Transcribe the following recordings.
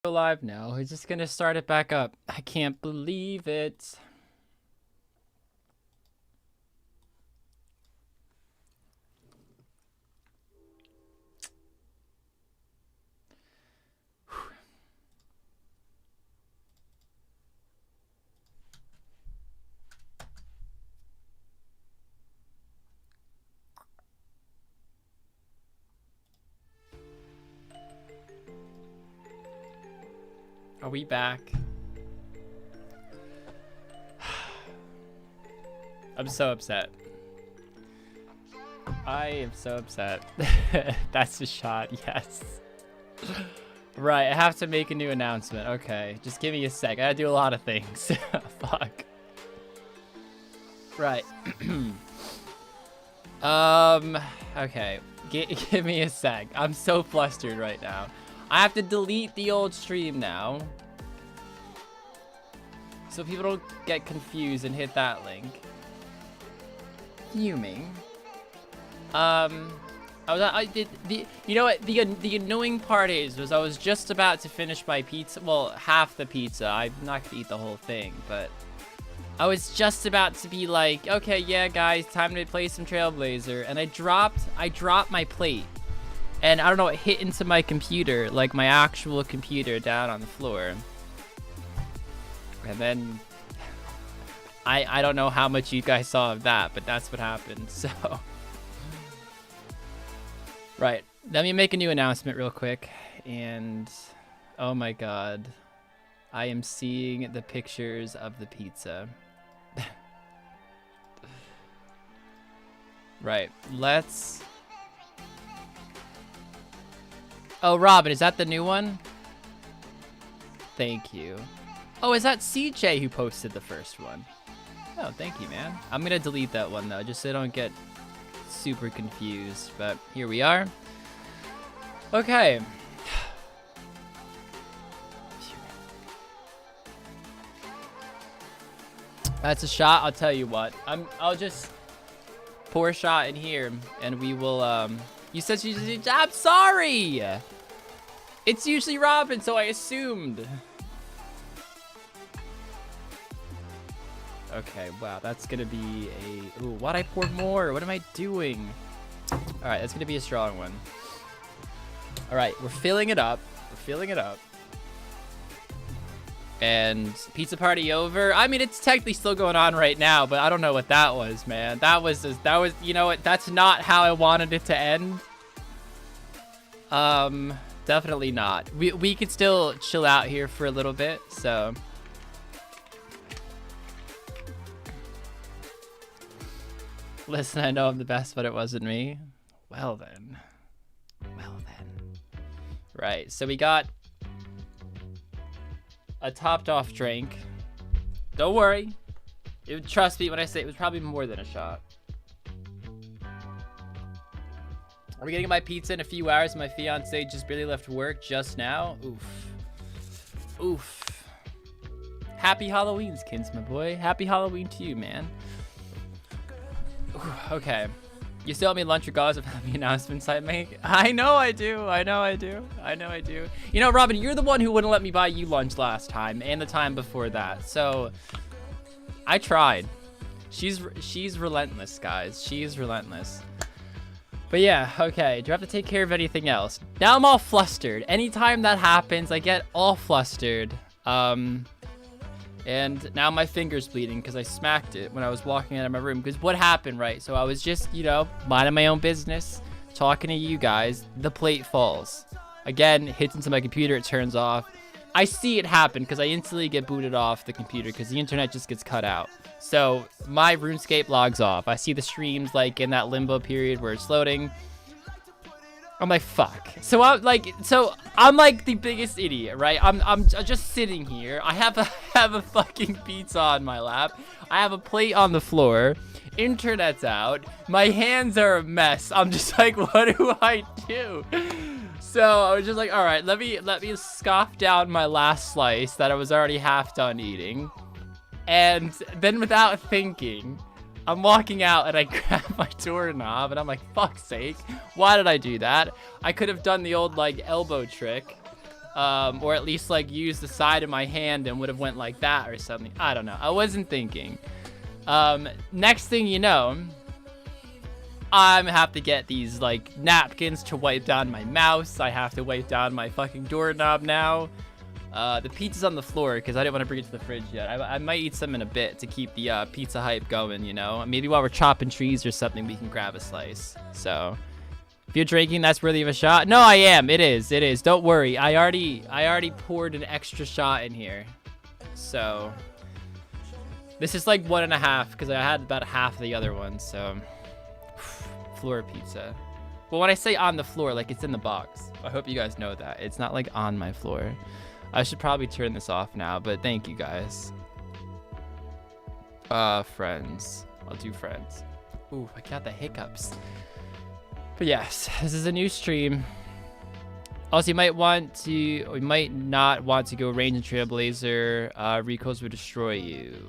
Go live now. He's just gonna start it back up. I can't believe it. Are we back? I'm so upset. I am so upset. That's a shot, yes. Right, I have to make a new announcement. Okay, just give me a sec. I gotta do a lot of things. Fuck. Right. Okay. Give me a sec. I'm so flustered right now. I have to delete the old stream now, so people don't get confused and hit that link. Fuming. You know what? The annoying part was I was just about to finish my pizza. Well, half the pizza. I'm not gonna eat the whole thing, but I was just about to be like, okay, yeah, guys, time to play some Trailblazer, and I dropped my plate. And I don't know, it hit into my computer, like my actual computer down on the floor. And then, I don't know how much you guys saw of that, but that's what happened, so. Right, let me make a new announcement real quick. And, oh my god. I am seeing the pictures of the pizza. Right, let's... Oh, Robin, is that the new one? Thank you. Oh, is that CJ who posted the first one? Oh, thank you, man. I'm gonna delete that one, though, just so I don't get super confused. But here we are. Okay. That's a shot, I'll tell you what. I'll just pour a shot in here, and we will, You said she's... I'm sorry! It's usually Robin, so I assumed. Okay, wow, that's gonna be a... Ooh, why'd I pour more? What am I doing? Alright, that's gonna be a strong one. Alright, we're filling it up. We're filling it up. And pizza party over. I mean, it's technically still going on right now, but I don't know what that was, man. That was, you know what? That's not how I wanted it to end. Definitely not. We could still chill out here for a little bit, so. Listen, I know I'm the best, but it wasn't me. Well then. Well then. Right, so we got a topped off drink. Don't worry. Trust me when I say it was probably more than a shot. Are we getting my pizza in a few hours? My fiance just barely left work just now. Oof. Oof. Happy Halloween, Skins, my boy. Happy Halloween to you, man. Ooh, okay. You still owe me lunch regardless of how many announcements I make? I know I do. I know I do. I know I do. You know, Robin, you're the one who wouldn't let me buy you lunch last time and the time before that. So I tried. She's relentless, guys. She's relentless. But yeah, okay. Do I have to take care of anything else? Now I'm all flustered. Anytime that happens, I get all flustered. And now my finger's bleeding because I smacked it when I was walking out of my room. Because what happened, right? So I was just, you know, minding my own business, talking to you guys. The plate falls. Again, hits into my computer. It turns off. I see it happen because I instantly get booted off the computer because the internet just gets cut out. So my RuneScape logs off. I see the streams like in that limbo period where it's loading. I'm like, fuck. So I'm like the biggest idiot, right? I'm just sitting here. I have a fucking pizza on my lap. I have a plate on the floor. Internet's out. My hands are a mess. I'm just like, what do I do? So I was just like, all right, let me scoff down my last slice that I was already half done eating. And then without thinking, I'm walking out and I grab my doorknob and I'm like, fuck's sake, why did I do that? I could have done the old like elbow trick Or at least like use the side of my hand and would have went like that or something. I don't know. I wasn't thinking. Next thing you know, I'm gonna have to get these like napkins to wipe down my mouse. I have to wipe down my fucking doorknob now. The pizza's on the floor because I didn't want to bring it to the fridge yet. I might eat some in a bit to keep the pizza hype going, you know? Maybe while we're chopping trees or something, we can grab a slice. So, if you're drinking, that's worthy of a shot. No, I am. It is. It is. Don't worry. I already poured an extra shot in here. So, this is like 1.5 because I had about half of the other one. So, floor pizza. Well, when I say on the floor, like it's in the box. I hope you guys know that. It's not like on my floor. I should probably turn this off now, but thank you guys. Friends. I'll do friends. Ooh, I got the hiccups. But yes, this is a new stream. Also, you might not want to go range in Trailblazer. Recoils will destroy you.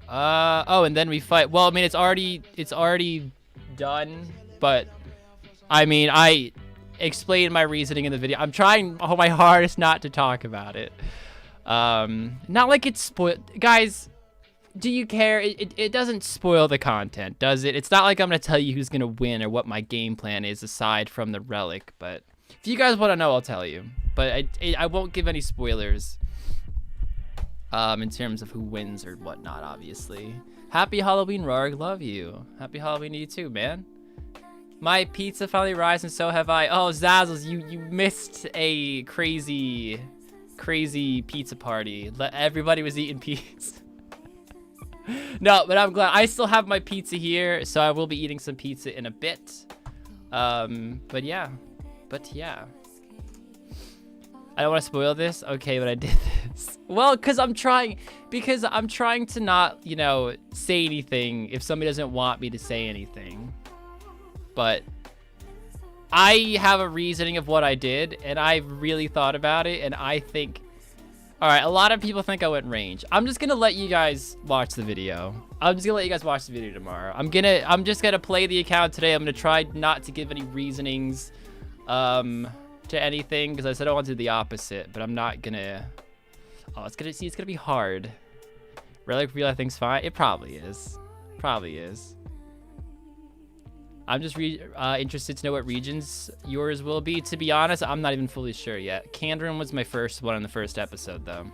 Oh, and then we fight. Well, I mean, it's already done, but I mean, I explained my reasoning in the video. I'm trying my hardest not to talk about it. Not like it's spoiled. Guys, do you care? It doesn't spoil the content, does it? It's not like I'm going to tell you who's going to win or what my game plan is aside from the relic. But if you guys want to know, I'll tell you. But I won't give any spoilers in terms of who wins or whatnot, obviously. Happy Halloween, Rarg. Love you. Happy Halloween to you too, man. My pizza finally arrives, and so have I. Oh, Zazzles, you missed a crazy pizza party. Everybody was eating pizza. No, but I'm glad. I still have my pizza here, so I will be eating some pizza in a bit. But yeah. I don't want to spoil this. Okay, but I did this. Well, because I'm trying to not, you know, say anything if somebody doesn't want me to say anything. But I have a reasoning of what I did, and I really thought about it, and I think, all right, a lot of people think I went range. I'm just gonna let you guys watch the video. I'm just gonna let you guys watch the video tomorrow. I'm just gonna play the account today. I'm gonna try not to give any reasonings to anything, because I said I want to do the opposite, but I'm not gonna. Oh, it's gonna be hard. Relic Real, I think's fine. It probably is. Probably is. I'm just interested to know what regions yours will be. To be honest, I'm not even fully sure yet. Candron was my first one in the first episode, though.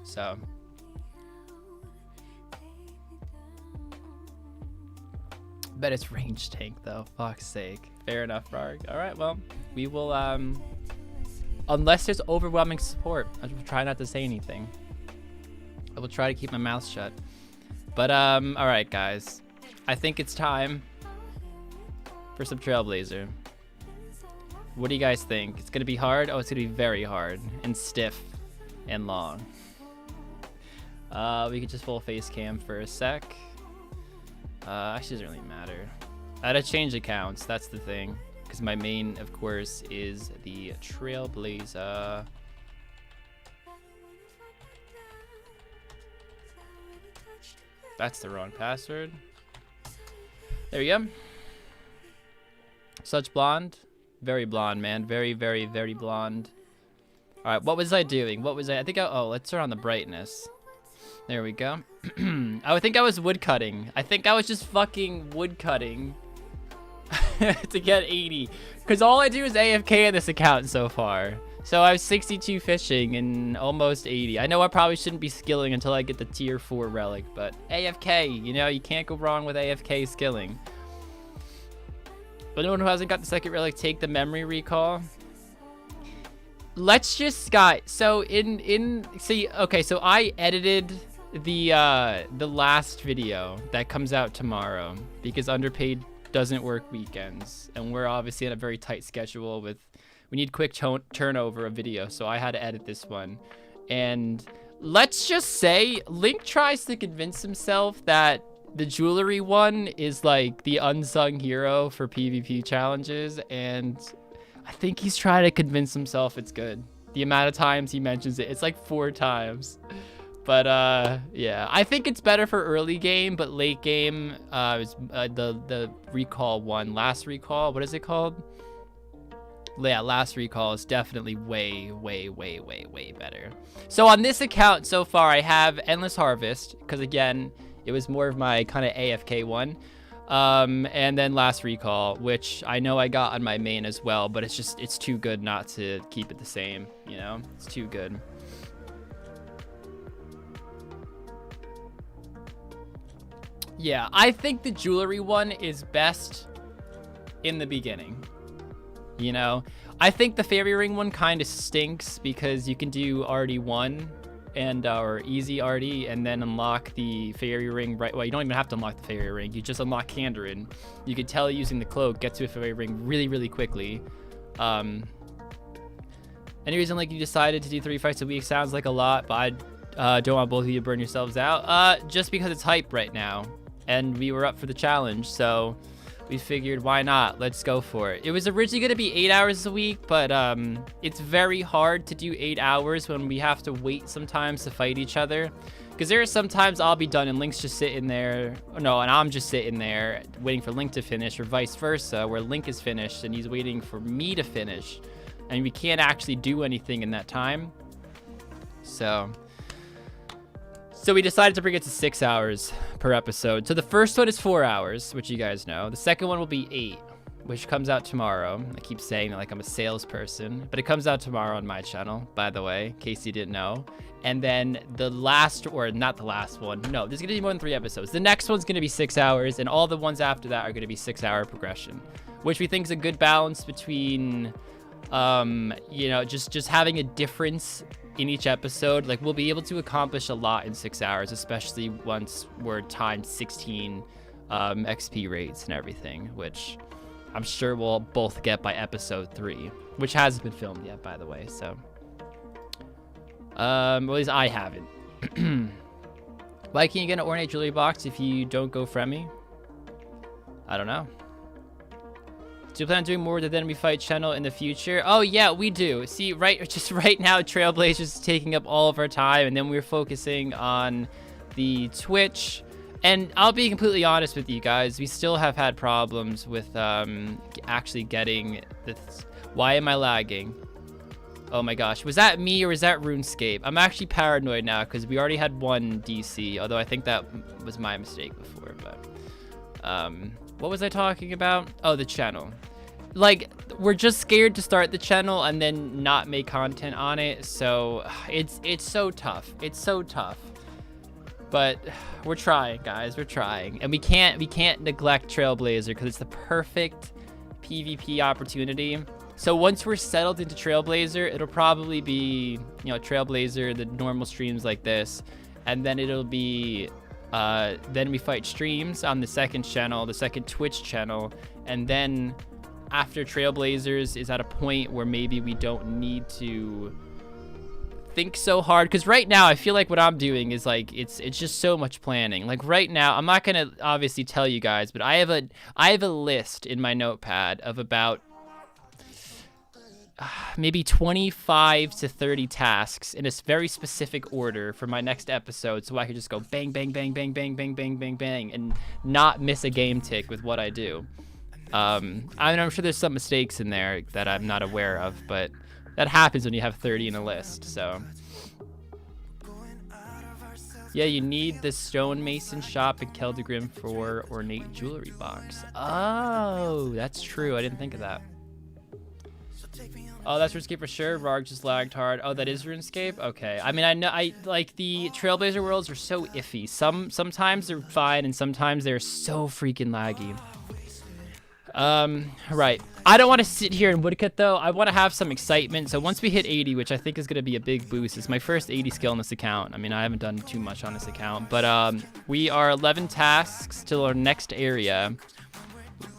So. Bet it's range tank, though. Fuck's sake. Fair enough, Rarg. All right, well, we will, unless there's overwhelming support, I will try not to say anything. I will try to keep my mouth shut. But, all right, guys. I think it's time for some Trailblazer. What do you guys think? It's gonna be hard? Oh, it's gonna be very hard and stiff and long. We could just full face cam for a sec. Actually doesn't really matter. I had to change accounts, that's the thing. Because my main, of course, is the Trailblazer. That's the wrong password. There we go. Such blonde. Very blonde, man. Very, very, very blonde. Alright, what was I doing? I think oh, let's turn on the brightness. There we go. I think I was woodcutting. I think I was just fucking woodcutting to get 80. Because all I do is AFK in this account so far. So I have 62 fishing and almost 80. I know I probably shouldn't be skilling until I get the tier 4 relic, but AFK, you know, you can't go wrong with AFK skilling. But anyone who hasn't got the second relic, take the memory recall. Let's just, guys, so okay, so I edited the last video that comes out tomorrow because Underpaid doesn't work weekends, and we're obviously in a very tight schedule with, we need quick turnover of video, so I had to edit this one. And let's just say Link tries to convince himself that the jewelry one is like the unsung hero for PvP challenges, and I think he's trying to convince himself it's good. The amount of times he mentions it, it's like 4 times. But yeah, I think it's better for early game, but late game, is the recall one, last recall, what is it called? Yeah, last recall is definitely way better. So on this account so far, I have Endless Harvest, because again, it was more of my kind of AFK one. And then last recall, which I know I got on my main as well, but it's too good not to keep it the same, you know? It's too good. Yeah, I think the jewelry one is best in the beginning. You know, I think the fairy ring one kind of stinks because you can do RD1 and or easy RD and then unlock the fairy ring right. Well, you don't even have to unlock the fairy ring. You just unlock Kandarin. You could tell using the cloak get to a fairy ring really quickly. Any reason like you decided to do 3 fights a week sounds like a lot, but I don't want both of you to burn yourselves out. Just because it's hype right now, and we were up for the challenge, so we figured why not? Let's go for it. It was originally going to be 8 hours a week, but it's very hard to do 8 hours when we have to wait sometimes to fight each other. Because there are sometimes I'll be done and Link's just sitting there. No, and I'm just sitting there waiting for Link to finish, or vice versa, where Link is finished and he's waiting for me to finish. And we can't actually do anything in that time. So we decided to bring it to 6 hours per episode. So the first one is 4 hours, which you guys know. The second one will be 8, which comes out tomorrow. I keep saying that like I'm a salesperson, but it comes out tomorrow on my channel, by the way, in case you didn't know. And then the last, or not the last one, no, there's gonna be more than 3 episodes. The next one's gonna be 6 hours, and all the ones after that are gonna be 6-hour progression, which we think is a good balance between, you know, just having a difference in each episode. Like, we'll be able to accomplish a lot in 6 hours, especially once we're timed 16 XP rates and everything, which I'm sure we'll both get by episode 3, which hasn't been filmed yet, by the way. So well, at least I haven't. Why can't you get an ornate jewelry box if you don't go Fremi? I don't know. Do you plan on doing more with the Then We Fight channel in the future? Oh yeah, we do. See, just right now, Trailblazer is taking up all of our time, and then we're focusing on the Twitch. And I'll be completely honest with you guys, we still have had problems with actually getting this. Why am I lagging? Oh my gosh, was that me or was that RuneScape? I'm actually paranoid now because we already had one DC, although I think that was my mistake before, but what was I talking about? Oh, the channel. Like, we're just scared to start the channel and then not make content on it. So it's so tough. It's so tough. But we're trying, guys. We're trying. And we can't neglect Trailblazer because it's the perfect PvP opportunity. So once we're settled into Trailblazer, it'll probably be, you know, Trailblazer, the normal streams like this, and then it'll be Then We Fight streams on the second channel, the second Twitch channel, and then after Trailblazers is at a point where maybe we don't need to think so hard, because right now I feel like what I'm doing is like it's just so much planning. Like right now, I'm not gonna obviously tell you guys, but I have a list in my notepad of about maybe 25 to 30 tasks in a very specific order for my next episode, so I could just go bang, bang, bang, bang, bang, bang, bang, bang, bang, and not miss a game tick with what I do. I mean, I'm sure there's some mistakes in there that I'm not aware of, but that happens when you have 30 in a list, so. Yeah, you need the stonemason shop in Keldegrim for ornate jewelry box. Oh, that's true. I didn't think of that. Oh, that's RuneScape for sure. Rarg just lagged hard. Oh, that is RuneScape? Okay. I mean, I like the Trailblazer worlds are so iffy. Sometimes they're fine and sometimes they're so freaking laggy. Right. I don't want to sit here and woodcut though. I want to have some excitement. So once we hit 80, which I think is going to be a big boost, it's my first 80 skill on this account. I mean, I haven't done too much on this account, but we are 11 tasks till our next area.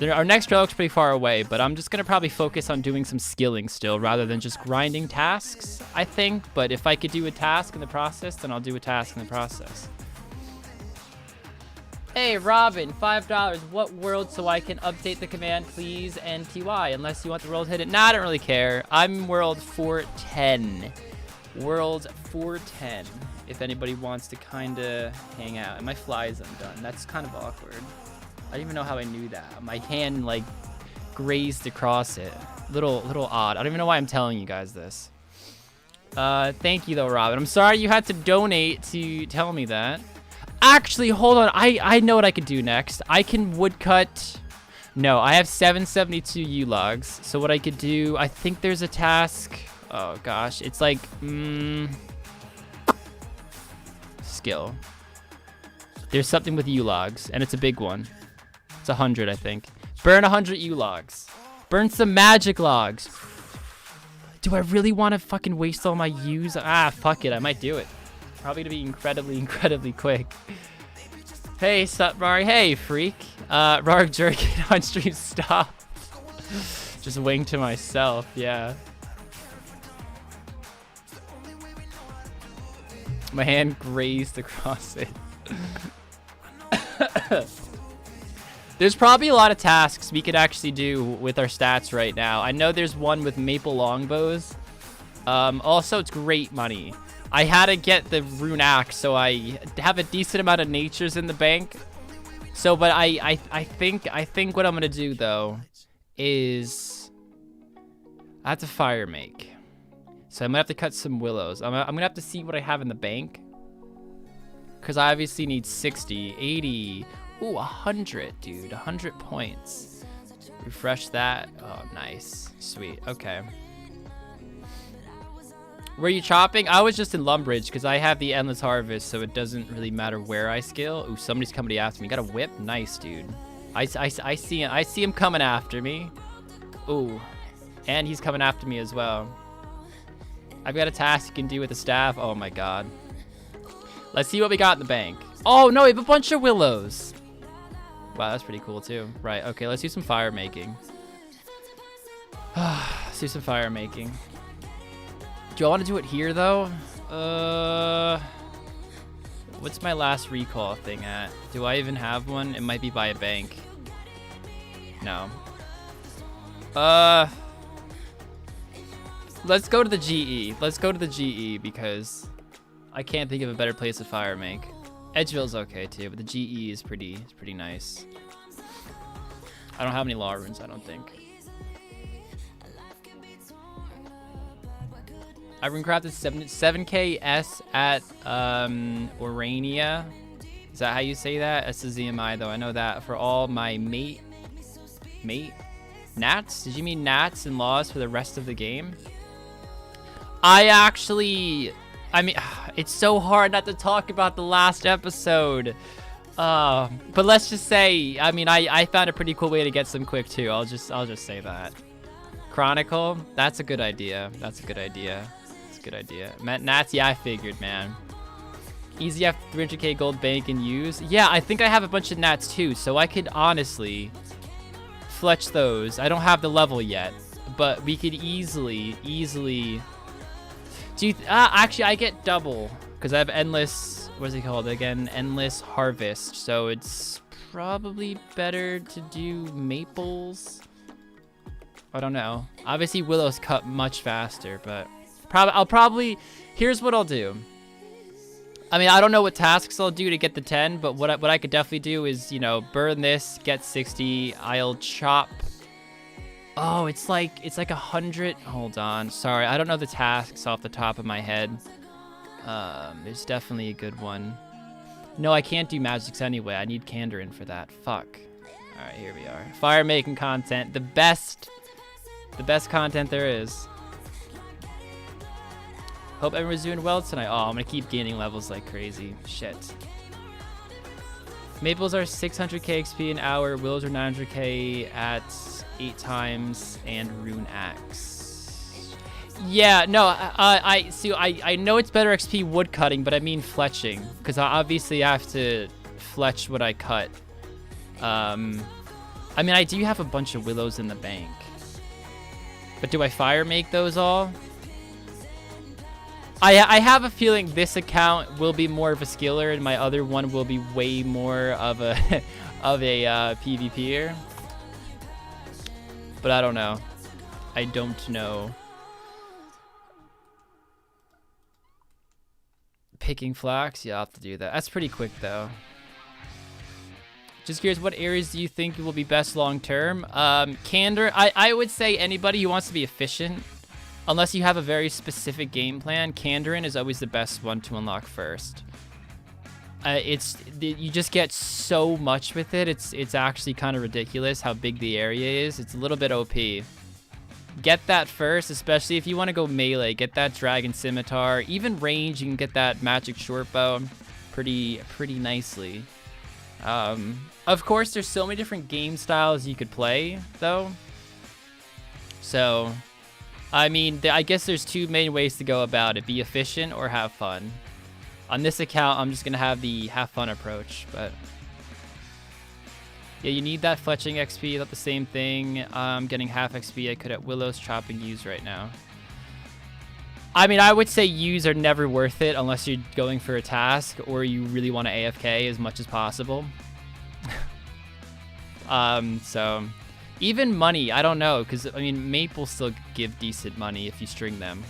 Our next trail looks pretty far away, but I'm just going to probably focus on doing some skilling still rather than just grinding tasks, I think. But if I could do a task in the process, then I'll do a task in the process. Hey, Robin, $5. What world so I can update the command, please, and TY, unless you want the world hidden. Nah, I don't really care. I'm world 410. World 410, if anybody wants to kind of hang out. And my fly is undone. That's kind of awkward. I don't even know how I knew that. My hand, like, grazed across it. little odd. I don't even know why I'm telling you guys this. Thank you though, Robin. I'm sorry you had to donate to tell me that. Actually, hold on. I know what I could do next. I can woodcut. No, I have 772 U logs. So what I could do, I think there's a task. Oh gosh, it's like skill. There's something with U logs, and it's a big one. It's 100, I think. Burn 100 U logs. Burn some magic logs. Do I really want to fucking waste all my U's? Ah, fuck it. I might do it. Probably gonna be incredibly quick. Hey, sup, Mari? Hey, freak. Rarg jerking on stream. Stop. Just wing to myself. Yeah. My hand grazed across it. There's probably a lot of tasks we could actually do with our stats right now. I know there's one with maple longbows. Also, it's great money. I had to get the rune axe, so I have a decent amount of natures in the bank. So, but I think what I'm gonna do though is I have to fire make. So I'm gonna have to cut some willows. I'm gonna have to see what I have in the bank, because I obviously need 60, 80. Ooh, 100, dude. 100 points. Refresh that. Oh, nice. Sweet. Okay. Were you chopping? I was just in Lumbridge because I have the Endless Harvest, so it doesn't really matter where I scale. Ooh, somebody's coming after me. Got a whip? Nice, dude. I see him coming after me. Ooh. And he's coming after me as well. I've got a task you can do with the staff. Oh, my God. Let's see what we got in the bank. Oh, no, we have a bunch of willows. Wow, that's pretty cool, too. Right, okay, let's do some fire making. Let's do some fire making. Do I want to do it here, though? What's my last recall thing at? Do I even have one? It might be by a bank. No. Let's go to the GE. Let's go to the GE, because I can't think of a better place to fire make. Edgeville's okay too, but the GE is pretty nice. I don't have any law runes, I don't think. I rune crafted 7k S at Orania. Is that how you say that? That's the ZMI though. I know that for all my mate Nats? Did you mean Nats and laws for the rest of the game? I mean, it's so hard not to talk about the last episode. But let's just say, I mean, I found a pretty cool way to get some quick too. I'll just say that. Chronicle, that's a good idea. That's a good idea. That's a good idea. Nats, yeah, I figured, man. Easy after 300k gold bank and use. Yeah, I think I have a bunch of Nats too, so I could honestly fletch those. I don't have the level yet, but we could easily. Actually, I get double because I have endless. What is it called again? Endless harvest. So it's probably better to do maples. I don't know. Obviously, willows cut much faster, but I'll probably. Here's what I'll do. I mean, I don't know what tasks I'll do to get the 10, but what I could definitely do is, you know, burn this, get 60. I'll chop. Oh, it's like 100. Hold on. Sorry, I don't know the tasks off the top of my head. There's definitely a good one. No, I can't do magics anyway. I need Kandarin for that. Fuck. All right, here we are. Fire making content. The best content there is. Hope everyone's doing well tonight. Oh, I'm gonna keep gaining levels like crazy. Shit. Maples are 600k XP an hour. Willows are 900k at 8 times, and rune axe. Yeah, no, I know it's better XP wood cutting, but I mean fletching, because I obviously have to fletch what I cut. I mean, I do have a bunch of willows in the bank, but do I fire make those all? I have a feeling this account will be more of a skiller, and my other one will be way more of a PvPer. But I don't know. I don't know. Picking flax? Yeah, I'll have to do that. That's pretty quick, though. Just curious, what areas do you think will be best long term? Candor, I would say anybody who wants to be efficient, unless you have a very specific game plan, Candorin is always the best one to unlock first. You just get so much with it. It's actually kind of ridiculous how big the area is. It's a little bit OP. Get that first, especially if you want to go melee. Get that Dragon Scimitar. Even range, you can get that Magic Short Bow pretty nicely. Of course, there's so many different game styles you could play, though. So, I mean, I guess there's two main ways to go about it. Be efficient or have fun. On this account, I'm just going to have the have fun approach, but... Yeah, you need that fletching XP, not the same thing. I'm getting half XP. I could at Willow's chopping U's right now. I mean, I would say U's are never worth it unless you're going for a task or you really want to AFK as much as possible. So even money, I don't know, because I mean, Mape will still give decent money if you string them,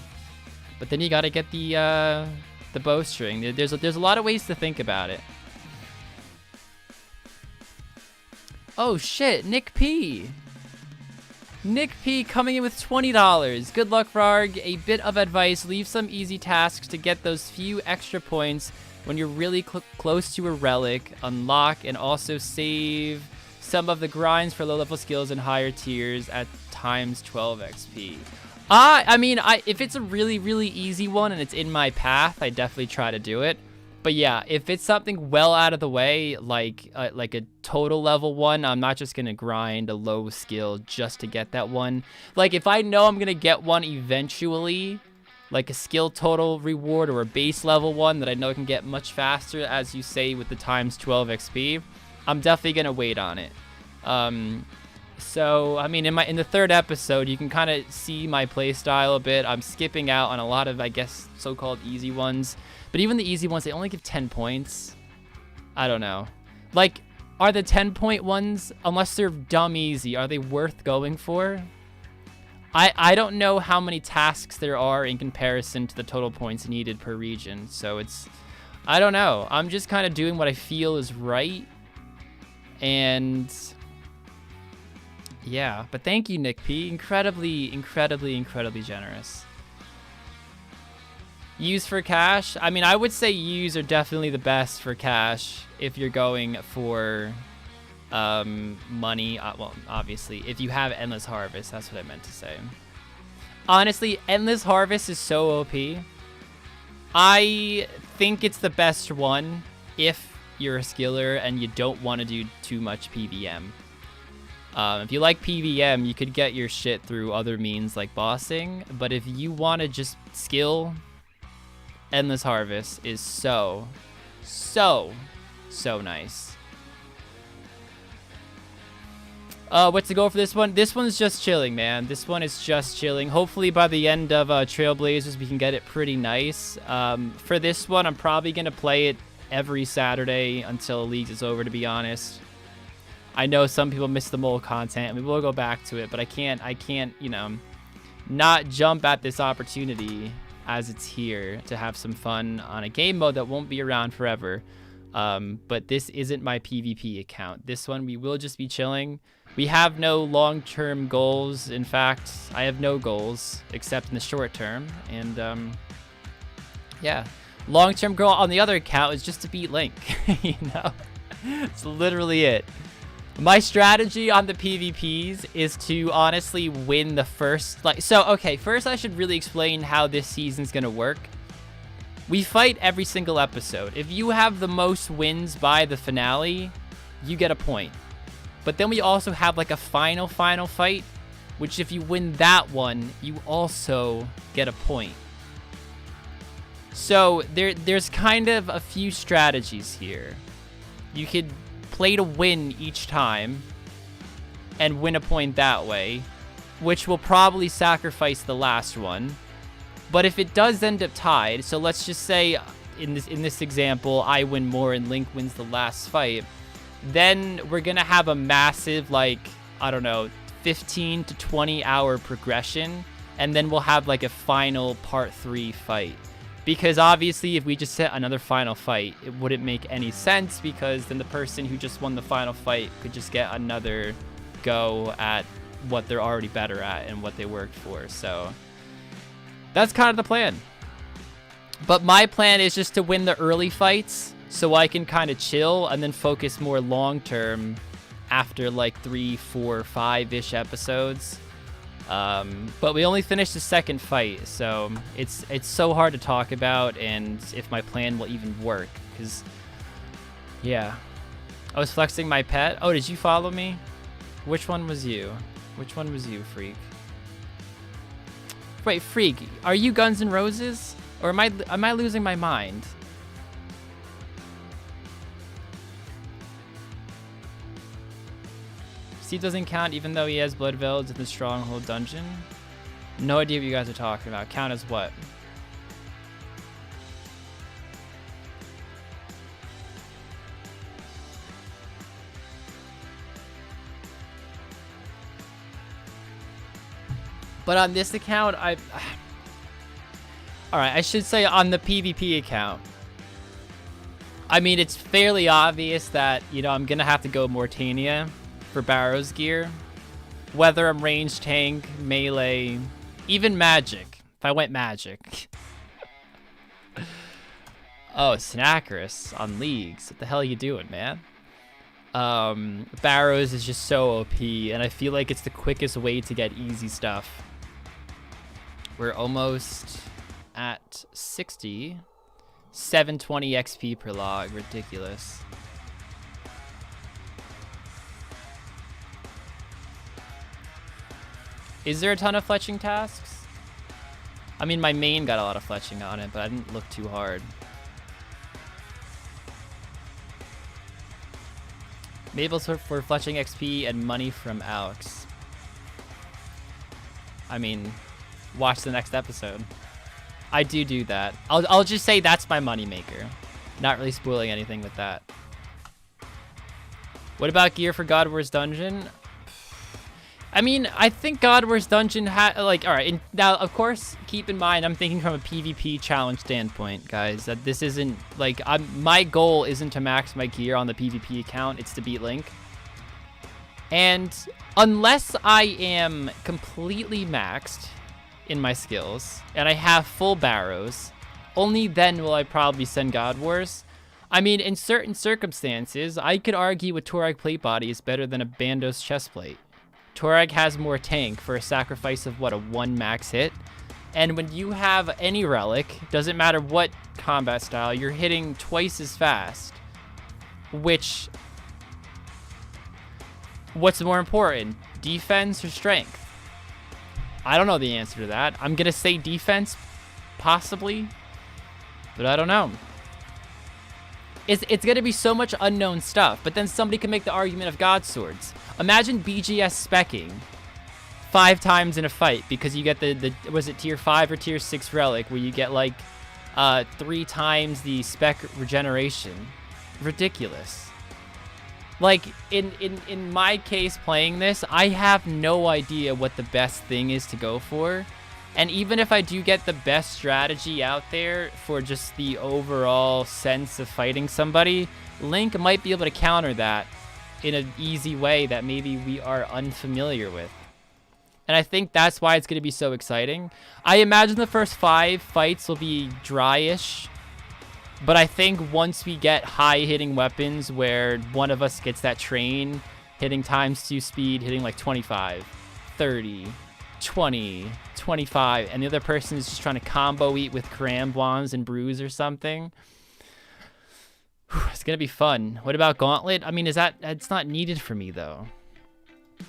but then you got to get the bowstring. There's a lot of ways to think about it. Oh shit, Nick P. Nick P coming in with $20. Good luck, Rarg. A bit of advice, leave some easy tasks to get those few extra points when you're really close to a relic. Unlock and also save some of the grinds for low-level skills and higher tiers at times 12 XP. I mean, if it's a really, really easy one and it's in my path, I definitely try to do it. But yeah, if it's something well out of the way, like a total level one, I'm not just going to grind a low skill just to get that one. Like, if I know I'm going to get one eventually, like a skill total reward or a base level one that I know I can get much faster, as you say, with the times 12 XP, I'm definitely going to wait on it. So, I mean, in the third episode, you can kind of see my play style a bit. I'm skipping out on a lot of, I guess, so-called easy ones. But even the easy ones, they only give 10 points. I don't know. Like, are the 10-point ones, unless they're dumb easy, are they worth going for? I don't know how many tasks there are in comparison to the total points needed per region. So it's, I don't know. I'm just kind of doing what I feel is right. And yeah, but thank you, Nick P. Incredibly, incredibly, incredibly generous. Use for cash? I mean, I would say use are definitely the best for cash if you're going for money. Well, obviously, if you have Endless Harvest, that's what I meant to say. Honestly, Endless Harvest is so OP. I think it's the best one if you're a skiller and you don't want to do too much PVM. If you like PVM, you could get your shit through other means like bossing, but if you want to just skill, Endless Harvest is so nice. What's the goal for this one? This one's just chilling, man. This one is just chilling. Hopefully by the end of Trailblazers, we can get it pretty nice. For this one, I'm probably going to play it every Saturday until Leagues is over, to be honest. I know some people miss the mole content, and we will go back to it, but I can't, you know, not jump at this opportunity as it's here to have some fun on a game mode that won't be around forever. But this isn't my PvP account. This one, we will just be chilling. We have no long-term goals. In fact, I have no goals except in the short term. And yeah, long-term goal on the other account is just to beat Link. You know, it's literally it. My strategy on the PvPs is to honestly win the first, okay, first I should really explain how this season's gonna work. We fight every single episode. If you have the most wins by the finale, you get a point. But then we also have like a final fight, which if you win that one, you also get a point. So there's kind of a few strategies here. You could play to win each time and win a point that way, which will probably sacrifice the last one. But if it does end up tied, so let's just say in this example, I win more and Link wins the last fight, then we're gonna have a massive, like, I don't know, 15 to 20 hour progression, and then we'll have like a final part 3 fight. Because obviously if we just set another final fight, it wouldn't make any sense, because then the person who just won the final fight could just get another go at what they're already better at and what they worked for. So that's kind of the plan. But my plan is just to win the early fights so I can kind of chill and then focus more long term after like 3, 4, 5-ish episodes. But we only finished the second fight, so it's so hard to talk about and if my plan will even work, because yeah, I was flexing my pet. Oh, did you follow me? Which one was you? Which one was you, Freak? Wait, Freak, are you Guns N' Roses? Or am I losing my mind? Steve doesn't count even though he has blood veils in the Stronghold dungeon. No idea what you guys are talking about. Count as what? But on this account, alright, I should say on the PvP account, I mean, it's fairly obvious that, you know, I'm going to have to go Mortania for Barrow's gear. Whether I'm ranged tank, melee, even magic. If I went magic. Oh, Snackerus on leagues. What the hell are you doing, man? Barrows is just so OP, and I feel like it's the quickest way to get easy stuff. We're almost at 60. 720 XP per log. Ridiculous. Is there a ton of fletching tasks? I mean, my main got a lot of fletching on it, but I didn't look too hard. Mabel's for fletching XP and money from Alex. I mean, watch the next episode. I do that. I'll just say that's my moneymaker. Not really spoiling anything with that. What about gear for God Wars Dungeon? I mean, I think God Wars Dungeon like, all right. Now, of course, keep in mind, I'm thinking from a PvP challenge standpoint, guys. That this isn't like my goal isn't to max my gear on the PvP account. It's to beat Link. And unless I am completely maxed in my skills and I have full barrows, only then will I probably send God Wars. I mean, in certain circumstances, I could argue with Torag plate body is better than a Bandos chest plate. Torag has more tank for a sacrifice of what, a 1 max hit, and when you have any relic, doesn't matter what combat style, you're hitting twice as fast. Which, what's more important, defense or strength? I don't know the answer to that. I'm gonna say defense, possibly, but I don't know. It's gonna be so much unknown stuff, but then somebody can make the argument of God Swords. Imagine BGS specking 5 times in a fight because you get the was it tier 5 or tier 6 relic where you get like 3 times the spec regeneration. Ridiculous. Like in my case playing this, I have no idea what the best thing is to go for. And even if I do get the best strategy out there for just the overall sense of fighting somebody, Link might be able to counter that in an easy way that maybe we are unfamiliar with. And I think that's why it's going to be so exciting. I imagine the first 5 fights will be dry-ish, but I think once we get high-hitting weapons where one of us gets that train, hitting ×2 speed, hitting like 25, 30, 20, 25, and the other person is just trying to combo eat with Karambwans and Brews or something. It's gonna be fun. What about Gauntlet? I mean, it's not needed for me though.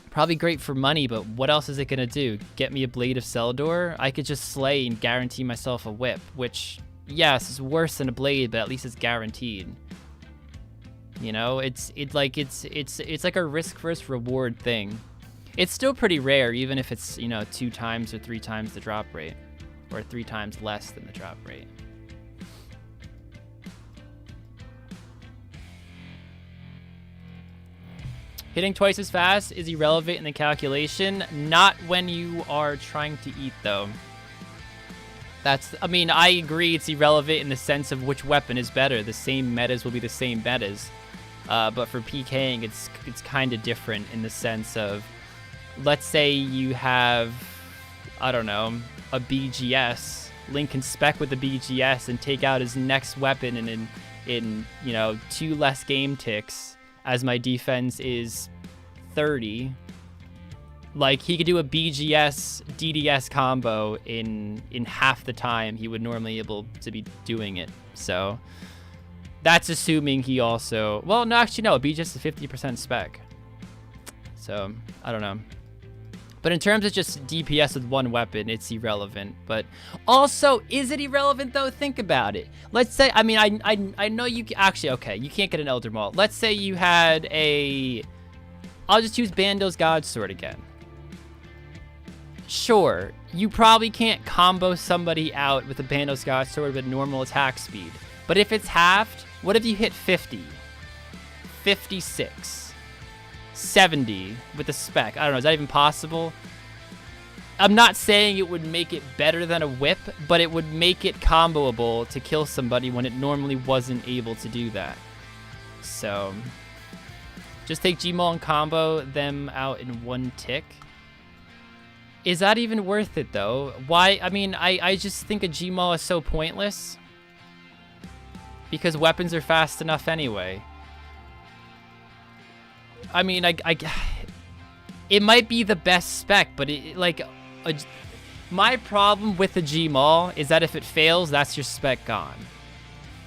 Probably great for money, but what else is it gonna do? Get me a Blade of Seldor? I could just slay and guarantee myself a whip, which, yes, is worse than a blade, but at least it's guaranteed. You know, it's like a risk versus reward thing. It's still pretty rare, even if it's, you know, 2 times or 3 times the drop rate, or 3 times less than the drop rate. Hitting twice as fast is irrelevant in the calculation. Not when you are trying to eat, though. I mean, I agree it's irrelevant in the sense of which weapon is better. The same metas will be the same metas. But for PKing, it's kind of different in the sense of, let's say you have, I don't know, a BGS. Link can spec with the BGS and take out his next weapon in 2 less game ticks, as my defense is 30. Like, he could do a BGS DDS combo in half the time he would normally able to be doing it. So that's assuming he also, well, no, actually no, BGS is 50% spec. So I don't know. But in terms of just DPS with one weapon, it's irrelevant. But also, is it irrelevant though? Think about it. Let's say, I mean, I know you actually, okay, you can't get an Elder Maul. Let's say you had I'll just use Bando's God Sword again. Sure, you probably can't combo somebody out with a Bando's God Sword with normal attack speed. But if it's halved, what if you hit 50? 56? 70 with a spec? I don't know, is that even possible? I'm not saying it would make it better than a whip, but it would make it comboable to kill somebody when it normally wasn't able to do that. So, just take Gmaul and combo them out in 1 tick. Is that even worth it, though? Why? I mean, I just think a Gmaul is so pointless. Because weapons are fast enough anyway. I mean, it might be the best spec, but my problem with the Gmaul is that if it fails, that's your spec gone.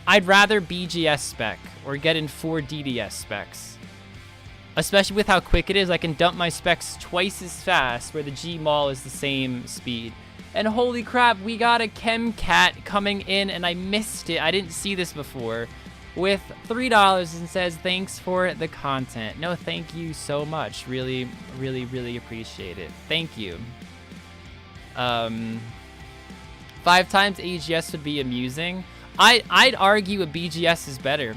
I'd rather BGS spec or get in 4 DDS specs. Especially with how quick it is, I can dump my specs twice as fast where the Gmaul is the same speed. And holy crap, we got a Chemcat coming in and I missed it. I didn't see this before. With $3 and says, thanks for the content. No, thank you so much. Really, really, really appreciate it. Thank you. 5 times AGS would be amusing. I'd argue a BGS is better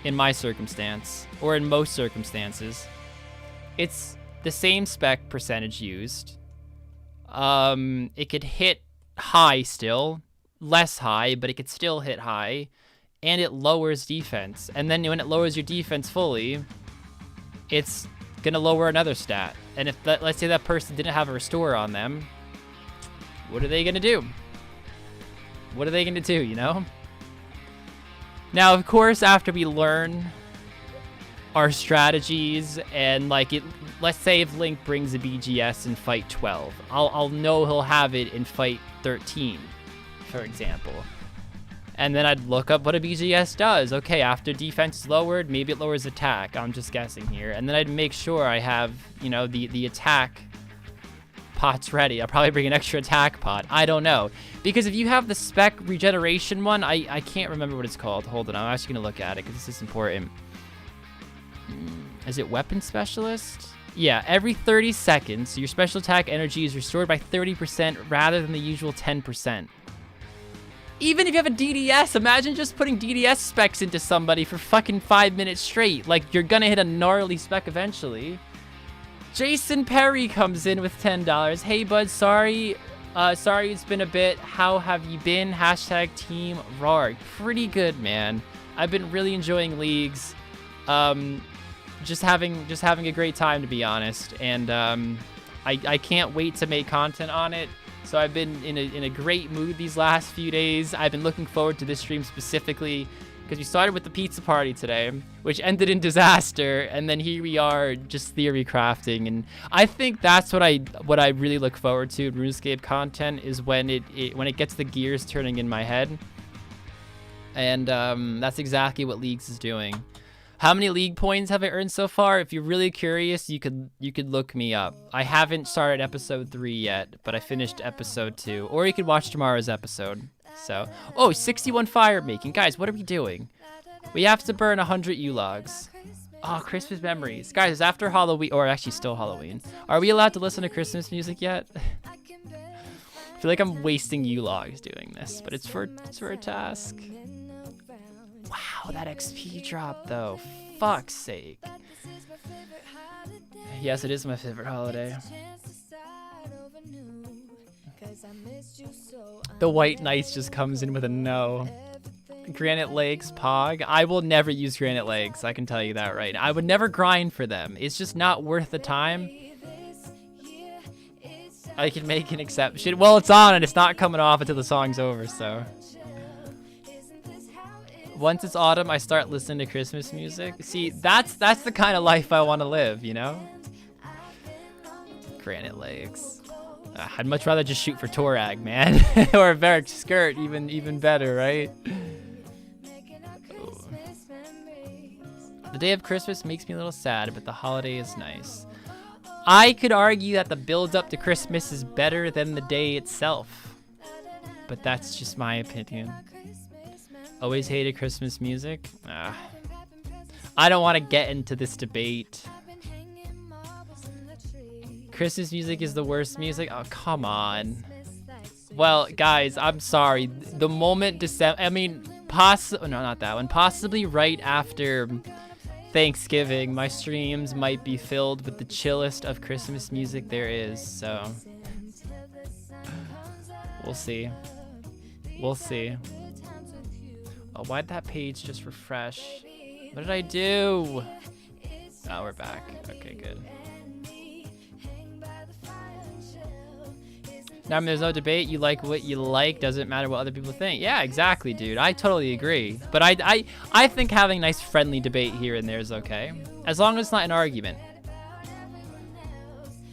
in my circumstance, or in most circumstances. It's the same spec percentage used. It could hit high still, less high, but it could still hit high, and it lowers defense. And then when it lowers your defense fully, it's gonna lower another stat. And if let's say that person didn't have a restore on them, what are they gonna do? What are they gonna do, you know? Now, of course, after we learn our strategies and let's say if Link brings a BGS in fight 12, I'll know he'll have it in fight 13, for example. And then I'd look up what a BGS does. Okay, after defense is lowered, maybe it lowers attack. I'm just guessing here. And then I'd make sure I have, the attack pots ready. I'll probably bring an extra attack pot. I don't know. Because if you have the spec regeneration one, I can't remember what it's called. Hold on, I'm actually going to look at it because this is important. Is it weapon specialist? Yeah, every 30 seconds, your special attack energy is restored by 30% rather than the usual 10%. Even if you have a DDS, imagine just putting DDS specs into somebody for fucking 5 minutes straight. Like, you're gonna hit a gnarly spec eventually. Jason Perry comes in with $10. Hey, bud, sorry it's been a bit. How have you been? Hashtag Team Rarg. Pretty good, man. I've been really enjoying leagues. Just having a great time, to be honest. And I can't wait to make content on it. So I've been in a great mood these last few days. I've been looking forward to this stream specifically because we started with the pizza party today, which ended in disaster, and then here we are just theory crafting. And I think that's what I really look forward to in RuneScape content is when it gets the gears turning in my head. And that's exactly what Leagues is doing. How many league points have I earned so far? If you're really curious, you could look me up. I haven't started episode 3 yet, but I finished episode 2. Or you could watch tomorrow's episode. So, 61 fire making. Guys, what are we doing? We have to burn 100 U-logs. Oh, Christmas memories. Guys, it's after Halloween, or actually still Halloween. Are we allowed to listen to Christmas music yet? I feel like I'm wasting U-logs doing this, but it's for a task. Wow, that XP drop though. Fuck's sake. Yes, it is my favorite holiday. The White Knights just comes in with a no. Granite Lakes, Pog. I will never use Granite Lakes. I can tell you that right now. I would never grind for them. It's just not worth the time. I can make an exception. Well, it's on and it's not coming off until the song's over, so. Once it's autumn, I start listening to Christmas music. See, that's the kind of life I want to live, you know? Granite Lakes. I'd much rather just shoot for Torag, man. Or a Varric skirt, even better, right? Ooh. The day of Christmas makes me a little sad, but the holiday is nice. I could argue that the build up to Christmas is better than the day itself, but that's just my opinion. Always hated Christmas music. I don't want to get into this debate. Christmas music is the worst music? Oh, come on. Well, guys, I'm sorry. The moment December, I mean, no, not that one. Possibly right after Thanksgiving, my streams might be filled with the chillest of Christmas music there is, so. We'll see. We'll see. Oh, why'd that page just refresh? What did I do? Oh, we're back. Okay, good. Now, there's no debate. You like what you like. Doesn't matter what other people think. Yeah, exactly, dude. I totally agree. But I think having nice, friendly debate here and there is okay, as long as it's not an argument.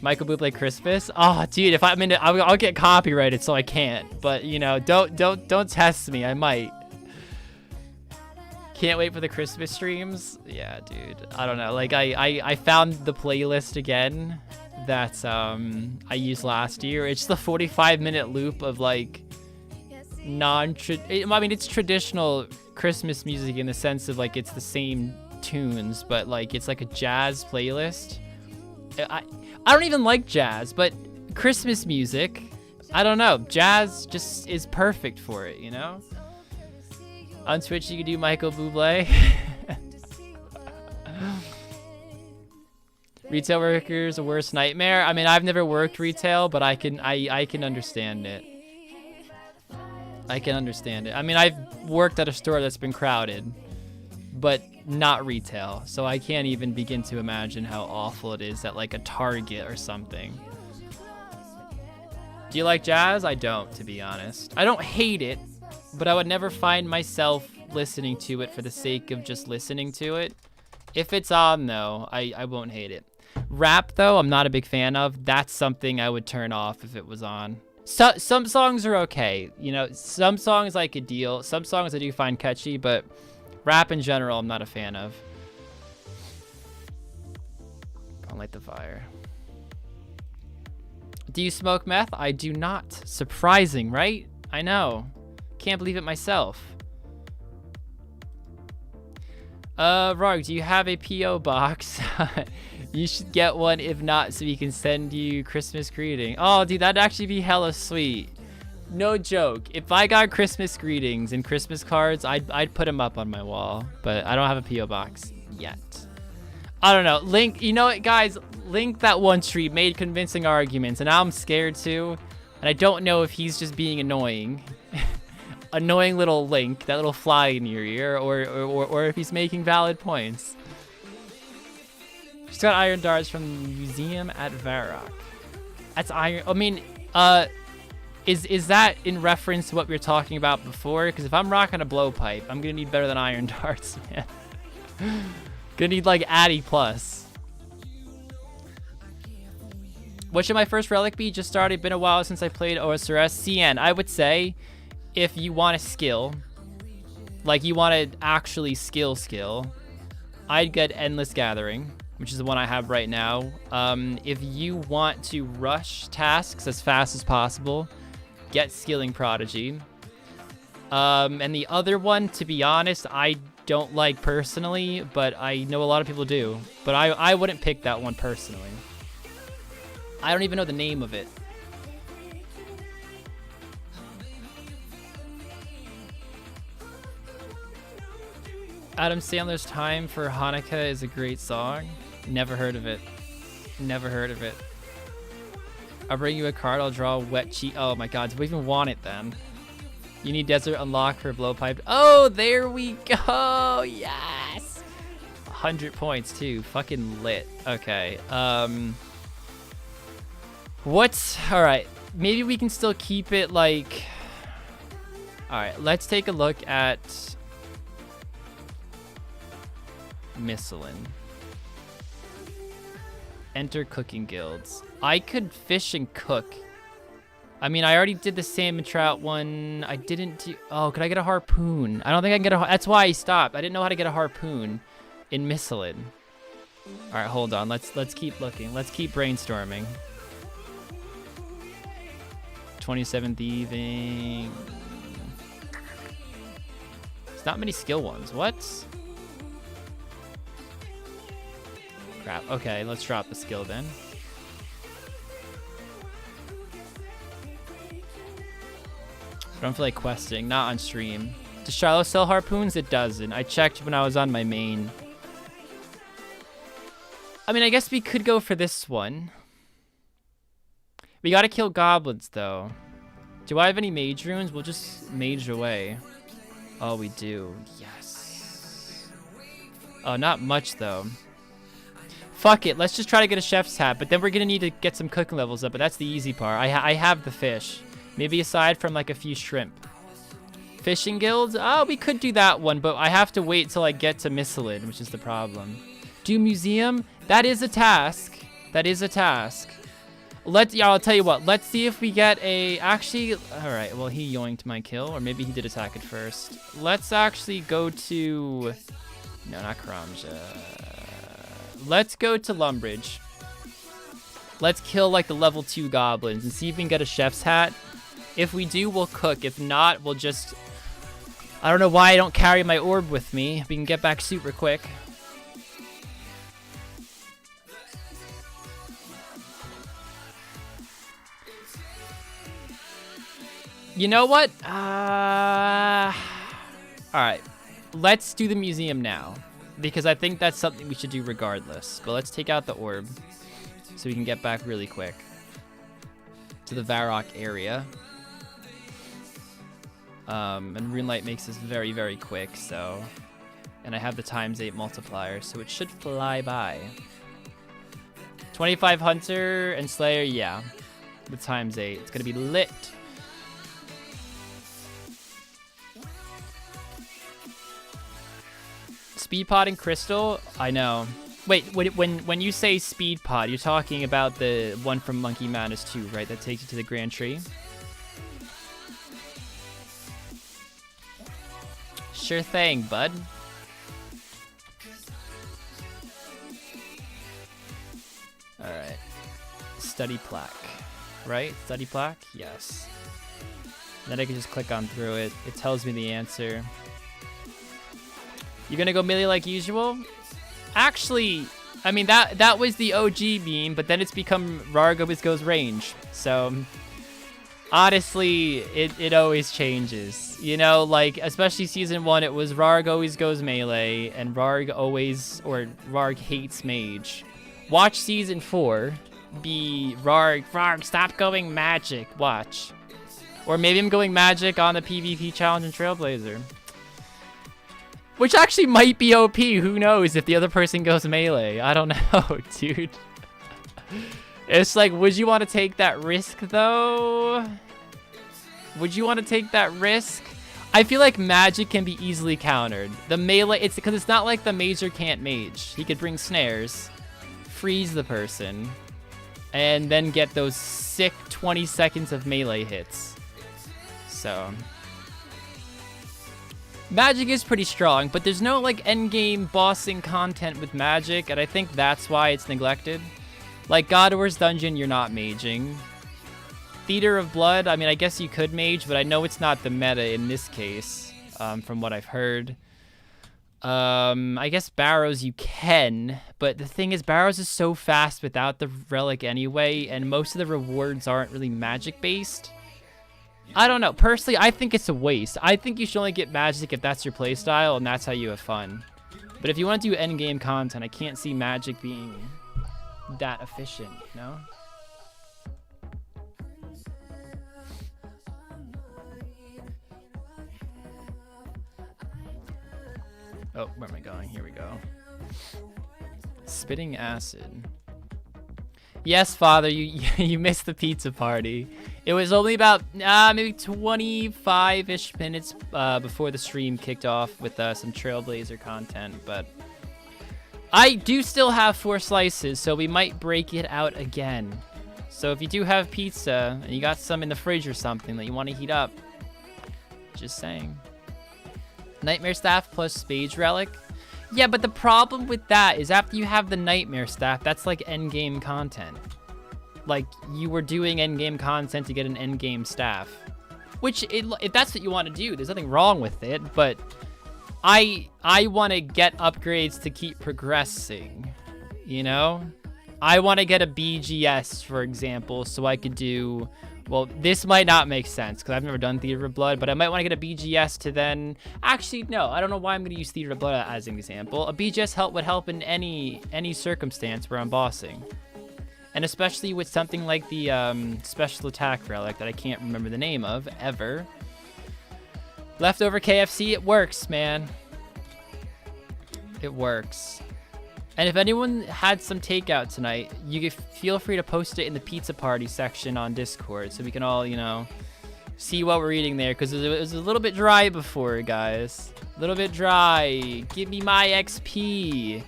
Michael Bublé Christmas. Oh, dude. If I'll get copyrighted, so I can't. But you know, don't test me. I might. Can't wait for the Christmas streams. Yeah, dude. I don't know. Like I found the playlist again that I used last year. It's the 45-minute loop of like it's traditional Christmas music in the sense of like it's the same tunes, but like it's like a jazz playlist. I don't even like jazz, but Christmas music, I don't know. Jazz just is perfect for it, you know? On Twitch you can do Michael Bublé. Retail workers, a worst nightmare. I mean, I've never worked retail, but I can understand it. I can understand it. I mean, I've worked at a store that's been crowded, but not retail. So I can't even begin to imagine how awful it is at like a Target or something. Do you like jazz? I don't, to be honest. I don't hate it, but I would never find myself listening to it for the sake of just listening to it. If it's on, though, I won't hate it. Rap, though, I'm not a big fan of. That's something I would turn off if it was on. So, some songs are okay. You know, some songs I could deal. Some songs I do find catchy, but rap in general, I'm not a fan of. Don't light the fire. Do you smoke meth? I do not. Surprising, right? I know. Can't believe it myself. Rog, do you have a P.O. box? You should get one, if not, so we can send you Christmas greeting. Oh, dude, that'd actually be hella sweet. No joke. If I got Christmas greetings and Christmas cards, I'd put them up on my wall. But I don't have a P.O. box yet. I don't know. Link, you know what, guys? Link that one street made convincing arguments, and now I'm scared too. And I don't know if he's just being annoying. Annoying little Link, that little fly in your ear, or if he's making valid points. Just got iron darts from the museum at Varrock. That's iron. I mean, is that in reference to what we were talking about before? Because if I'm rocking a blowpipe, I'm gonna need better than iron darts, man. Gonna need like Addy plus. What should my first relic be? Just started. Been a while since I played OSRS. CN, I would say, if you want to skill, like you want to actually skill, I'd get Endless Gathering, which is the one I have right now. If you want to rush tasks as fast as possible, get Skilling Prodigy. And the other one, to be honest, I don't like personally, but I know a lot of people do. But I wouldn't pick that one personally. I don't even know the name of it. Adam Sandler's Time for Hanukkah is a great song. Never heard of it. Never heard of it. I'll bring you a card. I'll draw a wet cheat. Oh my god, do we even want it then? You need desert unlock for blowpipe. Oh, there we go. Yes. 100 points too. Fucking lit. Okay. What's all right? Maybe we can still keep it like. All right. Let's take a look at Miscellan. Enter cooking guilds. I could fish and cook. I mean, I already did the salmon trout one. I didn't do... Oh, could I get a harpoon? I don't think I can get a... That's why I stopped. I didn't know how to get a harpoon in Miscellan. All right, hold on. Let's keep looking. Let's keep brainstorming. 27 thieving. There's not many skill ones. What? Crap. Okay, let's drop the skill then. I don't feel like questing. Not on stream. Does Shiloh sell harpoons? It doesn't. I checked when I was on my main. I mean, I guess we could go for this one. We gotta kill goblins, though. Do I have any mage runes? We'll just mage away. Oh, we do. Yes. Oh, not much, though. Fuck it. Let's just try to get a chef's hat, but then we're gonna need to get some cooking levels up, but that's the easy part. I have the fish. Maybe aside from like a few shrimp. Fishing guilds? Oh, we could do that one, but I have to wait till I get to Miscellan, which is the problem. Do museum? That is a task. That is a task. Yeah, I'll tell you what. Let's see if we get a... Actually, all right. Well, he yoinked my kill, or maybe he did attack it first. Let's actually go to... No, not Karamja. Let's go to Lumbridge. Let's kill like the level 2 goblins and see if we can get a chef's hat. If we do, we'll cook. If not, we'll just... I don't know why I don't carry my orb with me. We can get back super quick. You know what? Alright. Let's do the museum now. Because I think that's something we should do regardless. But let's take out the orb. So we can get back really quick. To the Varrock area. And Runelight makes this very, very quick, so... And I have the ×8 multiplier, so it should fly by. 25 Hunter and Slayer, yeah. The ×8. It's gonna be lit. Speed Pod and Crystal? I know. Wait, when you say Speed Pod, you're talking about the one from Monkey Madness 2, right? That takes you to the Grand Tree? Sure thing, bud. Alright. Study plaque. Right? Study plaque? Yes. Then I can just click on through it. It tells me the answer. You gonna go melee like usual? Actually, I mean, that was the OG beam, but then it's become Rarg always goes range. So, honestly, it always changes. You know, like, especially Season 1, it was Rarg always goes melee, and Rarg hates mage. Watch Season 4 be Rarg, stop going magic, watch. Or maybe I'm going magic on the PvP challenge in Trailblazer. Which actually might be OP, who knows if the other person goes melee. I don't know, dude. It's like, would you want to take that risk, though? Would you want to take that risk? I feel like magic can be easily countered. The melee, it's because it's not like the mager can't mage. He could bring snares, freeze the person, and then get those sick 20 seconds of melee hits. So... Magic is pretty strong, but there's no like endgame bossing content with magic, and I think that's why it's neglected. Like God of War's dungeon, you're not maging. Theater of Blood, I mean, I guess you could mage, but I know it's not the meta in this case, from what I've heard. I guess Barrows you can, but the thing is Barrows is so fast without the relic anyway, and most of the rewards aren't really magic based. I don't know. Personally, I think it's a waste. I think you should only get magic if that's your playstyle and that's how you have fun. But if you want to do endgame content, I can't see magic being that efficient, you know? Oh, where am I going? Here we go. Spitting acid. Yes, Father, you missed the pizza party. It was only about maybe 25-ish minutes before the stream kicked off with some Trailblazer content, but I do still have 4 slices, so we might break it out again. So if you do have pizza and you got some in the fridge or something that you want to heat up, just saying. Nightmare Staff plus Spades Relic. Yeah, but the problem with that is after you have the Nightmare Staff, that's like endgame content. Like, you were doing endgame content to get an endgame staff. Which, if that's what you want to do, there's nothing wrong with it, but I want to get upgrades to keep progressing, you know? I want to get a BGS, for example, so I could do... Well, this might not make sense because I've never done Theater of Blood, but I might want to get a BGS to then... Actually, no, I don't know why I'm going to use Theater of Blood as an example. A BGS would help in any circumstance where I'm bossing. And especially with something like the Special Attack Relic that I can't remember the name of, ever. Leftover KFC, it works, man. It works. And if anyone had some takeout tonight, you could feel free to post it in the pizza party section on Discord so we can all, you know, see what we're eating there. Because it was a little bit dry before, guys. A little bit dry. Give me my XP.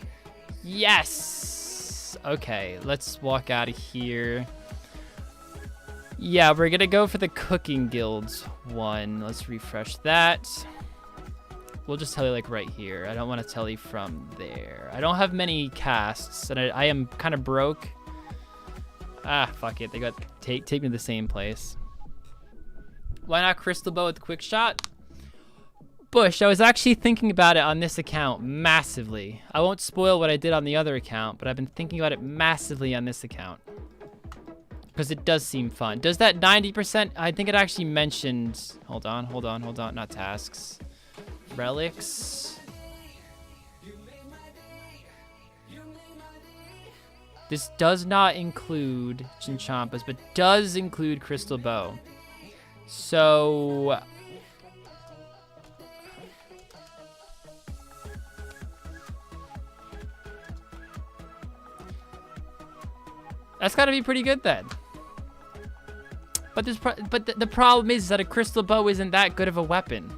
Yes. Okay, let's walk out of here. Yeah, we're going to go for the Cooking Guilds one. Let's refresh that. We'll just tell you like right here. I don't want to tell you from there. I don't have many casts, and I am kind of broke. Ah, fuck it. They got take me to the same place. Why not Crystal Bow with Quick Shot? Bush, I was actually thinking about it on this account massively. I won't spoil what I did on the other account, but I've been thinking about it massively on this account. Because it does seem fun. Does that 90%? I think it actually mentioned... Hold on. Not tasks. Relics. This does not include Chinchampas, but does include Crystal Bow. So... That's got to be pretty good then. But the problem is that a Crystal Bow isn't that good of a weapon.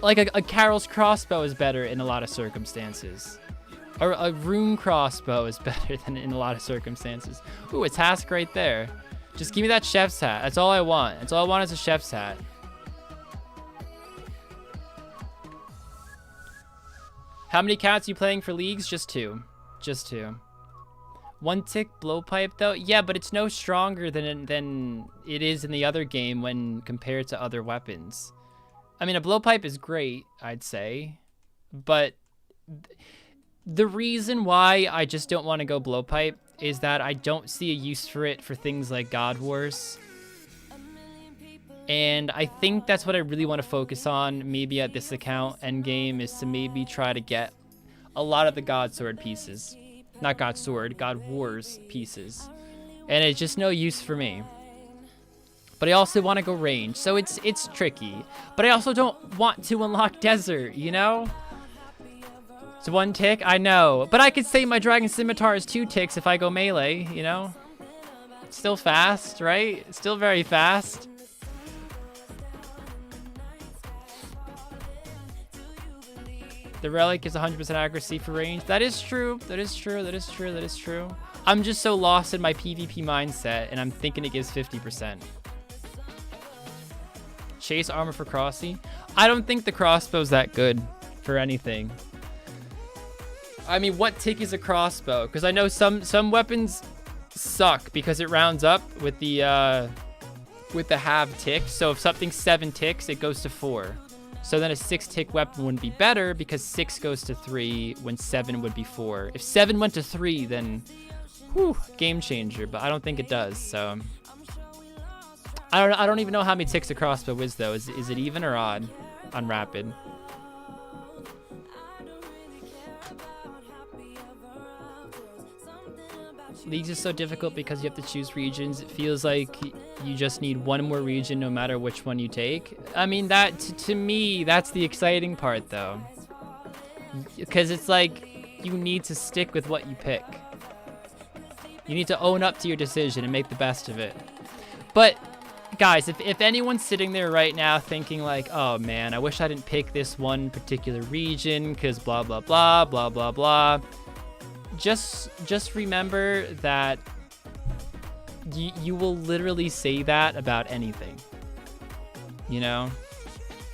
Like a Carol's crossbow is better in a lot of circumstances. Or a rune crossbow is better than in a lot of circumstances. Ooh, a task right there. Just give me that chef's hat. That's all I want. That's all I want is a chef's hat. How many accounts are you playing for leagues? Just 2. Just 2. 1 tick blowpipe though? Yeah, but it's no stronger than it is in the other game when compared to other weapons. I mean, a blowpipe is great, I'd say, but the reason why I just don't want to go blowpipe is that I don't see a use for it for things like God Wars. And I think that's what I really want to focus on, maybe at this account endgame, is to maybe try to get a lot of the God Sword pieces. Not God Sword, God Wars pieces. And it's just no use for me. But I also want to go range, so it's tricky. But I also don't want to unlock desert, you know? It's 1 tick, I know. But I could say my Dragon Scimitar is 2 ticks if I go melee, you know? Still fast, right? Still very fast. The relic is 100% accuracy for range. That is true. That is true. That is true. That is true. I'm just so lost in my PvP mindset, and I'm thinking it gives 50%. Chase armor for Crossy. I don't think the crossbow's that good for anything. I mean, what tick is a crossbow? Because I know some weapons suck because it rounds up with the half tick. So if something's 7 ticks, it goes to 4. So then a 6 tick weapon wouldn't be better because 6 goes to 3 when 7 would be 4. If 7 went to 3, then whew, game changer. But I don't think it does. So I don't even know how many ticks a crossbow is though. Is it even or odd on rapid? Leagues is so difficult because you have to choose regions. It feels like you just need one more region no matter which one you take. I mean, that to me, that's the exciting part though. Because it's like, you need to stick with what you pick. You need to own up to your decision and make the best of it. But, guys, if anyone's sitting there right now thinking like, oh man, I wish I didn't pick this one particular region because blah, blah, blah, blah, blah, blah. Just remember that you will literally say that about anything. You know?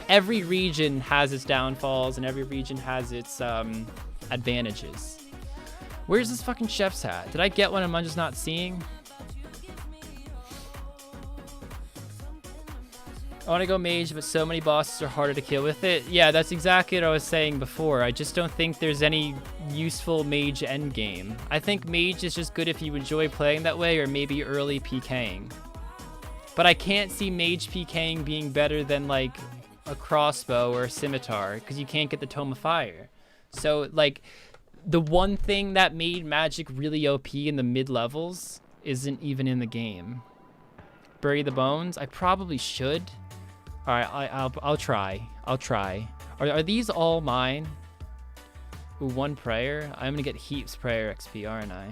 Every region has its downfalls and every region has its advantages. Where's this fucking chef's hat? Did I get one and I'm just not seeing? I want to go mage, but so many bosses are harder to kill with it. Yeah, that's exactly what I was saying before. I just don't think there's any useful mage endgame. I think mage is just good if you enjoy playing that way or maybe early PKing. But I can't see mage PKing being better than like a crossbow or a scimitar because you can't get the Tome of Fire. So like the one thing that made magic really OP in the mid levels isn't even in the game. Bury the bones? I probably should. All right, I'll try. I'll try. Are these all mine? Ooh, one prayer. I'm gonna get heaps prayer XP, aren't I?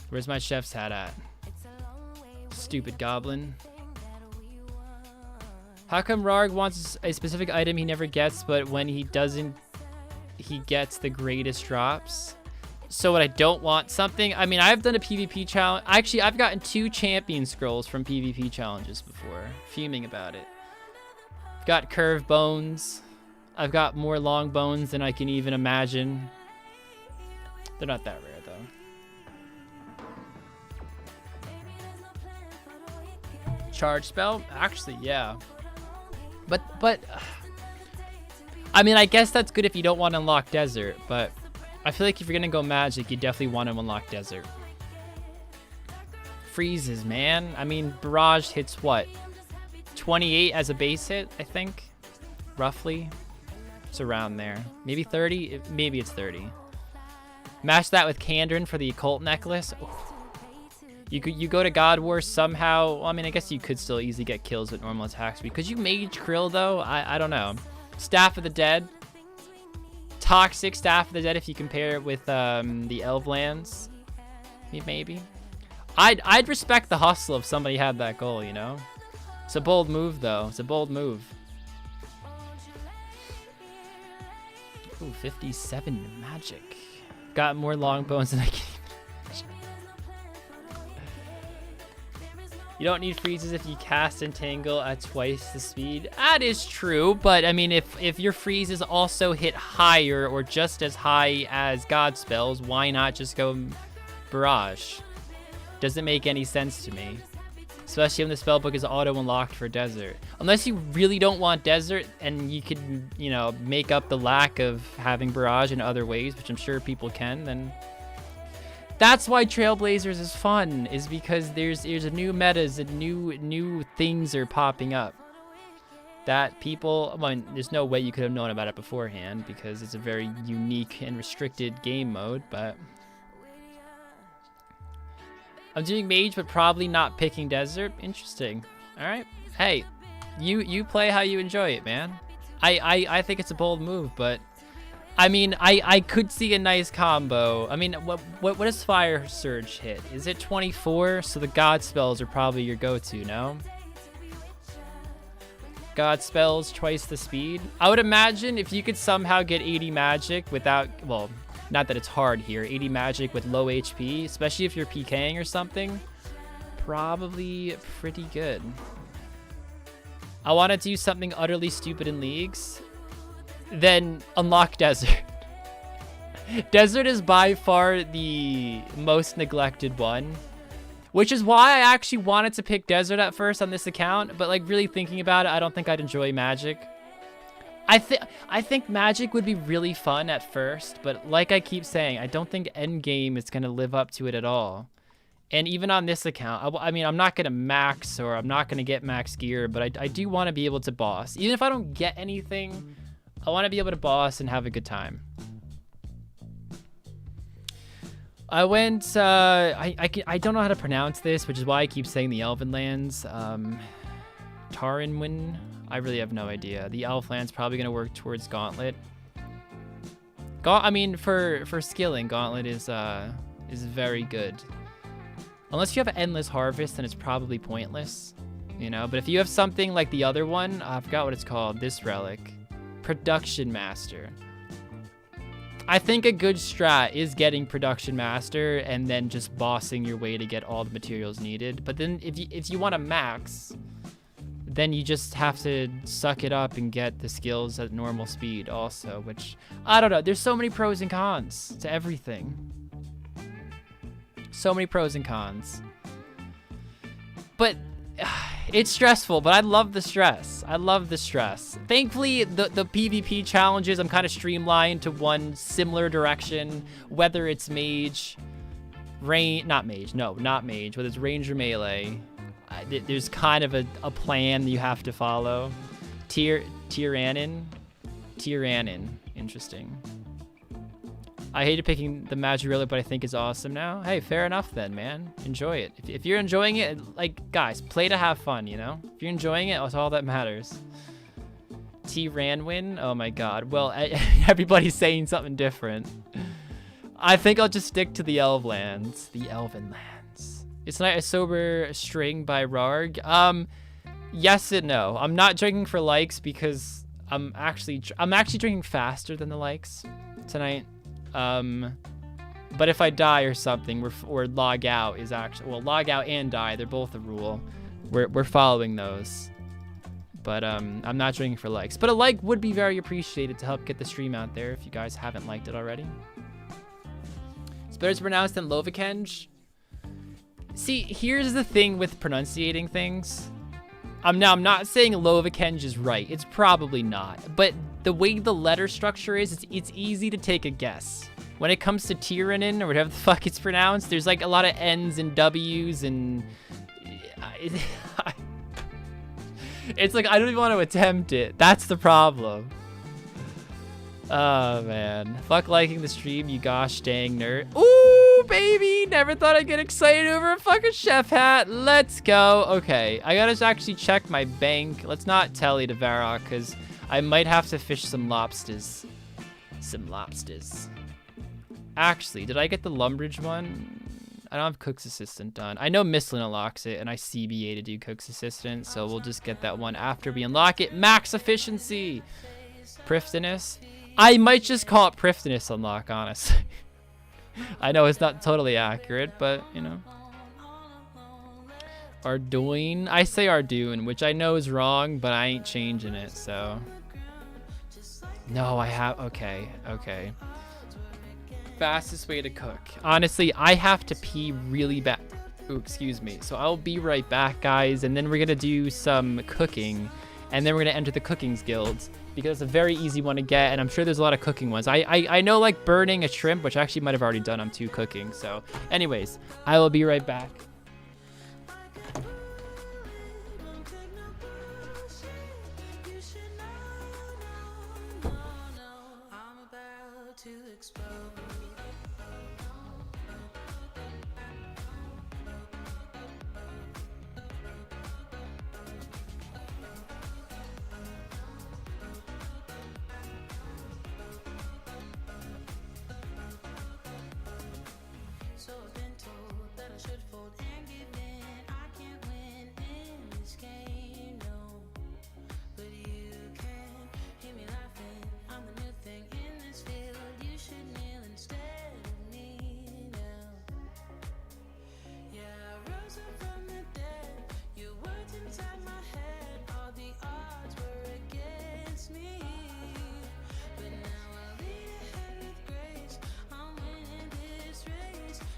Where's my chef's hat at? Stupid goblin. How come Rarg wants a specific item he never gets, but when he doesn't, he gets the greatest drops? So what I don't want something, I mean, I've done a PvP challenge. Actually, I've gotten 2 champion scrolls from PvP challenges before. Fuming about it. Got curved bones. I've got more long bones than I can even imagine. They're not that rare though. Charge spell? Actually, yeah. But, I mean, I guess that's good if you don't want to unlock desert, but I feel like if you're gonna go magic, you definitely want to unlock desert. Freezes, man. I mean, barrage hits what? 28 as a base hit, I think. Roughly. It's around there. Maybe 30? Maybe it's 30. Match that with Kandrin for the occult necklace. Ooh. You go to God War somehow. Well, I mean, I guess you could still easily get kills with normal attack speed. Could you mage Krill though? I don't know. Staff of the Dead. Toxic Staff of the Dead if you compare it with the Elflands. Maybe. I'd respect the hustle if somebody had that goal, you know? It's a bold move though. It's a bold move. Ooh, 57 magic. Got more long bones than I can even imagine. You don't need freezes if you cast Entangle at twice the speed. That is true, but I mean, if your freezes also hit higher or just as high as God spells, why not just go Barrage? Doesn't make any sense to me. Especially when the spellbook is auto-unlocked for Desert. Unless you really don't want Desert and you could, you know, make up the lack of having Barrage in other ways, which I'm sure people can, then that's why Trailblazers is fun, is because there's a new metas and new things are popping up that people, well, there's no way you could have known about it beforehand because it's a very unique and restricted game mode, but I'm doing mage but probably not picking desert. Interesting. All right. Hey, you play how you enjoy it, man. I think it's a bold move, but I mean, I could see a nice combo. I mean, what does Fire Surge hit? Is it 24? So the God spells are probably your go-to, no? God spells twice the speed. I would imagine if you could somehow get 80 magic without, well, not that it's hard here, 80 magic with low HP, especially if you're PKing or something, probably pretty good. I want to do something utterly stupid in leagues. Then unlock Desert. Desert is by far the most neglected one, which is why I actually wanted to pick Desert at first on this account, but like really thinking about it, I don't think I'd enjoy Magic. I think Magic would be really fun at first, but like I keep saying, I don't think Endgame is going to live up to it at all. And even on this account, I mean, I'm not going to max or I'm not going to get max gear, but I do want to be able to boss. Even if I don't get anything, I want to be able to boss and have a good time. I went, I don't know how to pronounce this, which is why I keep saying the Elven Lands. Tarinwin. I really have no idea. The Elfland's probably gonna work towards Gauntlet. I mean, for skilling, Gauntlet is very good. Unless you have Endless Harvest, then it's probably pointless, you know. But if you have something like the other one, I forgot what it's called. This relic, Production Master. I think a good strat is getting Production Master and then just bossing your way to get all the materials needed. But then if you want to max, then you just have to suck it up and get the skills at normal speed also, which, I don't know. There's so many pros and cons to everything. So many pros and cons. But it's stressful, but I love the stress. I love the stress. Thankfully, the PvP challenges, I'm kind of streamlined to one similar direction, whether it's mage, not mage, whether it's range or melee. There's kind of a plan that you have to follow. Tyrannin. Interesting. I hated picking the magic relic, but I think it's awesome now. Hey, fair enough then, man. Enjoy it. If you're enjoying it, like, guys, play to have fun, you know? If you're enjoying it, that's all that matters. Ranwin? Oh my god. Well, everybody's saying something different. I think I'll just stick to the Elflands. The Elven Lands. It's not a sober string by Rarg. Yes and no. I'm not drinking for likes because I'm actually drinking faster than the likes tonight. But if I die or something, or log out is actually, well, log out and die, they're both a rule. We're following those. But I'm not drinking for likes. But a like would be very appreciated to help get the stream out there if you guys haven't liked it already. It's better to pronounce than Lovakenge. See, here's the thing with pronunciating things. I'm not saying Lovakenge is right. It's probably not. But the way the letter structure is, it's easy to take a guess. When it comes to Tyrannin, or whatever the fuck it's pronounced, there's like a lot of N's and W's and... It's like, I don't even want to attempt it. That's the problem. Oh, man. Fuck liking the stream, you gosh dang nerd. Ooh, baby! Never thought I'd get excited over a fucking chef hat. Let's go. Okay, I gotta actually check my bank. Let's not tally to Varrock, because I might have to fish some lobsters. Actually, did I get the Lumbridge one? I don't have Cook's Assistant done. I know Misslin unlocks it, and I CBA to do Cook's Assistant, so we'll just get that one after we unlock it. Max efficiency! Prifdinous. I might just call it Prifdinous unlock, honestly. I know it's not totally accurate, but, you know. Arduin. I say Arduin, which I know is wrong, but I ain't changing it, so. No, I have. Okay. Fastest way to cook. Honestly, I have to pee really bad. Ooh, excuse me. So I'll be right back, guys, and then we're gonna do some cooking, and then we're gonna enter the cooking's guilds because it's a very easy one to get, and I'm sure there's a lot of cooking ones. I know, like burning a shrimp, which I actually might have already done. I'm 2 cooking. So, anyways, I will be right back.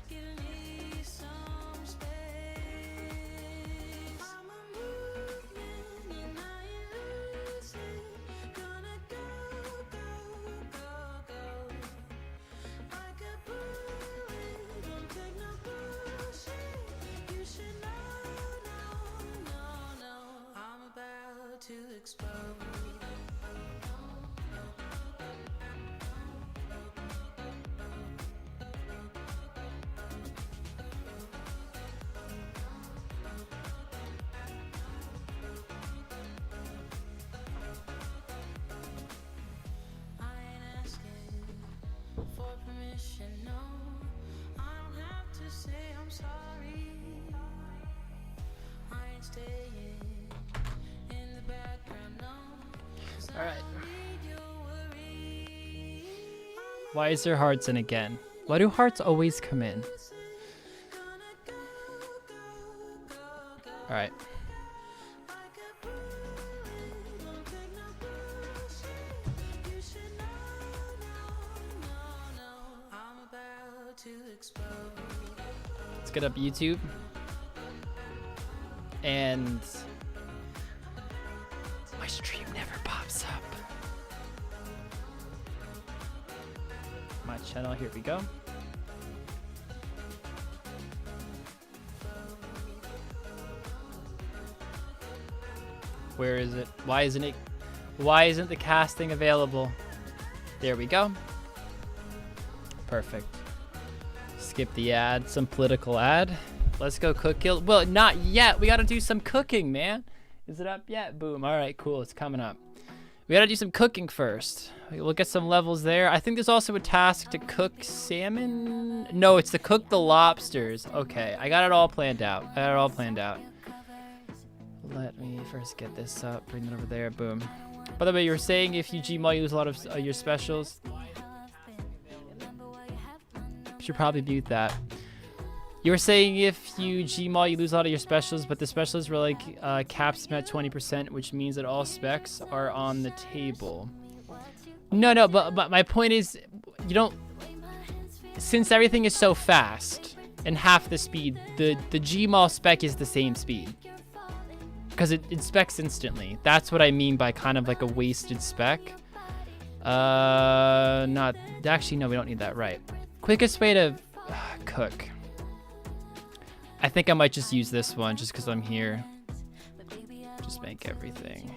Getting All right. Why is there hearts in again? Why do hearts always come in? All right. Let's get up YouTube. And my stream never pops up. My channel, here we go. Where is it? Why isn't the casting available? There we go. Perfect. Skip the ad, some political ad. Let's go cook kill. Well, not yet. We gotta do some cooking, man. Is it up yet? Boom. All right, cool. It's coming up. We gotta do some cooking first. We'll get some levels there. I think there's also a task to cook salmon. No, it's to cook the lobsters. Okay, I got it all planned out. Let me first get this up. Bring it over there. Boom. By the way, you were saying if you Gmail, you lose a lot of your specials. Should probably mute that. You were saying if you Gmail, you lose a lot of your specials, but the specials were like caps at 20%, which means that all specs are on the table. No, but my point is, you don't. Since everything is so fast and half the speed, the Gmail spec is the same speed because it specs instantly. That's what I mean by kind of like a wasted spec. Not actually. No, we don't need that. Right. Quickest way to cook. I think I might just use this one just because I'm here. Just make everything.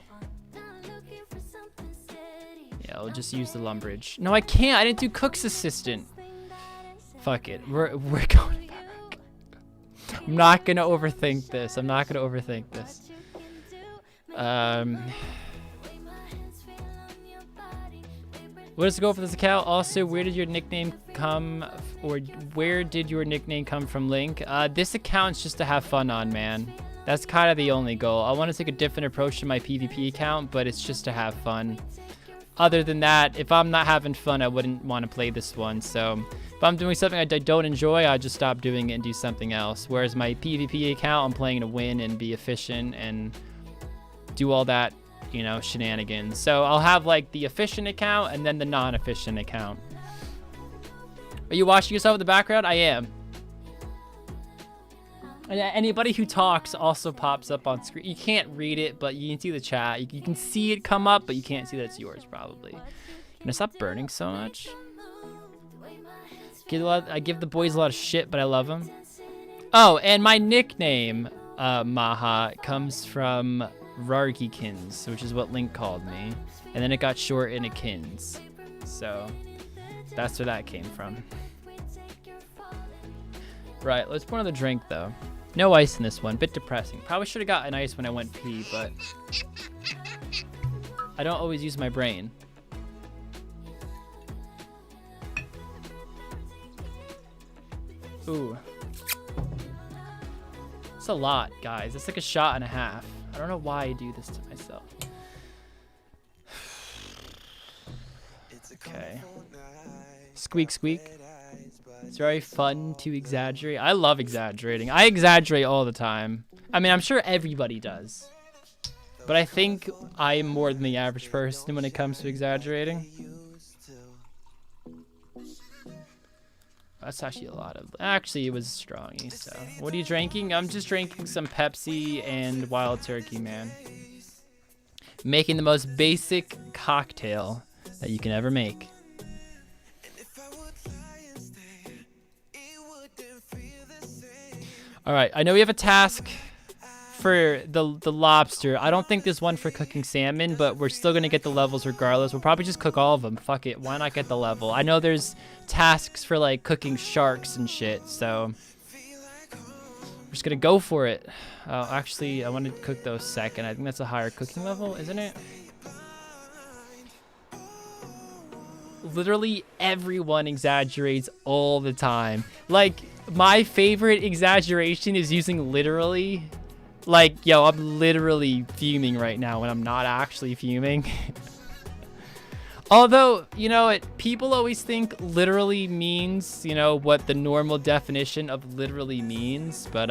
Yeah, I'll just use the lumbridge. No, I can't. I didn't do cook's assistant. Fuck it. We're going to Barak. I'm not gonna overthink this. What is the goal for this account? Also, where did your nickname come, or where did your nickname come from, Link? This account's just to have fun on, man. That's kind of the only goal. I want to take a different approach to my PvP account, but it's just to have fun. Other than that, if I'm not having fun, I wouldn't want to play this one. So if I'm doing something I don't enjoy, I just stop doing it and do something else. Whereas my PvP account, I'm playing to win and be efficient and do all that, you know, shenanigans. So I'll have like the efficient account and then the non-efficient account. Are you watching yourself in the background? I am. And anybody who talks also pops up on screen. You can't read it, but you can see the chat. You can see it come up, but you can't see that it's yours probably. Can I stop burning so much? I give the boys a lot of shit, but I love them. Oh, and my nickname, Maha, comes from rarghbusiness, which is what Link called me, and then it got short into Kins, so that's where that came from. Right, let's pour another drink though. No ice in this one, bit depressing. Probably should have gotten ice when I went pee, but I don't always use my brain. Ooh, it's a lot, guys. It's like a shot and a half. I don't know why I do this to myself. Okay. Squeak, squeak. It's very fun to exaggerate. I love exaggerating. I exaggerate all the time. I mean, I'm sure everybody does. But I think I am more than the average person when it comes to exaggerating. That's actually a lot of... Actually, it was strongy, so... What are you drinking? I'm just drinking some Pepsi and Wild Turkey, man. Making the most basic cocktail that you can ever make. Alright, I know we have a task for the lobster. I don't think there's one for cooking salmon, but we're still going to get the levels regardless. We'll probably just cook all of them. Fuck it. Why not get the level? I know there's tasks for like cooking sharks and shit, so we're just going to go for it. Actually, I want to cook those second. I think that's a higher cooking level, isn't it? Literally everyone exaggerates all the time. Like, my favorite exaggeration is using literally Like, yo, I'm literally fuming right now when I'm not actually fuming. Although, you know, people always think literally means, you know, what the normal definition of literally means. But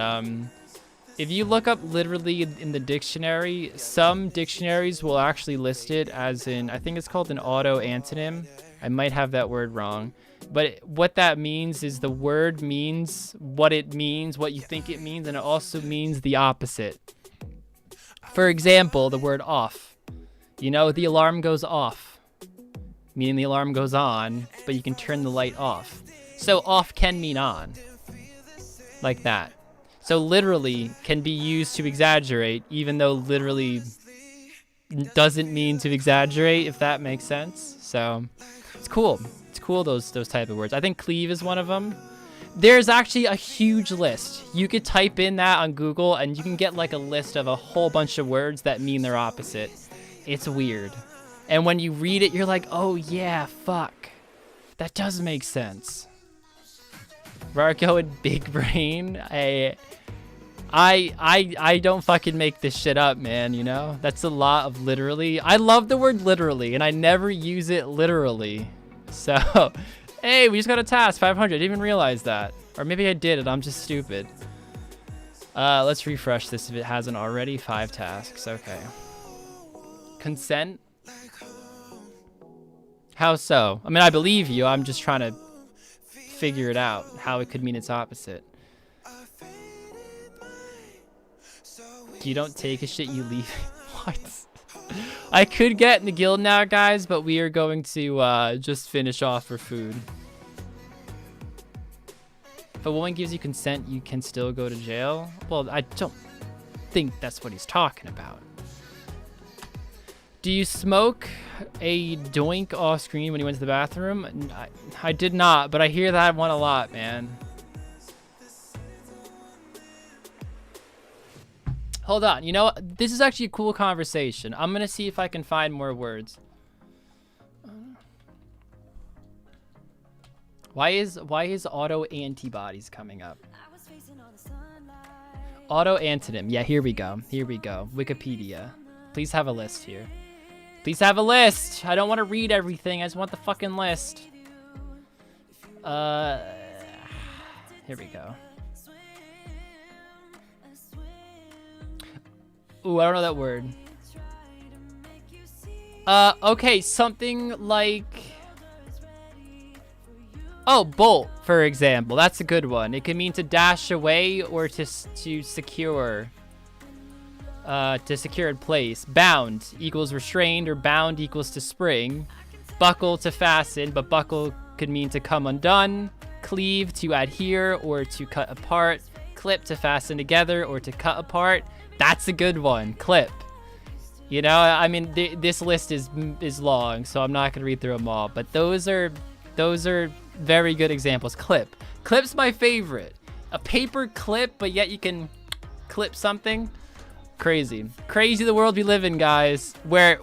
if you look up literally in the dictionary, some dictionaries will actually list it as in, I think it's called an auto antonym. I might have that word wrong. But what that means is the word means what it means, what you think it means, and it also means the opposite. For example, the word off. You know, the alarm goes off. Meaning the alarm goes on, but you can turn the light off. So off can mean on. Like that. So literally can be used to exaggerate, even though literally doesn't mean to exaggerate, if that makes sense. So it's cool. It's cool, those type of words. I think cleave is one of them. There's actually a huge list. You could type in that on Google and you can get like a list of a whole bunch of words that mean their opposite. It's weird. And when you read it, you're like, oh yeah, fuck. That does make sense. Rargo and Big Brain. I don't fucking make this shit up, man, you know? That's a lot of literally. I love the word literally, and I never use it literally. So, hey, we just got a task, 500. I didn't even realize that. Or maybe I did and I'm just stupid. Let's refresh this if it hasn't already. 5 tasks, okay. Consent? How so? I mean, I believe you. I'm just trying to figure it out, how it could mean its opposite. You don't take a shit, you leave. What? I could get in the guild now, guys, but we are going to just finish off for food. If a woman gives you consent, you can still go to jail? Well, I don't think that's what he's talking about. Do you smoke a doink off screen when you went to the bathroom? I did not, but I hear that one a lot, man. Hold on, you know, this is actually a cool conversation. I'm gonna see if I can find more words. Why is auto antibodies coming up? Auto antonym. Yeah, here we go. Here we go. Wikipedia. Please have a list here. Please have a list. I don't want to read everything. I just want the fucking list. Here we go. Ooh, I don't know that word. Okay, something like... Oh, bolt, for example. That's a good one. It can mean to dash away or to secure. To secure in place. Bound equals restrained, or bound equals to spring. Buckle to fasten, but buckle could mean to come undone. Cleave to adhere or to cut apart. Clip to fasten together or to cut apart. That's a good one. Clip. You know, I mean, this list is long, so I'm not gonna read through them all. But those are very good examples. Clip. Clip's my favorite. A paper clip, but yet you can clip something. Crazy the world we live in, guys. Where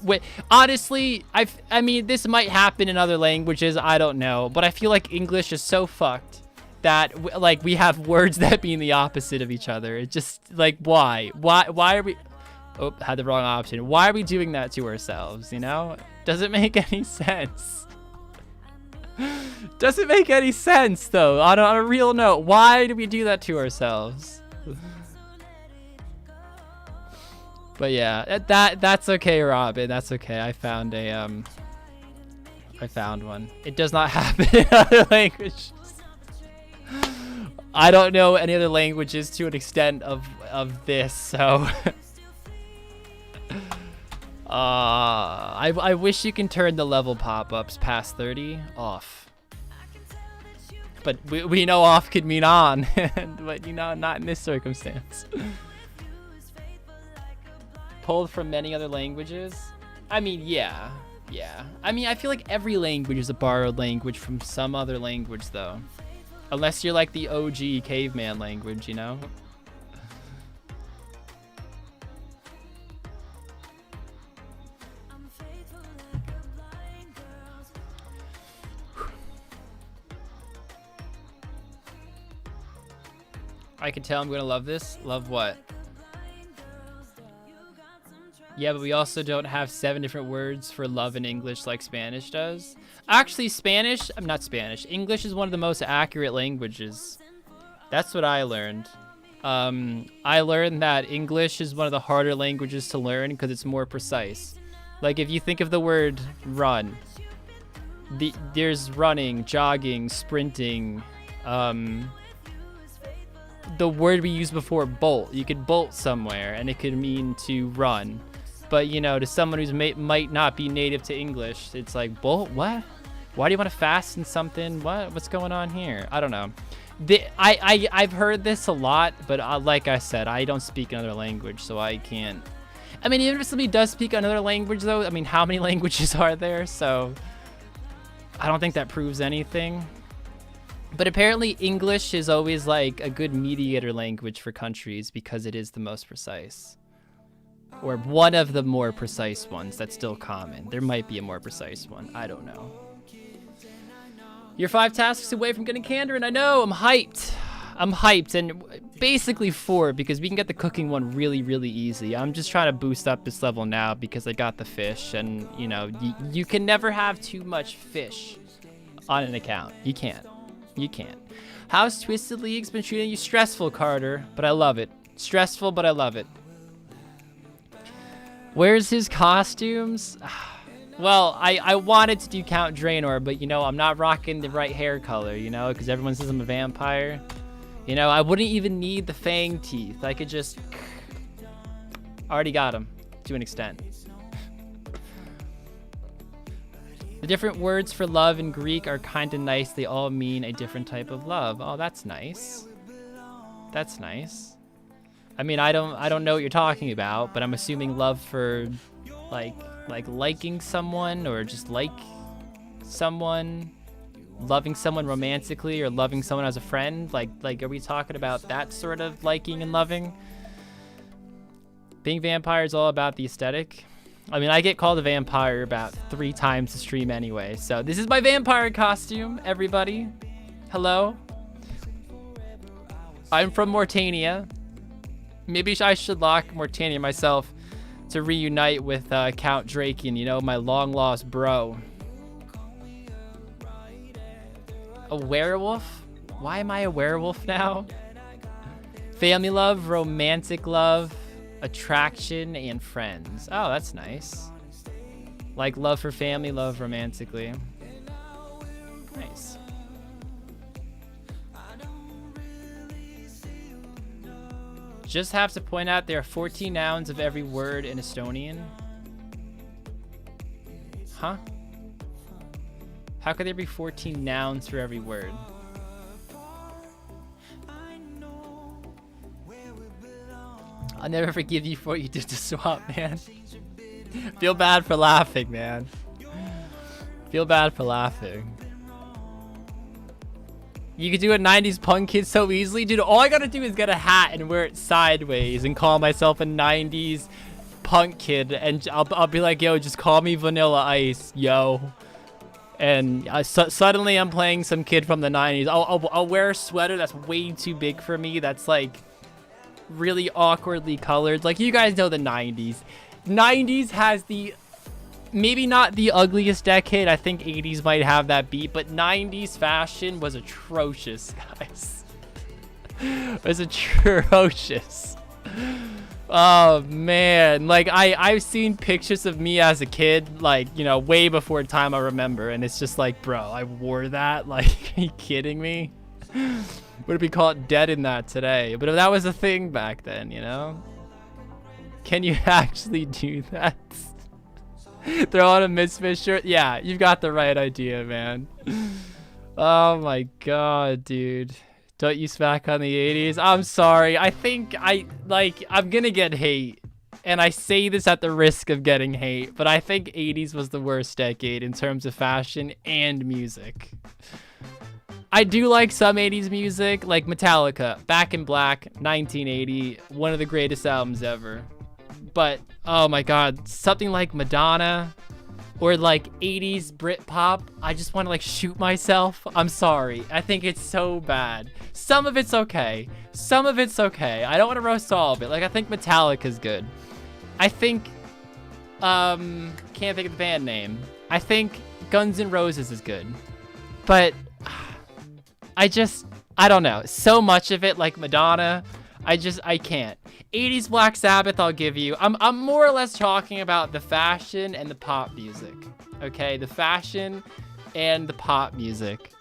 honestly, I mean, this might happen in other languages, I don't know, but I feel like English is so fucked that like we have words that mean the opposite of each other. It's just like, why are we... Oh, had the wrong option. Why are we doing that to ourselves, you know? Doesn't make any sense. Doesn't make any sense, though. On a real note, why do we do that to ourselves? But yeah, that's okay, Robin. That's okay. I found one. It does not happen in other languages. I don't know any other languages to an extent of this, so I wish you can turn the level pop-ups past 30 off. But we know off could mean on, but you know, not in this circumstance. Pulled from many other languages? I mean, yeah. I mean, I feel like every language is a borrowed language from some other language, though. Unless you're like the OG caveman language, you know? I can tell I'm gonna love this. Love what? Yeah, but we also don't have 7 different words for love in English like Spanish does. Actually, English is one of the most accurate languages. That's what I learned. I learned that English is one of the harder languages to learn because it's more precise. Like if you think of the word run, there's running, jogging, sprinting. The word we used before, bolt. You could bolt somewhere and it could mean to run. But you know, to someone who's might not be native to English, it's like, bolt? What? Why do you want to fasten something? What's going on here? I don't know. I've heard this a lot, but like I said, I don't speak another language, so I can't. I mean, even if somebody does speak another language, though, I mean, how many languages are there? So I don't think that proves anything. But apparently English is always like a good mediator language for countries because it is the most precise. Or one of the more precise ones that's still common. There might be a more precise one. I don't know. You're 5 tasks away from getting candor, and I know, I'm hyped. I'm hyped, and basically 4 because we can get the cooking one really, really easy. I'm just trying to boost up this level now because I got the fish, and you know, you can never have too much fish on an account. You can't. You can't. How's Twisted League's been treating you? Stressful, Carter, but I love it. Stressful, but I love it. Where's his costumes? Well, I wanted to do Count Draenor, but you know, I'm not rocking the right hair color, you know, because everyone says I'm a vampire. You know, I wouldn't even need the fang teeth. I could just... already got them, to an extent. The different words for love in Greek are kind of nice. They all mean a different type of love. Oh, that's nice. That's nice. I mean, I don't know what you're talking about, but I'm assuming love for, like liking someone or just like someone, loving someone romantically or loving someone as a friend. Like, are we talking about that sort of liking and loving? Being vampire is all about the aesthetic. I mean, I get called a vampire about 3 times a stream anyway. So this is my vampire costume, everybody. Hello. I'm from Mortania. Maybe I should lock Mortania myself to reunite with Count Draken, you know, my long-lost bro. A werewolf? Why am I a werewolf now? Family love, romantic love, attraction, and friends. Oh, that's nice. Like love for family, love romantically. Nice. Just have to point out there are 14 nouns of every word in Estonian. Huh? How could there be 14 nouns for every word? I'll never forgive you for what you did to Swamp, man. Feel bad for laughing, man. Feel bad for laughing. You could do a 90s punk kid so easily. Dude, all I gotta do is get a hat and wear it sideways and call myself a 90s punk kid. And I'll be like, yo, just call me Vanilla Ice, yo. And suddenly I'm playing some kid from the 90s. I'll wear a sweater that's way too big for me. That's like really awkwardly colored. Like, you guys know the 90s. 90s has the... maybe not the ugliest decade. I think 80s might have that beat, but 90s fashion was atrocious, guys. It was atrocious. Oh, man. Like, I've seen pictures of me as a kid, like, you know, way before time I remember, and it's just like, bro, I wore that? Like, are you kidding me? Would be caught dead in that today. But if that was a thing back then, you know? Can you actually do that? Throw on a Misfit shirt? Yeah, you've got the right idea, man. Oh my god, dude. Don't you smack on the 80s? I'm sorry. I think I'm gonna get hate. And I say this at the risk of getting hate, but I think 80s was the worst decade in terms of fashion and music. I do like some 80s music, like Metallica, Back in Black, 1980, one of the greatest albums ever. But, oh my god, something like Madonna or like 80s Britpop, I just want to like shoot myself. I'm sorry. I think it's so bad. Some of it's okay. Some of it's okay. I don't want to roast all of it. Like, I think Metallica's good. I think Can't think of the band name. I think Guns N' Roses is good. But I don't know. So much of it, like Madonna, I can't. 80s Black Sabbath, I'll give you. I'm more or less talking about the fashion and the pop music. Okay, the fashion and the pop music.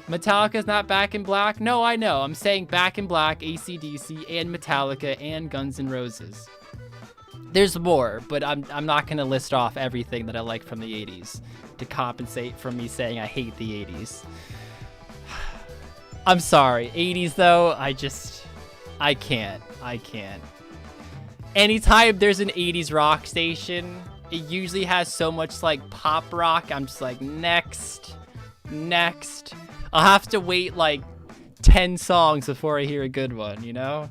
Metallica's not Back in Black? No, I know. I'm saying Back in Black, AC/DC, and Metallica, and Guns N' Roses. There's more, but I'm not going to list off everything that I like from the 80s to compensate for me saying I hate the 80s. I'm sorry. 80s, though, I can't. Anytime there's an 80s rock station, it usually has so much, like, pop rock. I'm just like, next. I'll have to wait, like, 10 songs before I hear a good one, you know?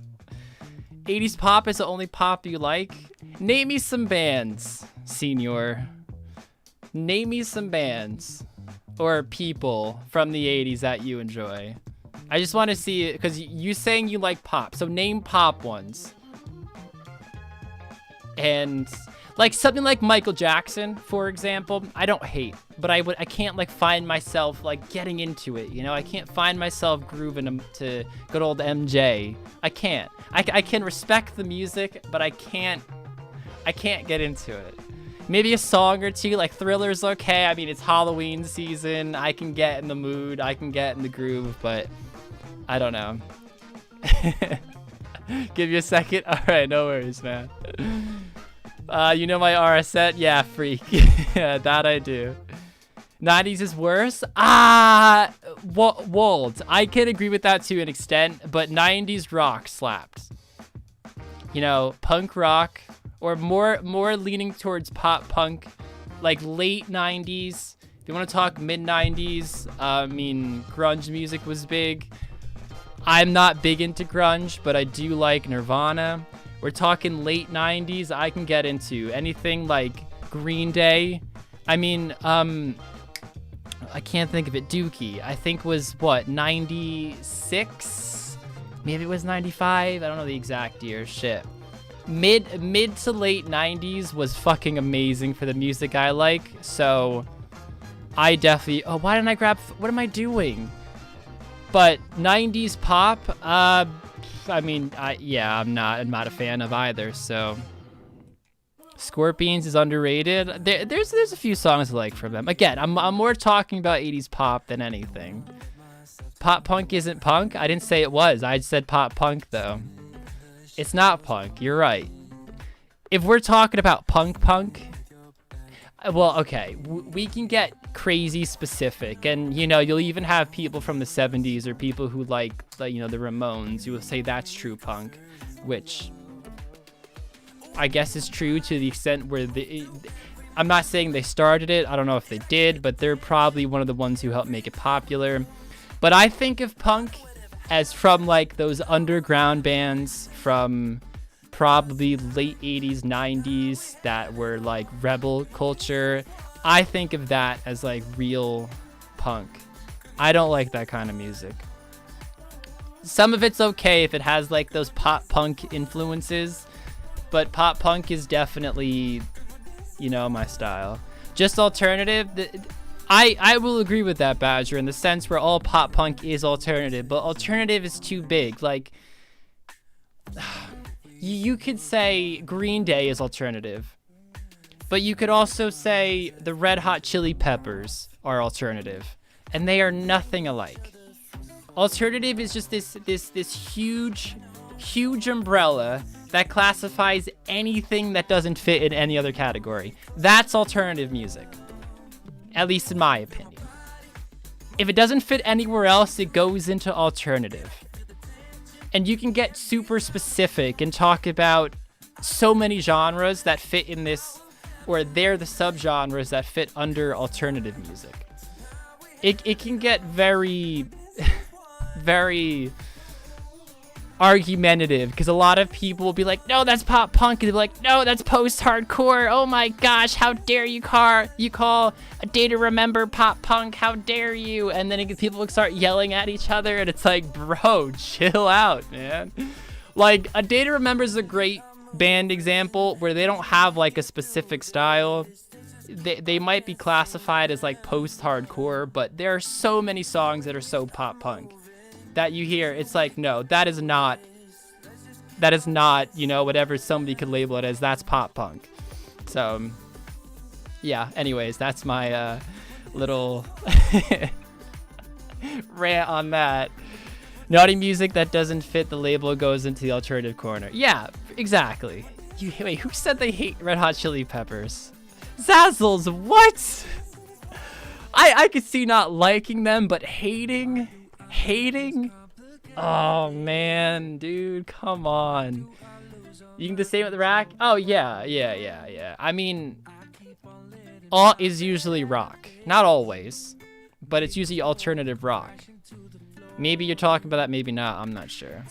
80s pop is the only pop you like? Name me some bands, Senior. Name me some bands or people from the 80s that you enjoy. I just want to see it, because you saying you like pop, so name pop ones. And like something like Michael Jackson, for example, I don't hate, but I can't like find myself like getting into it, you know? I can't find myself grooving to good old MJ. I can't. I can respect the music, but I can't get into it. Maybe a song or two, like Thriller's okay. I mean, it's Halloween season. I can get in the mood. I can get in the groove, but I don't know. Give you a second? All right, no worries, man. You know my RS set? Yeah, freak. Yeah, that I do. 90s is worse? Wold. I can agree with that to an extent, but 90s rock slapped. You know, punk rock, or more leaning towards pop punk, like late 90s. If you want to talk mid 90s, I mean, grunge music was big. I'm not big into grunge, but I do like Nirvana. We're talking late 90s, I can get into anything like Green Day. I mean, I can't think of it. Dookie, I think was what, 96? Maybe it was 95. I don't know the exact year. Shit. Mid to late 90s was fucking amazing for the music I like. So I definitely. Oh, why didn't I grab? What am I doing? But 90s pop. I mean, I'm not a fan of either. So Scorpions is underrated. There's a few songs I like from them. Again, I'm more talking about 80s pop than anything. Pop punk isn't punk. I didn't say it was. I said pop punk though. It's not punk. You're right. If we're talking about punk, well, okay, we can get crazy specific, and you know, you'll even have people from the 70s or people who like you know, the Ramones, who will say that's true punk, which I guess is true to the extent where I'm not saying they started it. I don't know if they did, but they're probably one of the ones who helped make it popular. But I think of punk as from like those underground bands from probably late 80s, 90s that were like rebel culture. I think of that as like real punk. I don't like that kind of music. Some of it's okay if it has like those pop punk influences, but pop punk is definitely, you know, my style. Just alternative. I will agree with that, Badger, in the sense where all pop punk is alternative, but alternative is too big. Like, you could say Green Day is alternative, but you could also say the Red Hot Chili Peppers are alternative, and they are nothing alike. Alternative is just this huge umbrella that classifies anything that doesn't fit in any other category. That's alternative music. At least in my opinion. If it doesn't fit anywhere else, it goes into alternative. And you can get super specific and talk about so many genres that fit in this, or they're the subgenres that fit under alternative music. It can get very, very argumentative, because a lot of people will be like, no, that's pop punk, and they'll be like, no, that's post-hardcore. Oh my gosh, how dare you call A Day to Remember pop punk, how dare you? And then people start yelling at each other, and it's like, bro, chill out, man. Like, A Day to Remember is a great band example where they don't have like a specific style. They might be classified as like post-hardcore, but there are so many songs that are so pop punk that you hear, it's like, no, that is not, you know, whatever somebody could label it as, that's pop punk. So, yeah, anyways, that's my little rant on that. Naughty music that doesn't fit the label goes into the alternative corner. Yeah, exactly. Wait, who said they hate Red Hot Chili Peppers? Zazzles, what? I could see not liking them, but hating? Oh, man, dude, come on. You can do the same with the rack? Oh, yeah. I mean, alt is usually rock. Not always, but it's usually alternative rock. Maybe you're talking about that, maybe not, I'm not sure.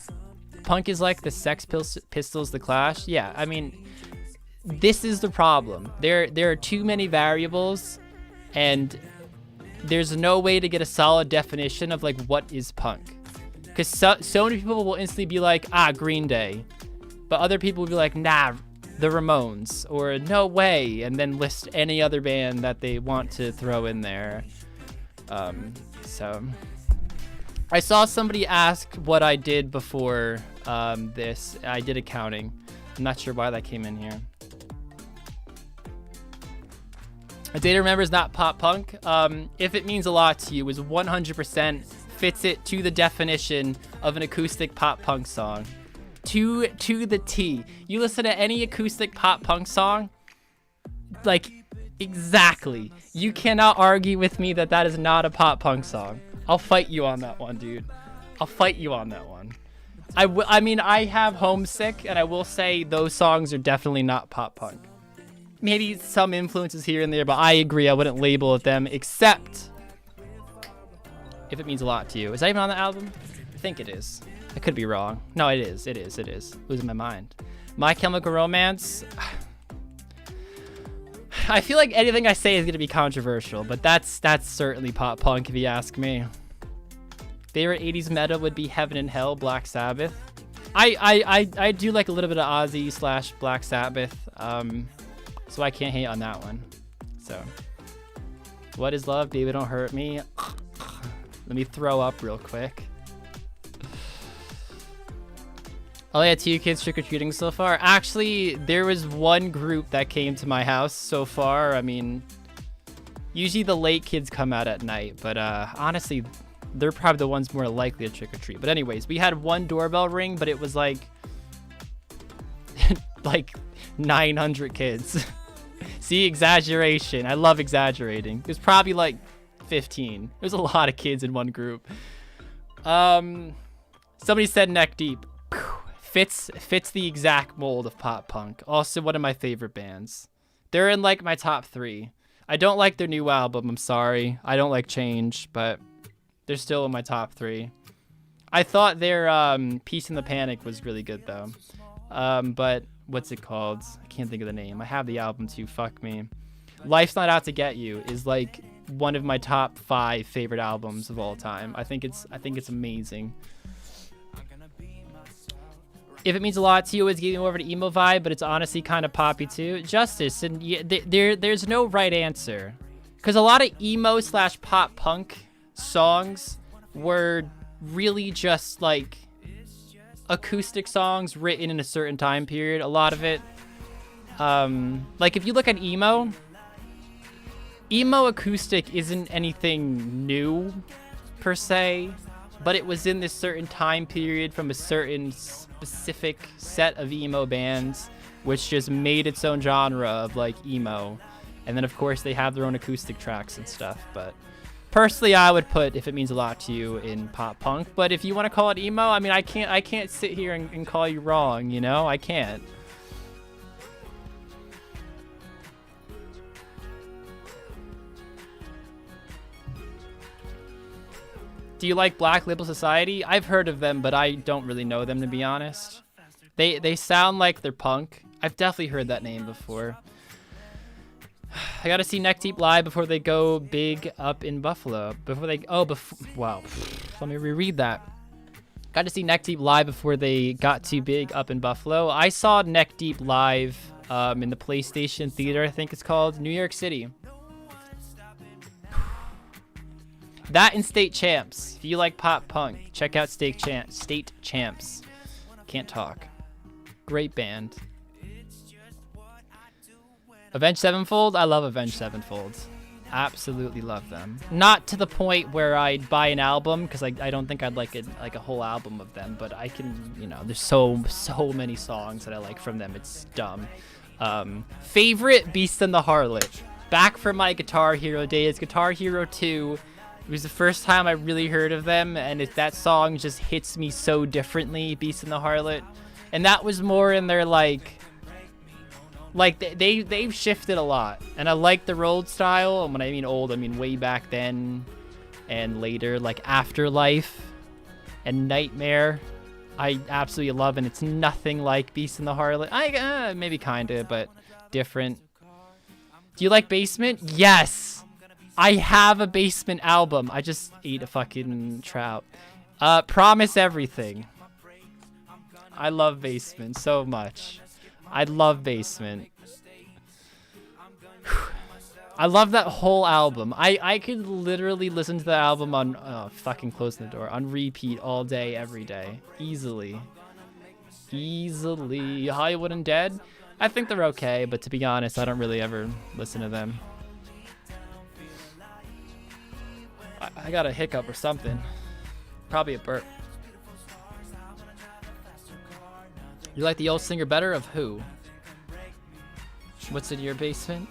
Punk is like the Sex Pistols, the Clash. Yeah, I mean, this is the problem. There are too many variables, and there's no way to get a solid definition of like what is punk. Because so many people will instantly be like, Green Day. But other people will be like, nah, the Ramones, or no way, and then list any other band that they want to throw in there. So I saw somebody ask what I did before this. I did accounting. I'm not sure why that came in here. A Day to Remember is not pop punk. If it means a lot to you, is 100% fits it to the definition of an acoustic pop punk song. To the T. You listen to any acoustic pop punk song, like, exactly. You cannot argue with me that that is not a pop punk song. I'll fight you on that one, dude. I'll fight you on that one. I mean, I have Homesick, and I will say those songs are definitely not pop punk. Maybe some influences here and there, but I agree, I wouldn't label it them, except if it means a lot to you. Is that even on the album? I think it is. I could be wrong. No, it is. Losing my mind. My Chemical Romance. I feel like anything I say is going to be controversial, but that's certainly pop punk if you ask me. Favorite 80s meta would be Heaven and Hell, Black Sabbath. I do like a little bit of Ozzy / Black Sabbath. So I can't hate on that one. So, what is love, baby? Don't hurt me. Let me throw up real quick. Only had 2 kids trick-or-treating so far. Actually, there was one group that came to my house so far. I mean, usually the late kids come out at night, but honestly, they're probably the ones more likely to trick-or-treat. But anyways, we had one doorbell ring, but it was like, like 900 kids. See, exaggeration. I love exaggerating. It was probably like 15. There's a lot of kids in one group. Somebody said Neck Deep. Fits the exact mold of pop punk. Also one of my favorite bands. They're in like my top 3. I don't like their new album, I'm sorry. I don't like Change, but they're still in my top 3. I thought their Peace in the Panic was really good though. But what's it called? I can't think of the name. I have the album too, fuck me. Life's Not Out to Get You is like one of my top 5 favorite albums of all time. I think it's amazing. If it means a lot to you, it's getting over to emo vibe, but it's honestly kind of poppy too. Justice, and there's no right answer, because a lot of emo / pop punk songs were really just like acoustic songs written in a certain time period. A lot of it, like if you look at emo acoustic isn't anything new per se, but it was in this certain time period from a certain specific set of emo bands, which just made its own genre of like emo. And then of course they have their own acoustic tracks and stuff. But personally, I would put If It Means a Lot to You in pop punk. But if you want to call it emo, I mean, I can't sit here and call you wrong, you know? I can't. Do you like Black Label Society? I've heard of them, but I don't really know them, to be honest. They sound like they're punk. I've definitely heard that name before. I gotta see Neck Deep live before they go big up in Buffalo. Wow. Let me reread that. Got to see Neck Deep live before they got too big up in Buffalo. I saw Neck Deep live in the PlayStation Theater, I think it's called, New York City. That and State Champs. If you like pop punk, check out State Champs. Can't talk. Great band. Avenged Sevenfold? I love Avenged Sevenfold. Absolutely love them. Not to the point where I'd buy an album, because I don't think I'd like a whole album of them, but I can, you know, there's so many songs that I like from them. It's dumb. Favorite, Beast and the Harlot. Back from my Guitar Hero days, Guitar Hero 2. It was the first time I really heard of them, and that song just hits me so differently, Beast and the Harlot. And that was more in their like they've shifted a lot, and I like their old style. And when I mean old, I mean way back then and later, like Afterlife and Nightmare. I absolutely love, and it's nothing like Beast and the Harlot. Maybe kinda, but different. Do you like Basement? Yes, I have a Basement album. I just ate a fucking trout. Promise Everything. I love Basement so much. I love Basement. I love that whole album. I could literally listen to the album on fucking closing the door on repeat all day, every day, easily. Hollywood Undead. I think they're okay, but to be honest, I don't really ever listen to them. I got a hiccup or something. Probably a burp. You like the old singer better? Of who? What's in your basement?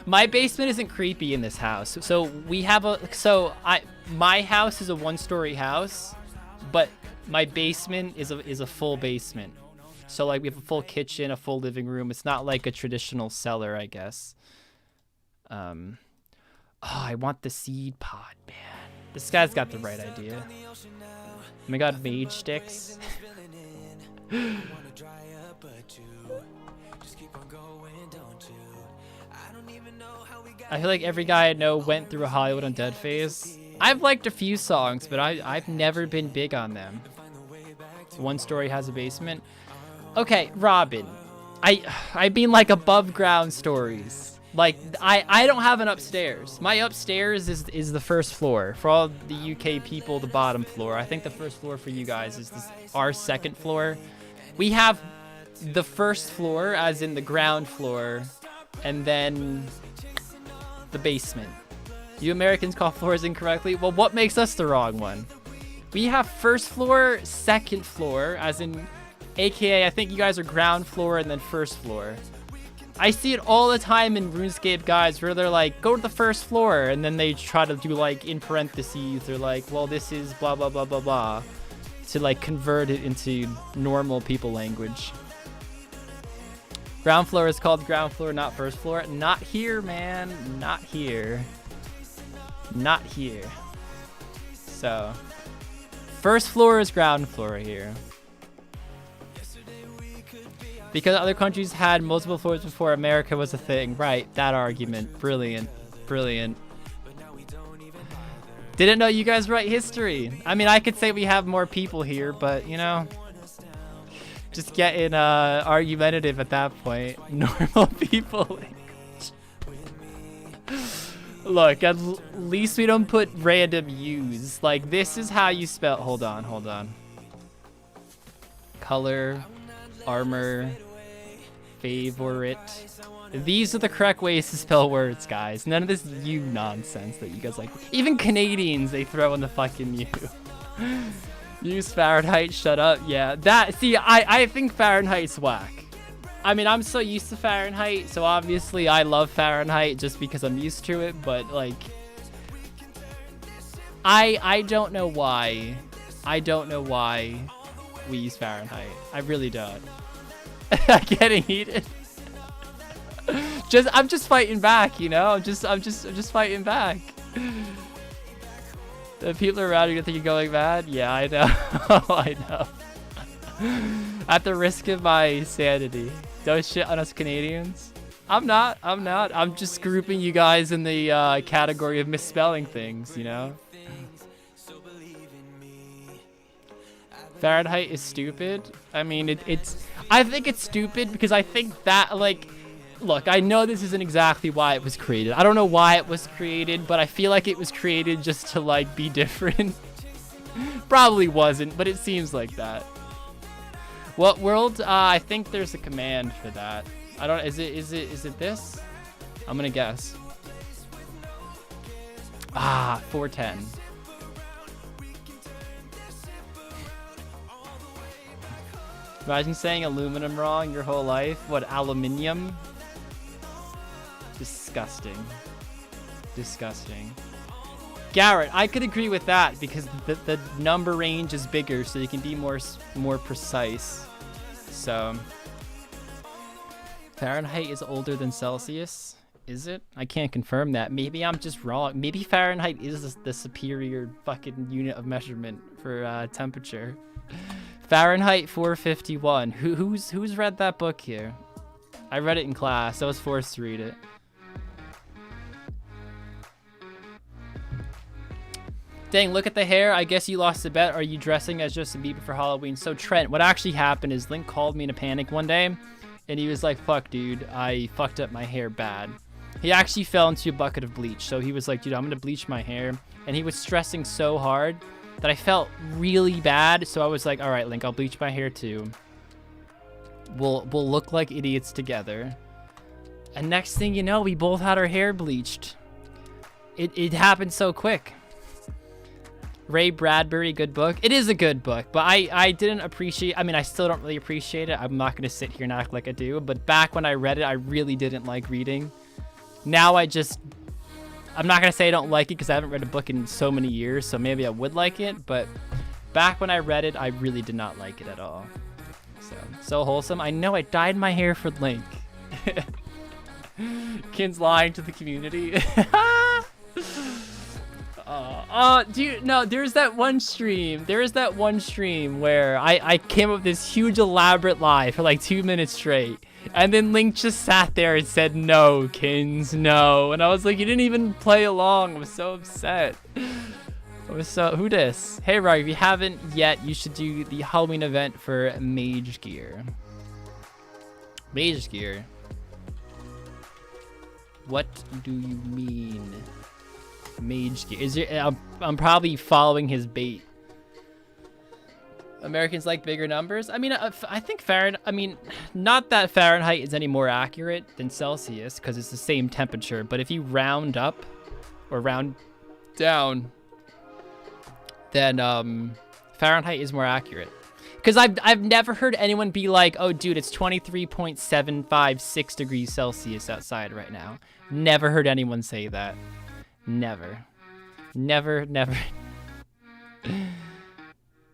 My basement isn't creepy in this house. So we have my house is a one-story house, but my basement is a full basement. So like we have a full kitchen, a full living room. It's not like a traditional cellar, I guess. Oh, I want the seed pod, man. This guy's got the right idea. Oh my god, mage sticks. I feel like every guy I know went through a Hollywood Undead phase. I've liked a few songs, but I've never been big on them. One Story Has a Basement. Okay, Robin. I mean like above ground stories. Like I don't have an upstairs. My upstairs is the first floor. For all the UK people, the bottom floor. I think the first floor for you guys is our second floor. We have the first floor, as in the ground floor, and then the basement. You Americans call floors incorrectly. Well, what makes us the wrong one? We have first floor, second floor, as in, AKA, I think you guys are ground floor and then first floor. I see it all the time in RuneScape guides where they're like, go to the first floor, and then they try to do like in parentheses, they're like, well, this is blah, blah, blah, blah, blah, to like convert it into normal people language. Ground floor is called ground floor, not first floor. Not here, man. Not here. Not here. So, first floor is ground floor here. Because other countries had multiple floors before America was a thing. Right, that argument. Brilliant. Brilliant. Didn't know you guys write history. I mean, I could say we have more people here, but, you know, just getting argumentative at that point. Normal people language. Look, at least we don't put random U's. Like, this is how you spell. Hold on, hold on. Color, armor, favorite. These are the correct ways to spell words, guys. None of this U nonsense that you guys like. Even Canadians, they throw in the fucking U. Use Fahrenheit, shut up. Yeah, that, see, I think Fahrenheit's whack. I mean, I'm so used to Fahrenheit, so obviously I love Fahrenheit just because I'm used to it, but like, I don't know why. I don't know why we use Fahrenheit. I really don't. I'm getting heated. I'm just fighting back, you know? I'm just fighting back. The people around you think you're going mad? Yeah, I know. I know. At the risk of my sanity. Don't shit on us Canadians. I'm not. I'm just grouping you guys in the category of misspelling things, you know? Fahrenheit is stupid. I mean, I think it's stupid because I think that, like, look, I know this isn't exactly why it was created. I don't know why it was created, but I feel like it was created just to, like, be different. Probably wasn't, but it seems like that. What world? I think there's a command for that. I don't, is it this? I'm gonna guess. 410. Imagine saying aluminum wrong your whole life. What, aluminium? Disgusting. Disgusting. Garrett, I could agree with that because the number range is bigger, so you can be more precise. So, Fahrenheit is older than Celsius. Is it? I can't confirm that. Maybe I'm just wrong. Maybe Fahrenheit is the superior fucking unit of measurement for temperature. Fahrenheit 451. Who's read that book here? I read it in class. I was forced to read it. Dang, look at the hair. I guess you lost a bet. Are you dressing as Justin Bieber for Halloween? So Trent, what actually happened is Link called me in a panic one day and he was like, fuck dude, I fucked up my hair bad. He actually fell into a bucket of bleach. So he was like, dude, I'm gonna bleach my hair. And he was stressing so hard that I felt really bad. So I was like, all right, Link, I'll bleach my hair too. We'll look like idiots together. And next thing you know, we both had our hair bleached. It happened so quick. Ray Bradbury, good book. It is a good book, but I didn't appreciate, I mean, I still don't really appreciate it. I'm not going to sit here and act like I do, but back when I read it, I really didn't like reading. Now I'm not going to say I don't like it because I haven't read a book in so many years, so maybe I would like it, but back when I read it, I really did not like it at all. So wholesome. I know I dyed my hair for Link. Kin's lying to the community. Dude, no, there's that one stream where I came up with this huge elaborate lie for like 2 minutes straight. And then Link just sat there and said, no, Kins, no. And I was like, you didn't even play along. I was so upset. Who dis? Hey, Rog, if you haven't yet, you should do the Halloween event for Mage Gear. Mage Gear. What do you mean? Mage Gear. Is there, I'm probably following his bait. Americans like bigger numbers. I mean, I think Fahrenheit. I mean, not that Fahrenheit is any more accurate than Celsius because it's the same temperature. But if you round up or round down, then Fahrenheit is more accurate. Because I've never heard anyone be like, oh, dude, it's 23.756 degrees Celsius outside right now. Never heard anyone say that. Never.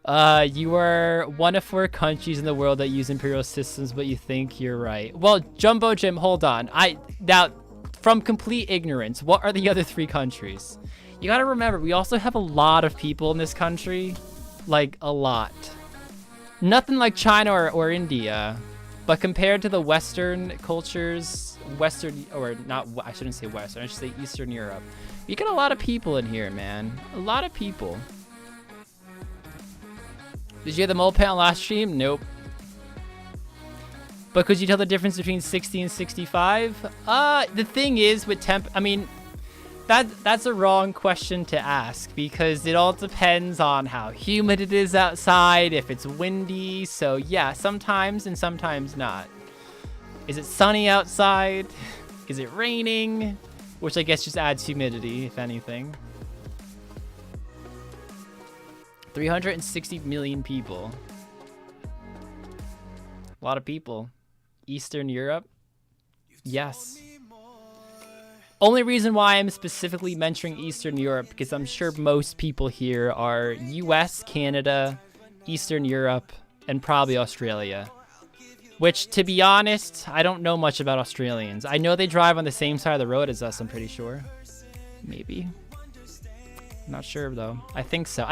You are one of 4 countries in the world that use imperial systems, but you think you're right. Well, Jumbo Jim, hold on. Now, from complete ignorance, what are the other 3 countries? You gotta remember, we also have a lot of people in this country. Like, a lot. Nothing like China or India, but compared to the Western cultures, I shouldn't say Western, I should say Eastern Europe. You get a lot of people in here, man. A lot of people. Did you hear the mole panel last stream? Nope. But could you tell the difference between 60 and 65? The thing is with I mean, that's a wrong question to ask because it all depends on how humid it is outside, if it's windy. So yeah, sometimes and sometimes not. Is it sunny outside? Is it raining? Which I guess just adds humidity, if anything. 360 million people. A lot of people. Eastern Europe? Yes. Only reason why I'm specifically mentioning Eastern Europe, because I'm sure most people here are US, Canada, Eastern Europe, and probably Australia. Which, to be honest, I don't know much about Australians. I know they drive on the same side of the road as us, I'm pretty sure. Maybe. Not sure, though. I think so.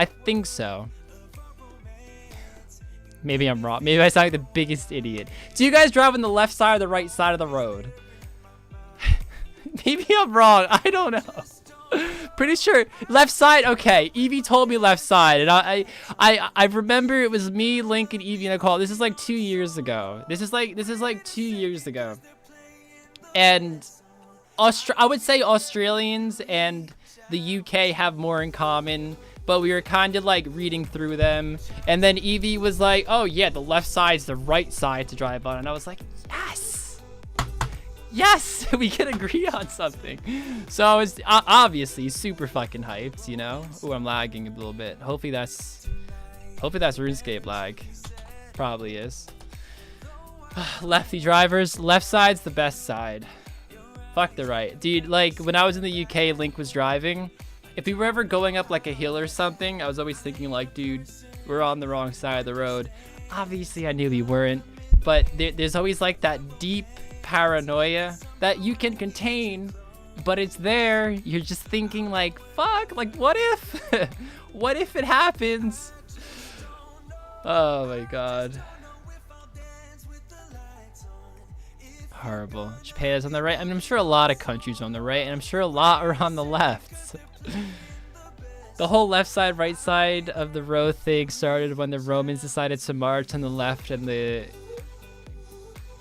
Maybe I'm wrong. Maybe I sound like the biggest idiot. Do you guys drive on the left side or the right side of the road? Maybe I'm wrong. I don't know. pretty sure left side. Okay, Evie told me left side, and I remember it was me, Link, and Evie in a call. This is like 2 years ago. This is like 2 years ago, and I would say Australians and the UK have more in common, but we were kind of like reading through them, and then Evie was like, "Oh yeah, the left side's the right side to drive on," and I was like, "Yes, yes, we can agree on something." So I was obviously super fucking hyped, you know. Ooh, I'm lagging a little bit. Hopefully that's RuneScape lag. Probably is. Lefty drivers, left side's the best side. Fuck the right. Dude, like, when I was in the UK, Link was driving. If we were ever going up, like, a hill or something, I was always thinking, like, dude, we're on the wrong side of the road. Obviously, I knew we weren't. But there's always, like, that deep paranoia that you can contain, but it's there. You're just thinking, like, fuck, like, what if? What if it happens? Oh, my God. Horrible. Japan's on the right. I mean, I'm sure a lot of countries are on the right, and I'm sure a lot are on the left. The whole left side, right side of the row thing started when the Romans decided to march on the left and the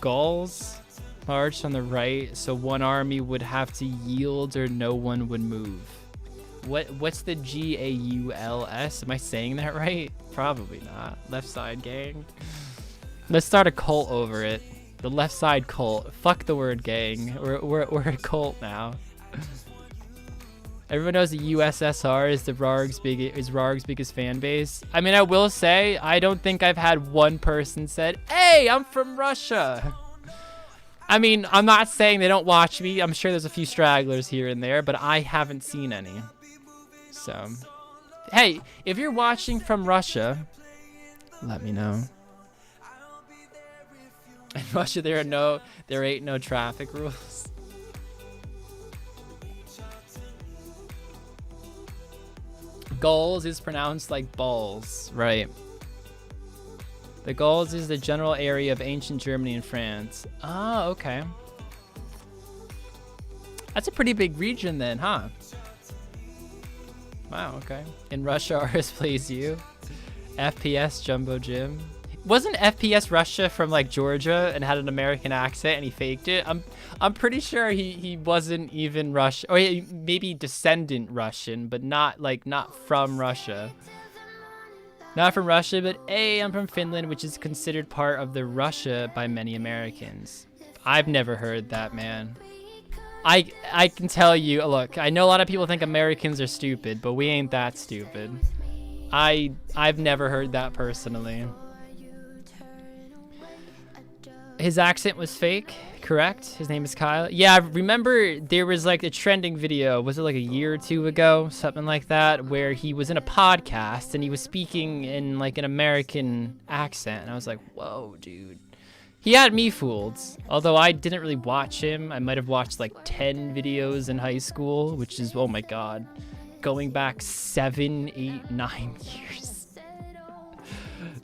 Gauls marched on the right, so one army would have to yield or no one would move. What's the GAULS? Am I saying that right? Probably not. Left side gang. Let's start a cult over it. The left side cult. Fuck the word gang. We're a cult now. Everyone knows the USSR is Rargh's biggest fan base. I mean, I will say, I don't think I've had one person said, "Hey, I'm from Russia." I mean, I'm not saying they don't watch me. I'm sure there's a few stragglers here and there, but I haven't seen any. So, hey, if you're watching from Russia, let me know. In Russia, there ain't no traffic rules. Goals is pronounced like balls, right? The Gauls is the general area of ancient Germany and France. Oh, okay. That's a pretty big region then, huh? Wow, okay. In Russia, RS plays you. FPS Jumbo Jim. Wasn't FPS Russia from like Georgia and had an American accent and he faked it? I'm pretty sure he wasn't even Russian, or maybe descendant Russian, but not from Russia. Not from Russia, but hey, I'm from Finland, which is considered part of the Russia by many Americans. I've never heard that, man. I can tell you, look, I know a lot of people think Americans are stupid, but we ain't that stupid. I've never heard that personally. His accent was fake, correct? His name is Kyle. Yeah, I remember there was like a trending video, was it like a year or two ago, something like that, where he was in a podcast and he was speaking in like an American accent, and I was like, whoa, dude. He had me fooled, although I didn't really watch him. I might have watched like 10 videos in high school, which is, oh my God, going back 7, 8, 9 years.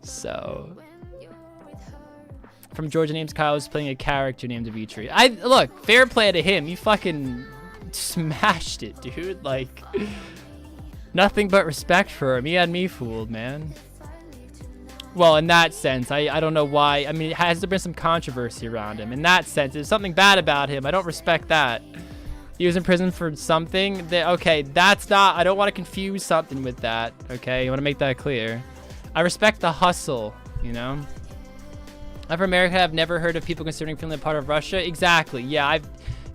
So... From Georgia names Kyle was playing a character named Dimitri. Look, fair play to him. He fucking smashed it, dude. Like, nothing but respect for him. He had me fooled, man. Well, in that sense, I don't know why. I mean, has there been some controversy around him? In that sense, there's something bad about him. I don't respect that. He was in prison for something. Okay, that's not... I don't want to confuse something with that, okay? You want to make that clear. I respect the hustle, you know? I'm from America. I've never heard of people considering Finland part of Russia. Exactly. Yeah,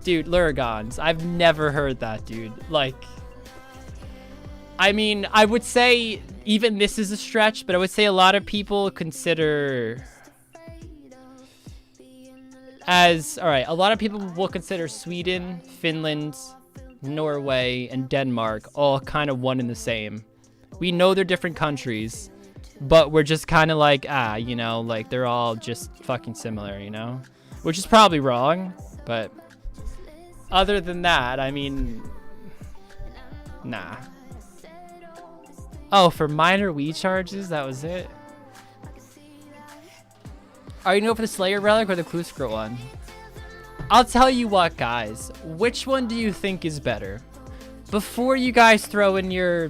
dude, Lurgons. I've never heard that, dude. Like, I mean, I would say even this is a stretch, but I would say a lot of people consider a lot of people will consider Sweden, Finland, Norway, and Denmark all kind of one and the same. We know they're different countries, but we're just kind of like, you know, like they're all just fucking similar, you know? Which is probably wrong, but other than that, I mean, nah. Oh, for minor Wii charges, that was it? Are you know for the Slayer Relic or the Clue Scroll one? I'll tell you what, guys. Which one do you think is better? before you guys throw in your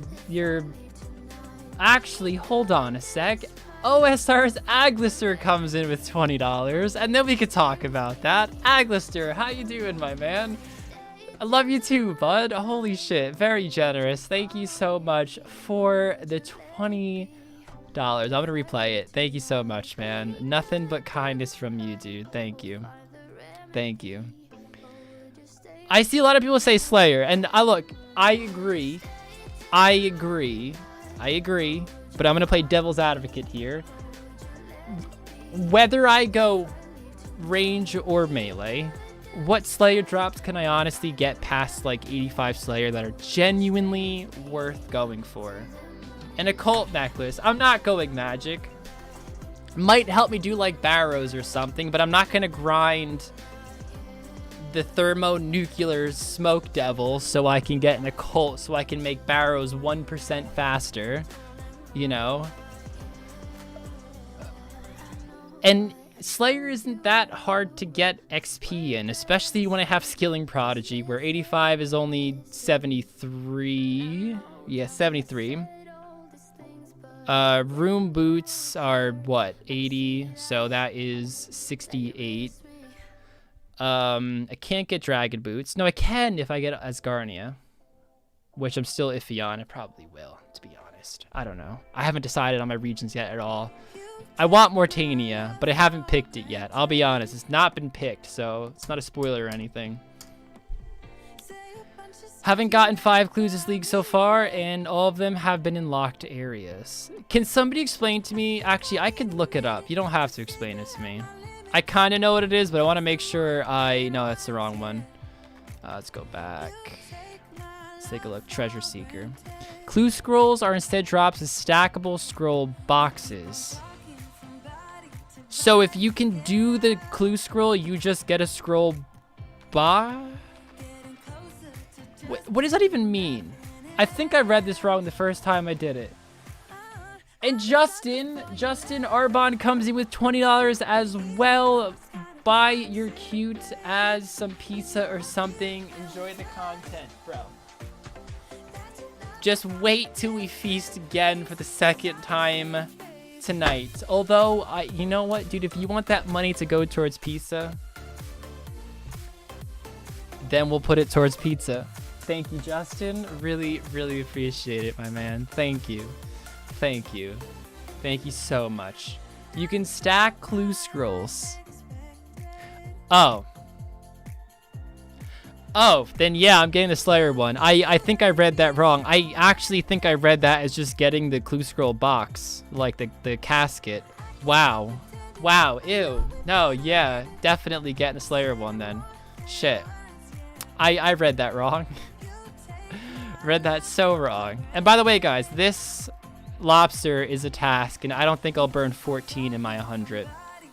actually, hold on a sec. OSR's Aglister comes in with $20, and then we could talk about that. Aglister, how you doing, my man? I love you too, bud. Holy shit, very generous. Thank you so much for the $20. I'm gonna replay it. Thank you so much, man. Nothing but kindness from you, dude. Thank you. Thank you. I see a lot of people say Slayer, and I agree. But I'm gonna play devil's advocate here. Whether I go range or melee, what Slayer drops can I honestly get past like 85 Slayer that are genuinely worth going for? An occult necklace. I'm not going magic. Might help me do like Barrows or something, but I'm not gonna grind the thermonuclear smoke devil so I can get an occult so I can make Barrows 1% faster, you know? And Slayer isn't that hard to get XP in, especially when I have Skilling Prodigy, where 85 is only 73. Yeah, 73. Room boots are, what, 80, so that is 68. I can't get Dragon Boots. No, I can if I get Asgarnia, which I'm still iffy on. I probably will, to be honest. I don't know. I haven't decided on my regions yet at all. I want Mortania, but I haven't picked it yet. I'll be honest, it's not been picked, so it's not a spoiler or anything. Haven't gotten 5 clues this league so far, and all of them have been in locked areas. Can somebody explain to me? Actually, I could look it up. You don't have to explain it to me. I kind of know what it is, but I want to make sure I... No, that's the wrong one. Let's go back. Let's take a look. Treasure Seeker. Clue scrolls are instead drops as stackable scroll boxes. So if you can do the clue scroll, you just get a scroll box? What does that even mean? I think I read this wrong the first time I did it. And Justin Arbon comes in with $20 as well. Buy your cute as some pizza or something. Enjoy the content, bro. Just wait till we feast again for the second time tonight. Although, you know what, dude? If you want that money to go towards pizza, then we'll put it towards pizza. Thank you, Justin. Really, really appreciate it, my man. Thank you. Thank you. Thank you so much. You can stack clue scrolls. Oh, then yeah, I'm getting the Slayer one. I think I read that wrong. I actually think I read that as just getting the clue scroll box, like the casket. Wow. Wow, ew. No, yeah, definitely getting the Slayer one then. Shit. I read that wrong. Read that so wrong. And by the way, guys, this lobster is a task, and I don't think I'll burn 14 in my 100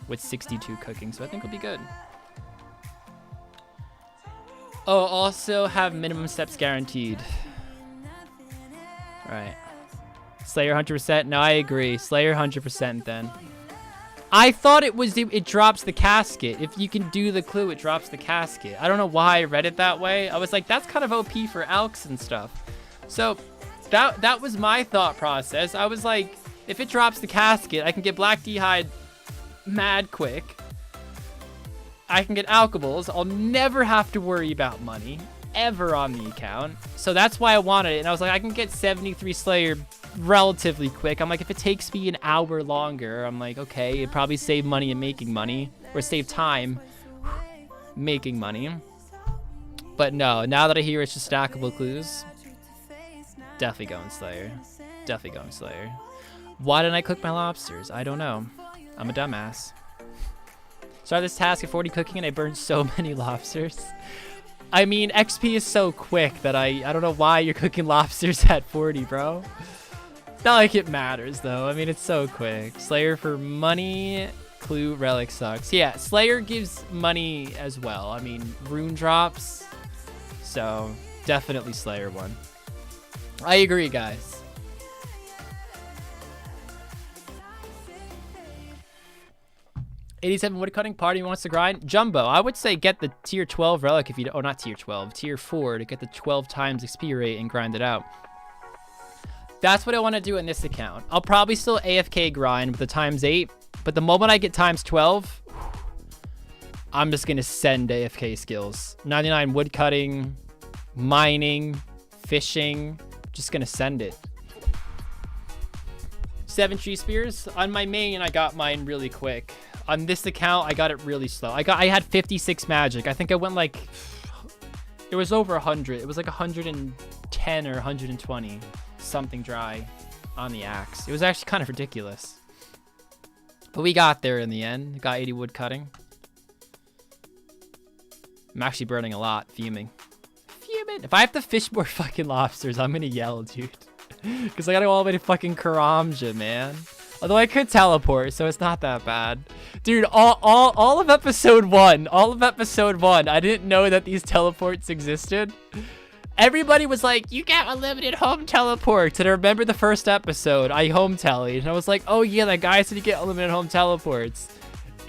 with 62 cooking, so I think it'll be good. Oh, also have minimum steps guaranteed. Right. Slayer 100%. No, I agree. Slayer 100% then. I thought it drops the casket. If you can do the clue, it drops the casket. I don't know why I read it that way. I was like, that's kind of OP for Elks and stuff. So that was my thought process. I was like, if it drops the casket, I can get Black D'hide mad quick. I can get alkables. I'll never have to worry about money ever on the account. So that's why I wanted it. And I was like, I can get 73 Slayer relatively quick. I'm like, if it takes me an hour longer, I'm like, okay, it'd probably save money and making money, or save time making money. But no, now that I hear it's just stackable clues, definitely going Slayer. Definitely going Slayer. Why didn't I cook my lobsters? I don't know. I'm a dumbass. Started this task at 40 cooking and I burned so many lobsters. I mean, XP is so quick that I don't know why you're cooking lobsters at 40, bro. It's not like it matters, though. I mean, it's so quick. Slayer for money. Clue relic sucks. Yeah, Slayer gives money as well. I mean, rune drops. So, definitely Slayer one. I agree, guys. 87 woodcutting. Party wants to grind. Jumbo, I would say get the tier 12 relic if you... Oh, not tier 12. Tier 4 to get the 12 times XP rate and grind it out. That's what I want to do in this account. I'll probably still AFK grind with the times 8. But the moment I get times 12, I'm just going to send AFK skills. 99 woodcutting, mining, fishing. Just going to send it. 7 tree spears. On my main, I got mine really quick. On this account, I got it really slow. I had 56 magic. I think I went like... It was over 100. It was like 110 or 120. Something dry on the axe. It was actually kind of ridiculous. But we got there in the end. Got 80 wood cutting. I'm actually burning a lot. Fuming. Fuming. If I have to fish more fucking lobsters, I'm gonna yell, dude. Because I gotta go all the way to fucking Karamja, man. Although I could teleport, so it's not that bad. Dude, all of episode 1, I didn't know that these teleports existed. Everybody was like, you get unlimited home teleports. And I remember the first episode, I home tellied. And I was like, oh yeah, that guy said you get unlimited home teleports.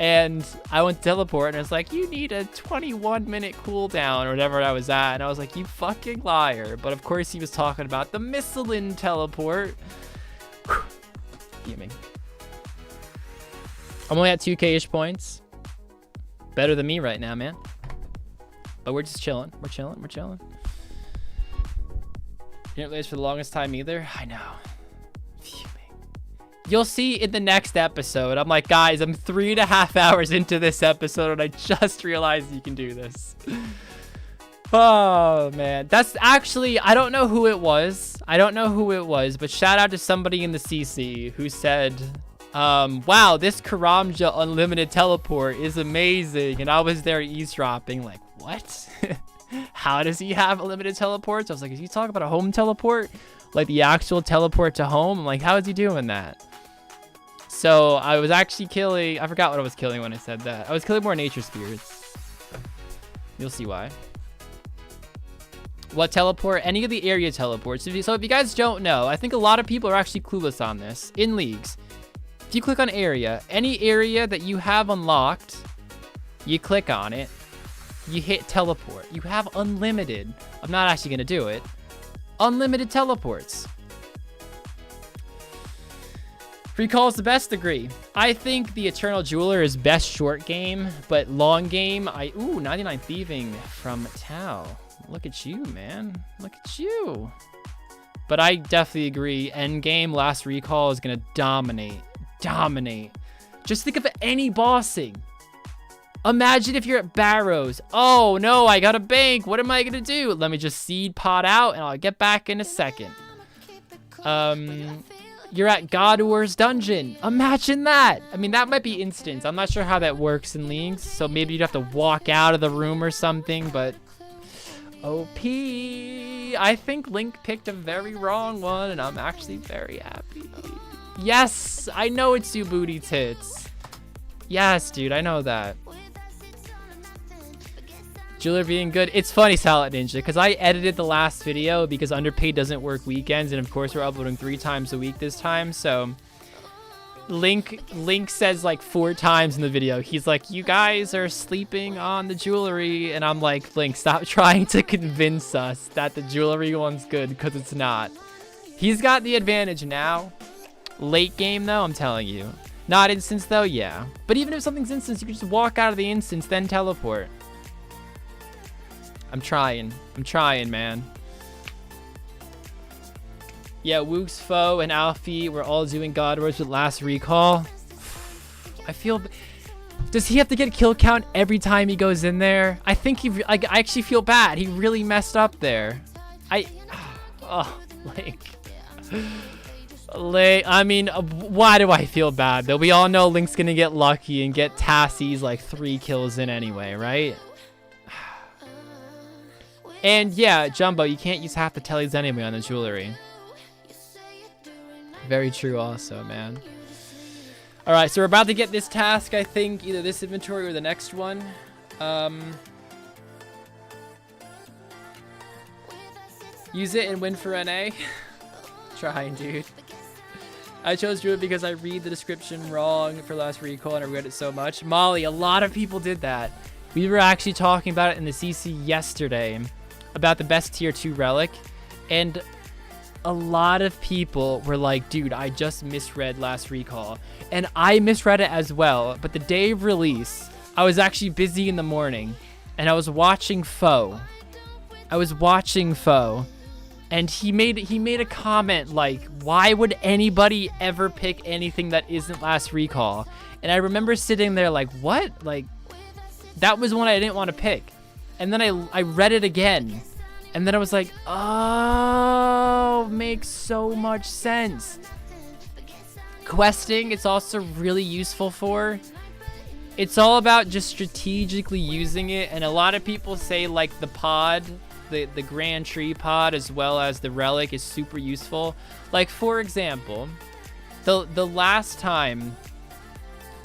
And I went to teleport and I was like, you need a 21-minute cooldown or whatever I was at. And I was like, you fucking liar. But of course he was talking about the Misselin teleport. Fuming. I'm only at 2k-ish points. Better than me right now, man. But we're just chilling. We're chilling. Didn't realize for the longest time either. I know. Fuming. You'll see in the next episode. I'm like, guys, I'm 3.5 hours into this episode and I just realized you can do this. Oh, man. That's actually, I don't know who it was. But shout out to somebody in the CC who said, wow, this Karamja unlimited teleport is amazing. And I was there eavesdropping like, what? How does he have unlimited teleports? I was like, is he talking about a home teleport? Like the actual teleport to home? I'm like, how is he doing that? So I was actually killing, I forgot what I was killing when I said that. I was killing more nature spirits. You'll see why. What teleport? Any of the area teleports. So if you guys don't know, I think a lot of people are actually clueless on this. In leagues, if you click on area, any area that you have unlocked, you click on it. You hit teleport. You have unlimited. I'm not actually going to do it. Unlimited teleports. Recall's the best degree. I think the Eternal Jeweler is best short game, but long game, ooh, 99 thieving from Tao. Look at you, man. Look at you. But I definitely agree. End game, last recall is going to dominate. Just think of any bossing. Imagine if you're at Barrows. Oh no, I got a bank. What am I gonna do? Let me just seed pot out and I'll get back in a second. You're at Godwar's dungeon. Imagine that. I mean, that might be instance. I'm not sure how that works in leagues. So maybe you'd have to walk out of the room or something, but OP. I think Link picked a very wrong one and I'm actually very happy. Yes, I know it's you booty tits. Yes, dude, I know that. Jeweler being good. It's funny, Salad Ninja, because I edited the last video because Underpaid doesn't work weekends, and of course we're uploading 3 times a week this time. So Link says like 4 times in the video, he's like, you guys are sleeping on the jewelry, and I'm like, Link, stop trying to convince us that the jewelry one's good, because it's not. He's got the advantage now. Late game though, I'm telling you. Not instance though, yeah. But even if something's instance, you can just walk out of the instance, then teleport. I'm trying, man. Yeah, Wook's Foe and Alfie were all doing God Wars with last recall. I feel... Does he have to get kill count every time he goes in there? I think he... I actually feel bad. He really messed up there. Oh, Link. I mean, why do I feel bad, though? We all know Link's gonna get lucky and get Tassie's like 3 kills in anyway, right? And yeah, Jumbo, you can't use half the tellies anyway on the jewelry. Very true also, man. Alright, so we're about to get this task, I think. Either this inventory or the next one. Use it and win for NA. Trying, dude. I chose Druid because I read the description wrong for last recall and I read it so much. Molly, a lot of people did that. We were actually talking about it in the CC yesterday about the best tier 2 relic, and a lot of people were like, dude, I just misread last recall. And I misread it as well, but the day of release, I was actually busy in the morning and I was watching Foe. And he made a comment like, why would anybody ever pick anything that isn't last recall? And I remember sitting there like, what? Like, that was one I didn't want to pick. And then I read it again. And then I was like, oh, makes so much sense. Questing, it's also really useful for. It's all about just strategically using it. And a lot of people say like the pod, the Grand Tree pod, as well as the relic is super useful. Like, for example, the last time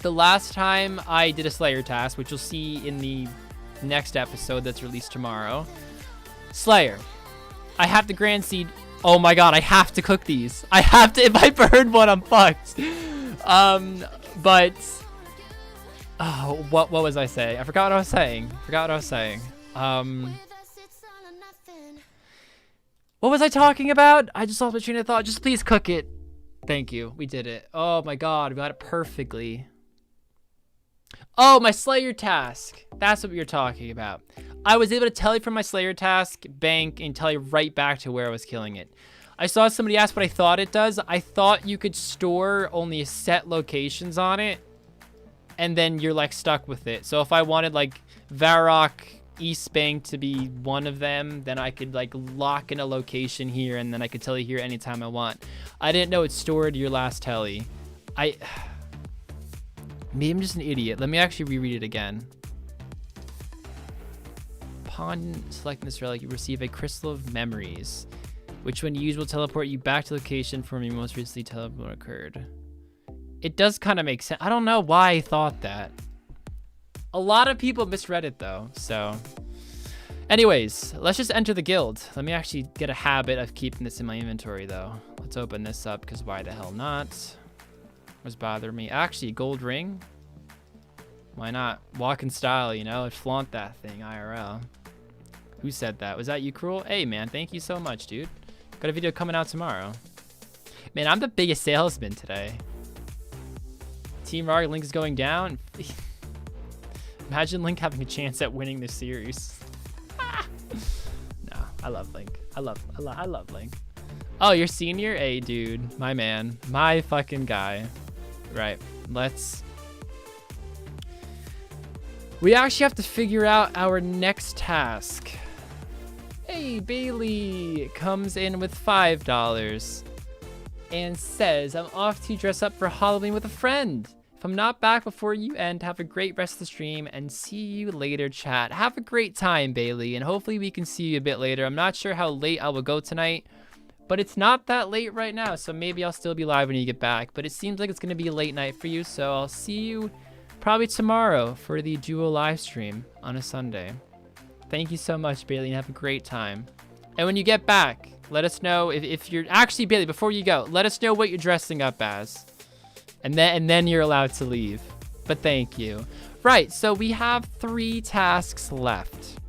I did a Slayer task, which you'll see in the next episode that's released tomorrow. Slayer, I have the Grand Seed. Oh my god, I have to cook these. I have to. If I burn one, I'm fucked. But oh, what was I saying? I forgot what I was saying. What was I talking about? I just lost my train of thought. Just please cook it. Thank you. We did it. Oh my god, we got it perfectly. Oh, my Slayer task. That's what we were talking about. I was able to tell you from my Slayer task bank and tell you right back to where I was killing it. I saw somebody ask what I thought it does. I thought you could store only set locations on it, and then you're like stuck with it. So if I wanted like Varrock East Bank to be one of them, then I could like lock in a location here, and then I could tell you here anytime I want. I didn't know it stored your last telly. Maybe I'm just an idiot. Let me actually reread it again. Upon selecting this relic, you receive a Crystal of Memories, which when used will teleport you back to the location from your most recently teleport occurred. It does kind of make sense. I don't know why I thought that. A lot of people misread it though, so. Anyways, let's just enter the guild. Let me actually get a habit of keeping this in my inventory though. Let's open this up, because why the hell not? What's bothering me? Actually, gold ring. Why not? Walk in style, you know? Let's flaunt that thing, IRL. Who said that? Was that you, Cruel? Hey, man, thank you so much, dude. Got a video coming out tomorrow. Man, I'm the biggest salesman today. Team Rarg, Link is going down. Imagine Link having a chance at winning this series. No, I love Link. I love Link. Oh, you're senior? Hey, dude. My man. My fucking guy. Right. We actually have to figure out our next task. Hey, Bailey comes in with $5 and says, I'm off to dress up for Halloween with a friend. If I'm not back before you end, have a great rest of the stream and see you later, chat. Have a great time, Bailey, and hopefully we can see you a bit later. I'm not sure how late I will go tonight, but it's not that late right now, so maybe I'll still be live when you get back. But it seems like it's going to be a late night for you, so I'll see you probably tomorrow for the duo live stream on a Sunday. Thank you so much, Bailey, and have a great time. And when you get back, let us know if you're... Actually, Bailey, before you go, let us know what you're dressing up as. And then you're allowed to leave. But thank you. Right, so we have 3 tasks left.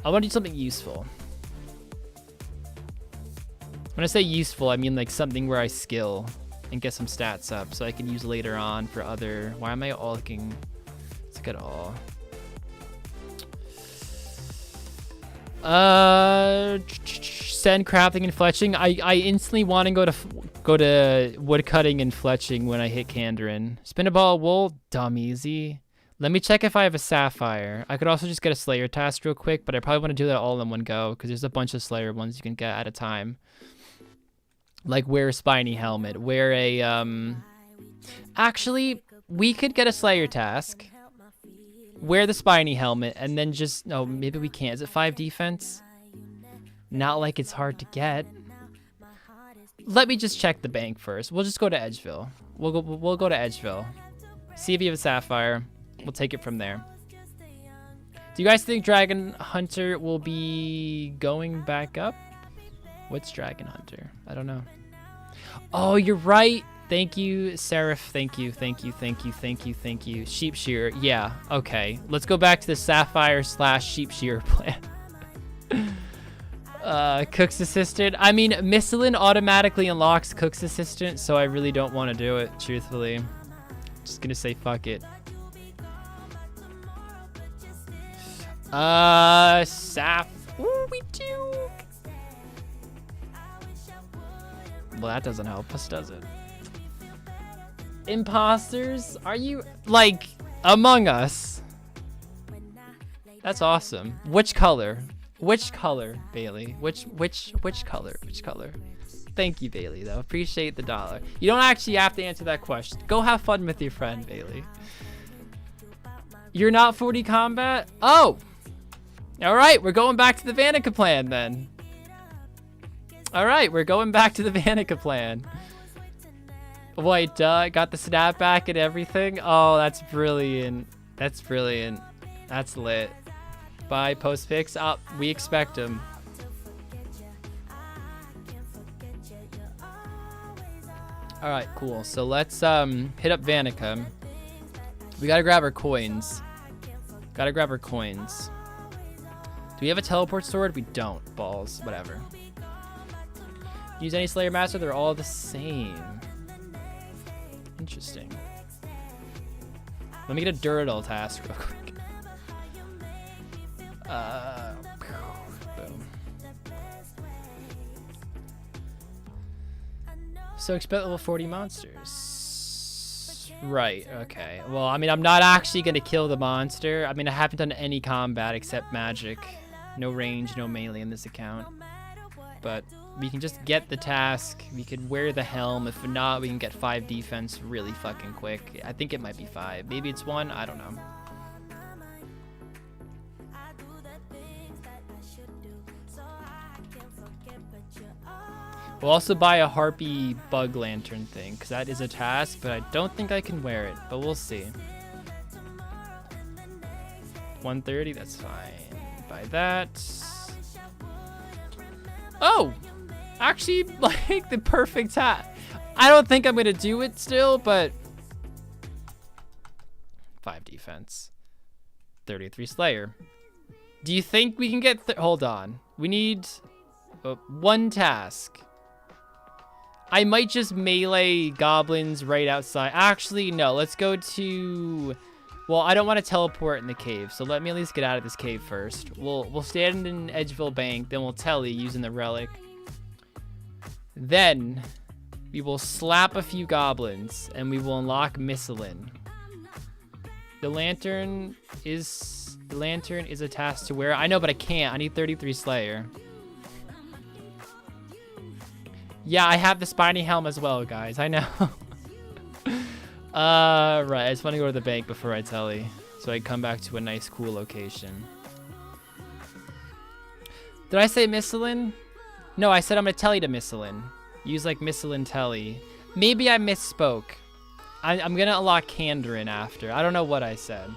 I want to do something useful. When I say useful, I mean like something where I skill and get some stats up so I can use later on for other... Why am I all looking... Let's look at all. Send crafting and fletching. I instantly want to go to woodcutting and fletching when I hit Kandarin. Spin a ball of wool, dumb easy. Let me check if I have a sapphire. I could also just get a Slayer task real quick, but I probably want to do that all in one go because there's a bunch of Slayer ones you can get at a time. Like wear a spiny helmet, wear a Actually, we could get a Slayer task. Wear the spiny helmet and then just... No, maybe we can't. Is it 5 defense? Not like it's hard to get. Let me just check the bank first. We'll just go to Edgeville. We'll go to Edgeville. See if you have a sapphire. We'll take it from there. Do you guys think Dragon Hunter will be going back up? What's Dragon Hunter? I don't know. Oh, you're right. Thank you, Seraph. Thank you. Sheep shearer. Yeah, okay. Let's go back to the Sapphire / sheep shearer plan. Cook's assistant. I mean, Missilin automatically unlocks Cook's assistant, so I really don't want to do it, truthfully. Just gonna say fuck it. Saf. Ooh, we do. Well, that doesn't help us, does it? Imposters? Are you, like, Among Us? That's awesome. Which color? Which color, Bailey? Which color? Which color? Thank you, Bailey, though. Appreciate the $1. You don't actually have to answer that question. Go have fun with your friend, Bailey. You're not 40 combat? Oh! Alright, we're going back to the Vanica plan, then. Alright, we're going back to the Vanica plan. Wait, got the snapback and everything? Oh, that's brilliant. That's brilliant. That's lit. Bye, post pics. Up, we expect them. Alright, cool. So let's hit up Vanica. We gotta grab our coins. Gotta grab our coins. Do we have a teleport sword? We don't. Balls. Whatever. Use any Slayer Master, they're all the same. Interesting. Let me get a Duradol task real quick. Boom. So expect level 40 monsters. Right, okay. Well, I mean, I'm not actually gonna kill the monster. I mean, I haven't done any combat except magic. No range, no melee in this account. But we can just get the task. We could wear the helm. If not, we can get 5 defense really fucking quick. I think it might be 5. Maybe it's 1. I don't know. We'll also buy a Harpy bug lantern thing, because that is a task, but I don't think I can wear it. But we'll see. 130, that's fine. Buy that. Oh! Actually, like, the perfect hat. I don't think I'm going to do it still, but... 5 defense. 33 Slayer. Do you think we can get... Hold on. We need 1 task. I might just melee goblins right outside. Actually, no. Let's go to... Well, I don't want to teleport in the cave, so let me at least get out of this cave first. We'll stand in Edgeville Bank, then we'll telly using the relic. Then we will slap a few goblins, and we will unlock Missilin. The lantern is a task to wear. I know, but I can't. I need 33 Slayer. Yeah, I have the spiny helm as well, guys. I know. Right. I just want to go to the bank before I telly, so I come back to a nice, cool location. Did I say Missilin? No, I said I'm gonna telly to Missilin. Use like Missilin telly. Maybe I misspoke. I'm gonna unlock Kandarin after. I don't know what I said.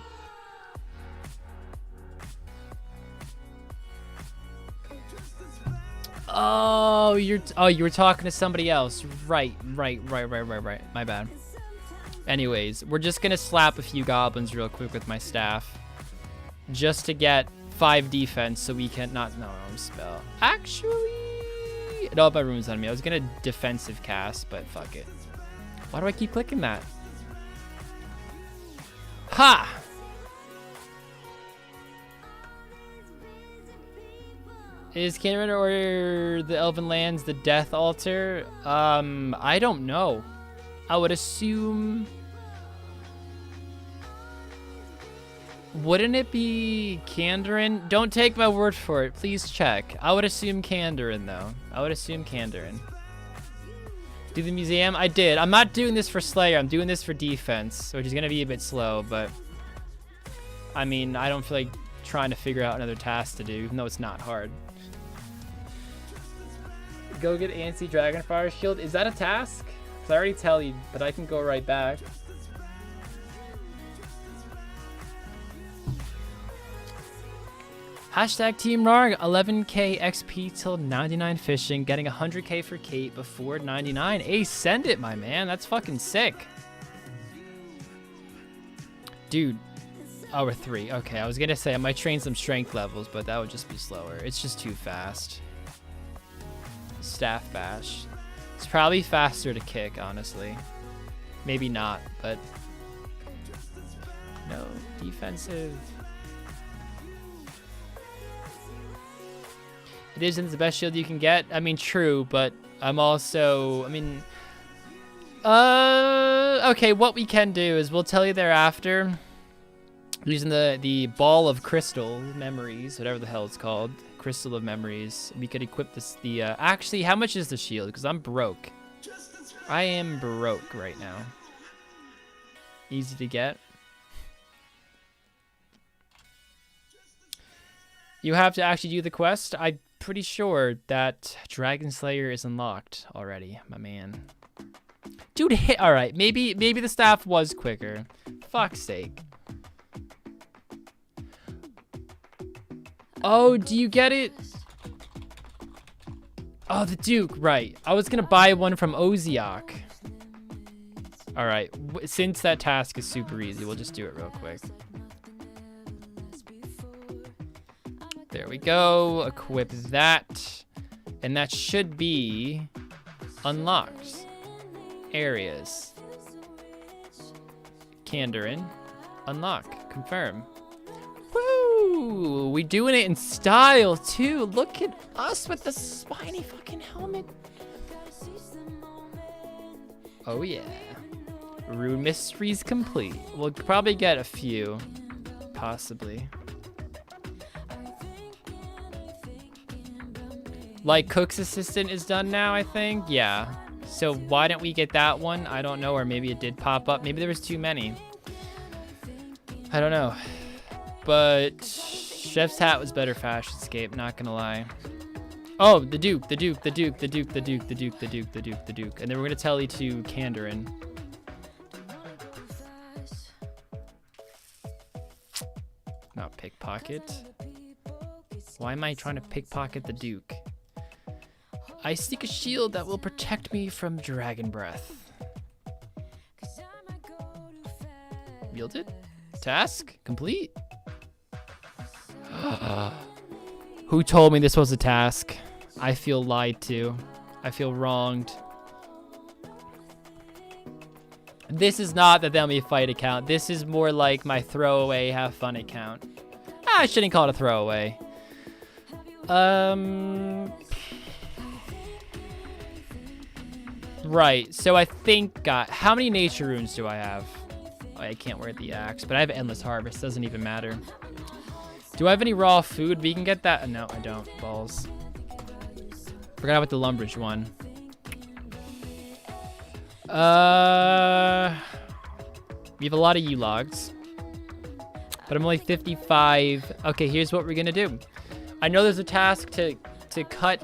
Oh, you were talking to somebody else. Right. My bad. Anyways, we're just gonna slap a few goblins real quick with my staff, just to get 5 defense, so we can not spell. Actually, no, my room's on me. I was gonna defensive cast, but fuck it. Why do I keep clicking that? Ha! Is Kandarin or the Elven Lands the Death Altar? I don't know. I would assume... Wouldn't it be Kandarin? Don't take my word for it. Please check. I would assume Kandarin, though. I would assume Kandarin. Do the museum? I did. I'm not doing this for Slayer. I'm doing this for defense, which is going to be a bit slow, but... I mean, I don't feel like trying to figure out another task to do, even though it's not hard. Go get Ansi Dragonfire Shield. Is that a task? Because I already tell you, but I can go right back. Hashtag Team Rarg, 11k XP till 99 fishing, getting 100k for Kate before 99. Hey, send it, my man. That's fucking sick. Dude. Oh, we're 3. Okay, I was gonna say I might train some strength levels, but that would just be slower. It's just too fast. Staff bash. It's probably faster to kick, honestly. Maybe not, but... No, defensive. It isn't the best shield you can get. I mean, true, but I'm also, okay, what we can do is we'll tell you thereafter, using the ball of crystal memories, whatever the hell it's called, crystal of memories, we could equip this, actually, how much is the shield? Because I'm broke. I am broke right now. Easy to get. You have to actually do the quest. I'm pretty sure that Dragon Slayer is unlocked already, my man. Dude, hit. All right, maybe the staff was quicker. Fuck's sake. Oh, do you get it? Oh, the Duke, right. I was gonna buy one from Oziok. All right, since that task is super easy, we'll just do it real quick. There we go, equip that. And that should be unlocked. Areas. Kandarin, unlock, confirm. Woo! We doing it in style too. Look at us with the spiny fucking helmet. Oh yeah. Rune mysteries complete. We'll probably get a few, possibly. Like Cook's assistant is done now, I think. Yeah. So why didn't we get that one? I don't know, or maybe it did pop up. Maybe there was too many. I don't know. But Chef's hat was better Fashionscape, not gonna lie. Oh, the Duke, the Duke, the Duke, the Duke, the Duke, the Duke, the Duke, the Duke, the Duke. And then we're gonna tell you to Kandarin. Not pickpocket. Why am I trying to pickpocket the Duke? I seek a shield that will protect me from dragon breath. Wielded? Task complete? Who told me this was a task? I feel lied to. I feel wronged. This is not the Tell Me Fight account. This is more like my throwaway have fun account. I shouldn't call it a throwaway. Right, so I think, how many nature runes do I have? Oh, I can't wear the axe, but I have endless harvest, doesn't even matter. Do I have any raw food? We can get that. No, I don't. Balls. Forgot about the Lumbridge one. We have a lot of U-logs, but I'm only 55. Okay, here's what we're gonna do. I know there's a task to cut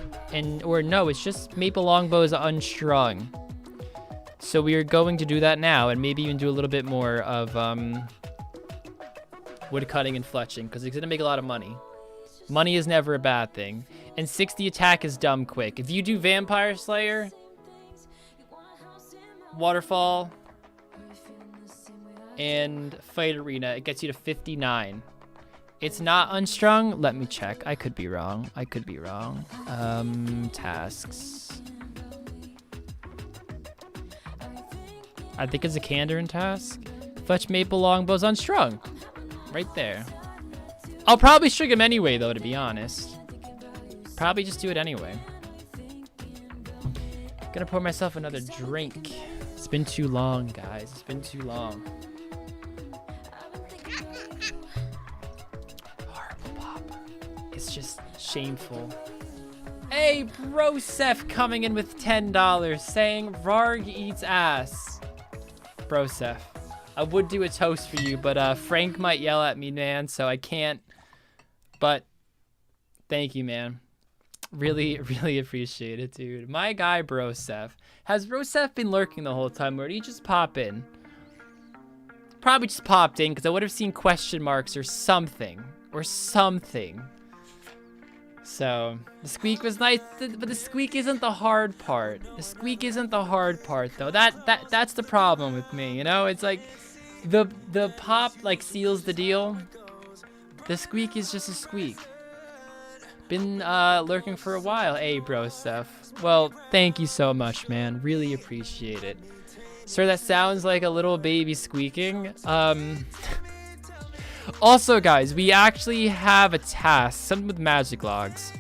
or no, it's just maple longbows unstrung. So we are going to do that now, and maybe even do a little bit more of wood cutting and fletching, because it's gonna make a lot of money. Money is never a bad thing. And 60 attack is dumb quick. If you do Vampire Slayer, Waterfall, and Fight Arena, it gets you to 59. It's not unstrung. Let me check. I could be wrong. I could be wrong. Tasks. I think it's a Kandarin task. Fetch maple longbows unstrung. Right there. I'll probably string him anyway, though, to be honest. Probably just do it anyway. Gonna pour myself another drink. It's been too long, guys. It's been too long. It's just shameful. Hey, Brosef coming in with $10 saying Rarg eats ass. Brosef, I would do a toast for you, but Frank might yell at me, man, so I can't. But thank you, man. Really, really appreciate it, dude. My guy, Brosef. Has Brosef been lurking the whole time, or did he just pop in? Probably just popped in, because I would have seen question marks or something. Or something. So the squeak was nice, but the squeak isn't the hard part. The squeak isn't the hard part though. That's the problem with me, you know? It's like the pop like seals the deal. The squeak is just a squeak. Been lurking for a while. Hey, bro stuff. Well, thank you so much, man. Really appreciate it. Sir, that sounds like a little baby squeaking. Also, guys, we actually have a task, something with magic logs.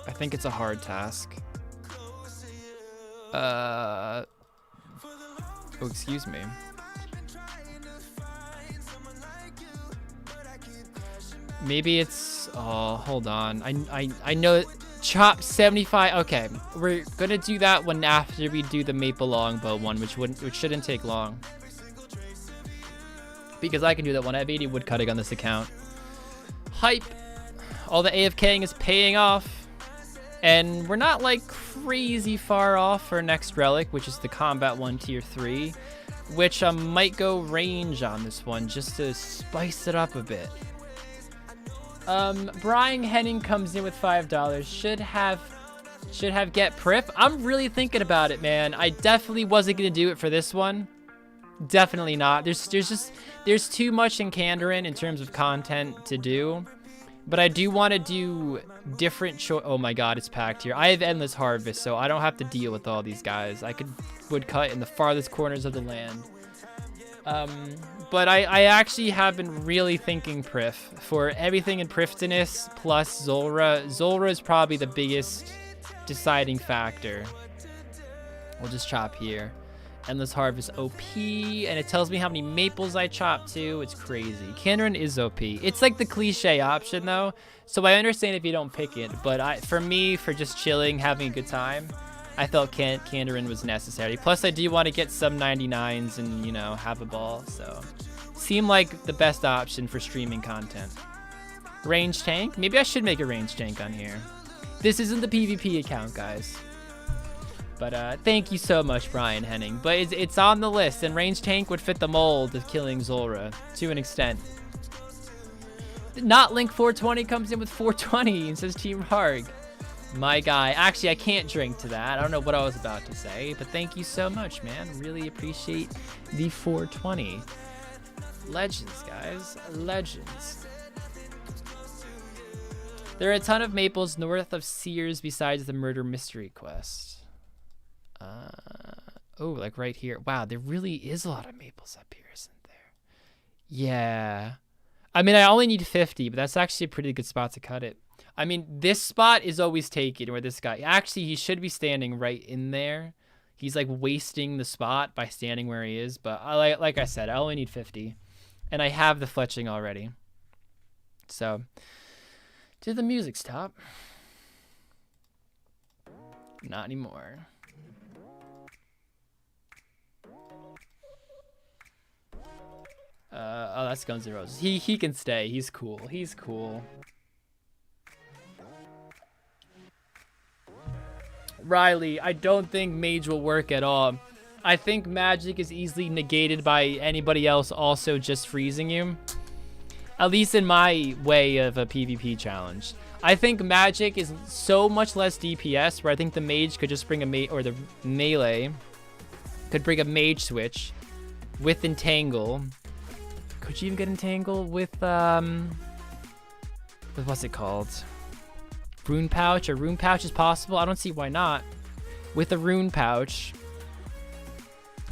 I think it's a hard task. Oh, excuse me. Maybe it's, oh, hold on. I know, chop 75. Okay, we're gonna do that one after we do the maple longbow one, which shouldn't take long. Because I can do that one. I have 80 wood cutting on this account. Hype. All the AFKing is paying off. And we're not like crazy far off for next relic, which is the combat one tier 3. Which I might go range on this one just to spice it up a bit. Brian Henning comes in with $5. Should have get prif. I'm really thinking about it, man. I definitely wasn't gonna do it for this one. Definitely not. There's too much in Kandarin in terms of content to do. But I do want to do different oh my god, it's packed here. I have endless harvest, so I don't have to deal with all these guys. I could woodcut in the farthest corners of the land. But I actually have been really thinking Prif. For everything in Priftiness plus Zulrah. Zulrah is probably the biggest deciding factor. We'll just chop here. Endless Harvest OP, and it tells me how many maples I chop too. It's crazy. Kandarin is OP. It's like the cliche option though, so I understand if you don't pick it, but for me, for just chilling, having a good time, I felt Kandarin was necessary. Plus, I do want to get some 99s and, you know, have a ball, so seemed like the best option for streaming content. Range tank? Maybe I should make a range tank on here. This isn't the PvP account, guys. But thank you so much, Brian Henning. But it's on the list, and range tank would fit the mold of killing Zulrah to an extent. Not Link 420 comes in with 420 and says Team Harg. My guy. Actually, I can't drink to that. I don't know what I was about to say, but thank you so much, man. Really appreciate the 420. Legends, guys. Legends. There are a ton of maples north of Sears besides the murder mystery quest. Oh, like right here. Wow, there really is a lot of maples up here, isn't there? Yeah. I mean, I only need 50, but that's actually a pretty good spot to cut it. I mean, this spot is always taken where this guy... Actually, he should be standing right in there. He's like wasting the spot by standing where he is, but like I said, I only need 50. And I have the fletching already. So, did the music stop? Not anymore. Oh, that's Guns N' Roses. He can stay. He's cool. He's cool. Riley, I don't think mage will work at all. I think magic is easily negated by anybody else also just freezing you. At least in my way of a PvP challenge. I think magic is so much less DPS where I think the mage could just bring a or the melee could bring a mage switch with entangle. Could you even get entangled with what's it called? Rune pouch, or rune pouch is possible. I don't see why not. With a rune pouch,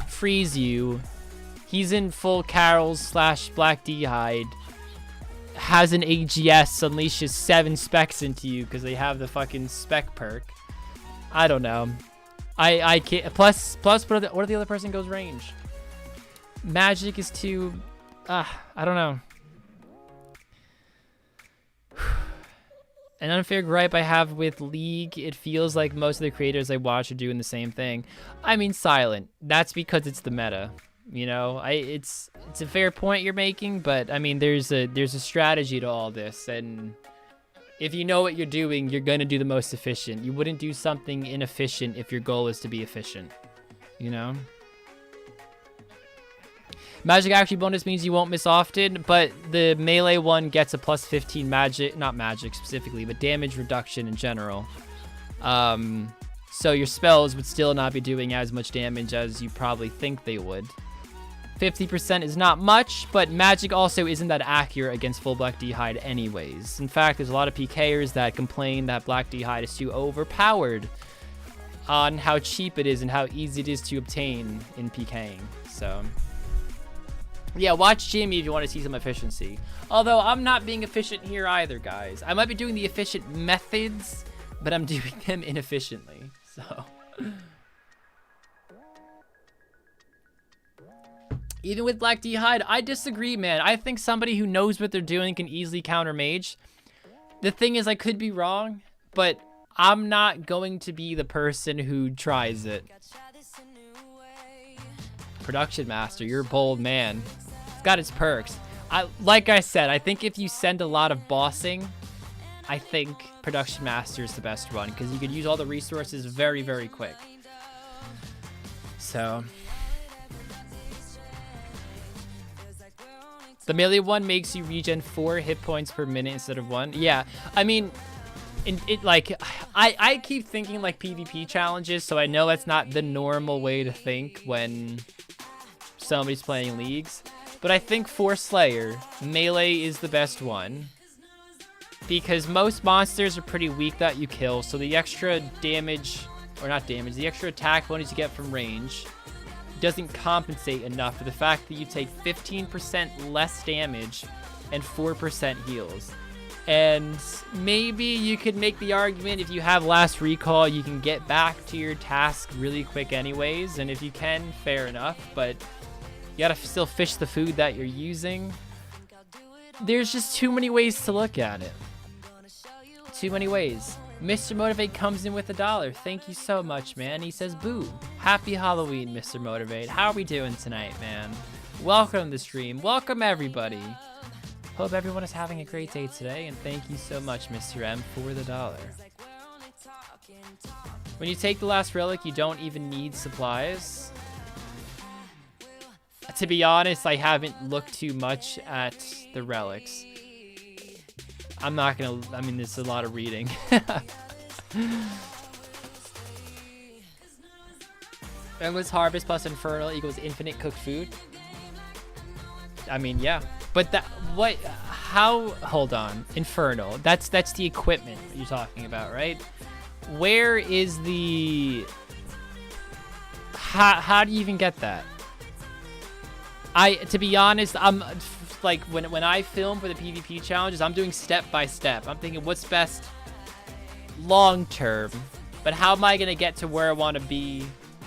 freeze you. He's in full Carol's / Black D-Hide. Has an AGS, unleashes 7 specs into you because they have the fucking spec perk. I don't know. I can't. Plus, what if the other person goes range? Magic is too. I don't know. An unfair gripe I have with League, it feels like most of the creators I watch are doing the same thing. I mean, Silent. That's because it's the meta. You know, it's a fair point you're making, but I mean, there's a strategy to all this, and if you know what you're doing, you're gonna do the most efficient. You wouldn't do something inefficient if your goal is to be efficient. You know. Magic accuracy bonus means you won't miss often, but the melee one gets a plus 15 magic, not magic specifically, but damage reduction in general. So your spells would still not be doing as much damage as you probably think they would. 50% is not much, but magic also isn't that accurate against full Black D'hide anyways. In fact, there's a lot of PKers that complain that Black D'hide is too overpowered on how cheap it is and how easy it is to obtain in PKing. So yeah, watch Jimmy if you want to see some efficiency. Although I'm not being efficient here either, guys. I might be doing the efficient methods, but I'm doing them inefficiently. So even with Black D'hide, I disagree, man. I think somebody who knows what they're doing can easily counter mage. The thing is, I could be wrong, but I'm not going to be the person who tries it. Production Master, you're a bold man. It's got its perks. Like I said, I think if you send a lot of bossing, I think Production Master is the best one because you could use all the resources very, very quick. So the melee one makes you regen 4 hit points per minute instead of 1. Yeah, I mean, I keep thinking like PvP challenges, so I know that's not the normal way to think when somebody's playing leagues. But I think for Slayer, melee is the best one because most monsters are pretty weak that you kill, so the extra damage, or not damage, the extra attack bonus you get from range doesn't compensate enough for the fact that you take 15% less damage and 4% heals. And maybe you could make the argument if you have last recall, you can get back to your task really quick anyways. And if you can, fair enough, but you gotta still fish the food that you're using. There's just too many ways to look at it. Too many ways. Mr. Motivate comes in with $1. Thank you so much, man. He says, boo. Happy Halloween, Mr. Motivate. How are we doing tonight, man? Welcome to the stream. Welcome, everybody. Hope everyone is having a great day today, and thank you so much, Mr. M, for the $1. When you take the last relic, you don't even need supplies. To be honest, I haven't looked too much at the relics. I'm not gonna, I mean, there's a lot of reading. Endless Harvest plus Infernal equals infinite cooked food. I mean, yeah. But that, what, how, hold on. Infernal, that's the equipment you're talking about, right? Where is the, how do you even get that? To be honest, I'm, like, when I film for the PvP challenges, I'm doing step by step. I'm thinking what's best long term, but how am I gonna get to where I want to be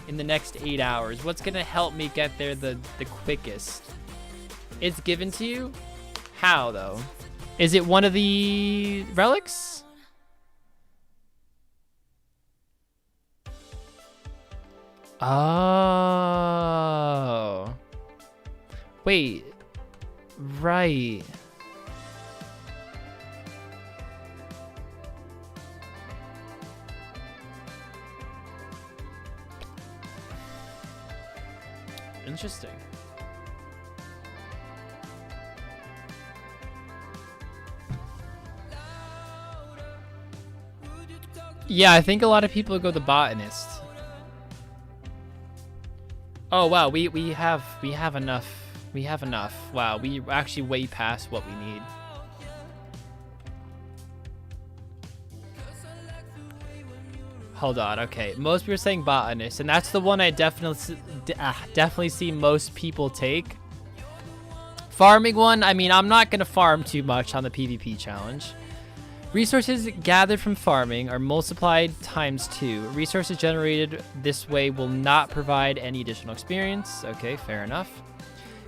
in the next 8 hours? What's gonna help me get there the quickest? It's given to you? How though? Is it one of the relics? Oh. Wait. Right. Interesting. Yeah, I think a lot of people go the botanist. Oh wow, we have enough. We have enough. Wow, we actually way past what we need. Hold on, okay. Most people are saying botanist, and that's the one I definitely see most people take. Farming one, I mean, I'm not gonna farm too much on the PvP challenge. Resources gathered from farming are multiplied times 2. Resources generated this way will not provide any additional experience. Okay, fair enough.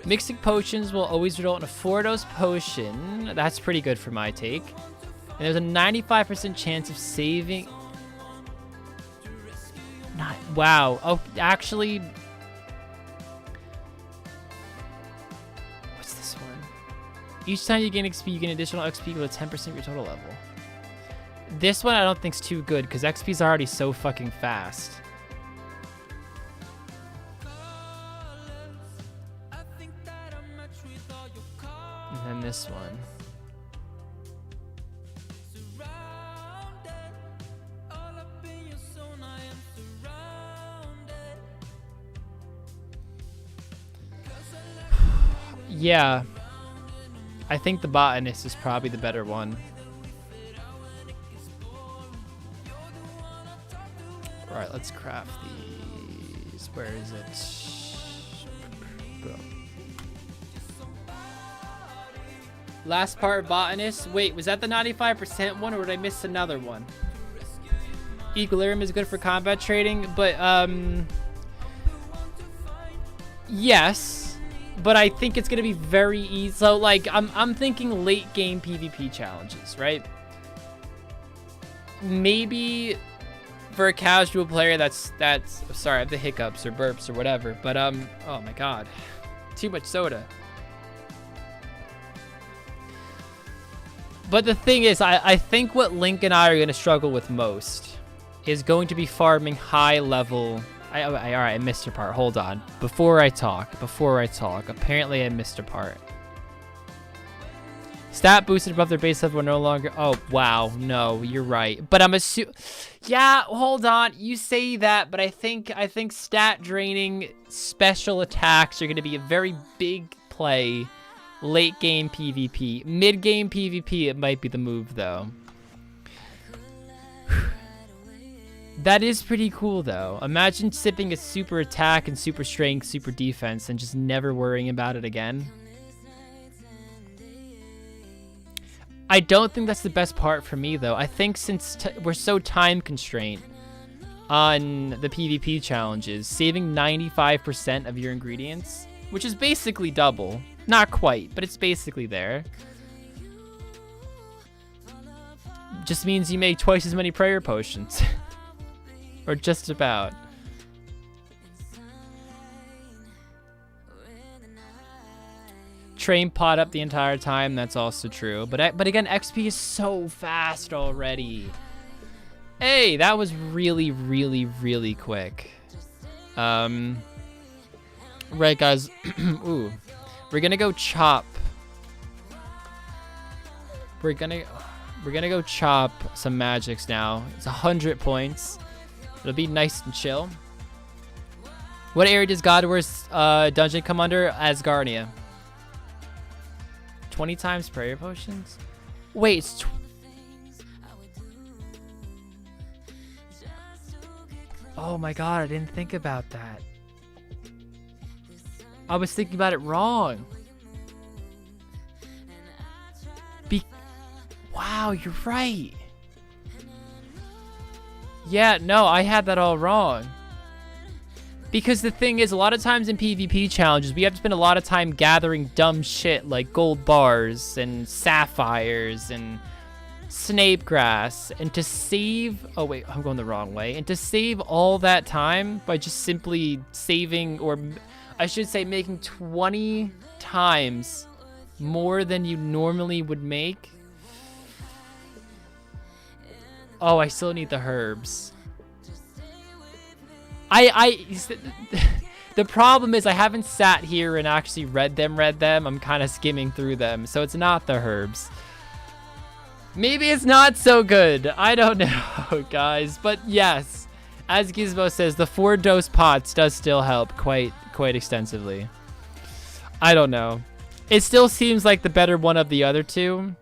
Mixing potions will always result in a 4-dose potion. That's pretty good for my take. And there's a 95% chance of saving. Wow. Oh, actually. What's this one? Each time you gain XP, you gain additional XP with 10% of your total level. This one I don't think is too good because XP is already so fucking fast. this one. Yeah, I think the botanist is probably the better one. All right, let's craft these. Where is it? Boom. Last part, botanist. Wait, was that the 95% one, or did I miss another one? Equilibrium is good for combat trading, but yes. But I think it's gonna be very easy. So like I'm thinking late game PvP challenges, right? Maybe for a casual player that's sorry, I have the hiccups or burps or whatever. But oh my god. Too much soda. But the thing is, I think what Link and I are gonna struggle with most is going to be farming high level. All right, I missed a part. Hold on. Before I talk. Apparently I missed a part. Stat boosted above their base level are no longer... Oh, wow. No, you're right. But I'm assuming... Yeah, hold on. You say that, but I think stat draining special attacks are going to be a very big play late game PvP. Mid game PvP, it might be the move, though. That is pretty cool, though. Imagine sipping a super attack and super strength, super defense, and just never worrying about it again. I don't think that's the best part for me, though. I think since we're so time constrained on the PvP challenges, saving 95% of your ingredients, which is basically double. Not quite, but it's basically there. Just means you make twice as many prayer potions. Or just about. Train pot up the entire time. That's also true. But again, XP is so fast already. Hey, that was really, really, really quick. Right, guys. Ooh, we're gonna go chop. We're gonna go chop some magics now. It's 100 points. It'll be nice and chill. What area does Godwar's dungeon come under? Asgarnia. 20 times prayer potions? Wait, it's... Oh my god, I didn't think about that. I was thinking about it wrong. Wow, you're right. Yeah, no, I had that all wrong. Because the thing is, a lot of times in PvP challenges, we have to spend a lot of time gathering dumb shit like gold bars and sapphires and snape grass. And to save... Oh, wait, I'm going the wrong way. And to save all that time by just simply saving, or I should say making 20 times more than you normally would make... Oh, I still need the herbs. The problem is I haven't sat here and actually read them. I'm kind of skimming through them, so it's not the herbs. Maybe it's not so good. I don't know, guys. But yes, as Gizmo says, the 4-dose pots does still help quite extensively. I don't know. It still seems like the better one of the other two.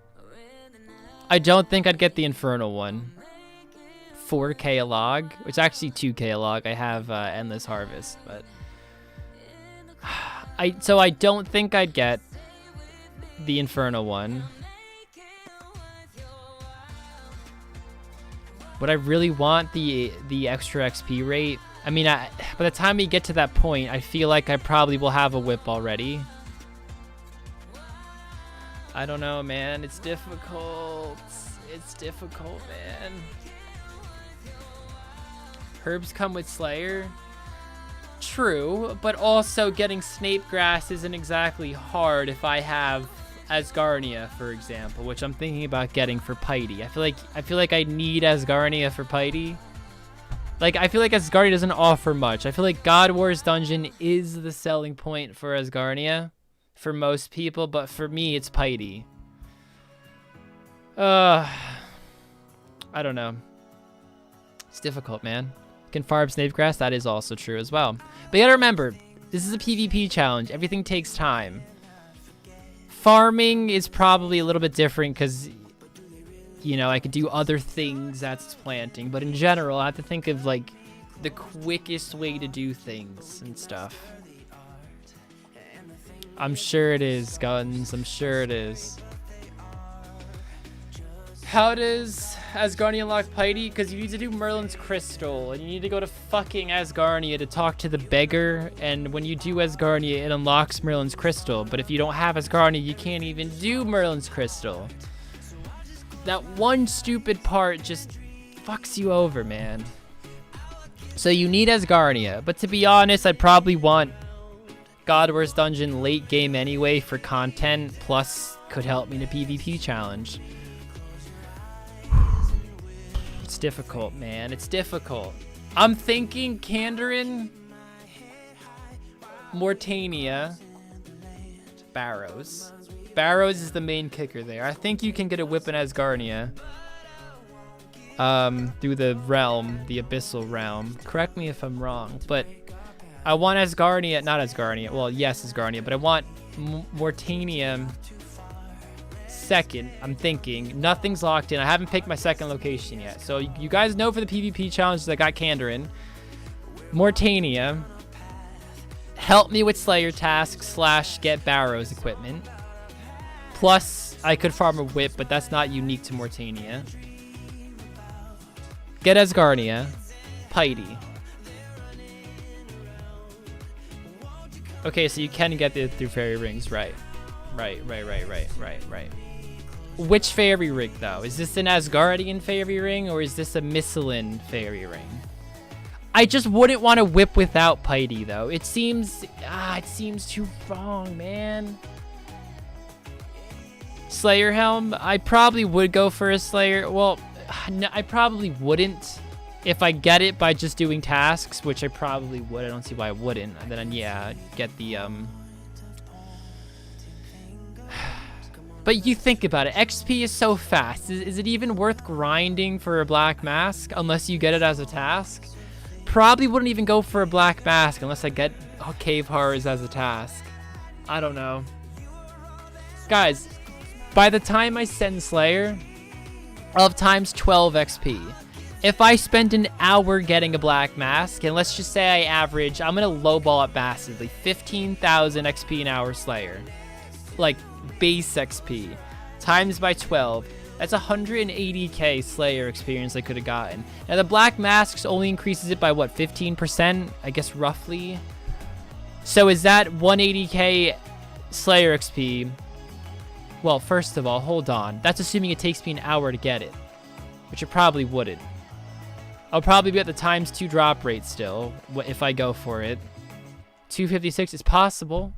I don't think I'd get the Infernal one. 4k a log, which actually 2k a log. I have Endless Harvest, but so I don't think I'd get the Infernal one. Would I really want the extra XP rate? I mean, by the time we get to that point, I feel like I probably will have a whip already. I don't know, man. It's difficult. It's difficult, man. Herbs come with Slayer. True, but also getting Snape Grass isn't exactly hard if I have Asgarnia, for example, which I'm thinking about getting for Piety. I feel like I need Asgarnia for Piety. Like, I feel like Asgarnia doesn't offer much. I feel like God War's dungeon is the selling point for Asgarnia. for most people, but for me, it's Piety. I don't know. It's difficult, man. Can farm snake grass? That is also true as well. But you gotta remember, this is a PvP challenge. Everything takes time. Farming is probably a little bit different because, you know, I could do other things that's planting. But in general, I have to think of, like, the quickest way to do things and stuff. I'm sure it is, Guns. I'm sure it is. How does Asgarnia unlock Piety? Because you need to do Merlin's Crystal, and you need to go to fucking Asgarnia to talk to the beggar, and when you do Asgarnia, it unlocks Merlin's Crystal. But if you don't have Asgarnia, you can't even do Merlin's Crystal. That one stupid part just fucks you over, man. So you need Asgarnia, but to be honest, I'd probably want God Wars Dungeon late game anyway for content, plus could help me in a PvP challenge. It's difficult, man. It's difficult. I'm thinking Kandarin, Mortania, Barrows. Barrows is the main kicker there. I think you can get a whip in Asgarnia. Through the realm, the Abyssal Realm. Correct me if I'm wrong, but I want Asgarnia, not Asgarnia. Well, yes, Asgarnia, but I want Mortania second. I'm thinking nothing's locked in. I haven't picked my second location yet. So you guys know for the PvP challenges, I got Kandarin, Mortania. Help me with Slayer tasks / get Barrows equipment. Plus, I could farm a whip, but that's not unique to Mortania. Get Asgarnia, Piety. Okay, so you can get it through fairy rings, right? Right. Which fairy ring, though? Is this an Asgardian fairy ring, or is this a Missilin fairy ring? I just wouldn't want to whip without Piety, though. It seems too wrong, man. Slayer Helm, I probably would go for a Slayer. Well, no, I probably wouldn't if I get it by just doing tasks, which I probably would. I don't see why I wouldn't. And then, yeah, get the, But you think about it, XP is so fast. Is it even worth grinding for a black mask unless you get it as a task? Probably wouldn't even go for a black mask unless I get cave horrors as a task. I don't know. Guys, by the time I send Slayer, I'll have times 12 XP. If I spend an hour getting a black mask, and let's just say I average, I'm gonna lowball it massively, 15,000 XP an hour Slayer. Like, base XP times by 12, that's 180k Slayer experience I could have gotten. Now the black masks only increases it by what, 15%, I guess, roughly. So is that 180k Slayer XP? Well, first of all, hold on, that's assuming it takes me an hour to get it, which it probably wouldn't. I'll probably be at the times 2 drop rate still if I go for it. 256 is possible.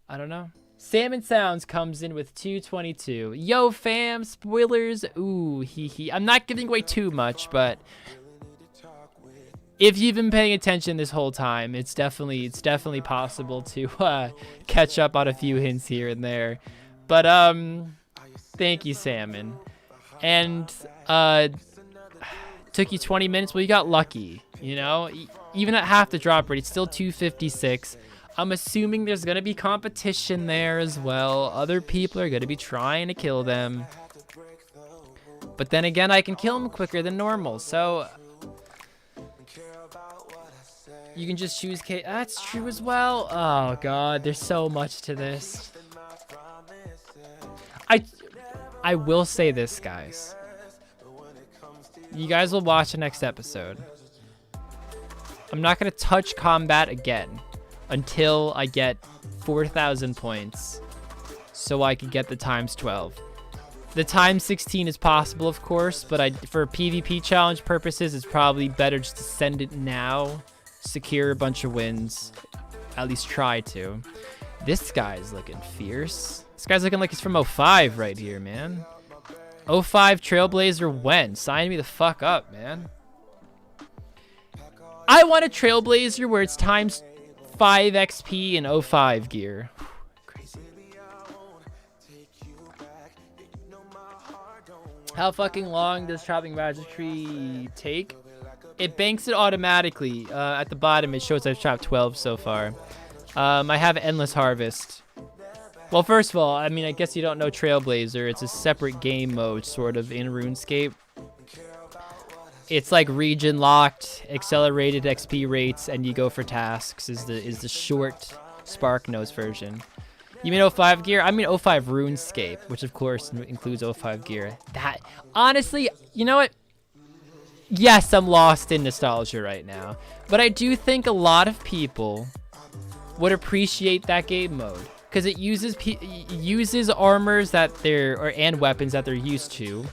I don't know. Salmon Sounds comes in with 222. Yo, fam, spoilers. Ooh, hee. I'm not giving away too much, but if you've been paying attention this whole time, it's definitely possible to catch up on a few hints here and there. But thank you, Salmon. And took you 20 minutes. Well, you got lucky, you know? Even at half the drop rate, it's still 256. I'm assuming there's going to be competition there as well. Other people are going to be trying to kill them. But then again, I can kill them quicker than normal. So you can just choose K. That's true as well. Oh, God. There's so much to this. I will say this, guys. You guys will watch the next episode. I'm not going to touch combat again until I get 4,000 points so I can get the times 12. The times 16 is possible, of course, but for PvP challenge purposes, it's probably better just to send it now, secure a bunch of wins, at least try to. This guy's looking fierce. This guy's looking like he's from 05 right here, man. 05 Trailblazer when? Sign me the fuck up, man. I want a Trailblazer where it's times 5 XP in 05 gear. Crazy. How fucking long does chopping magic tree take? It banks it automatically. At the bottom, it shows I've chopped 12 so far. I have endless harvest. Well, first of all, I mean, I guess you don't know Trailblazer. It's a separate game mode, sort of, in RuneScape. It's like region locked, accelerated XP rates, and you go for tasks. Is the short SparkNose version. You mean 05 gear? I mean 05 RuneScape, which of course includes 05 gear. That honestly, you know what? Yes, I'm lost in nostalgia right now, but I do think a lot of people would appreciate that game mode because it uses armors that and weapons that they're used to.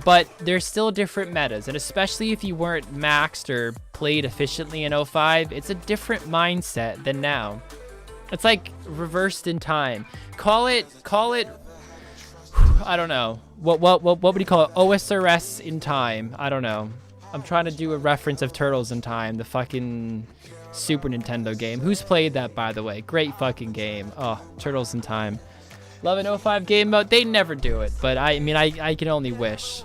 But there's still different metas, and especially if you weren't maxed or played efficiently in 05, it's a different mindset than now. It's like reversed in time. Call it I don't know. What would you call it? OSRS in time. I don't know. I'm trying to do a reference of Turtles in Time, the fucking Super Nintendo game. Who's played that, by the way? Great fucking game. Oh, Turtles in Time. Love an 05 game mode. They never do it, but I mean, I can only wish.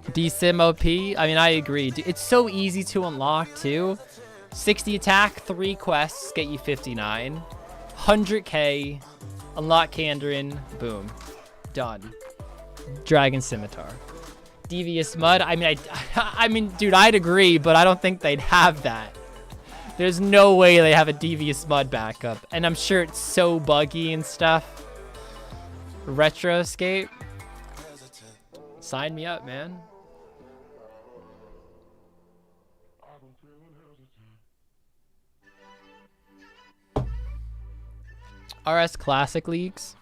DSim OP. I mean, I agree. It's so easy to unlock too. 60 attack, 3 quests get you 59. 100k, unlock Kandarin, boom, done. Dragon Scimitar. Devious Mud. I mean, I mean, dude, I'd agree, but I don't think they'd have that. There's no way they have a Devious Mud backup, and I'm sure it's so buggy and stuff. Retro Escape. Sign me up, man. RS Classic Leagues.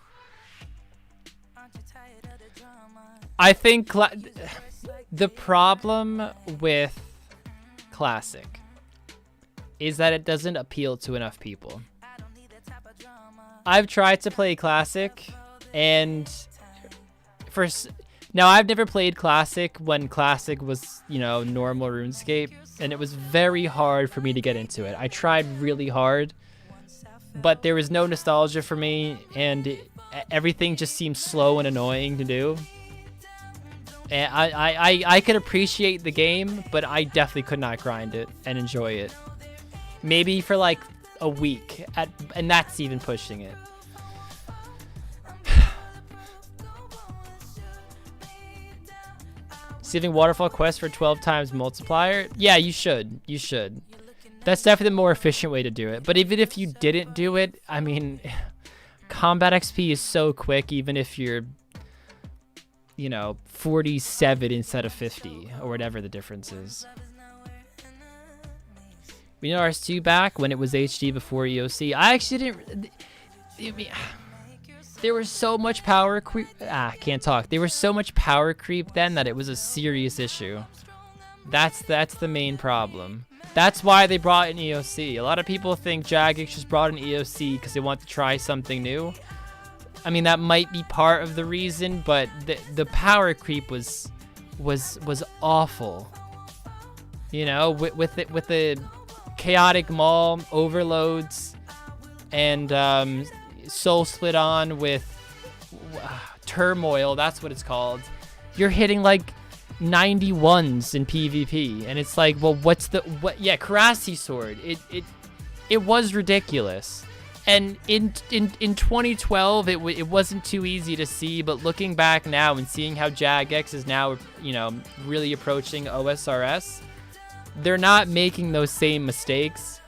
I think the problem with Classic is that it doesn't appeal to enough people. I've tried to play Classic, and now I've never played Classic when Classic was, you know, normal RuneScape, and it was very hard for me to get into it. I tried really hard, but there was no nostalgia for me, and everything just seemed slow and annoying to do. And I could appreciate the game, but I definitely could not grind it and enjoy it. Maybe for like a week, and that's even pushing it. Receiving waterfall quest for 12 times multiplier? Yeah, you should. You should. That's definitely the more efficient way to do it. But even if you didn't do it, I mean, combat XP is so quick, even if you're, you know, 47 instead of 50, or whatever the difference is. We know RS2 back when it was HD before EOC. I actually didn't... There was so much power creep... can't talk. There was so much power creep then that it was a serious issue. That's the main problem. That's why they brought in EOC. A lot of people think Jagex just brought in EOC because they want to try something new. I mean, that might be part of the reason, but the power creep was awful. You know, with the chaotic maul overloads and soul split on with turmoil, that's what it's called. You're hitting like 91s in PvP, and it's like, well, yeah, Karasi sword. It was ridiculous. And in 2012, it wasn't too easy to see, but looking back now and seeing how Jagex is now, you know, really approaching OSRS, they're not making those same mistakes.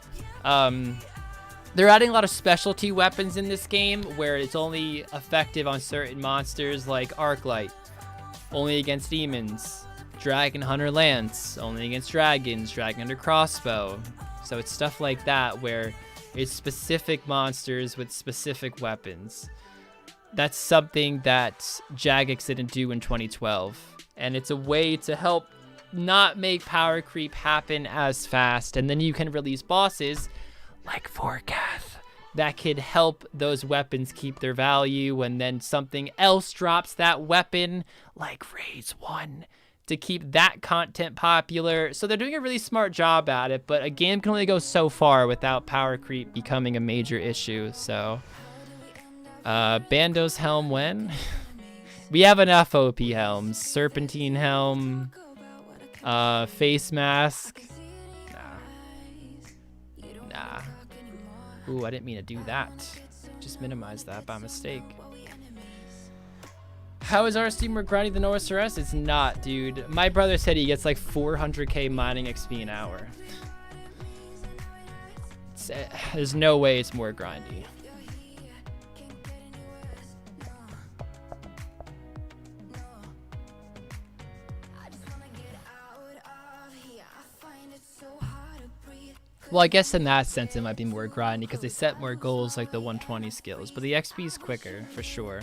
They're adding a lot of specialty weapons in this game where it's only effective on certain monsters like Arclight, only against demons. Dragon Hunter Lance, only against dragons. Dragon Hunter Crossbow. So it's stuff like that where it's specific monsters with specific weapons. That's something that Jagex didn't do in 2012. And it's a way to help not make power creep happen as fast. And then you can release bosses like Vorkath that could help those weapons keep their value, and then something else drops that weapon, like Raids 1 to keep that content popular. So they're doing a really smart job at it, but a game can only go so far without power creep becoming a major issue. So Bando's helm when? We have enough OP helms. Serpentine helm, face mask. Nah. Ooh, I didn't mean to do that. Just minimized that by mistake. How is RST more grindy than OSRS? It's not, dude. My brother said he gets like 400k mining XP an hour. There's no way it's more grindy. Well, I guess in that sense it might be more grindy because they set more goals like the 120 skills, but the XP is quicker for sure.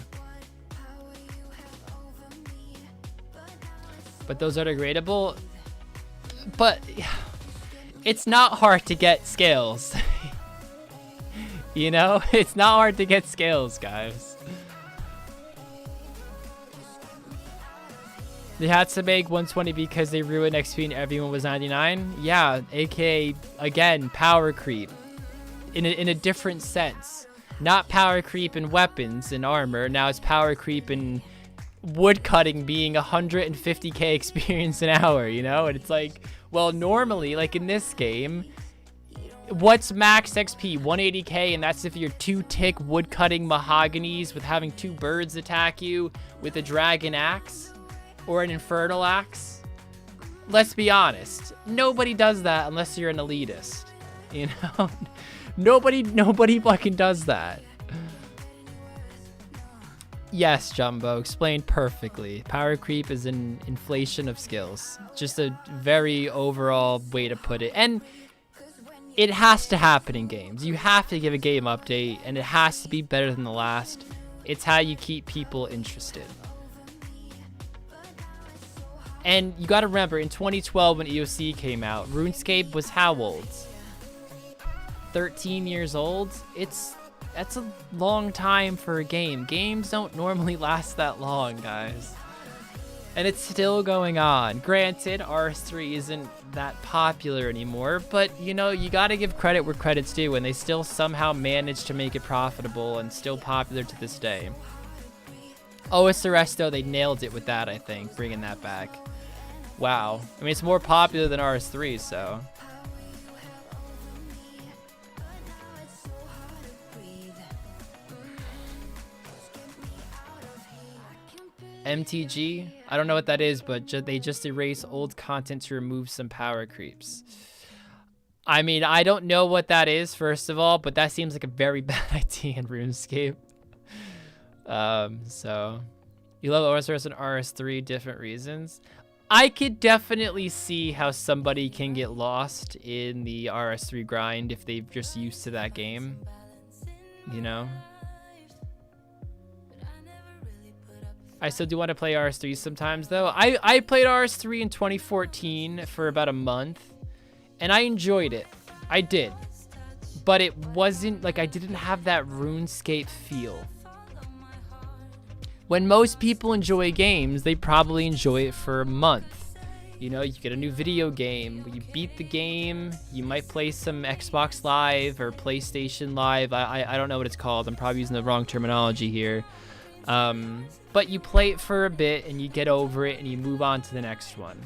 But those are degradable. But it's not hard to get scales. You know, it's not hard to get scales, guys. They had to make 120 because they ruined XP and everyone was 99. Yeah, aka again power creep in a different sense. Not power creep in weapons and armor. Now it's power creep in wood cutting being 150k experience an hour, you know? And it's like, well, normally, like in this game, what's max XP? 180k, and that's if you're 2-tick wood cutting mahoganies with having 2 birds attack you with a dragon axe or an infernal axe. Let's be honest, nobody does that unless you're an elitist, you know? Nobody fucking does that. Yes, Jumbo, explained perfectly. Power creep is an inflation of skills. Just a very overall way to put it. And it has to happen in games. You have to give a game update, and it has to be better than the last. It's how you keep people interested. And you gotta remember, in 2012 when EOC came out, RuneScape was how old? 13 years old? That's a long time for a game. Games don't normally last that long, guys. And it's still going on. Granted, RS3 isn't that popular anymore, but you know, you gotta give credit where credit's due, and they still somehow managed to make it profitable and still popular to this day. OSRS though, they nailed it with that, I think, bringing that back. Wow. I mean, it's more popular than RS3, so. MTG, I don't know what that is, but they just erase old content to remove some power creeps. I mean, I don't know what that is, first of all, but that seems like a very bad idea in RuneScape. So you love OSRS and RS3, different reasons. I could definitely see how somebody can get lost in the RS3 grind if they're just used to that game, you know? I still do want to play RS3 sometimes, though. I played RS3 in 2014 for about a month, and I enjoyed it. I did. But it wasn't, like, I didn't have that RuneScape feel. When most people enjoy games, they probably enjoy it for a month. You know, you get a new video game, you beat the game, you might play some Xbox Live or PlayStation Live. I don't know what it's called. I'm probably using the wrong terminology here. But you play it for a bit and you get over it and you move on to the next one.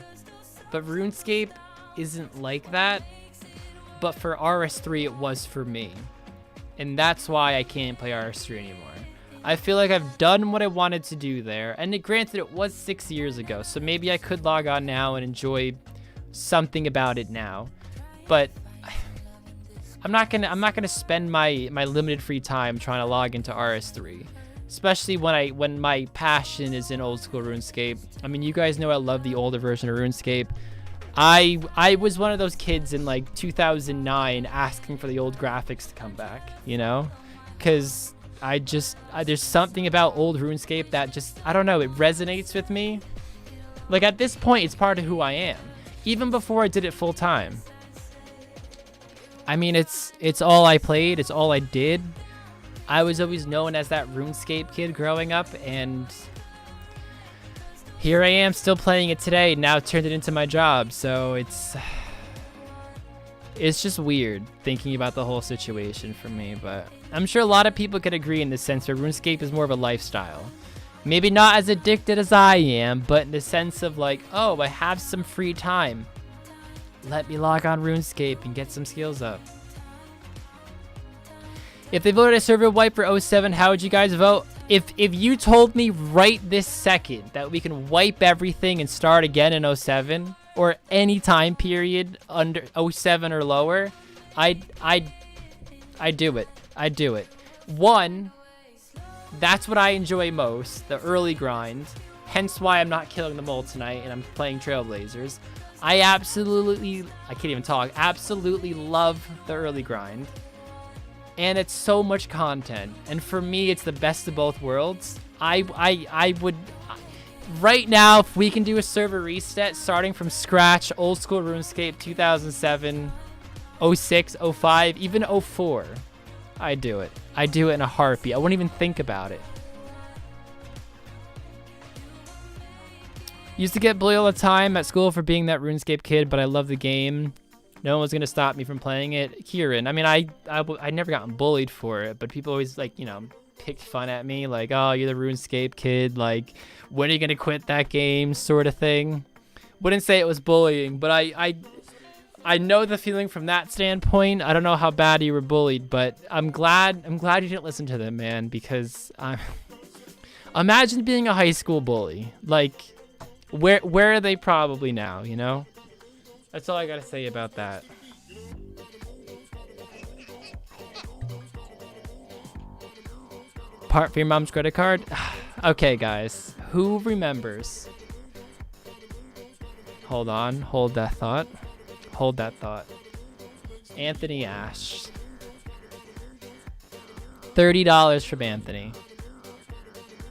But RuneScape isn't like that. But for RS3, it was for me. And that's why I can't play RS3 anymore. I feel like I've done what I wanted to do there. And granted, it was 6 years ago, so maybe I could log on now and enjoy something about it now. But I'm not gonna spend my limited free time trying to log into RS3. Especially when my passion is in old school RuneScape. I mean, you guys know I love the older version of RuneScape. I was one of those kids in like 2009 asking for the old graphics to come back, you know? Because there's something about old RuneScape that just, I don't know, it resonates with me. Like at this point, it's part of who I am. Even before I did it full time. I mean, it's all I played, it's all I did. I was always known as that RuneScape kid growing up, and here I am still playing it today. Now turned it into my job. So it's just weird thinking about the whole situation for me. But I'm sure a lot of people could agree in the sense where RuneScape is more of a lifestyle. Maybe not as addicted as I am, but in the sense of like, oh, I have some free time. Let me log on RuneScape and get some skills up. If they voted a server wipe for 07, how would you guys vote? If you told me right this second that we can wipe everything and start again in 07 or any time period under 07 or lower, I'd do it. I'd do it. One, that's what I enjoy most, the early grind. Hence why I'm not killing the mole tonight and I'm playing Trailblazers. I can't even talk, absolutely love the early grind. And it's so much content. And for me, it's the best of both worlds. I would, right now, if we can do a server reset starting from scratch, old school RuneScape 2007, 06, 05, even 04, I'd do it. I'd do it in a heartbeat. I wouldn't even think about it. Used to get bullied all the time at school for being that RuneScape kid, but I love the game. No one was going to stop me from playing it. Kieran, I mean, I never gotten bullied for it, but people always, like, you know, picked fun at me. Like, oh, you're the RuneScape kid. Like, when are you going to quit that game, sort of thing. Wouldn't say it was bullying, but I know the feeling from that standpoint. I don't know how bad you were bullied, but I'm glad you didn't listen to them, man, because imagine being a high school bully. Like, where are they probably now, you know? That's all I gotta say about that. Part for your mom's credit card? Okay, guys. Who remembers? Hold on. Hold that thought. Hold that thought. Anthony Ash. $30 from Anthony.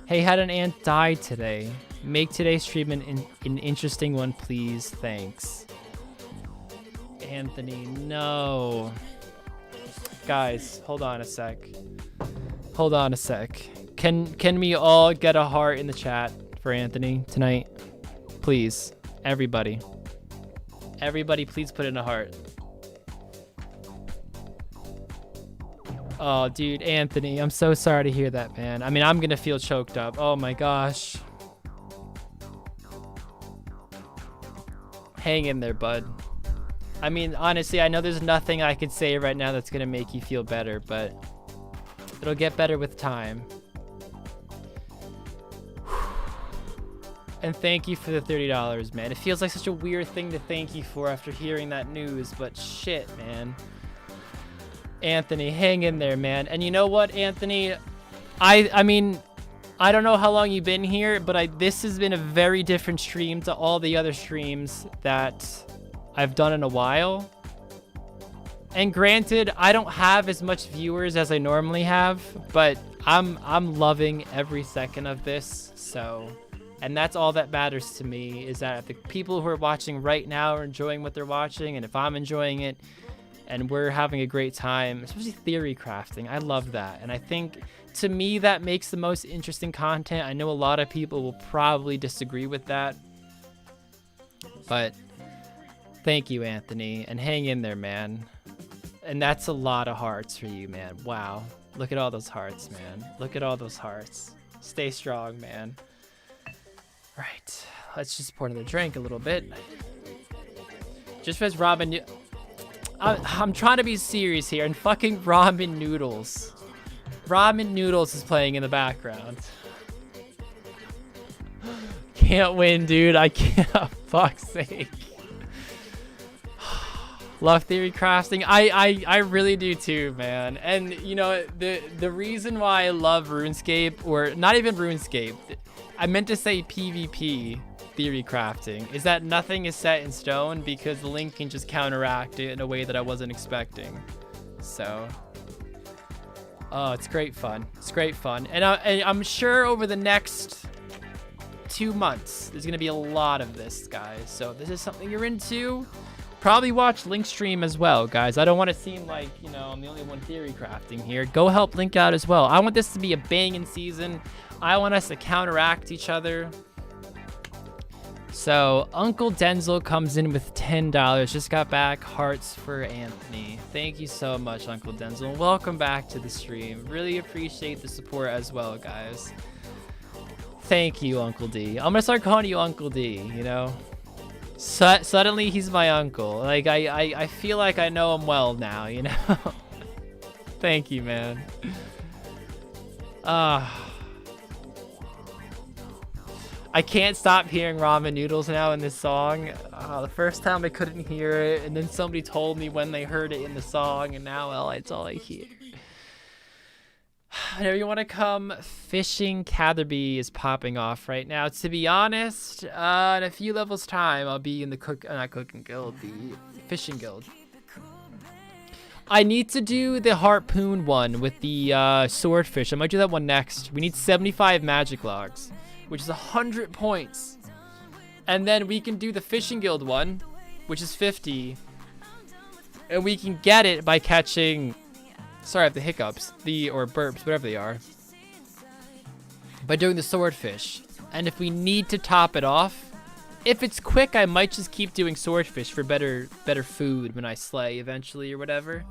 Hey, had an aunt die today. Make today's stream an interesting one, please. Thanks. Anthony, no. Guys, hold on a sec. Hold on a sec. Can we all get a heart in the chat for Anthony tonight? Please. Everybody. Everybody, please put in a heart. Oh, dude, Anthony, I'm so sorry to hear that, man. I mean, I'm gonna feel choked up. Oh my gosh. Hang in there, bud. I mean, honestly, I know there's nothing I could say right now that's gonna make you feel better, but it'll get better with time. And thank you for the $30, man. It feels like such a weird thing to thank you for after hearing that news, but shit, man. Anthony, hang in there, man. And you know what, Anthony? I mean, I don't know how long you've been here, but this has been a very different stream to all the other streams that I've done in a while. And granted, I don't have as much viewers as I normally have, but I'm loving every second of this. So, and that's all that matters to me, is that if the people who are watching right now are enjoying what they're watching, and if I'm enjoying it, and we're having a great time, especially theory crafting. I love that. And I think, to me, that makes the most interesting content. I know a lot of people will probably disagree with that. But thank you, Anthony. And hang in there, man. And that's a lot of hearts for you, man. Wow. Look at all those hearts, man. Look at all those hearts. Stay strong, man. All right. Let's just pour another drink a little bit. Just as Robin... I'm trying to be serious here, and fucking Ramen Noodles. Ramen Noodles is playing in the background. Can't win, dude. I can't. Fuck's sake. Love theory crafting. I really do too, man. And you know, the reason why I love RuneScape, or not even RuneScape, I meant to say PvP theory crafting, is that nothing is set in stone, because the link can just counteract it in a way that I wasn't expecting. So, oh, it's great fun. It's great fun. And I'm sure over the next 2 months, there's going to be a lot of this, guys. So if this is something you're into, probably watch Link stream as well, guys. I don't want to seem like, you know, I'm the only one theory crafting here. Go help Link out as well. I want this to be a banging season. I want us to counteract each other. So Uncle Denzel comes in with $10. Just got back. Hearts for Anthony. Thank you so much, Uncle Denzel. Welcome back to the stream. Really appreciate the support as well, guys. Thank you, Uncle D. I'm gonna start calling you Uncle D, you know? Suddenly he's my uncle. Like, I feel like I know him well now, you know? Thank you, man. I can't stop hearing ramen noodles now in this song. The first time I couldn't hear it, and then somebody told me when they heard it in the song, and now, well, it's all I hear. Whenever you want to come fishing, Catherby is popping off right now. To be honest, in a few levels time, I'll be in the not cooking guild, the fishing guild. I need to do the harpoon one with the swordfish. I might do that one next. We need 75 magic logs, which is 100 points. And then we can do the fishing guild one, which is 50. And we can get it by catching, sorry, I have the hiccups, or burps, whatever they are, by doing the swordfish. And if we need to top it off, if it's quick, I might just keep doing swordfish for better food when I slay eventually or whatever.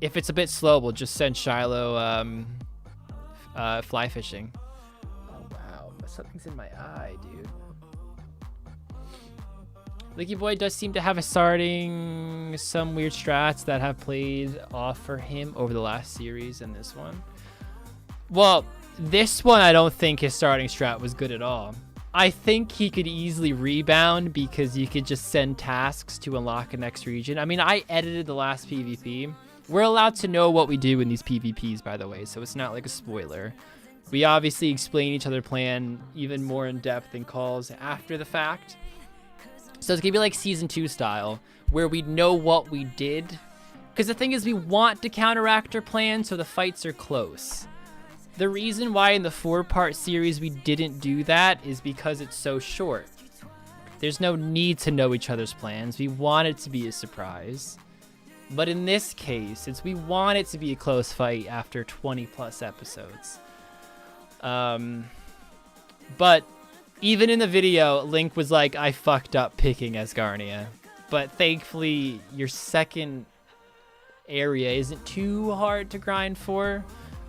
If it's a bit slow, we'll just send Shiloh fly fishing. Oh wow, something's in my eye, dude. Licky Boy does seem to have some weird strats that have played off for him over the last series and this one. Well, this one I don't think his starting strat was good at all. I think he could easily rebound because you could just send tasks to unlock a next region. I mean, I edited the last PvP. We're allowed to know what we do in these PvPs, by the way, so it's not like a spoiler. We obviously explain each other's plan even more in depth in calls after the fact. So it's gonna be like Season 2 style, where we know what we did. Because the thing is, we want to counteract our plan so the fights are close. The reason why in the 4-part series we didn't do that is because it's so short. There's no need to know each other's plans. We want it to be a surprise. But in this case, since we want it to be a close fight after 20 plus episodes. But even in the video, Link was like, I fucked up picking Asgarnia. But thankfully, your second area isn't too hard to grind for.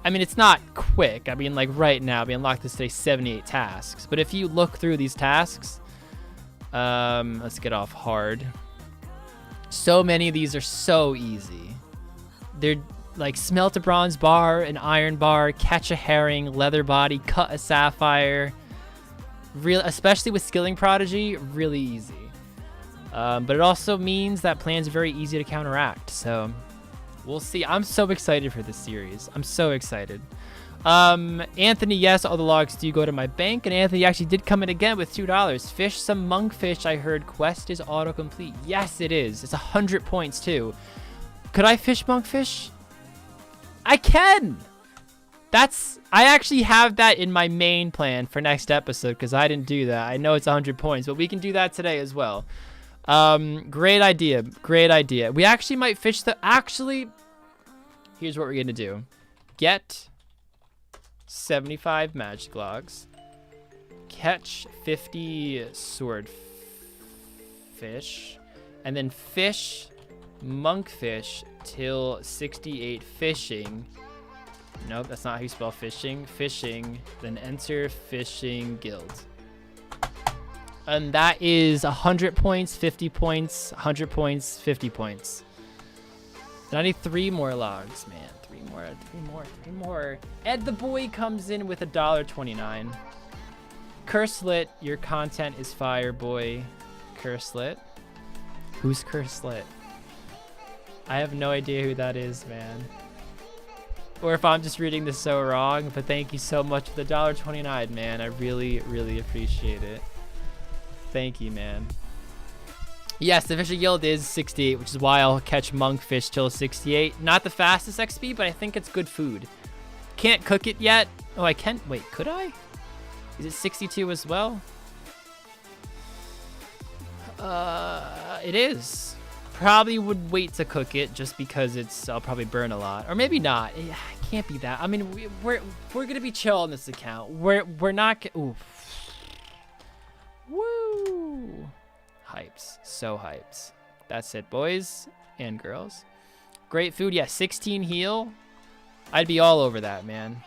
I mean, it's not quick. I mean, like right now, we unlocked this today 78 tasks. But if you look through these tasks, let's get off hard. So many of these are so easy. They're like smelt a bronze bar, an iron bar, catch a herring, leather body, cut a sapphire. Especially with Skilling Prodigy, really easy. But it also means that plans are very easy to counteract. So we'll see. I'm so excited for this series. I'm so excited. Anthony, yes, all the logs do go to my bank. And Anthony actually did come in again with $2. Fish some monkfish. I heard quest is autocomplete. Yes, it is. It's 100 points too. Could I fish monkfish? I can. I actually have that in my main plan for next episode because I didn't do that. I know it's 100 points, but we can do that today as well. Great idea. Great idea. We actually might fish here's what we're going to do. Get 75 magic logs. Catch 50 swordfish. And then fish monkfish till 68 fishing. Nope, that's not how you spell fishing. Fishing, then enter fishing guild. And that is 100 points, 50 points, 100 points, 50 points. And I need 3 more logs, man. 3 more. Ed the Boy comes in with $1.29. Curselit, your content is fire, boy. Curselit. Who's Curselit? I have no idea who that is, man. Or if I'm just reading this so wrong, but thank you so much for the $1.29, man. I really, really appreciate it. Thank you, man. Yes, the fishing guild is 68, which is why I'll catch monkfish till 68. Not the fastest XP, but I think it's good food. Can't cook it yet. Oh, I can. Wait, could I? Is it 62 as well? It is. Probably would wait to cook it just because I'll probably burn a lot, or maybe not. It can't be that. I mean, we're gonna be chill on this account. We're not. Ooh. Woo! Hypes. So hypes. That's it, boys and girls. Great food. Yeah, 16 heal. I'd be all over that, man.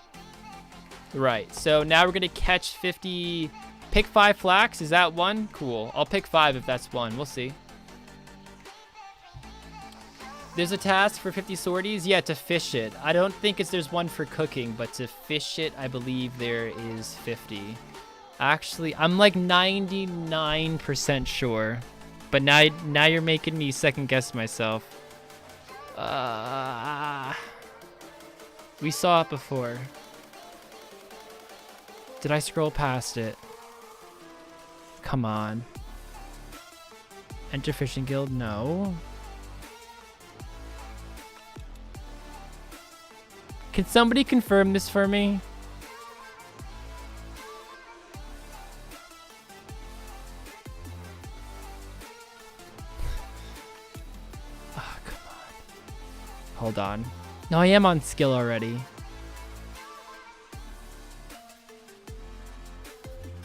Right. So now we're going to catch 50. Pick 5 flax. Is that one? Cool. I'll pick 5 if that's one. We'll see. There's a task for 50 sorties. Yeah, to fish it. I don't think there's one for cooking, but to fish it, I believe there is 50. Actually, I'm like 99% sure. But now you're making me second guess myself. We saw it before. Did I scroll past it? Come on. Enter Fishing Guild? No. Can somebody confirm this for me? Oh, come on. Hold on. No, I am on skill already.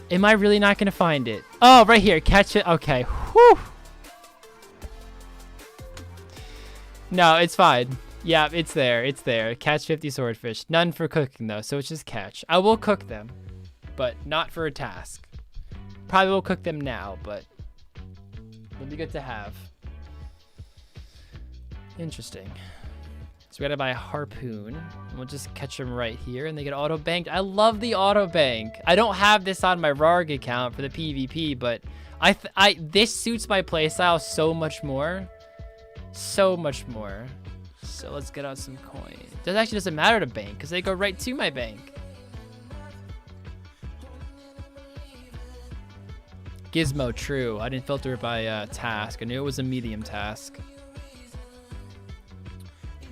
Am I really not going to find it? Oh, right here. Catch it. Okay. Whew. No, it's fine. Yeah, it's there. It's there. Catch 50 swordfish. None for cooking, though, so it's just catch. I will cook them, but not for a task. Probably will cook them now, but it'll be good to have. Interesting. So we gotta buy a harpoon. And we'll just catch them right here, and they get auto-banked. I love the auto-bank. I don't have this on my rarg account for the PvP, but this suits my playstyle so much more. So much more. So let's get out some coins. That actually doesn't matter to bank because they go right to my bank. Gizmo, true. I didn't filter it by task. I knew it was a medium task.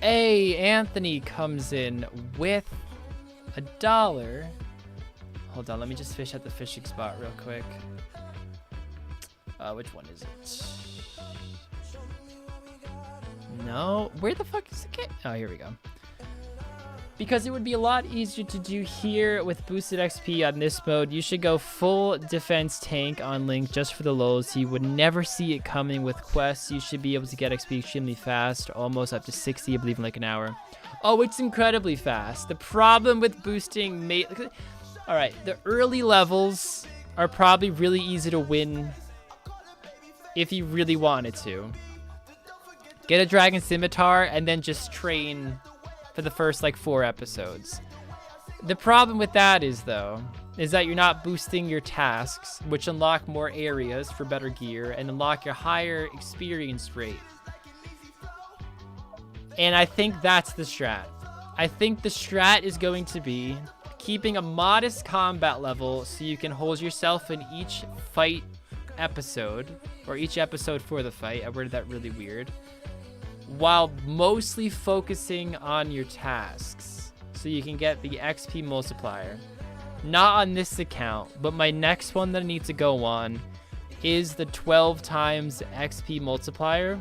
Hey, Anthony comes in with $1. Hold on, let me just fish at the fishing spot real quick. Which one is it? No, where the fuck is the kit? Oh, here we go. Because it would be a lot easier to do here with boosted XP on this mode, you should go full defense tank on Link just for the lulz. You would never see it coming with quests. You should be able to get XP extremely fast, almost up to 60, I believe, in like an hour. Oh, it's incredibly fast. The problem with boosting mate... All right, the early levels are probably really easy to win if you really wanted to. Get a dragon scimitar and then just train for the first like 4 episodes. The problem with that is that you're not boosting your tasks, which unlock more areas for better gear and unlock your higher experience rate. And I think that's the strat. I think the strat is going to be keeping a modest combat level so you can hold yourself in each fight episode, or each episode for the fight. I worded that really weird. While mostly focusing on your tasks so you can get the XP multiplier. Not on this account, but my next one that I need to go on is the 12 times XP multiplier,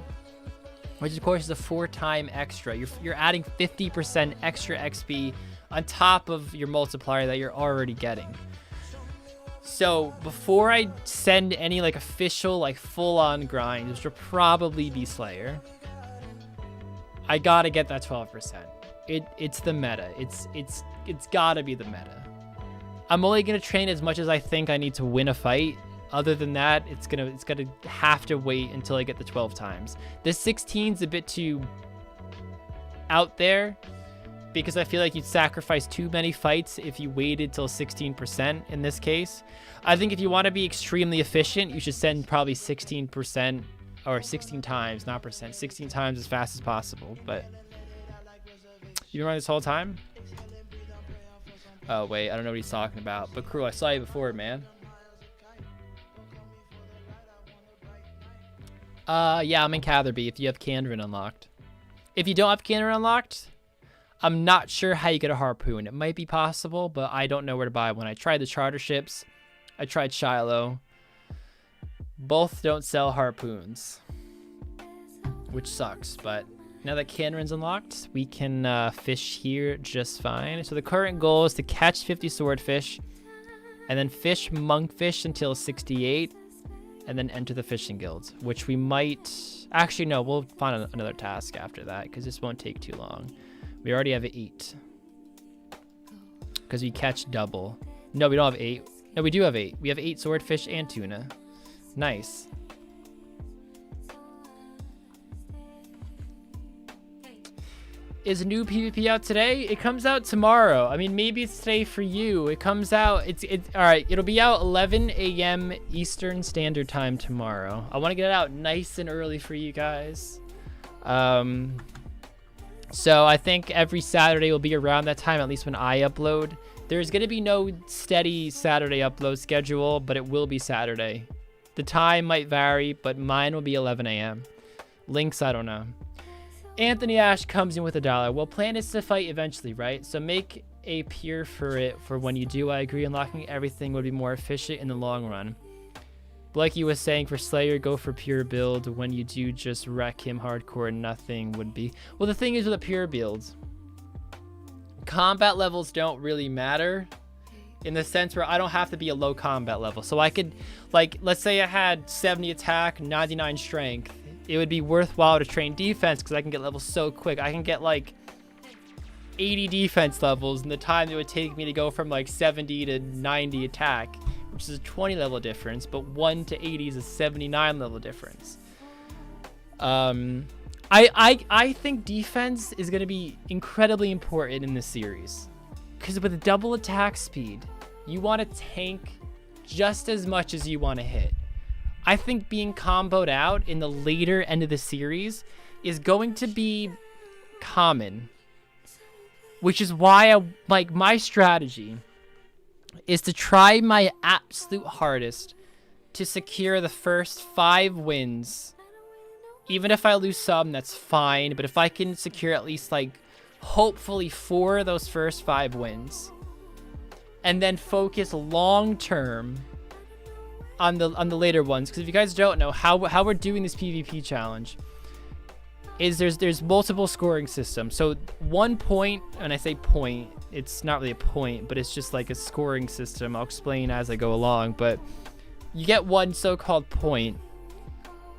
which of course is a 4-time extra. You're adding 50% extra XP on top of your multiplier that you're already getting. So before I send any like official like full-on grind, which will probably be Slayer, I gotta get that 12%. It's the meta. It's gotta be the meta. I'm only gonna train as much as I think I need to win a fight. Other than that, it's gonna have to wait until I get the 12 times. The 16's a bit too out there because I feel like you'd sacrifice too many fights if you waited till 16% in this case. I think if you want to be extremely efficient, you should send probably 16%. Or 16 times, not percent. 16 times as fast as possible. But you been running this whole time? Oh, wait. I don't know what he's talking about. But Crew, I saw you before, man. Yeah, I'm in Catherby if you have Candrin unlocked. If you don't have Candrin unlocked, I'm not sure how you get a harpoon. It might be possible, but I don't know where to buy one. I tried the charter ships. I tried Shiloh. Both don't sell harpoons, which sucks, but now that Candrin's unlocked, we can fish here just fine. So the current goal is to catch 50 swordfish and then fish monkfish until 68, and then enter the fishing guild, which we might... Actually, no, we'll find another task after that, because this won't take too long. We already have 8. Because we catch double. No, we don't have 8. No, we do have 8. We have 8 swordfish and tuna. Nice. Is a new PvP out today? It comes out tomorrow. I mean, maybe it's today for you. It comes out, it's all right. It'll be out 11 a.m. Eastern Standard Time tomorrow. I want to get it out nice and early for you guys. So I think every Saturday will be around that time, at least when I upload. There's going to be no steady Saturday upload schedule, but it will be Saturday. The time might vary, but mine will be 11 a.m. Links, I don't know. Anthony Ash comes in with $1. Well, plan is to fight eventually, right? So make a peer for it for when you do. I agree, unlocking everything would be more efficient in the long run. Blakey was saying for Slayer, go for pure build. When you do, just wreck him hardcore, nothing would be. Well, the thing is with a pure build, combat levels don't really matter in the sense where I don't have to be a low combat level. So I could, like, let's say I had 70 attack, 99 strength. It would be worthwhile to train defense because I can get levels so quick. I can get like 80 defense levels in the time it would take me to go from like 70 to 90 attack, which is a 20 level difference, but 1 to 80 is a 79 level difference. I think defense is going to be incredibly important in this series because with double attack speed, you want to tank just as much as you want to hit. I think being comboed out in the later end of the series is going to be common, which is why my strategy is to try my absolute hardest to secure the first 5 wins. Even if I lose some, that's fine, but if I can secure at least like hopefully 4 of those first 5 wins and then focus long term on the later ones, because if you guys don't know how we're doing this PvP challenge is there's multiple scoring systems. So 1 point, and I say point, it's not really a point, but it's just like a scoring system. I'll explain as I go along, but you get 1 so-called point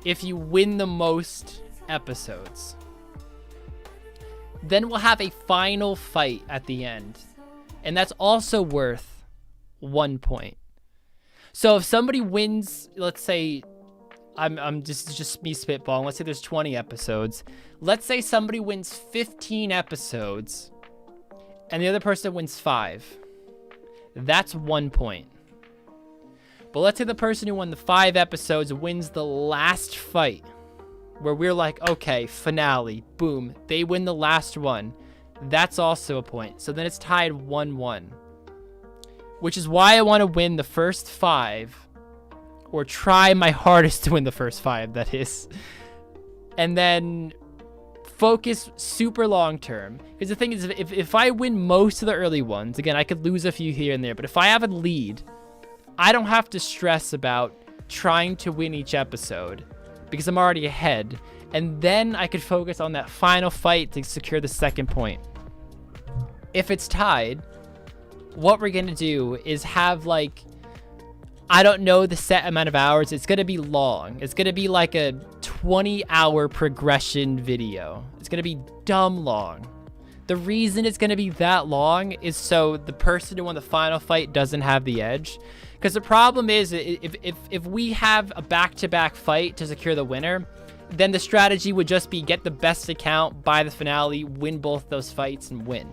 if you win the most episodes. Then we'll have a final fight at the end, and that's also worth 1 point. So if somebody wins, let's say, I'm just me spitballing. Let's say there's 20 episodes. Let's say somebody wins 15 episodes, and the other person wins 5. That's 1 point. But let's say the person who won the 5 episodes wins the last fight, where we're like, okay, finale, boom, they win the last one. That's also a point. So then it's tied 1-1. Which is why I want to win the first 5, or try my hardest to win the first 5, that is. And then focus super long term. Because the thing is, if I win most of the early ones, again, I could lose a few here and there, but if I have a lead, I don't have to stress about trying to win each episode because I'm already ahead. And then I could focus on that final fight to secure the second point. If it's tied, what we're going to do is have like, I don't know the set amount of hours. It's going to be long. It's going to be like a 20-hour progression video. It's going to be dumb long. The reason it's going to be that long is so the person who won the final fight doesn't have the edge. Because the problem is, if we have a back-to-back fight to secure the winner, then the strategy would just be get the best account by the finale, win both those fights, and win.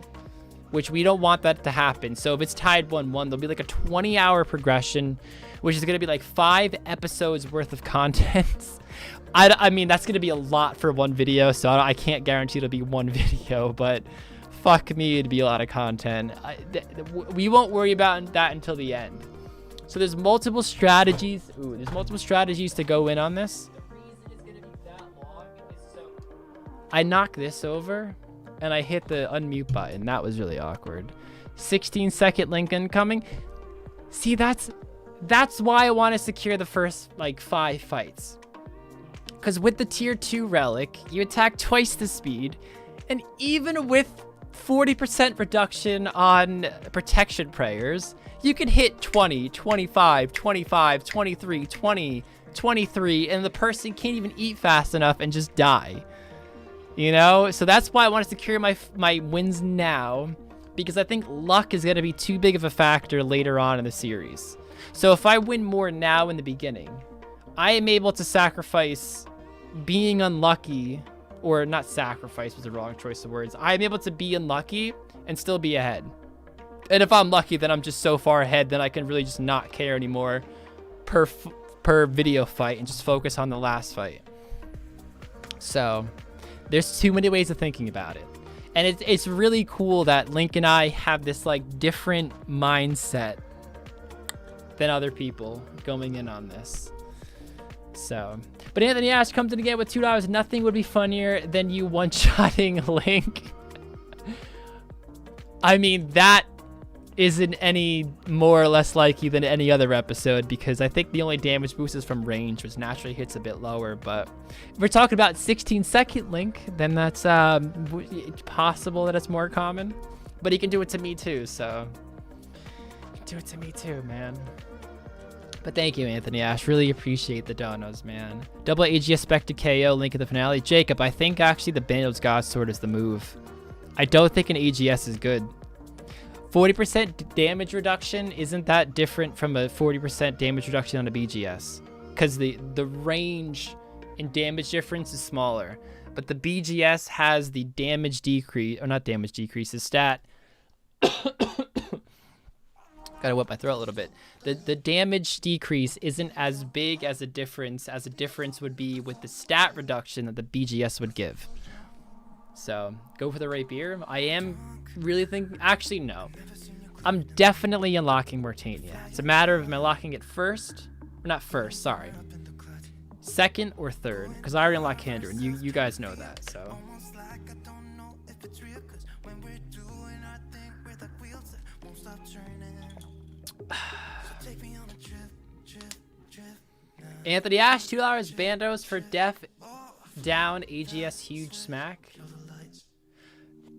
Which we don't want that to happen. So if it's tied 1-1, there'll be like a 20-hour progression, which is going to be like 5 episodes worth of content. I mean, that's going to be a lot for one video, so I can't guarantee it'll be one video, but fuck me, it'd be a lot of content. We won't worry about that until the end. So there's multiple strategies. Ooh, there's multiple strategies to go in on this. The reason it's going to be that long is so... I knock this over, and I hit the unmute button. That was really awkward. 16-second link incoming. See, that's why I want to secure the first, like, 5 fights. Because with the tier 2 relic, you attack twice the speed. And even with 40% reduction on protection prayers. You can hit 20, 25, 25, 23, 20, 23, and the person can't even eat fast enough and just die. You know? So that's why I want to secure my wins now, because I think luck is going to be too big of a factor later on in the series. So if I win more now in the beginning, I am able to sacrifice being unlucky, or not sacrifice was the wrong choice of words. I'm able to be unlucky and still be ahead. And if I'm lucky, then I'm just so far ahead that I can really just not care anymore per video fight and just focus on the last fight. So there's too many ways of thinking about it. And it's really cool that Link and I have this like different mindset than other people going in on this. So, but Anthony Ash comes in again with $2. Nothing would be funnier than you one-shotting Link. I mean, that isn't any more or less likely than any other episode, because I think the only damage boost is from range, which naturally hits a bit lower. But if we're talking about 16-second Link, then that's possible that it's more common. But he can do it to me too, so do it to me too, man. But thank you, Anthony Ash. Really appreciate the donos, man. Double AGS spec to KO, Link at the finale. Jacob, I think actually the Bandos God Sword is the move. I don't think an AGS is good. 40% damage reduction isn't that different from a 40% damage reduction on a BGS, because the range and damage difference is smaller, but the BGS has the damage decrease, or not damage decrease, the stat. Gotta wet my throat a little bit. The damage decrease isn't as big as a difference would be with the stat reduction that the BGS would give. So go for the rapier. I am really thinking, actually no, I'm definitely unlocking Mortania. It's a matter of am I locking it first, or not first, sorry, second or third, because I already unlocked Handler, and you guys know that. So Anthony Ash, $2. Bandos for Def Down AGS huge smack.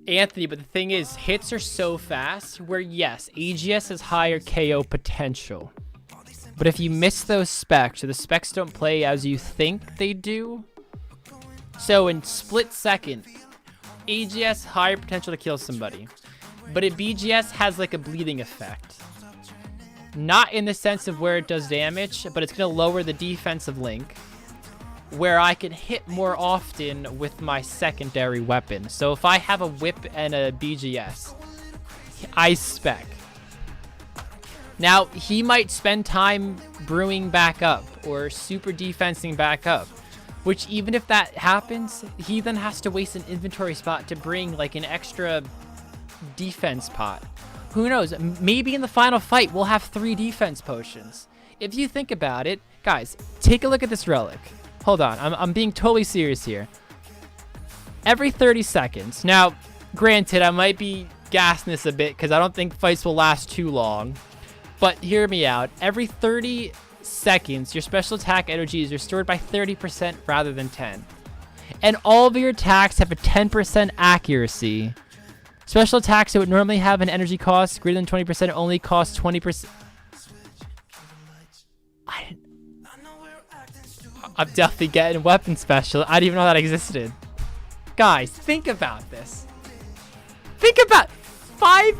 Anthony, but the thing is, hits are so fast where yes, AGS has higher KO potential. But if you miss those specs, or the specs don't play as you think they do, so in split second, AGS higher potential to kill somebody. But a BGS has like a bleeding effect. Not in the sense of where it does damage, but it's going to lower the defensive Link, where I can hit more often with my secondary weapon. So if I have a whip and a BGS, I spec. Now, he might spend time brewing back up or super defensing back up, which even if that happens, he then has to waste an inventory spot to bring like an extra defense pot. Who knows? Maybe in the final fight, we'll have 3 defense potions. If you think about it, guys, take a look at this relic. Hold on, I'm being totally serious here. Every 30 seconds. Now, granted, I might be gassing this a bit because I don't think fights will last too long. But hear me out. Every 30 seconds, your special attack energy is restored by 30% rather than 10. And all of your attacks have a 10% accuracy. Special attacks that would normally have an energy cost greater than 20% only cost 20%. I'm definitely getting weapon special. I didn't even know that existed. Guys, think about this. Think about five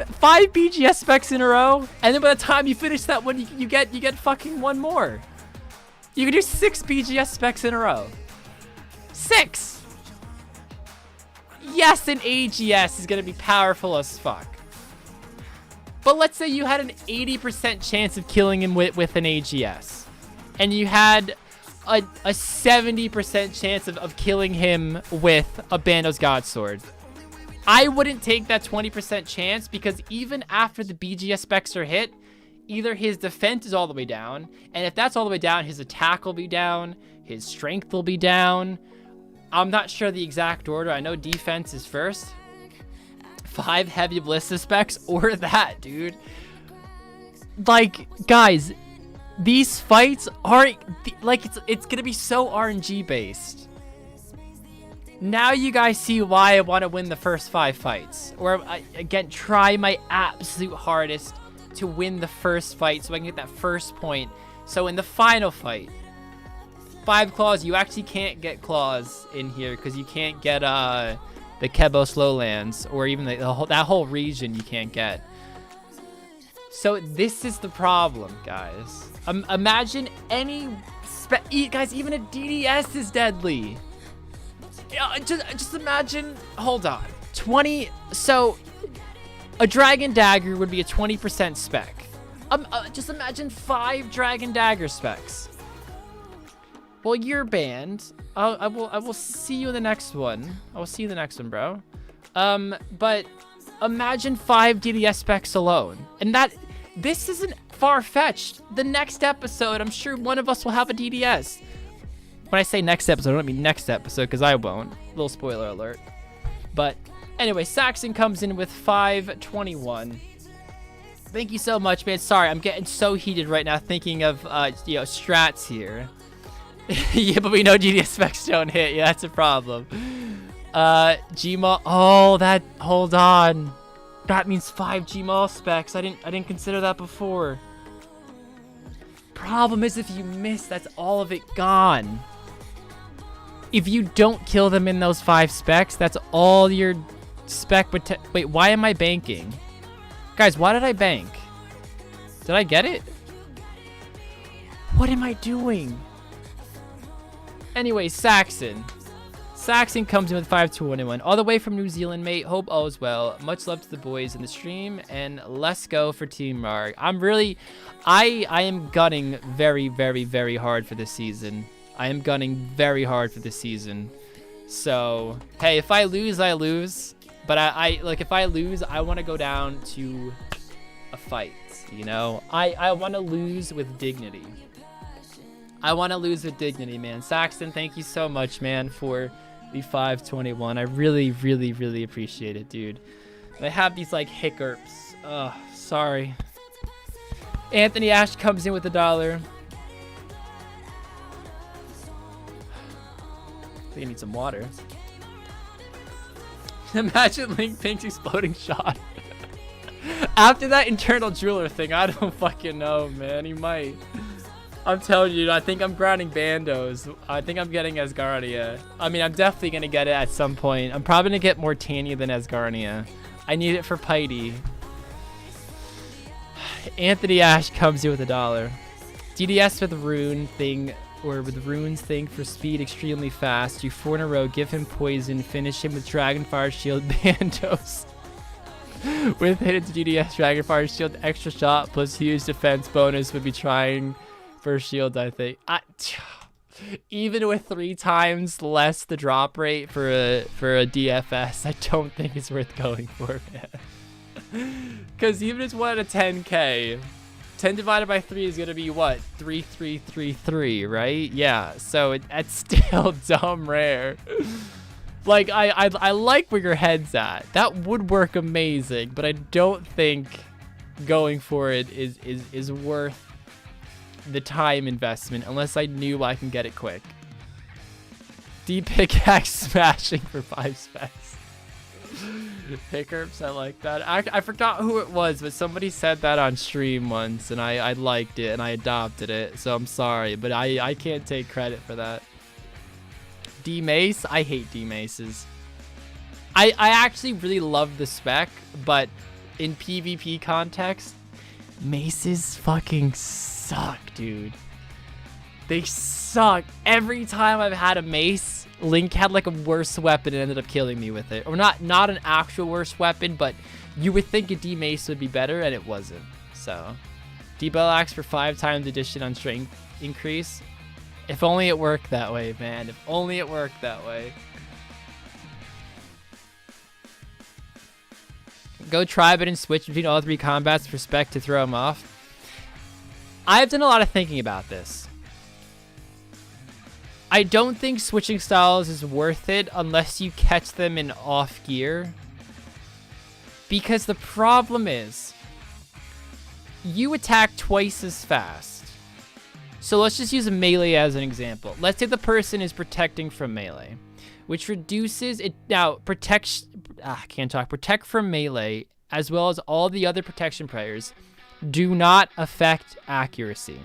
BGS specs in a row, and then by the time you finish that one, you get fucking one more. You can do 6 BGS specs in a row. 6. Yes, an AGS is gonna be powerful as fuck. But let's say you had an 80% chance of killing him with an AGS, and you had a 70% chance of killing him with a Bandos God Sword. I wouldn't take that 20% chance, because even after the BGS specs are hit, either his defense is all the way down, and if that's all the way down, his attack will be down, his strength will be down. I'm not sure the exact order. I know defense is first. 5 heavy ballista specs or that, dude. Like, guys, these fights aren't like it's gonna be so RNG based. Now you guys see why I want to win the first 5 fights. Or, again, try my absolute hardest to win the first fight so I can get that first point. So in the final fight, 5 claws, you actually can't get claws in here because you can't get the Kebos Lowlands, or even that whole region you can't get. So this is the problem, guys. Imagine any guys, even a DDS is deadly. Just imagine, hold on, 20. So a Dragon Dagger would be a 20% spec. Just imagine 5 Dragon Dagger specs. Well, you're banned. I will see you in the next one. I will see you in the next one, bro. But imagine 5 DDS specs alone. And this isn't far-fetched. The next episode, I'm sure one of us will have a DDS. When I say next episode, I don't mean next episode, because I won't. Little spoiler alert. But anyway, Saxon comes in with 521. Thank you so much, man. Sorry, I'm getting so heated right now thinking of, strats here. Yeah, but we know GDS specs don't hit. Yeah, that's a problem. Gmaul. Oh, hold on. That means 5 Gmaul specs. I didn't consider that before. Problem is, if you miss, that's all of it gone. If you don't kill them in those 5 specs, that's all your spec. Wait, why am I banking? Guys, why did I bank? Did I get it? What am I doing? Anyway, Saxon. Saxon comes in with 521. All the way from New Zealand, mate. Hope all is well. Much love to the boys in the stream. And let's go for Team Rarg. I am gunning very, very, very hard for this season. I am gunning very hard for this season. So, hey, if I lose, I lose. But if I lose, I want to go down to a fight, you know? I want to lose with dignity. I want to lose with dignity, man. Saxton, thank you so much, man, for the 521. I really, really, really appreciate it, dude. And I have these, like, hiccups. Ugh, sorry. Anthony Ash comes in with $1. I think I need some water. Imagine Link Pink's exploding shot. After that internal jeweler thing, I don't fucking know, man. He might. I'm telling you, I think I'm grinding Bandos. I think I'm getting Asgardia. I mean, I'm definitely going to get it at some point. I'm probably going to get more Tanya than Asgardia. I need it for Piety. Anthony Ash comes in with $1. DDS with rune thing, or with runes thing for speed extremely fast. Do 4 in a row, give him poison, finish him with Dragonfire Shield Bandos. With hit into DDS, Dragonfire Shield, extra shot plus huge defense bonus would be trying for shield, I think. Even with 3 times less the drop rate for a DFS, I don't think it's worth going for, man. Because even if it's 1 out of 10k, 10 divided by 3 is gonna be what? 3333, right? Yeah. So it's still dumb rare. Like I like where your head's at. That would work amazing, but I don't think going for it is worth the time investment unless I knew I can get it quick. D pickaxe smashing for 5 specs. Pickups, I like that. I forgot who it was, but somebody said that on stream once, and I liked it and I adopted it. So I'm sorry, but I can't take credit for that. D mace, I hate D maces. I actually really love the spec, but in PvP context, maces fucking suck, dude. They suck. Every time I've had a mace, Link had like a worse weapon and ended up killing me with it. Or not an actual worse weapon, but you would think a D mace would be better, and it wasn't. So, D bell axe for 5 times addition on strength increase. If only it worked that way, man. If only it worked that way. Go tribe it and switch between all 3 combats for spec to throw him off. I've done a lot of thinking about this. I don't think switching styles is worth it unless you catch them in off gear. Because the problem is, you attack twice as fast. So let's just use a melee as an example. Let's say the person is protecting from melee. which reduces it. Now, protect from melee, as well as all the other protection prayers, do not affect accuracy.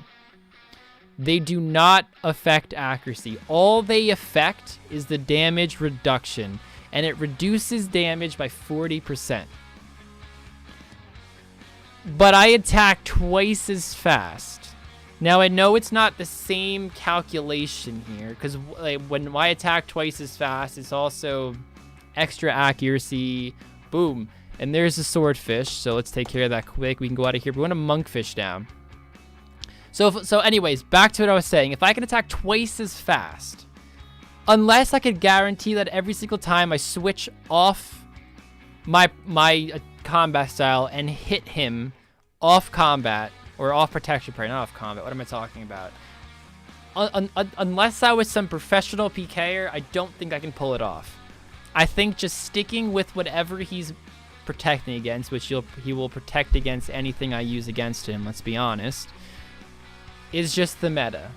They do not affect accuracy. All they affect is the damage reduction, and it reduces damage by 40%. But I attack twice as fast. Now, I know it's not the same calculation here, because like, when I attack twice as fast, it's also extra accuracy. Boom. And there's a swordfish, so let's take care of that quick. We can go out of here. We want a monkfish down. So anyways, back to what I was saying. If I can attack twice as fast, unless I could guarantee that every single time I switch off my combat style and hit him off combat, or off protection prayer, not off combat. What am I talking about? Unless I was some professional PKer, I don't think I can pull it off. I think just sticking with whatever he's protecting against, which he will protect against anything I use against him, let's be honest, is just the meta.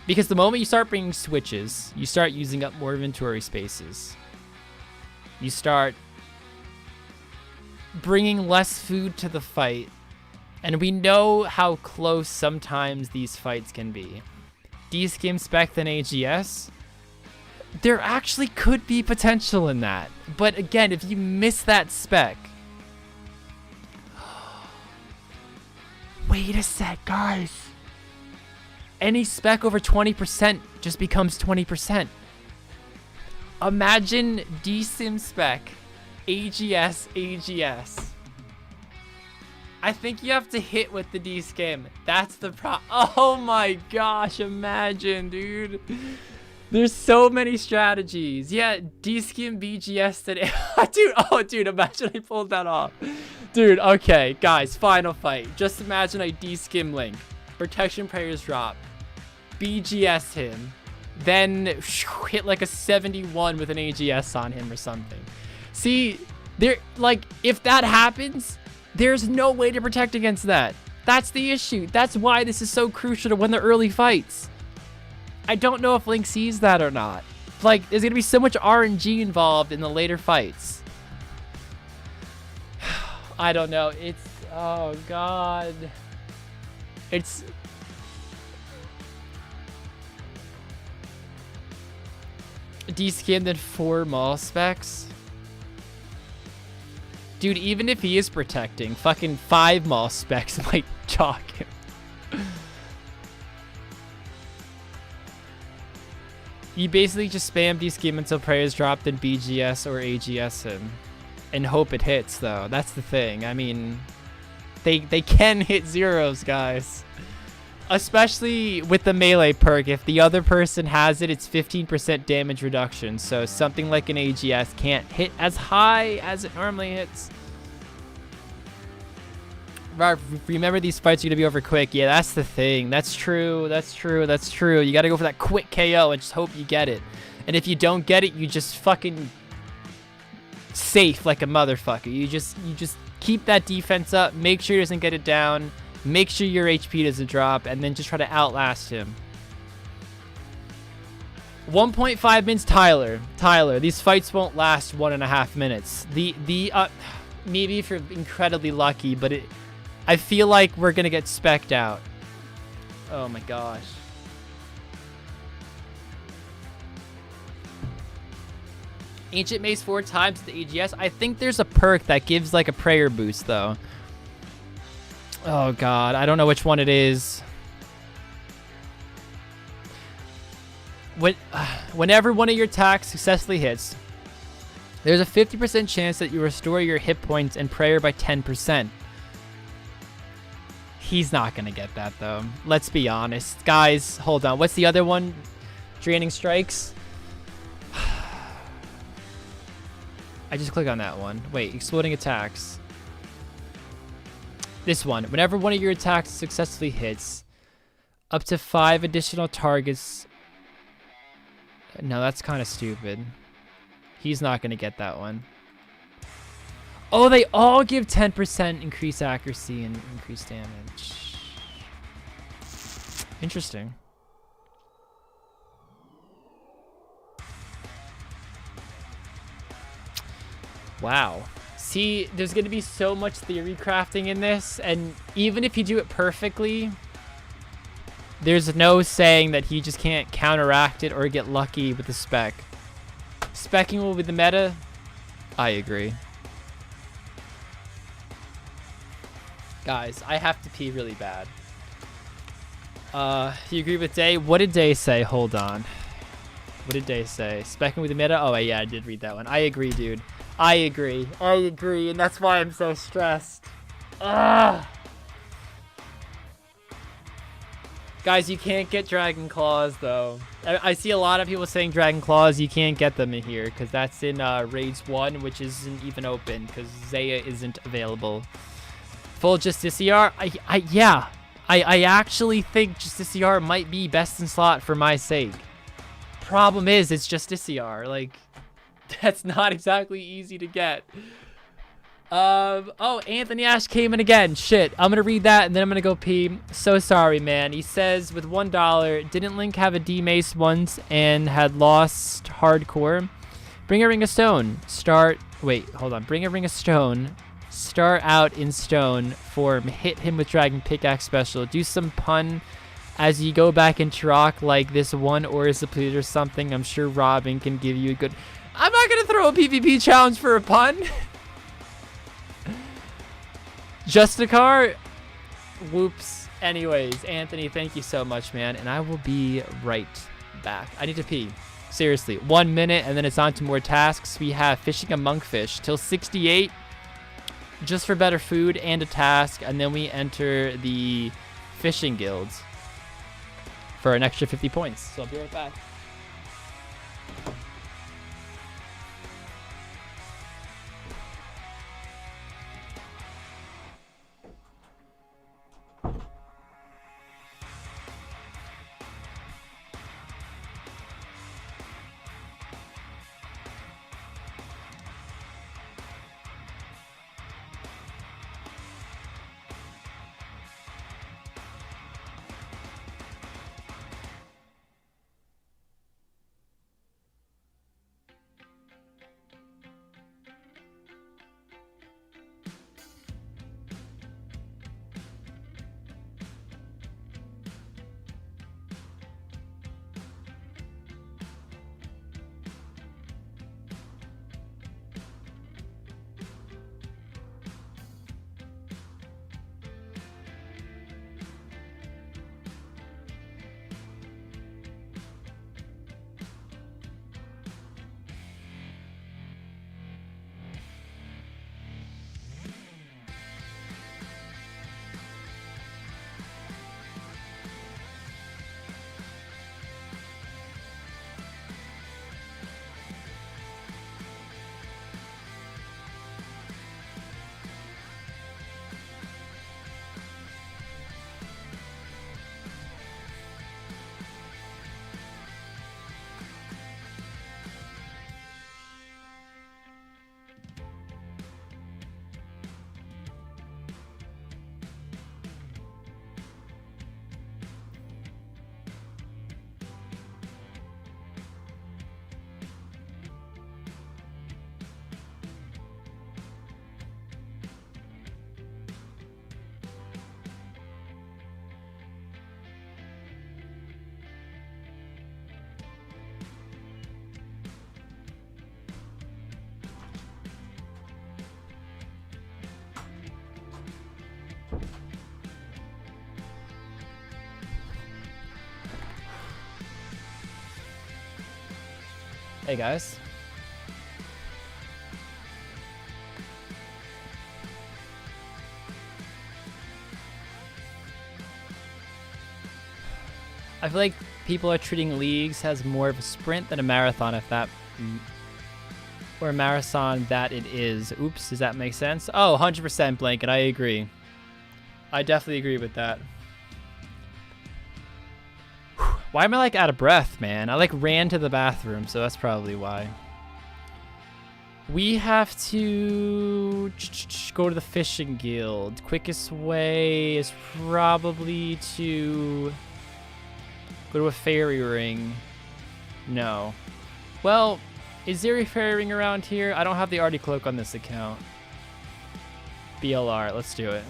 Because the moment you start bringing switches, you start using up more inventory spaces. You start bringing less food to the fight. And we know how close sometimes these fights can be. D-Skim spec than AGS? There actually could be potential in that. But again, if you miss that spec... Wait a sec, guys. Any spec over 20% just becomes 20%. Imagine D-Sim spec, AGS. I think you have to hit with the D-Skim. That's the Oh my gosh, imagine, dude. There's so many strategies. Yeah, D-Skim BGS today. Dude, imagine I pulled that off. Dude, okay, guys, final fight. Just imagine I D-Skim Link. Protection prayers drop. BGS him. Then hit like a 71 with an AGS on him or something. See, if that happens, there's no way to protect against that. That's the issue. That's why this is so crucial to win the early fights. I don't know if Link sees that or not. Like, there's going to be so much RNG involved in the later fights. I don't know. It's... Oh, God. It's... D-Skim then 4 Maul specs. Dude, even if he is protecting, fucking 5 Maul specs might chalk him. You basically just spam D-Skim until prayers drop, then BGS or AGS him. And hope it hits, though. That's the thing. I mean, they can hit zeros, guys. Especially with the melee perk. If the other person has it, it's 15% damage reduction. So something like an AGS can't hit as high as it normally hits. Remember, these fights are going to be over quick. Yeah, that's the thing. That's true. That's true. That's true. You got to go for that quick KO and just hope you get it. And if you don't get it, you just fucking safe like a motherfucker. You just keep that defense up. Make sure he doesn't get it down. Make sure your HP doesn't drop, and then just try to outlast him. 1.5 minutes, Tyler, these fights won't last 1.5 minutes. Maybe if you're incredibly lucky, but I feel like we're gonna get specced out. Oh my gosh. Ancient Mace 4 times the AGS. I think there's a perk that gives like a prayer boost though. Oh god, I don't know which one it is. Whenever one of your attacks successfully hits, there's a 50% chance that you restore your hit points and prayer by 10%. He's not gonna get that though. Let's be honest. Guys, hold on. What's the other one? Draining Strikes? I just click on that one. Wait, Exploding Attacks. This one. Whenever one of your attacks successfully hits, up to 5 additional targets. No, that's kind of stupid. He's not going to get that one. Oh, they all give 10% increased accuracy and increased damage. Interesting. Wow. See, there's going to be so much theory crafting in this, and even if you do it perfectly, there's no saying that he just can't counteract it or get lucky with the spec. Specking will be the meta. I agree. Guys, I have to pee really bad. You agree with Day? What did Day say? Hold on. What did Day say? Specking with the meta? Oh, yeah, I did read that one. I agree, dude. I agree. I agree, and that's why I'm so stressed. Ugh. Guys, you can't get Dragon Claws, though. I see a lot of people saying Dragon Claws. You can't get them in here, because that's in Raids 1, which isn't even open, because Zaya isn't available. Full Justiciar? Yeah. I actually think Justiciar might be best in slot for my sake. Problem is, it's Justiciar. Like, that's not exactly easy to get. Oh, Anthony Ash came in again. Shit, I'm gonna read that and then I'm gonna go pee. So sorry, man. He says, with $1, didn't Link have a D-Mace once and had lost hardcore? Bring a Ring of Stone. Bring a Ring of Stone. Start out in stone form. Hit him with Dragon Pickaxe special. Do some pun as you go back into rock like this one or is depleted or something. I'm sure Robin can give you a good... I'm not gonna throw a PvP challenge for a pun. Justicar? Whoops. Anyways, Anthony, thank you so much, man. And I will be right back. I need to pee. Seriously. 1 minute and then it's on to more tasks. We have fishing a monkfish till 68. Just for better food and a task. And then we enter the fishing guilds for an extra 50 points. So I'll be right back. Hey guys. I feel like people are treating leagues as more of a sprint than a marathon, if that... Or a marathon that it is. Oops, does that make sense? Oh, 100% Blanket, I agree. I definitely agree with that. Why am I like out of breath, man? I like ran to the bathroom, so that's probably why. We have to go to the fishing guild. Quickest way is probably to go to a fairy ring. No. Well, Is there a fairy ring around here? I don't have the Artie Cloak on this account. BLR, let's do it.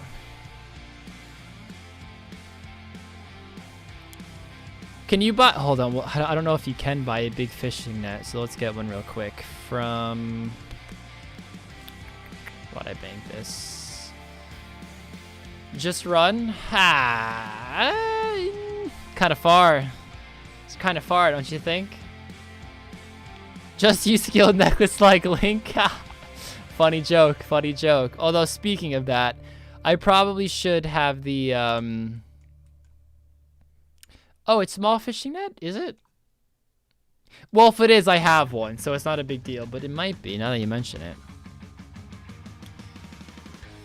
Can you buy, hold on, well, I don't know if you can buy a big fishing net, so let's get one real quick. From, why'd I bank this? Just run? Ha! Kind of far. It's kind of far, don't you think? Just use skilled necklace like Link. Funny joke, funny joke. Although speaking of that, I probably should have the oh, it's small fishing net, is it? Well, if it is, I have one, so it's not a big deal, but it might be now that you mention it.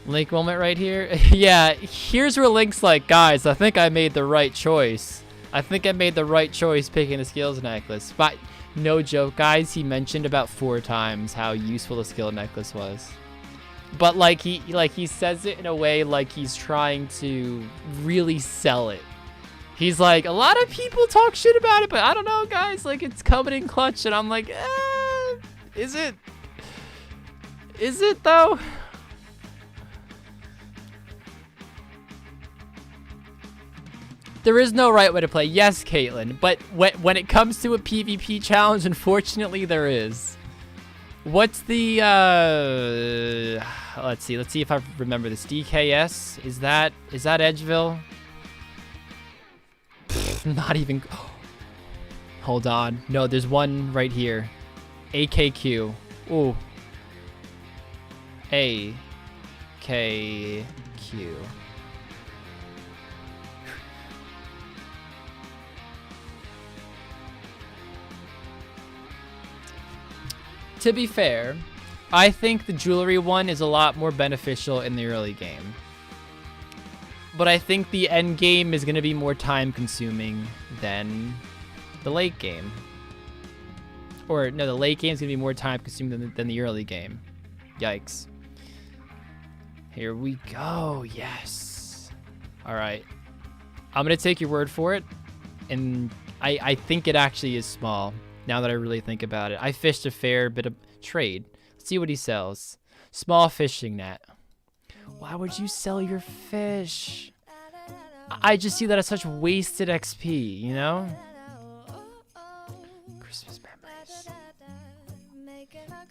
Link moment right here. Yeah, here's where Link's like, guys, I think I made the right choice. I think I made the right choice picking the skills necklace. But no joke, guys, he mentioned about 4 times how useful the skill necklace was. But like he says it in a way like he's trying to really sell it. He's like, a lot of people talk shit about it, but I don't know, guys, like it's coming in clutch, and I'm like, is it? Is it though? There is no right way to play. Yes, Caitlin, but when it comes to a PvP challenge, unfortunately, there is. What's the, let's see if I remember this. DKS, is that Edgeville? Pfft, not even, hold on. No, there's one right here. AKQ, ooh. AKQ. To be fair, I think the jewelry one is a lot more beneficial in the early game. But I think the end game is going to be more time consuming than the late game. Or no, the late game is going to be more time consuming than the early game. Yikes. Here we go. Yes. All right. I'm going to take your word for it. And I think it actually is small. Now that I really think about it. I fished a fair bit of trade. Let's see what he sells. Small fishing net. Why would you sell your fish? I just see that as such wasted XP, you know? Christmas memories.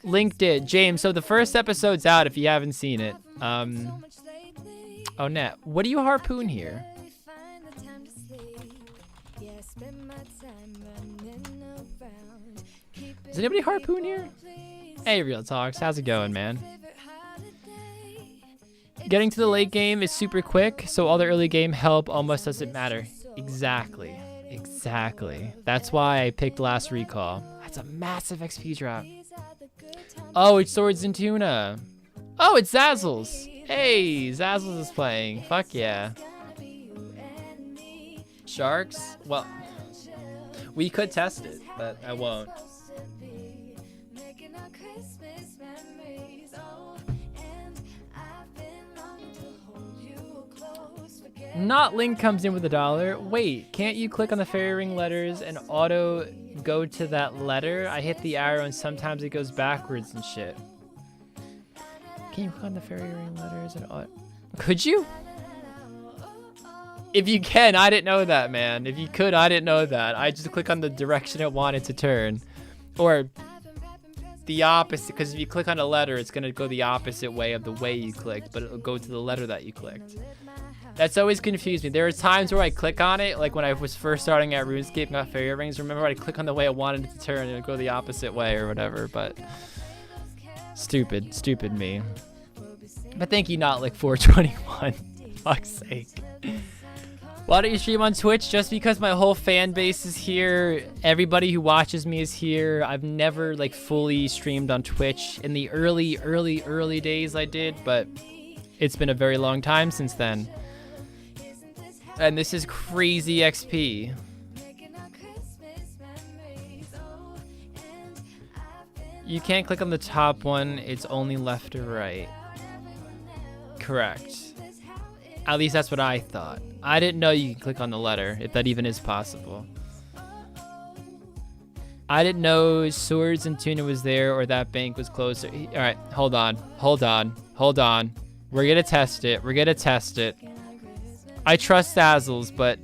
Link did. James, so the first episode's out if you haven't seen it. Oh, Nat, what do you harpoon here? Does anybody harpoon here? Hey, Real Talks. How's it going, man? Getting to the late game is super quick, so all the early game help almost doesn't matter. Exactly. Exactly. That's why I picked Last Recall. That's a massive XP drop. Oh, it's Swords and Tuna. Oh, it's Zazzles. Hey, Zazzles is playing. Fuck yeah. Sharks? Well, we could test it, but I won't. Not Link comes in with $1. Wait, can't you click on the fairy ring letters and auto go to that letter? I hit the arrow and sometimes it goes backwards and shit. Can you click on the fairy ring letters and auto? Could you? If you can, I didn't know that, man. If you could, I didn't know that. I just click on the direction it wanted to turn. Or the opposite, because if you click on a letter, it's going to go the opposite way of the way you clicked, but it'll go to the letter that you clicked. That's always confused me. There are times where I click on it, like when I was first starting at RuneScape and got fairy rings. Remember, I'd click on the way I wanted it to turn and it would go the opposite way or whatever, but stupid me. But thank you, not like 421. Fuck's sake. Why don't you stream on Twitch? Just because my whole fan base is here. Everybody who watches me is here. I've never like fully streamed on Twitch. In the early days I did, but it's been a very long time since then. And this is crazy XP. You can't click on the top one. It's only left or right. Correct. At least that's what I thought. I didn't know you can click on the letter, if that even is possible. I didn't know Swords and Tuna was there or that bank was closer. All right, hold on. We're gonna test it. I trust Dazzles, but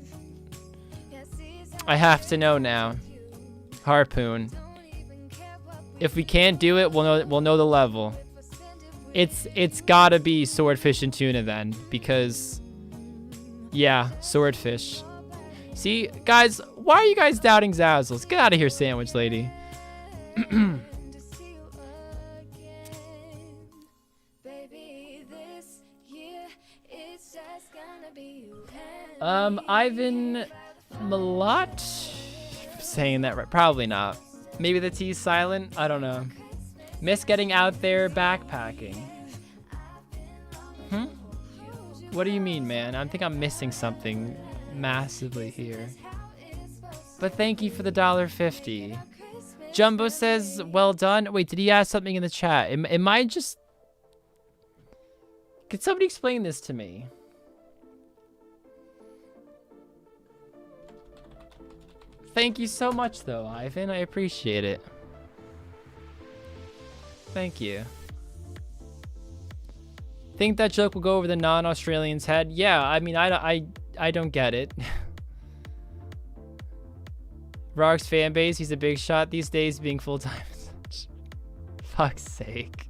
I have to know now. Harpoon. If we can't do it, we'll know the level. It's gotta be Swordfish and Tuna then, because yeah, Swordfish. See, guys, why are you guys doubting Zazzles? Get out of here, Sandwich Lady. Ivan Malott? Saying that right? Probably not. Maybe the T's silent? I don't know. Miss getting out there backpacking. What do you mean, man? I think I'm missing something massively here. But thank you for the $1.50. Jumbo says, well done. Wait, did he ask something in the chat? Am I just... Could somebody explain this to me? Thank you so much, though, Ivan. I appreciate it. Thank you. Think that joke will go over the non-Australian's head? Yeah, I mean, I don't get it. Rargh's fan base, he's a big shot these days, being full-time. Fuck's sake.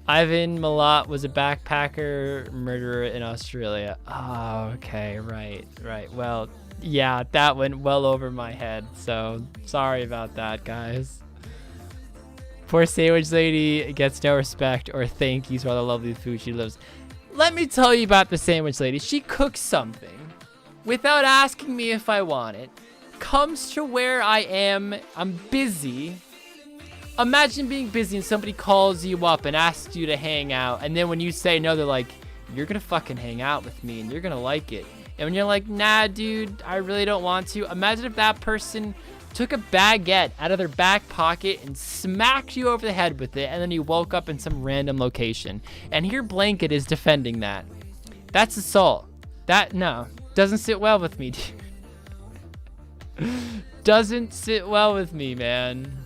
Ivan Malott was a backpacker murderer in Australia. Oh, okay, right. Well, yeah, that went well over my head, so sorry about that, guys. Poor Sandwich Lady gets no respect or thank yous for all the lovely food she loves. Let me tell you about the Sandwich Lady. She cooks something without asking me if I want it. Comes to where I am. I'm busy. Imagine being busy and somebody calls you up and asks you to hang out. And then when you say no, they're like, you're going to fucking hang out with me and you're going to like it. And when you're like, nah, dude, I really don't want to. Imagine if that person took a baguette out of their back pocket and smacked you over the head with it. And then you woke up in some random location. And your blanket is defending that. That's assault. That, no, doesn't sit well with me, dude. Doesn't sit well with me, man.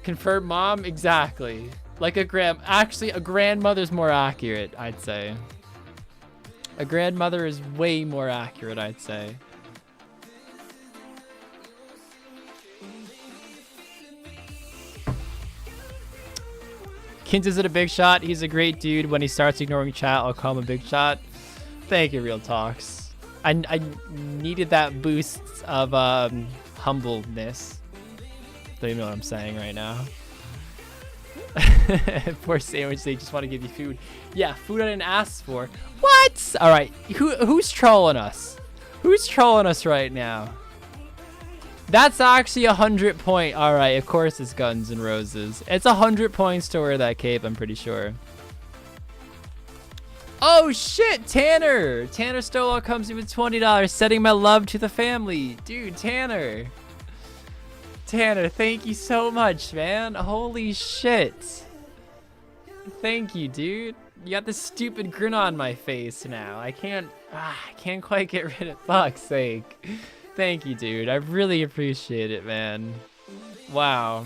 Confirmed mom? Exactly. Like a actually, a grandmother's more accurate, I'd say. A grandmother is way more accurate, I'd say. Kins isn't a big shot. He's a great dude. When he starts ignoring chat, I'll call him a big shot. Thank you, Real Talks. I needed that boost of humbleness. Don't even know what I'm saying right now. Poor Sandwich, they just want to give you food. Yeah, food I didn't ask for. What? All right, who's trolling us? Who's trolling us right now? That's actually 100 point. All right, of course it's Guns N' Roses. It's 100 points to wear that cape, I'm pretty sure. Oh shit, Tanner! Tanner Stolo comes in with $20, sending my love to the family. Dude, Tanner. Tanner, thank you so much, man. Holy shit. Thank you, dude. You got this stupid grin on my face now. I can't quite get rid of. Fuck's sake. Thank you, dude. I really appreciate it, man. Wow.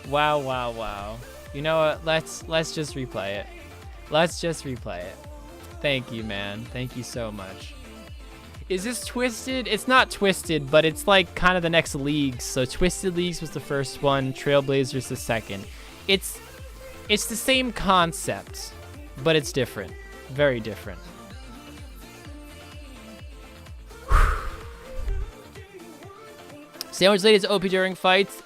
Wow. You know what? Let's just replay it. Let's just replay it. Thank you, man. Thank you so much. Is this Twisted? It's not Twisted, but it's like kind of the next league. So Twisted Leagues was the first one. Trailblazer's the second. It's the same concept, but it's different. Very different. Sandwich Lady's OP during fights.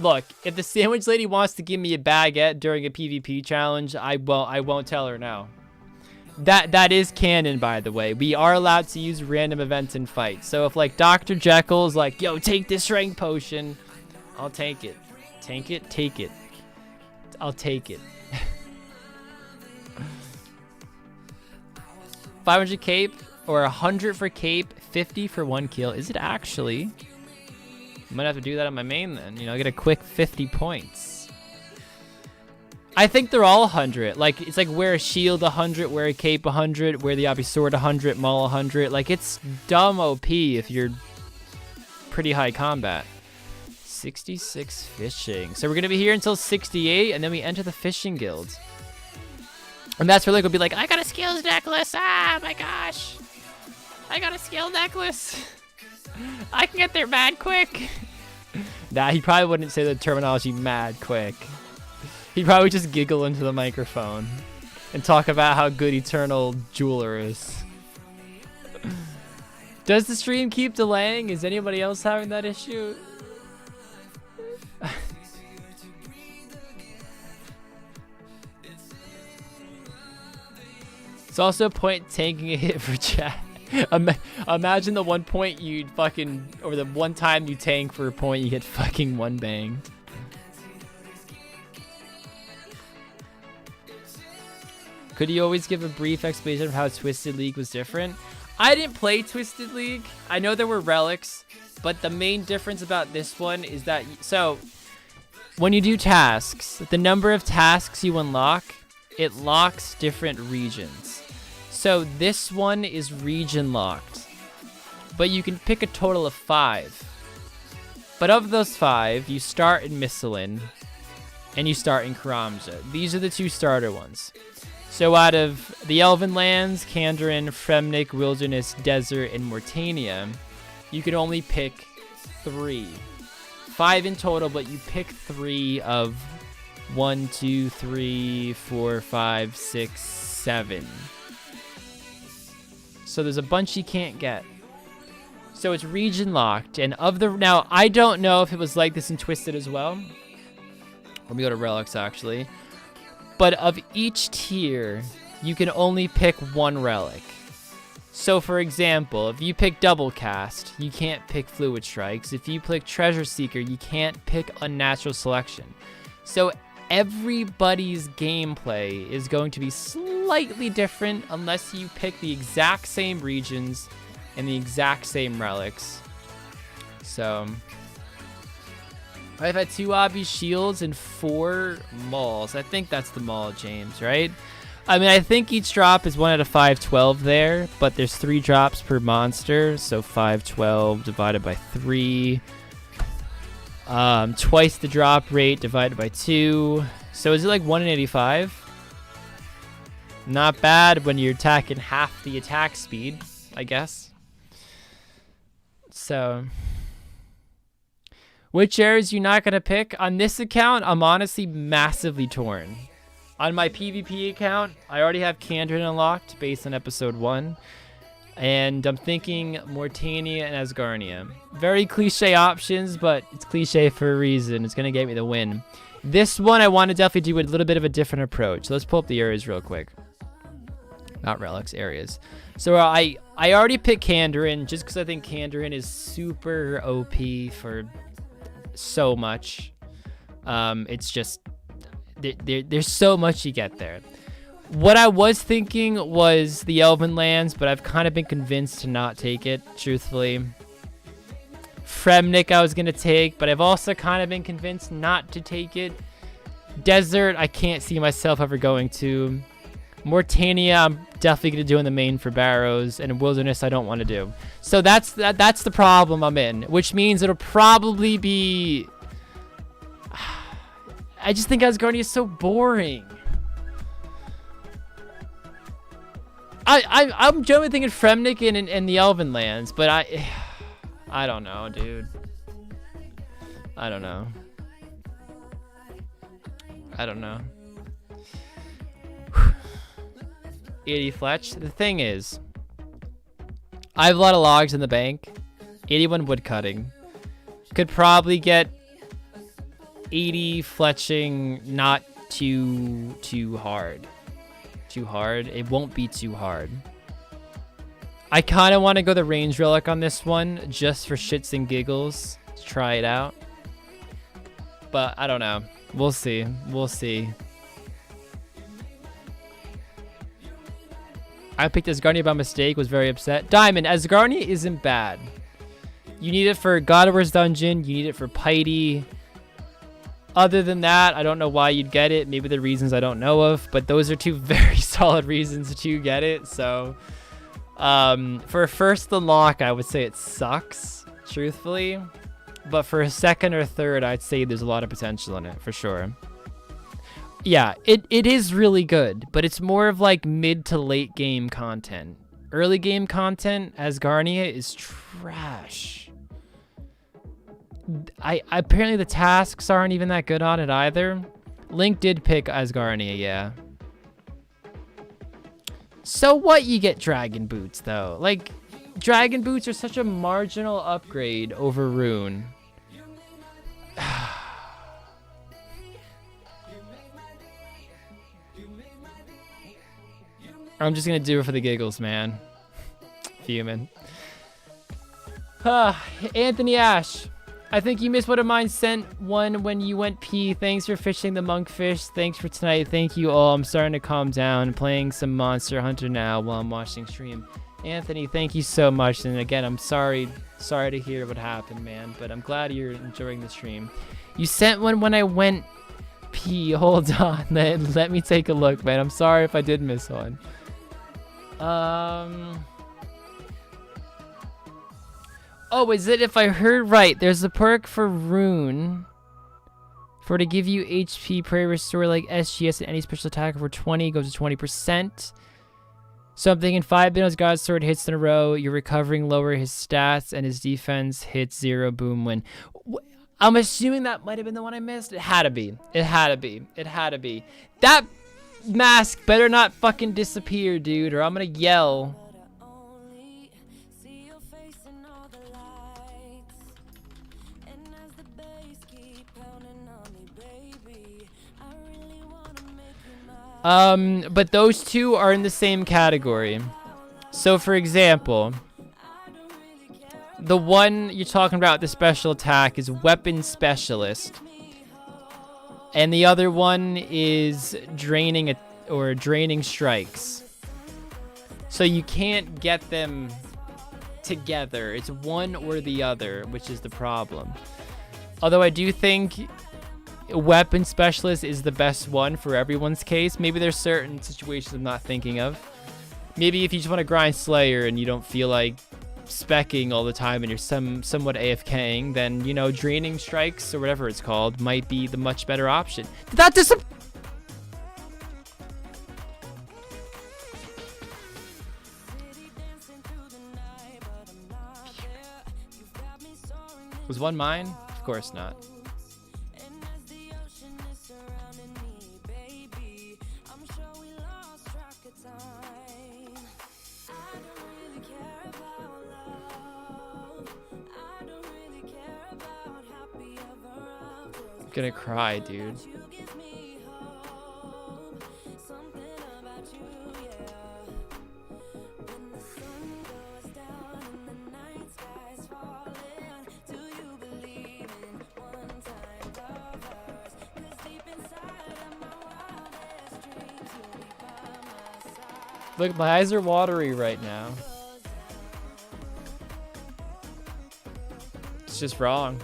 Look, if the Sandwich Lady wants to give me a baguette during a PvP challenge, I won't tell her no. That is canon, by the way. We are allowed to use random events in fights. So if like Dr. Jekyll's like, yo, take this strength potion, I'll take it. Take it. I'll take it. 500 cape or 100 for cape, 50 for 1 kill. Is it actually? I might have to do that on my main then. You know, get a quick 50 points. I think they're all 100. Like, it's like wear a shield 100, wear a cape 100, wear the obby sword 100, maul 100. Like, it's dumb OP if you're pretty high combat. 66 fishing. So we're going to be here until 68, and then we enter the fishing guild. And that's where Link will be like, I got a skills necklace. Ah, my gosh. I got a skill necklace. I can get there mad quick. Nah, he probably wouldn't say the terminology mad quick. He'd probably just giggle into the microphone and talk about how good Eternal Jeweler is. Does the stream keep delaying? Is anybody else having that issue? It's also a point tanking a hit for chat. Imagine the one point you'd fucking, or the one time you tank for a point, you get fucking one bang. Could you always give a brief explanation of how Twisted League was different? I didn't play Twisted League. I know there were relics, but the main difference about this one is that, so when you do tasks, the number of tasks you unlock, it locks different regions. So this one is region locked, but you can pick a total of 5. But of those 5, you start in Misselin and you start in Karamja. These are the 2 starter ones. So out of the Elven Lands, Kandarin, Fremnik, Wilderness, Desert, and Mortania, you can only pick 3. 5 in total, but you pick 3 of 1, 2, 3, 4, 5, 6, 7. So there's a bunch you can't get. So it's region locked, and of the, now I don't know if it was like this in Twisted as well. Let me go to relics actually. But of each tier, you can only pick 1 relic. So for example, if you pick double cast, you can't pick fluid strikes. If you pick treasure seeker, you can't pick unnatural selection. So everybody's gameplay is going to be slightly different unless you pick the exact same regions and the exact same relics. So I've had 2 obby shields and 4 mauls. I think that's the maul, James, right? I mean, I think each drop is 1 out of 512 there, but there's 3 drops per monster, so 512 divided by 3. Twice the drop rate divided by 2. So is it like 1 in 85? Not bad when you're attacking half the attack speed, I guess. So, which areas you're not gonna pick? On this account, I'm honestly massively torn. On my PvP account, I already have Kandarin unlocked based on episode 1. And I'm thinking Mortania and Asgarnia. Very cliche options, but it's cliche for a reason. It's going to get me the win. This one, I want to definitely do a little bit of a different approach. So let's pull up the areas real quick. Not relics, areas. So I already picked Kandarin just because I think Kandarin is super OP for so much. It's just, there's so much you get there. What I was thinking was the Elven Lands, but I've kind of been convinced to not take it, truthfully. Fremnik I was going to take, but I've also kind of been convinced not to take it. Desert, I can't see myself ever going to. Mortania, I'm definitely going to do in the main for Barrows, and Wilderness I don't want to do. So that's the problem I'm in, which means it'll probably be... I just think Asgardia is so boring. I'm generally thinking Fremnik and the Elven Lands, but I don't know, dude. I don't know. 80 Fletch. The thing is, I have a lot of logs in the bank. 81 woodcutting. Could probably get 80 fletching, not too hard. It won't be too hard. I kind of want to go the range relic on this one just for shits and giggles to try it out, but I don't know. We'll see. I picked Asgarnia by mistake, was very upset. Diamond, Asgarnia isn't bad. You need it for God of War's dungeon, you need it for Piety. Other than that, I don't know why you'd get it. Maybe the reasons I don't know of, but those are two very solid reasons to get it. So for first unlock, I would say it sucks, truthfully. But for a second or third, I'd say there's a lot of potential in it, for sure. Yeah, it is really good, but it's more of like mid to late game content. Early game content as Garnia is trash. Apparently the tasks aren't even that good on it either. Link did pick Asgarnia, yeah. So what, you get dragon boots though? Like, dragon boots are such a marginal upgrade over Rune. I'm just gonna do it for the giggles, man. Fuming. Anthony Ash. I think you missed one of mine. Sent one when you went pee. Thanks for fishing the monkfish. Thanks for tonight. Thank you all. I'm starting to calm down. Playing some Monster Hunter now while I'm watching stream. Anthony, thank you so much. And again, I'm sorry to hear what happened, man. But I'm glad you're enjoying the stream. You sent one when I went pee. Hold on. Let me take a look, man. I'm sorry if I did miss one. Oh, is it, if I heard right, there's a perk for Rune for to give you HP prayer restore like SGS and any special attack over 20 goes to 20%. So I'm thinking 5 Thanos God's Sword hits in a row, you're recovering lower his stats and his defense hits 0, boom, win. I'm assuming that might have been the one I missed. It had to be. It had to be. It had to be. That mask better not fucking disappear, dude, or I'm gonna yell. But those two are in the same category. So for example, the one you're talking about, the special attack, is Weapon Specialist. And the other one is Draining Strikes. So you can't get them together. It's one or the other, which is the problem. Although I do think Weapon Specialist is the best one for everyone's case. Maybe there's certain situations I'm not thinking of. Maybe if you just want to grind Slayer and you don't feel like specking all the time and you're somewhat AFKing, then, you know, Draining Strikes or whatever it's called might be the much better option. Did that Was one mine? Of course not. I'm gonna cry, dude. Look, my eyes are watery right now. It's just wrong.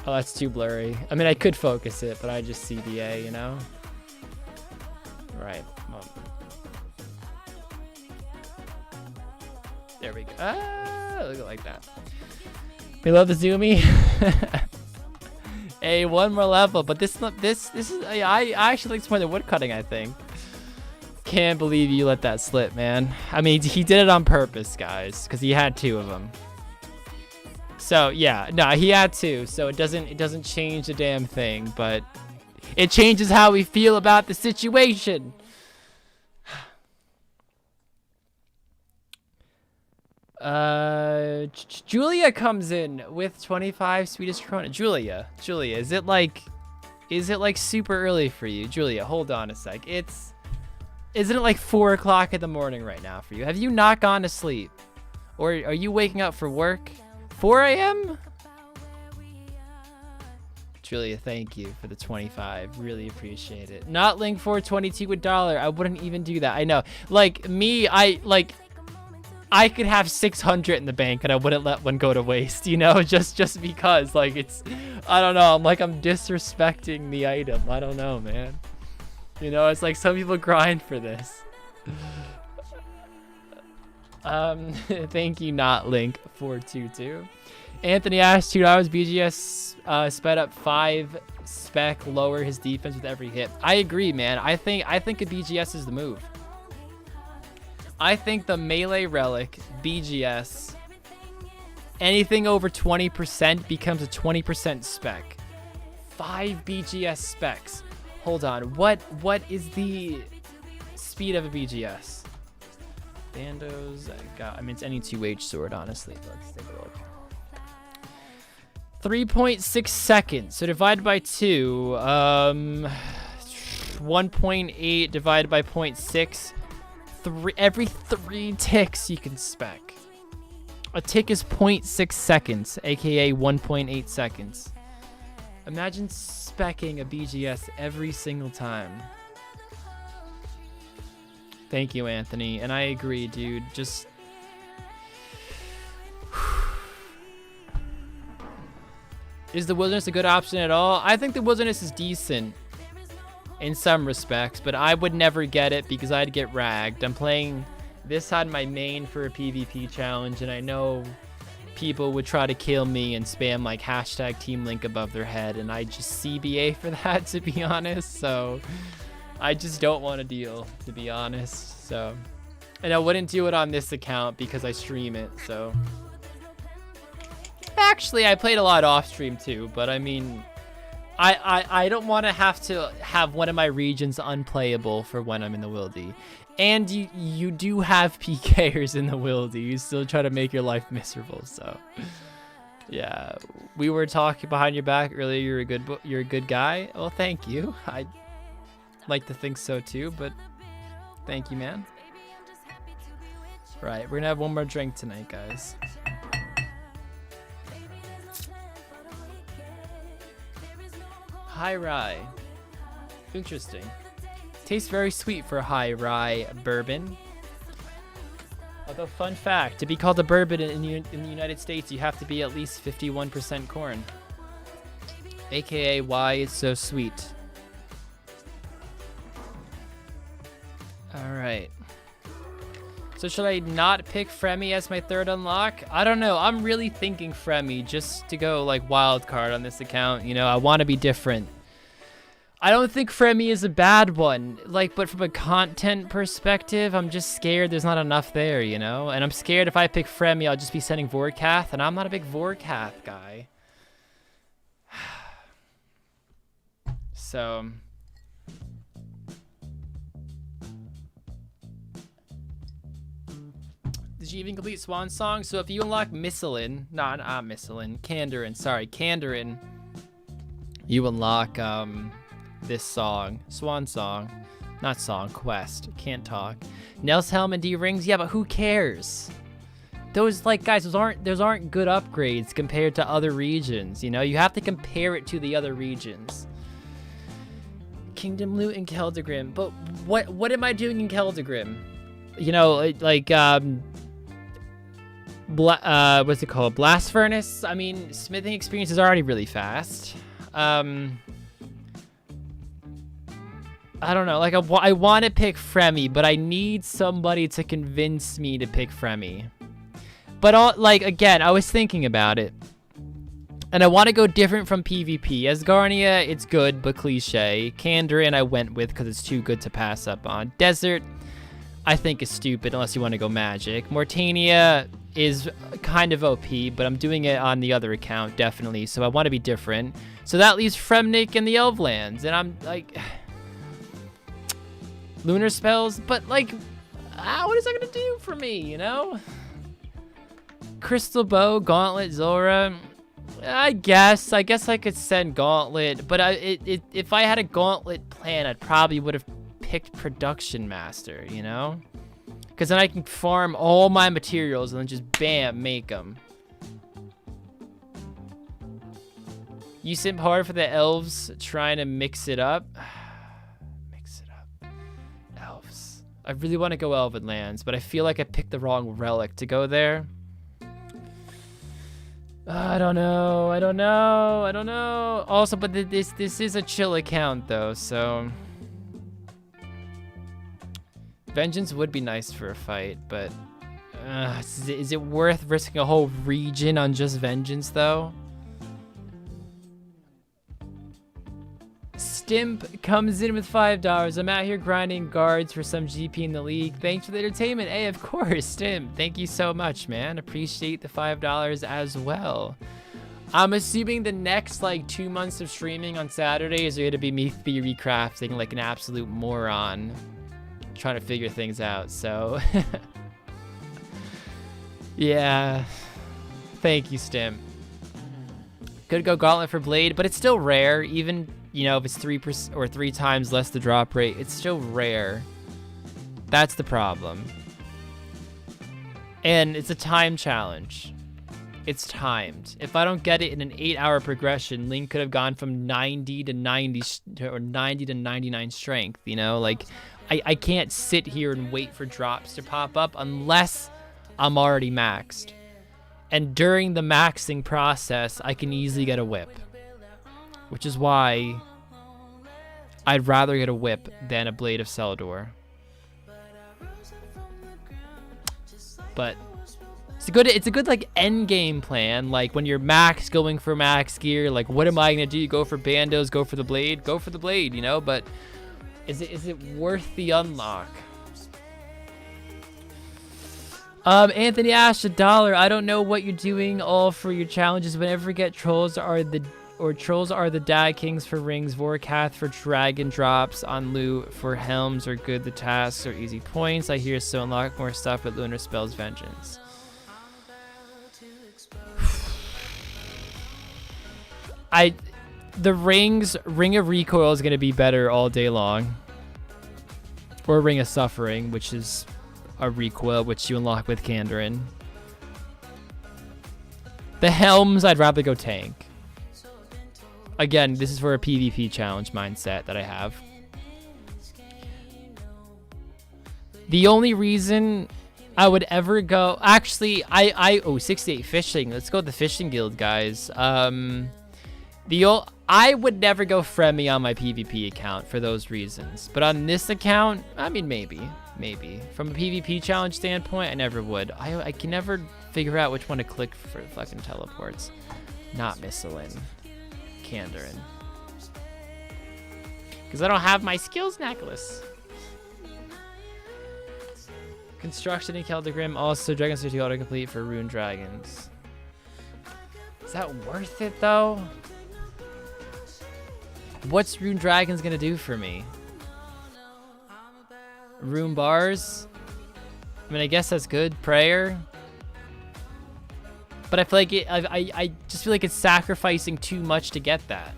Oh, that's too blurry. I mean, I could focus it, but I just CDA, you know? Right. Well, there we go. Ah, look at like that. We love the zoomie. Hey, one more level, but this is, I actually like more than woodcutting, I think. Can't believe you let that slip, man. I mean, he did it on purpose, guys, because he had 2 of them. So yeah, no, he had 2, so it doesn't change a damn thing, but it changes how we feel about the situation. Julia comes in with 25 Swedish krona. Julia, is it like super early for you? Julia, hold on a sec. Isn't it like 4 o'clock in the morning right now for you? Have you not gone to sleep? Or are you waking up for work? 4 a.m.? Julia, thank you for the 25. Really appreciate it. Not link for 22 $1. I wouldn't even do that. I know. Like me, I could have 600 in the bank and I wouldn't let one go to waste, you know, just because, like, it's, I don't know, I'm disrespecting the item. I don't know, man. You know, it's like some people grind for this. Thank you, not Link 422. Anthony asked $2 BGS sped up 5 spec, lower his defense with every hit. I agree, man. I think a BGS is the move. I think the melee relic BGS, anything over 20% becomes a 20% spec. 5 BGS specs. Hold on. What is the speed of a BGS? Bandos. I mean, it's any 2H sword, honestly. Let's take a look. 3.6 seconds. So divided by 2. 1.8 divided by 0.6. Every 3 ticks you can spec. A tick is 0.6 seconds, aka 1.8 seconds. Imagine specking a BGS every single time. Thank you, Anthony. And I agree, dude. Just... Is the Wilderness a good option at all? I think the Wilderness is decent in some respects, but I would never get it because I'd get ragged. I'm playing this on my main for a PvP challenge, and I know people would try to kill me and spam like hashtag Team Link above their head, and I just CBA for that, to be honest. So I just don't want to deal, to be honest. So, and I wouldn't do it on this account because I stream it. So actually, I played a lot off stream too, but I mean, I don't want to have one of my regions unplayable for when I'm in the wildy. And you do have PKers in the wildy. You still try to make your life miserable. So yeah, we were talking behind your back earlier. You're a good guy. Well, thank you. I like to think so too, but thank you, man. Right, we're gonna have one more drink tonight, guys. High rye. Interesting. Tastes very sweet for high rye bourbon. Although, fun fact, to be called a bourbon in the United States, you have to be at least 51% corn. AKA why it's so sweet. Alright. So should I not pick Fremi as my third unlock? I don't know. I'm really thinking Fremi just to go like wild card on this account. You know, I want to be different. I don't think Fremi is a bad one. Like, but from a content perspective, I'm just scared there's not enough there, you know? And I'm scared if I pick Fremi, I'll just be sending Vorkath, and I'm not a big Vorkath guy. So... Did you even complete Swan Song? So if you unlock Misselin, not Misselin, Kandarin, sorry, Kandarin, you unlock this song, Swan Song, not song, quest, can't talk. Nels Helm and D Rings, yeah, but who cares? Those, like, guys, those aren't good upgrades compared to other regions, you know? You have to compare it to the other regions. Kingdom Loot in Keldagrim, but what am I doing in Keldagrim? You know, like, what's it called? Blast Furnace? I mean, smithing experience is already really fast. I don't know. Like, I want to pick Fremi, but I need somebody to convince me to pick Fremi. But, like, again, I was thinking about it. And I want to go different from PvP. Asgarnia, it's good, but cliche. Kandarin, I went with because it's too good to pass up on. Desert, I think is stupid unless you want to go magic. Mortania is kind of OP, but I'm doing it on the other account, definitely. So I want to be different. So that leaves Fremnik and the Elflands. And I'm like... Lunar spells, but like, what is that gonna do for me, you know? Crystal Bow, Gauntlet, Zora. I guess I could send Gauntlet, but if I had a Gauntlet plan, I probably would have picked Production Master, you know? Because then I can farm all my materials and then just bam, make them. You simp hard for the elves trying to mix it up. I really want to go Elven Lands, but I feel like I picked the wrong relic to go there. I don't know. Also, but this is a chill account though, so Vengeance would be nice for a fight, but is it worth risking a whole region on just Vengeance though? Stimp comes in with $5. I'm out here grinding guards for some GP in the league. Thanks for the entertainment. Hey, of course, Stimp. Thank you so much, man. Appreciate the $5 as well. I'm assuming the next like 2 months of streaming on Saturdays are gonna be me theory crafting like an absolute moron, trying to figure things out. So yeah, thank you, Stimp. Could go Gauntlet for Blade, but it's still rare. Even, you know, if it's 3% or 3 times less the drop rate, it's still rare. That's the problem. And it's a time challenge. It's timed. If I don't get it in an 8-hour progression, Link could have gone from 90 to 90 or 90 to 99 strength, you know? Like, I can't sit here and wait for drops to pop up unless I'm already maxed. And during the maxing process, I can easily get a whip. Which is why I'd rather get a whip than a Blade of Seldor. But it's a good like end game plan. Like when you're max going for max gear, like what am I gonna do? Go for bandos, go for the blade, you know? But is it worth the unlock? Anthony asked $1. I don't know what you're doing all for your challenges. Whenever you get trolls are the dad kings for rings, Vorkath for dragon drops on loot, for helms are good, the tasks are easy points. I hear so unlock more stuff with lunar spells vengeance. The ring of recoil is gonna be better all day long. Or ring of suffering, which is a recoil, which you unlock with Kandarin. The helms, I'd rather go tank. Again, this is for a PvP challenge mindset that I have. The only reason I would ever go... Actually, oh, 68 fishing. Let's go with the fishing guild, guys. I would never go Fremi on my PvP account for those reasons. But on this account, I mean, maybe. From a PvP challenge standpoint, I never would. I can never figure out which one to click for fucking teleports. Not Missalin. Kandarin. Because I don't have my skills necklace. Construction in Keldagrim. Also, Dragon City autocomplete for Rune Dragons. Is that worth it, though? What's Rune Dragons gonna do for me? Rune bars? I mean, I guess that's good. Prayer? But I feel like I just feel like it's sacrificing too much to get that.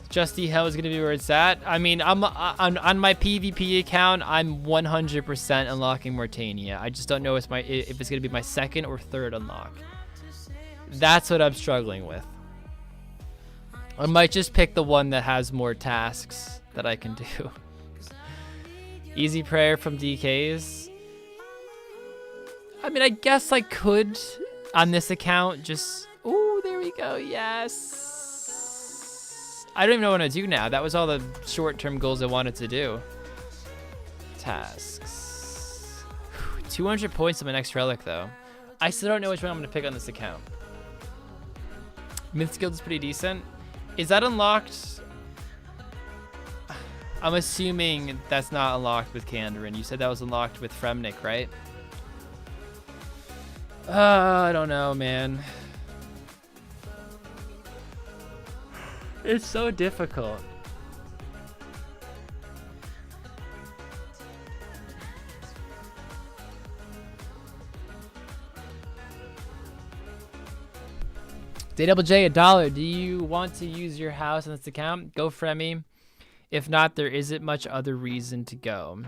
Justy Hell is gonna be where it's at. I mean, I'm on my PvP account. I'm 100% unlocking Mortania. I just don't know if it's gonna be my second or third unlock. That's what I'm struggling with. I might just pick the one that has more tasks that I can do. Easy prayer from DKs. I mean, I guess I could on this account just... Ooh, there we go. Yes. I don't even know what to do now. That was all the short-term goals I wanted to do. Tasks. 200 points on my next relic, though. I still don't know which one I'm going to pick on this account. Myth Guild is pretty decent. Is that unlocked? I'm assuming that's not unlocked with Kandarin. You said that was unlocked with Fremnik, right? I don't know, man. It's so difficult. JWJ, $1. Do you want to use your house on this account? Go Fremi. If not, there isn't much other reason to go.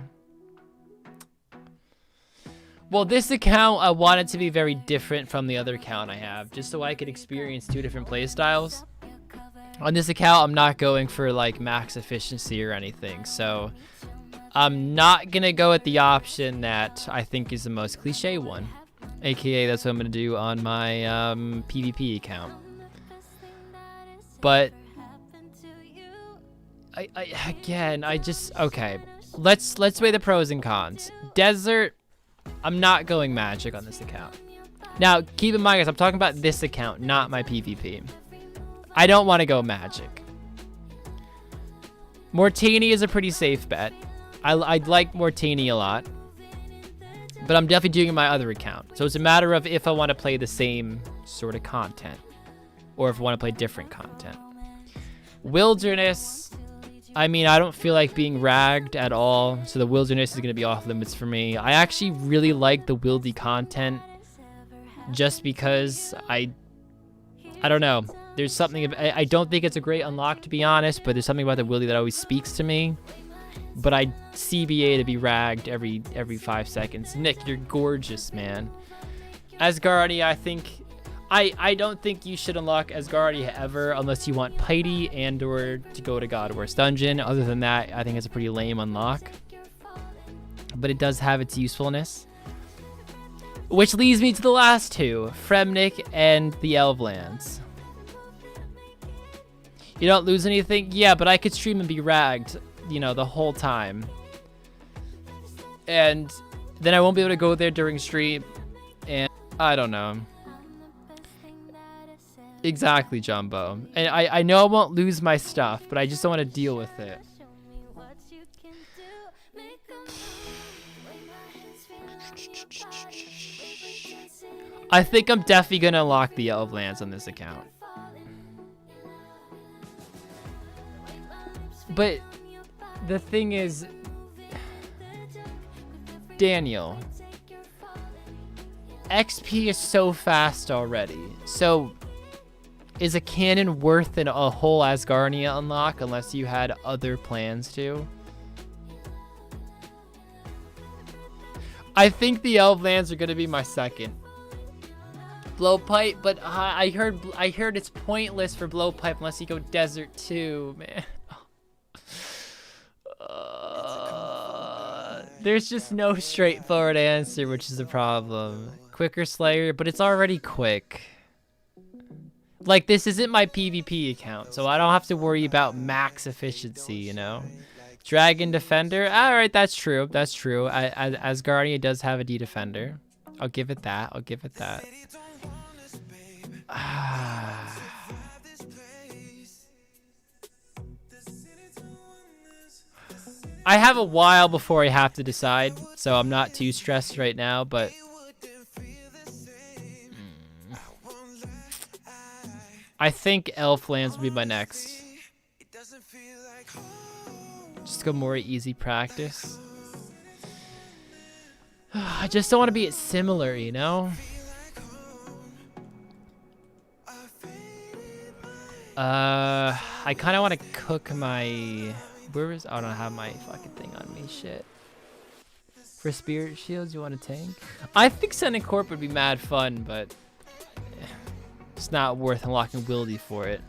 Well, this account, I want it to be very different from the other account I have, just so I could experience 2 different playstyles. On this account, I'm not going for like max efficiency or anything. So I'm not going to go with the option that I think is the most cliche one. AKA that's what I'm going to do on my PvP account. But okay. Let's weigh the pros and cons. Desert, I'm not going magic on this account. Now, keep in mind, guys, I'm talking about this account, not my PvP. I don't want to go magic. Mortini is a pretty safe bet. I'd like Mortini a lot. But I'm definitely doing my other account. So it's a matter of if I want to play the same sort of content. Or if I want to play different content. Wilderness, I mean, I don't feel like being ragged at all. So the wilderness is going to be off limits for me. I actually really like the wildy content. Just because I don't know. There's something, I don't think it's a great unlock, to be honest. But there's something about the wildy that always speaks to me. But I CBA to be ragged every 5 seconds. Nick, you're gorgeous, man. Asgardia, I think... I don't think you should unlock Asgardia ever unless you want Piety and or to go to God Wars Dungeon. Other than that, I think it's a pretty lame unlock. But it does have its usefulness. Which leads me to the last two. Fremnik and the Elvlands. You don't lose anything? Yeah, but I could stream and be ragged, you know, the whole time. And then I won't be able to go there during stream. And I don't know. Exactly, Jumbo. And I know I won't lose my stuff, but I just don't want to deal with it. I think I'm definitely going to unlock the Elvlands on this account. But the thing is, Daniel, XP is so fast already. So is a cannon worth a whole Asgardia unlock unless you had other plans to? I think the Elvlands are going to be my second. Blowpipe, but I heard it's pointless for Blowpipe unless you go Desert too, man. There's just no straightforward answer, which is the problem. Quicker Slayer, but it's already quick. Like, this isn't my PvP account, so I don't have to worry about max efficiency, you know? Dragon Defender, alright, that's true, that's true. Asgardia does have a D-Defender. I'll give it that, I'll give it that. I have a while before I have to decide, so I'm not too stressed right now, but... I think Elflands will be my next. Just go more easy practice. I just don't want to be similar, you know? I kind of want to cook my... Where is... I don't have my fucking thing on me. Shit. For Spirit Shields, you want a tank? I think Sending Corp would be mad fun, but... it's not worth unlocking Wildy for it.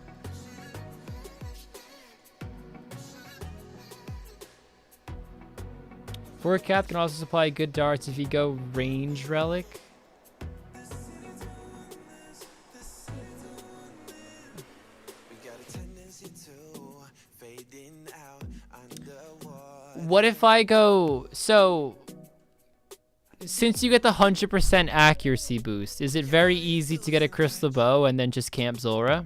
Forecath can also supply good darts if you go range relic. What if I go... So, since you get the 100% accuracy boost, is it very easy to get a crystal bow and then just camp Zora?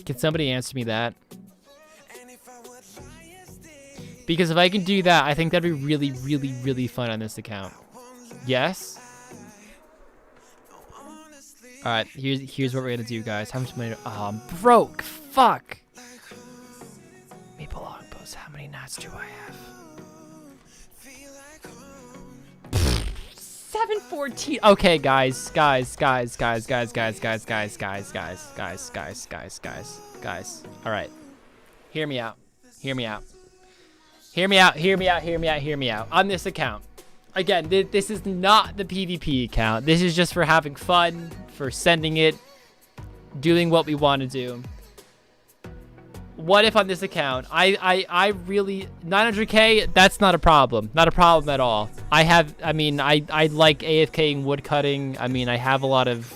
Can somebody answer me that? Because if I can do that, I think that'd be really, really, really fun on this account. Yes? Alright, here's what we're gonna do, guys. How much money? Oh, I'm broke. Fuck. Maple longbows. How many knots do I have? 714. Okay, guys. Alright. Hear me out. On this account, Again, this is not the PvP account. This is just for having fun, for sending it, doing what we want to do. What if on this account, I really, 900k, that's not a problem. Not a problem at all. I like AFKing, woodcutting. I mean, I have a lot of,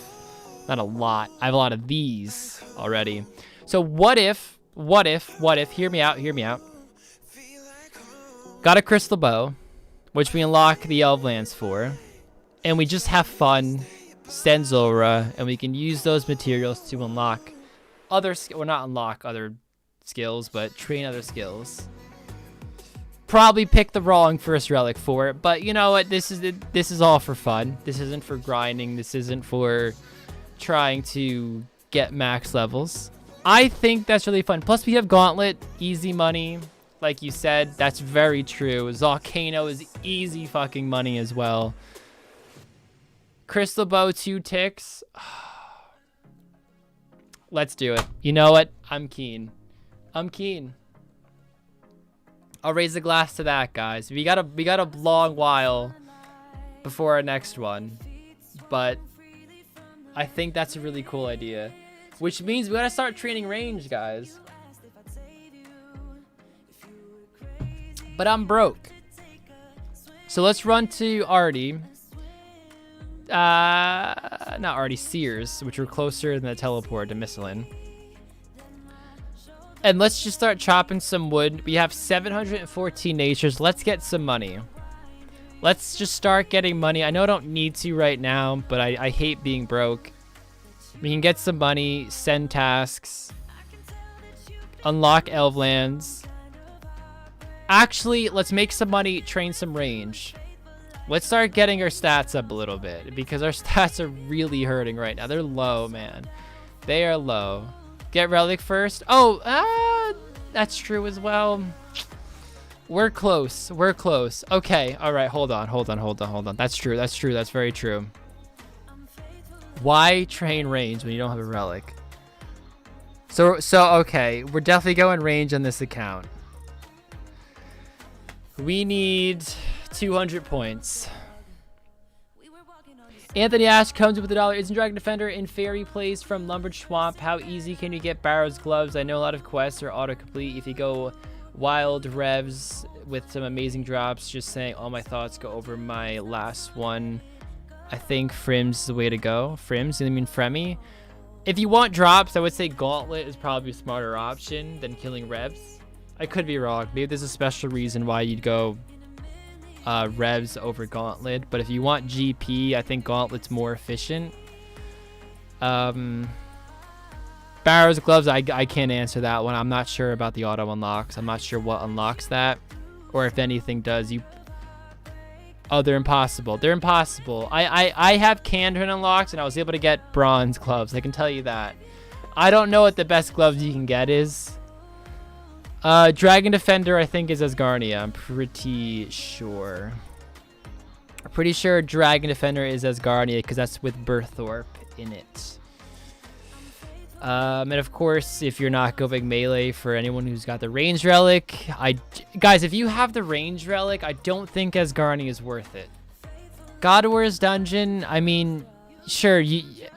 not a lot, I have a lot of these already. So what if, hear me out. Got a crystal bow, which we unlock the Elf Lands for, and we just have fun, send Zora, and we can use those materials to unlock other, well, not unlock other skills, but train other skills. Probably pick the wrong first relic for it, but you know what? This is all for fun. This isn't for grinding. This isn't for trying to get max levels. I think that's really fun. Plus, we have Gauntlet, easy money. Like you said, that's very true. Volcano is easy fucking money as well. Crystal Bow, 2 ticks. Let's do it. You know what? I'm keen. I'll raise the glass to that, guys. We got a long while before our next one, but I think that's a really cool idea. Which means we gotta start training range, guys. But I'm broke. So let's run to Artie. Not Artie, Sears, which are closer than the teleport to Misselin. And let's just start chopping some wood. We have 714 natures. Let's get some money. Let's just start getting money. I know I don't need to right now, but I hate being broke. We can get some money, send tasks, unlock Elflands. Actually, let's make some money, train some range. Let's start getting our stats up a little bit because our stats are really hurting right now. They're low, man. They are low. Get relic first. Oh, that's true as well. We're close. Okay. All right. Hold on. That's true. That's very true. Why train range when you don't have a relic? So okay. We're definitely going range on this account. We need 200 points. Anthony Ash comes with $1. Isn't Dragon Defender in Fairy Plays from Lumbered Swamp? How easy can you get Barrow's gloves? I know a lot of quests are autocomplete. If you go wild revs with some amazing drops, just saying all my thoughts go over my last one. I think Frim's the way to go. Frim's, I mean Fremy. If you want drops, I would say Gauntlet is probably a smarter option than killing revs. I could be wrong. Maybe there's a special reason why you'd go revs over Gauntlet, but if you want GP, I think Gauntlet's more efficient. Barrow's gloves, I can't answer that one. I'm not sure about the auto unlocks. I'm not sure what unlocks that, or if anything does. Oh, they're impossible. I have Candrin unlocks, and I was able to get bronze gloves. I can tell you that. I don't know what the best gloves you can get is. Dragon Defender, I think, is Asgarnia. I'm pretty sure. Dragon Defender is Asgarnia because that's with Berthorpe in it. And of course, if you're not going melee, for anyone who's got the range relic, guys, if you have the range relic, I don't think Asgarnia is worth it. God War's Dungeon, I mean, sure,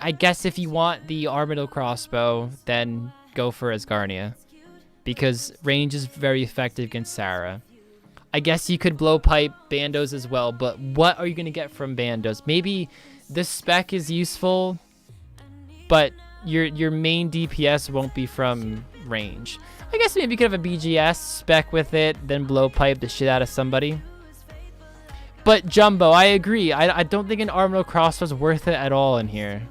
I guess if you want the Armadillo crossbow, then go for Asgarnia. Because range is very effective against Sarah. I guess you could blowpipe Bandos as well, but what are you going to get from Bandos? Maybe the spec is useful, but your main DPS won't be from range. I guess maybe you could have a BGS spec with it, then blowpipe the shit out of somebody. But Jumbo, I agree. I don't think an Armadillo crossbow is worth it at all in here.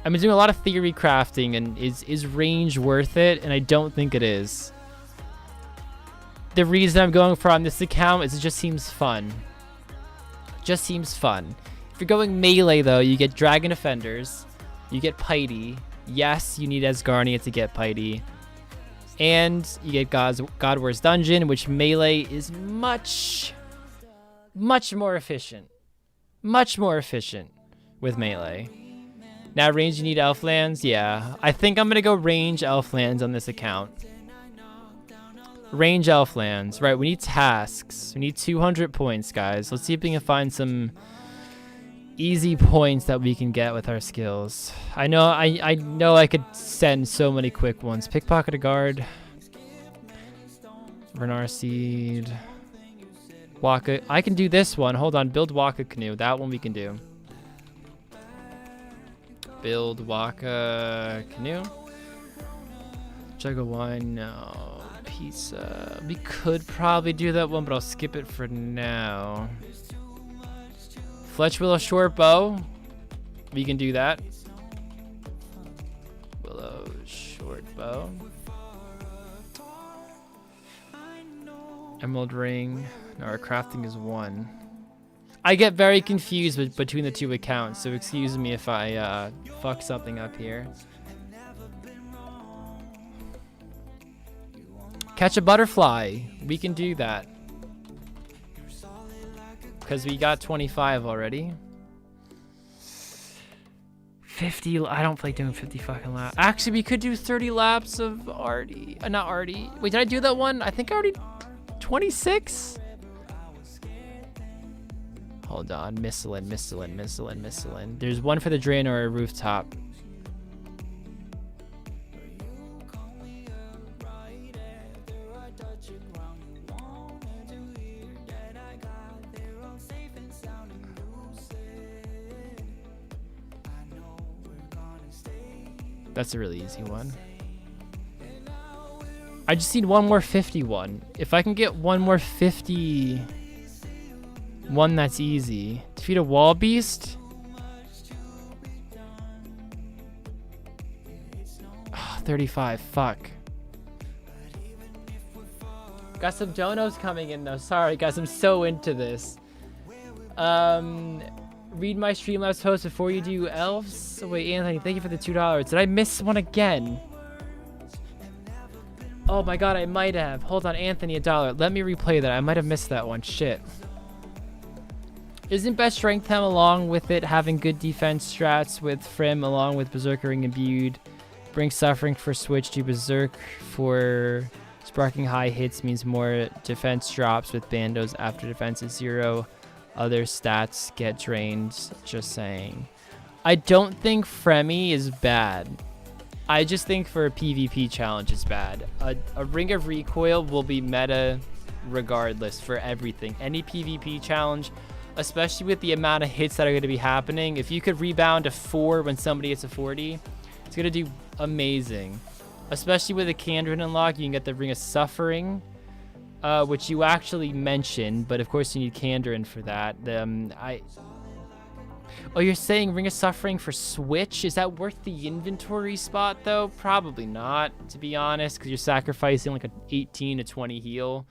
I've been doing a lot of theory crafting, and is range worth it? And I don't think it is. The reason I'm going for on this account is it just seems fun. If you're going melee, though, you get Dragon Defenders. You get Piety. Yes, you need Asgarnia to get Piety. And you get God War's Dungeon, which melee is much more efficient. Much more efficient with melee. Now range, you need Elflands. Yeah, I think I'm gonna go range Elflands on this account. Range elf lands. Right, we need tasks. We need 200 points, guys. Let's see if we can find some easy points that we can get with our skills. I know I could send so many quick ones. Pickpocket a guard. Renar Seed. Waka. I can do this one. Hold on. Build Waka Canoe. That one we can do. Build Waka Canoe. Jug of wine. No. Pizza. We could probably do that one, but I'll skip it for now. Fletch Willow Short Bow. We can do that. Willow Short Bow. Emerald Ring. No, our crafting is 1. I get very confused between the 2 accounts, so excuse me if I fuck something up here. Catch a butterfly. We can do that. Because we got 25 already. 50. I don't like doing 50 fucking laps. Actually, we could do 30 laps of Artie. Not Artie. Wait, did I do that one? I think I already... 26? Hold on. Missilin. There's one for the drain or a rooftop. That's a really easy one. I just need one more 51. If I can get one more 50... One that's easy. Defeat a wall beast? Oh, 35. Fuck. Got some donos coming in though. Sorry guys, I'm so into this. Read my Streamlabs post before you do elves. Oh, wait, Anthony, thank you for the $2. Did I miss one again? Oh my god, I might have. Hold on, Anthony, $1. Let me replay that. I might have missed that one. Shit. Isn't best strength hem along with it having good defense strats with Frim along with Berserker Ring imbued? Bring suffering for switch to Berserk for sparking high hits means more defense drops with bandos after defense is 0. Other stats get drained, just saying. I don't think Fremi is bad. I just think for a PvP challenge is bad. A Ring of Recoil will be meta regardless for everything. Any PvP challenge, especially with the amount of hits that are going to be happening. If you could rebound a 4 when somebody hits a 40, it's going to do amazing. Especially with a Kandrin unlock, you can get the Ring of Suffering. Which you actually mentioned, but of course you need Kandrin for that. Oh, you're saying Ring of Suffering for Switch? Is that worth the inventory spot, though? Probably not, to be honest, because you're sacrificing like an 18 to 20 heal.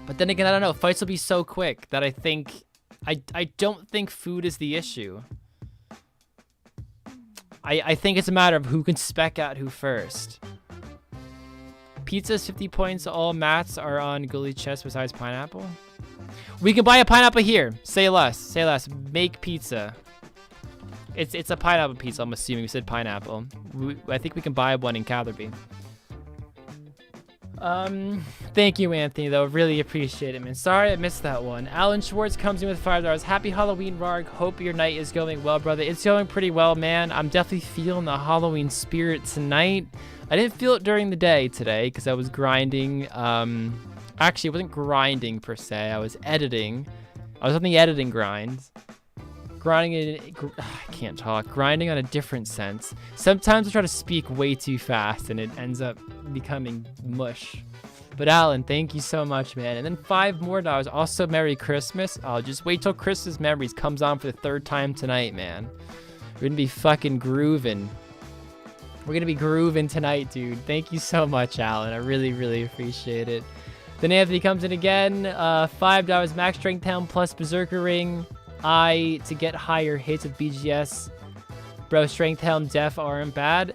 But then again, I don't know. Fights will be so quick that I think... I don't think food is the issue. I think it's a matter of who can spec out who first. Pizza's 50 points. All mats are on Gully Chest besides pineapple. We can buy a pineapple here. Say less. Say less. Make pizza. It's a pineapple pizza, I'm assuming. We said pineapple. I think we can buy one in Catherby. Thank you, Anthony, though. Really appreciate it, man. Sorry I missed that one. Alan Schwartz comes in with $5. Happy Halloween, Rarg. Hope your night is going well, brother. It's going pretty well, man. I'm definitely feeling the Halloween spirit tonight. I didn't feel it during the day today because I was grinding. Actually, it wasn't grinding per se. I was editing. I was on the editing grind. I can't talk. Grinding on a different sense. Sometimes I try to speak way too fast and it ends up becoming mush. But Alan, thank you so much, man. And then $5 more. Also, Merry Christmas. Oh, just wait till Christmas Memories comes on for the 3rd time tonight, man. We're gonna be fucking grooving. We're gonna be grooving tonight, dude. Thank you so much, Alan. I really, really appreciate it. Then Anthony comes in again. $5 max strength helm plus Berserker Ring. To get higher hits with BGS. Bro, strength helm def aren't bad.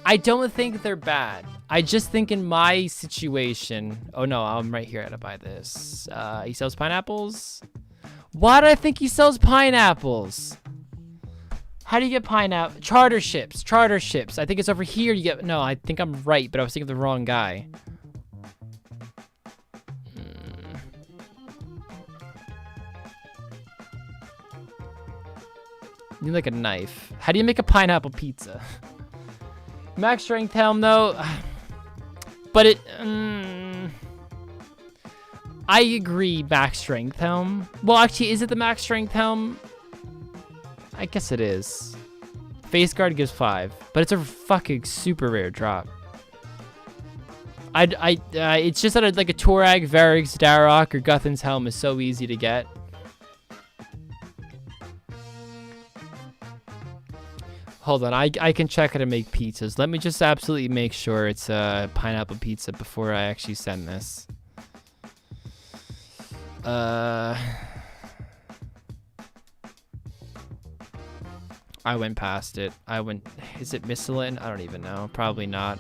I don't think they're bad. I just think in my situation... Oh no, I'm right here. I gotta buy this. He sells pineapples? Why do I think he sells pineapples? How do you get pineapple? Charter ships. Charter ships. I think it's over here. You get. No, I think I'm right, but I was thinking of the wrong guy. You need like a knife. How do you make a pineapple pizza? Max strength helm though. But it. I agree, max strength helm. Well, actually, is it the max strength helm? I guess it is. Face guard gives 5, but it's a fucking super rare drop. It's just that like a Torag, Varyg's, Darok, or Guthan's helm is so easy to get. Hold on, I can check how to make pizzas. Let me just absolutely make sure it's a pineapple pizza before I actually send this. I went past it. Is it Michelin? I don't even know. Probably not.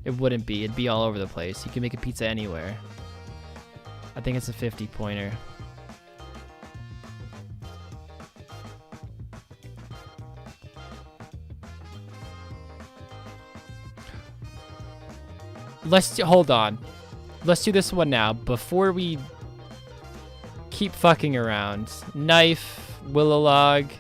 It wouldn't be. It'd be all over the place. You can make a pizza anywhere. I think it's a 50-pointer. Hold on. Let's do this one now before we keep fucking around. Knife, willow log.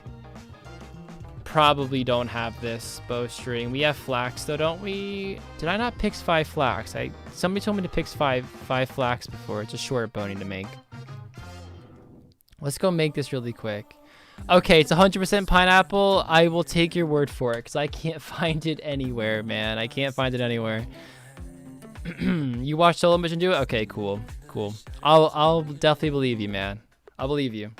Probably don't have this bowstring. We have flax though, don't we? Did I not pick 5 flax? Somebody told me to pick 5 flax before. It's a short bony to make. Let's go make this really quick. Okay, it's 100% pineapple. I will take your word for it because I can't find it anywhere, man. I can't find it anywhere. You watched Solo Mission do it? Okay, cool. Cool. I'll definitely believe you, man. I'll believe you.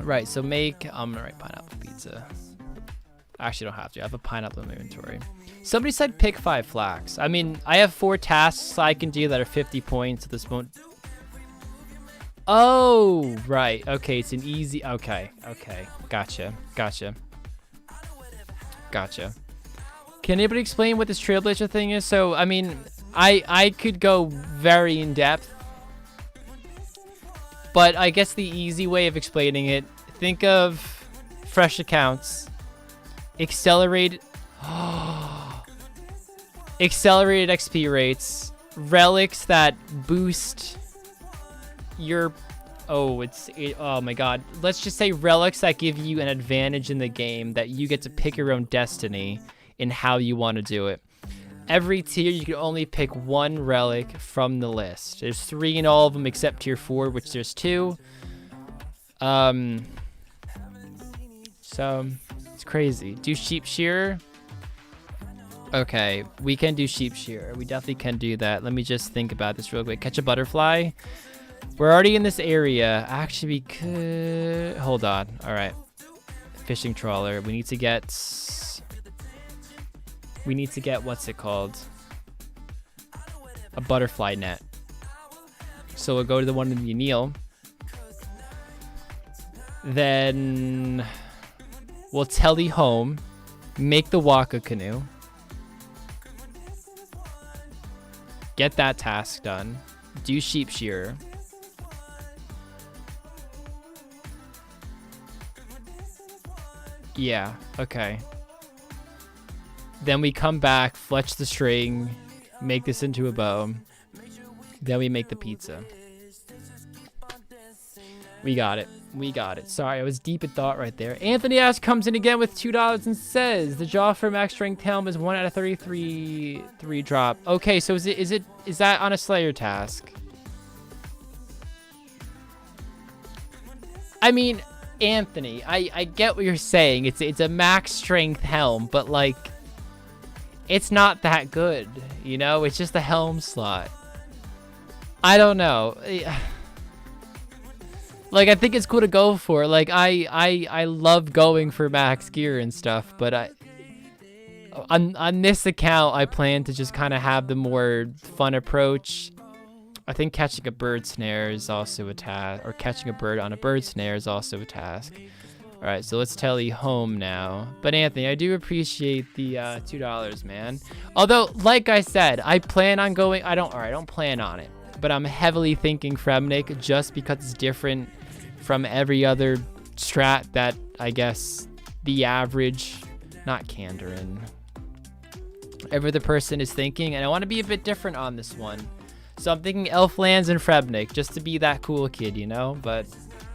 Right, so I'm gonna write pineapple pizza. I actually don't have to. I have a pineapple in my inventory. Somebody said pick 5 flax. I mean, I have 4 tasks I can do that are 50 points at this moment. Oh, right. Okay, it's an easy. Okay. Gotcha. Can anybody explain what this Trailblazer thing is? So, I mean, I could go very in depth, but I guess the easy way of explaining it, think of fresh accounts, accelerated XP rates, relics that boost your, oh my god, let's just say relics that give you an advantage in the game, that you get to pick your own destiny in how you want to do it. Every tier, you can only pick 1 relic from the list. There's 3 in all of them except tier 4, which there's 2. So it's crazy. Do sheep shearer? Okay, we can do sheep shearer. We definitely can do that. Let me just think about this real quick. Catch a butterfly. We're already in this area. Actually, we could... Hold on. All right. Fishing trawler. We need to get... What's it called? A butterfly net. So we'll go to the one in the Neil. Then we'll tele home. Make the Waka canoe. Get that task done. Do sheep shearer. Yeah, okay. Then we come back, fletch the string, make this into a bow. Then we make the pizza. We got it. Sorry, I was deep in thought right there. Anthony Ash comes in again with $2 and says the jaw for max strength helm is 1 out of 33 drop. Okay, so is that on a Slayer task? I mean, Anthony, I get what you're saying. It's a max strength helm, but like, it's not that good, you know? It's just a helm slot. I don't know. Like, I think it's cool to go for. Like, I love going for max gear and stuff, but on this account, I plan to just kind of have the more fun approach. I think catching a bird snare is also a task, or catching a bird on a bird snare is also a task. All right, so let's tally home now. But Anthony, I do appreciate the $2, man. Although, like I said, I plan on going. I don't plan on it. but I'm heavily thinking Fremnik just because it's different from every other strat that I guess the average, not Kandarin, every other person is thinking, and I want to be a bit different on this one. So I'm thinking Elflands and Fremnik just to be that cool kid, you know? But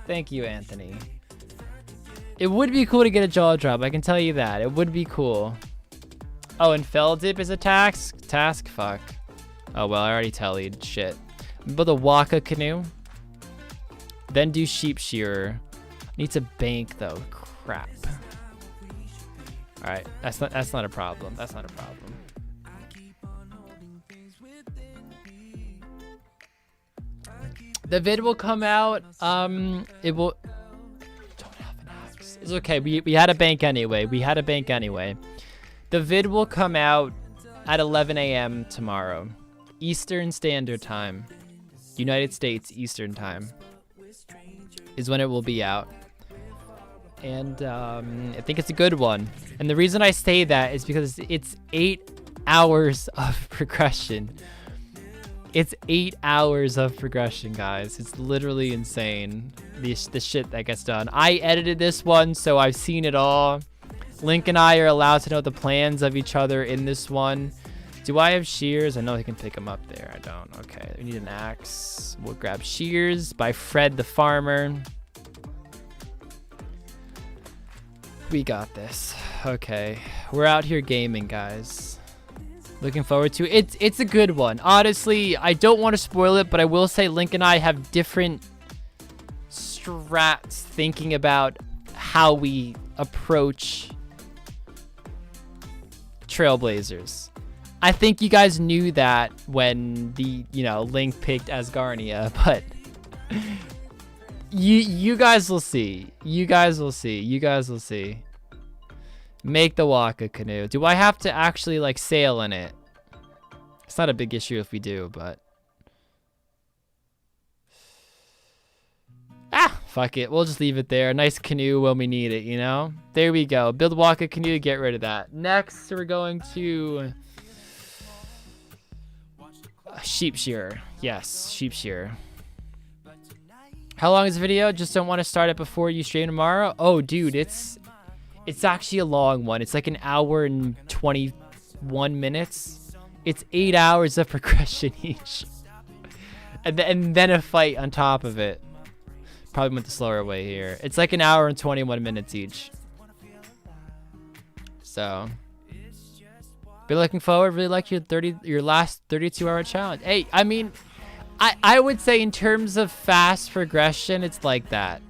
thank you, Anthony. It would be cool to get a jaw drop, I can tell you that. It would be cool. Oh, and Fell Dip is a task? Fuck. Oh, well, I already tallied. Shit. Build a Waka canoe. Then do Sheep Shearer. Needs a bank, though. Crap. Alright, that's not a problem. That's not a problem. The vid will come out. It will... Don't have an axe. It's okay. We had a bank anyway. The vid will come out at 11 a.m. tomorrow. Eastern Standard Time. United States Eastern Time is when it will be out. And I think it's a good one. And the reason I say that is because it's 8 hours of progression. It's 8 hours of progression, guys. It's literally insane, the shit that gets done. I edited this one, so I've seen it all. Link and I are allowed to know the plans of each other in this one. Do I have shears? I know he can pick them up there. I don't. Okay, we need an axe. We'll grab shears by Fred the Farmer. We got this. Okay, we're out here gaming, guys. Looking forward to it. It's a good one. Honestly, I don't want to spoil it, but I will say Link and I have different strats thinking about how we approach Trailblazers. I think you guys knew that when the, Link picked Asgarnia, but you guys will see. You guys will see. Make the Waka canoe. Do I have to actually like sail in it? It's not a big issue if we do, but fuck it. We'll just leave it there. A nice canoe when we need it, you know? There we go. Build Waka canoe, get rid of that. Next, we're going to Sheep Shearer. Yes, Sheep Shearer. How long is the video? Just don't want to start it before you stream tomorrow. Oh, dude, it's actually a long one. It's like an hour and 21 minutes. It's 8 hours of progression each. And then a fight on top of it. Probably went the slower way here. It's like an hour and 21 minutes each. So, be looking forward. Really like your last 32-hour challenge. Hey, I mean, I would say in terms of fast progression, it's like that.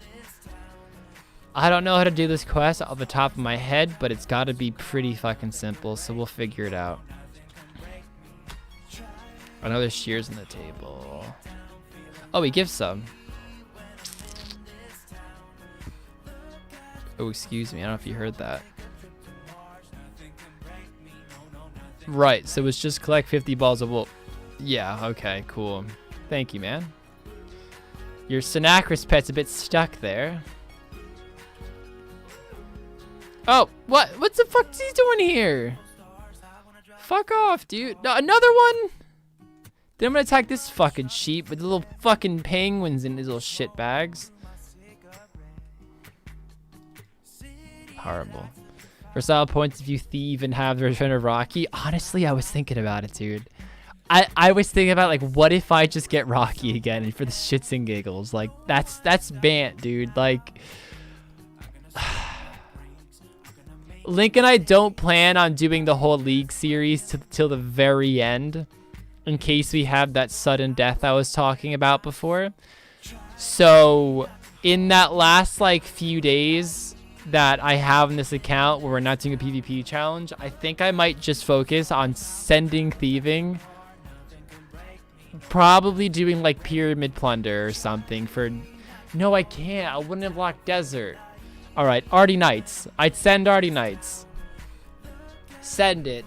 I don't know how to do this quest off the top of my head, but it's got to be pretty fucking simple, so we'll figure it out. I know there's shears on the table. Oh, he gives some. Oh, excuse me. I don't know if you heard that. Right, so it's just collect 50 balls of wool. Yeah, okay, cool. Thank you, man. Your Synacris pet's a bit stuck there. Oh, what the fuck is he doing here? Fuck off, dude. No, another one? Then I'm gonna attack this fucking sheep with the little fucking penguins in his little shit bags. Horrible. For style points, if you thieve and have the return of Rocky. Honestly, I was thinking about it, dude. I was thinking about, like, what if I just get Rocky again and for the shits and giggles? Like, that's Bant, dude. Like, Link and I don't plan on doing the whole League series till the very end, in case we have that sudden death I was talking about before. So, in that last, like, few days that I have in this account where we're not doing a PvP challenge, I think I might just focus on sending thieving. Probably doing, like, Pyramid Plunder or something for... No, I can't. I wouldn't have locked Desert. Alright, Artie Knights. I'd send Artie Knights. Send it.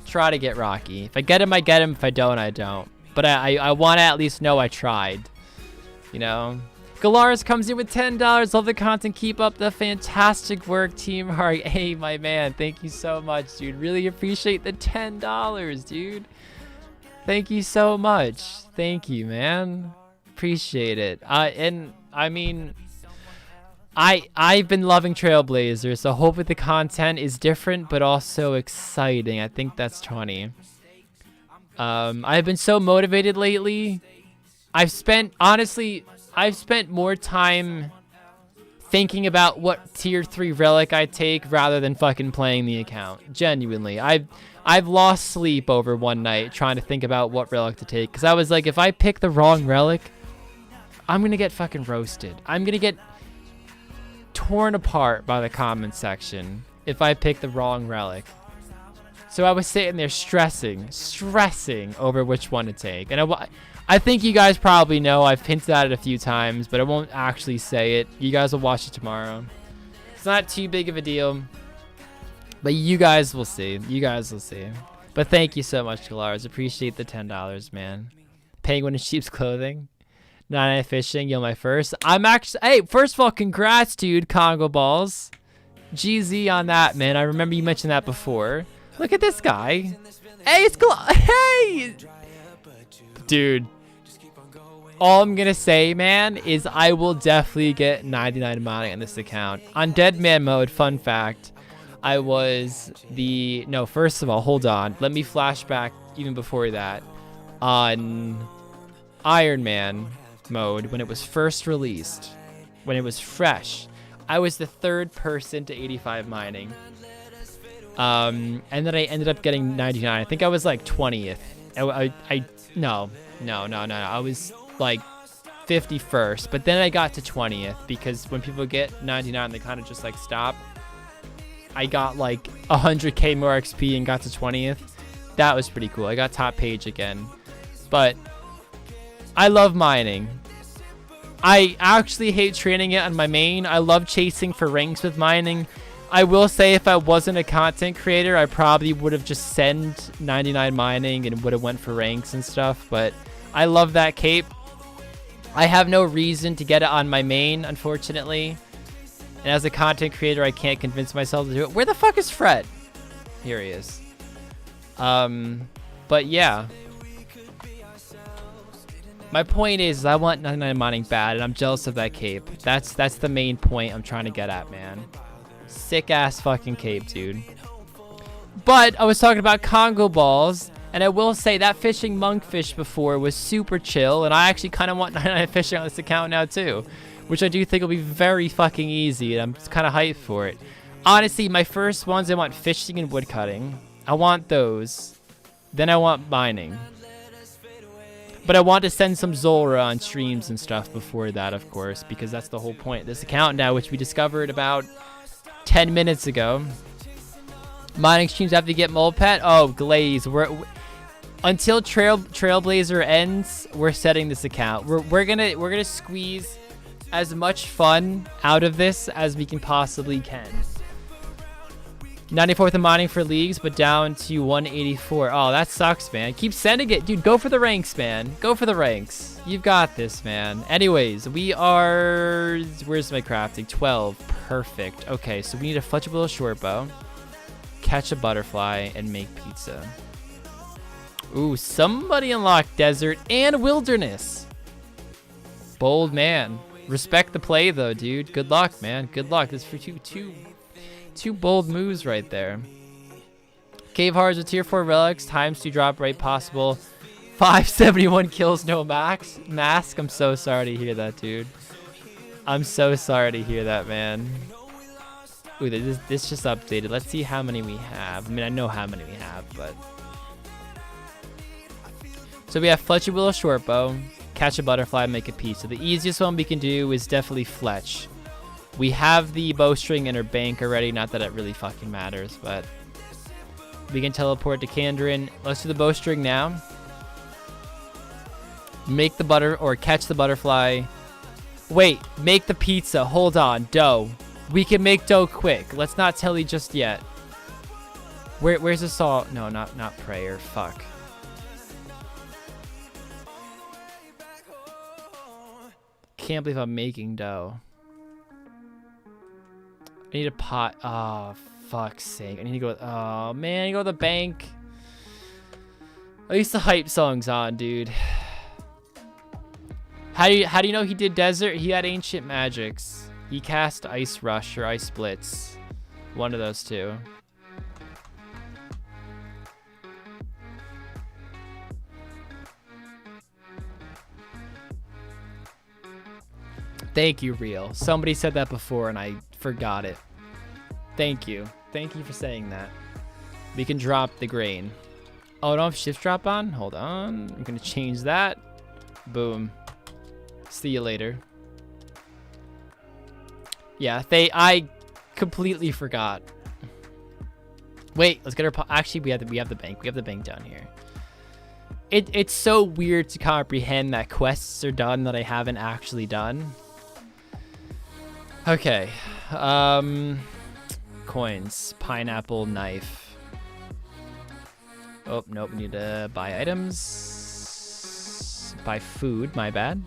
Try to get Rocky. If I get him, I get him. If I don't, I don't. But I want to at least know I tried. You know? Galaris comes in with $10. Love the content. Keep up the fantastic work, Team Heart. Hey, my man. Thank you so much, dude. Really appreciate the $10, dude. Thank you so much. Thank you, man. Appreciate it. And I mean, I've been loving Trailblazer, so hopefully the content is different but also exciting. I think that's 20. I've been so motivated lately. Honestly, I've spent more time thinking about what tier 3 relic I take rather than fucking playing the account. Genuinely. I've lost sleep over one night trying to think about what relic to take, because I was like, if I pick the wrong relic, I'm gonna get fucking roasted. I'm gonna get torn apart by the comment section if I pick the wrong relic. So I was sitting there stressing over which one to take. And I think you guys probably know. I've hinted at it a few times, but I won't actually say it. You guys will watch it tomorrow. It's not too big of a deal, but you guys will see. You guys will see. But thank you so much, Galars. Appreciate the $10, man. Penguin in sheep's clothing. 99 fishing. You're my first. I'm actually... Hey, first of all, congrats, dude. Congo balls. GZ on that, man. I remember you mentioned that before. Look at this guy. Hey, it's cool. Hey! Dude. All I'm going to say, man, is I will definitely get 99 mining on this account. On Dead Man mode, fun fact, I was the... No, first of all, hold on. Let me flash back even before that. On Iron Man mode, when it was first released, when it was fresh, I was the 3rd person to 85 mining. And then I ended up getting 99. I think I was like 20th. No. I was like 51st, but then I got to 20th because when people get 99, they kind of just like stop. I got like 100k more XP and got to 20th. That was pretty cool. I got top page again, but I love mining. I actually hate training it on my main. I love chasing for ranks with mining. I will say if I wasn't a content creator, I probably would have just sent 99 mining and would have went for ranks and stuff, but I love that cape. I have no reason to get it on my main, unfortunately. And as a content creator, I can't convince myself to do it. Where the fuck is Fred? Here he is. But yeah. My point is I want 99 mining bad, and I'm jealous of that cape. That's the main point I'm trying to get at, man. Sick ass fucking cape, dude. But I was talking about Congo balls, and I will say that fishing monkfish before was super chill, and I actually kind of want 99 fishing on this account now too, which I do think will be very fucking easy, and I'm kind of hyped for it. Honestly, my first ones, I want fishing and woodcutting. I want those. Then I want mining. But I want to send some Zora on streams and stuff before that, of course, because that's the whole point of this account now, which we discovered about 10 minutes ago. Mining streams have to get Molpet. Oh, Glaze. Until Trailblazer ends, we're setting this account. We're gonna squeeze as much fun out of this as we can possibly can. 94th in mining for leagues, but down to 184. Oh, that sucks, man. Keep sending it. Dude, go for the ranks, man. Go for the ranks. You've got this, man. Anyways, we are... Where's my crafting? 12. Perfect. Okay, so we need a flexible short bow, catch a butterfly, and make pizza. Ooh, somebody unlocked desert and wilderness. Bold man. Respect the play, though, dude. Good luck, man. Good luck. This is for two bold moves right there. Cave Hearts with tier 4 relics. Times to drop right possible. 571 kills, no mask. I'm so sorry to hear that, dude. I'm so sorry to hear that, man. Ooh, this just updated. Let's see how many we have. I mean, I know how many we have, but... So we have Fletcher Willow Short Bow, catch a butterfly, make a piece. So the easiest one we can do is definitely Fletch. We have the bowstring in our bank already. Not that it really fucking matters, but we can teleport to Kandrin. Let's do the bowstring now. Make the catch the butterfly. Wait, make the pizza. Hold on, dough. We can make dough quick. Let's not tell you just yet. Where's the salt? No, not prayer. Fuck. Can't believe I'm making dough. I need a pot. Oh, fuck's sake. I need to go. Oh, man. I go to the bank. At least the hype song's on, dude. How do you know he did desert? He had ancient magics. He cast Ice Rush or Ice Blitz. One of those two. Thank you, Real. Somebody said that before and I forgot it. Thank you. Thank you for saying that. We can drop the grain. Oh, I don't have shift drop on? Hold on. I'm going to change that. Boom. See you later. Yeah, I completely forgot. Wait, let's get our... Actually, we have the bank. We have the bank down here. It's so weird to comprehend that quests are done that I haven't actually done. Okay. Coins. Pineapple knife. Oh, nope. We need to buy items. Buy food. My bad.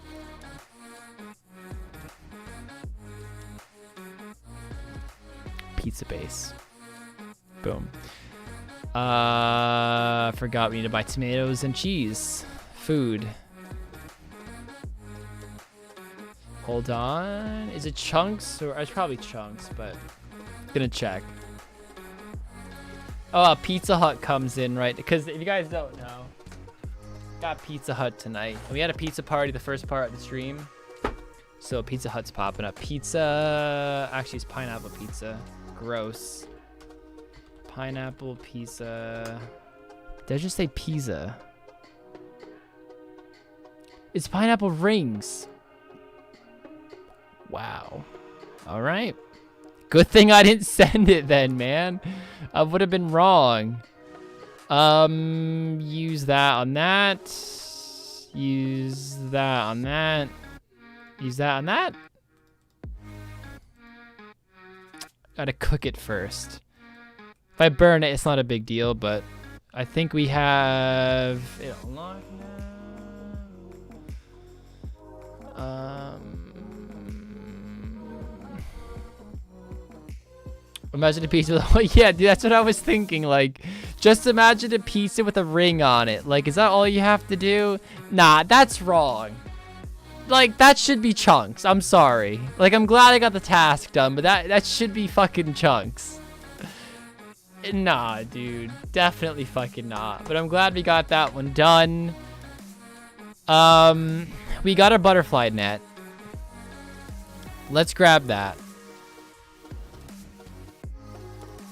Pizza base. Boom. Forgot we need to buy tomatoes and cheese. Food. Hold on. Is it chunks or it's probably chunks, but gonna check. Oh, Pizza Hut comes in, right? Because if you guys don't know, got Pizza Hut tonight. We had a pizza party the first part of the stream. So Pizza Hut's popping up. Pizza, actually it's pineapple pizza. Gross. Pineapple pizza. Did I just say pizza? It's pineapple rings. Wow. All right. Good thing I didn't send it then, man. I would have been wrong. Use that on that. Use that on that. Use that on that. Gotta cook it first. If I burn it, it's not a big deal, but I think we have it unlocked now. Imagine a pizza with, yeah, dude, that's what I was thinking. Like, just imagine a pizza with a ring on it. Like, is that all you have to do? Nah, that's wrong. Like, that should be chunks. I'm sorry. Like, I'm glad I got the task done, but that should be fucking chunks. Nah, dude. Definitely fucking not. But I'm glad we got that one done. We got a butterfly net. Let's grab that.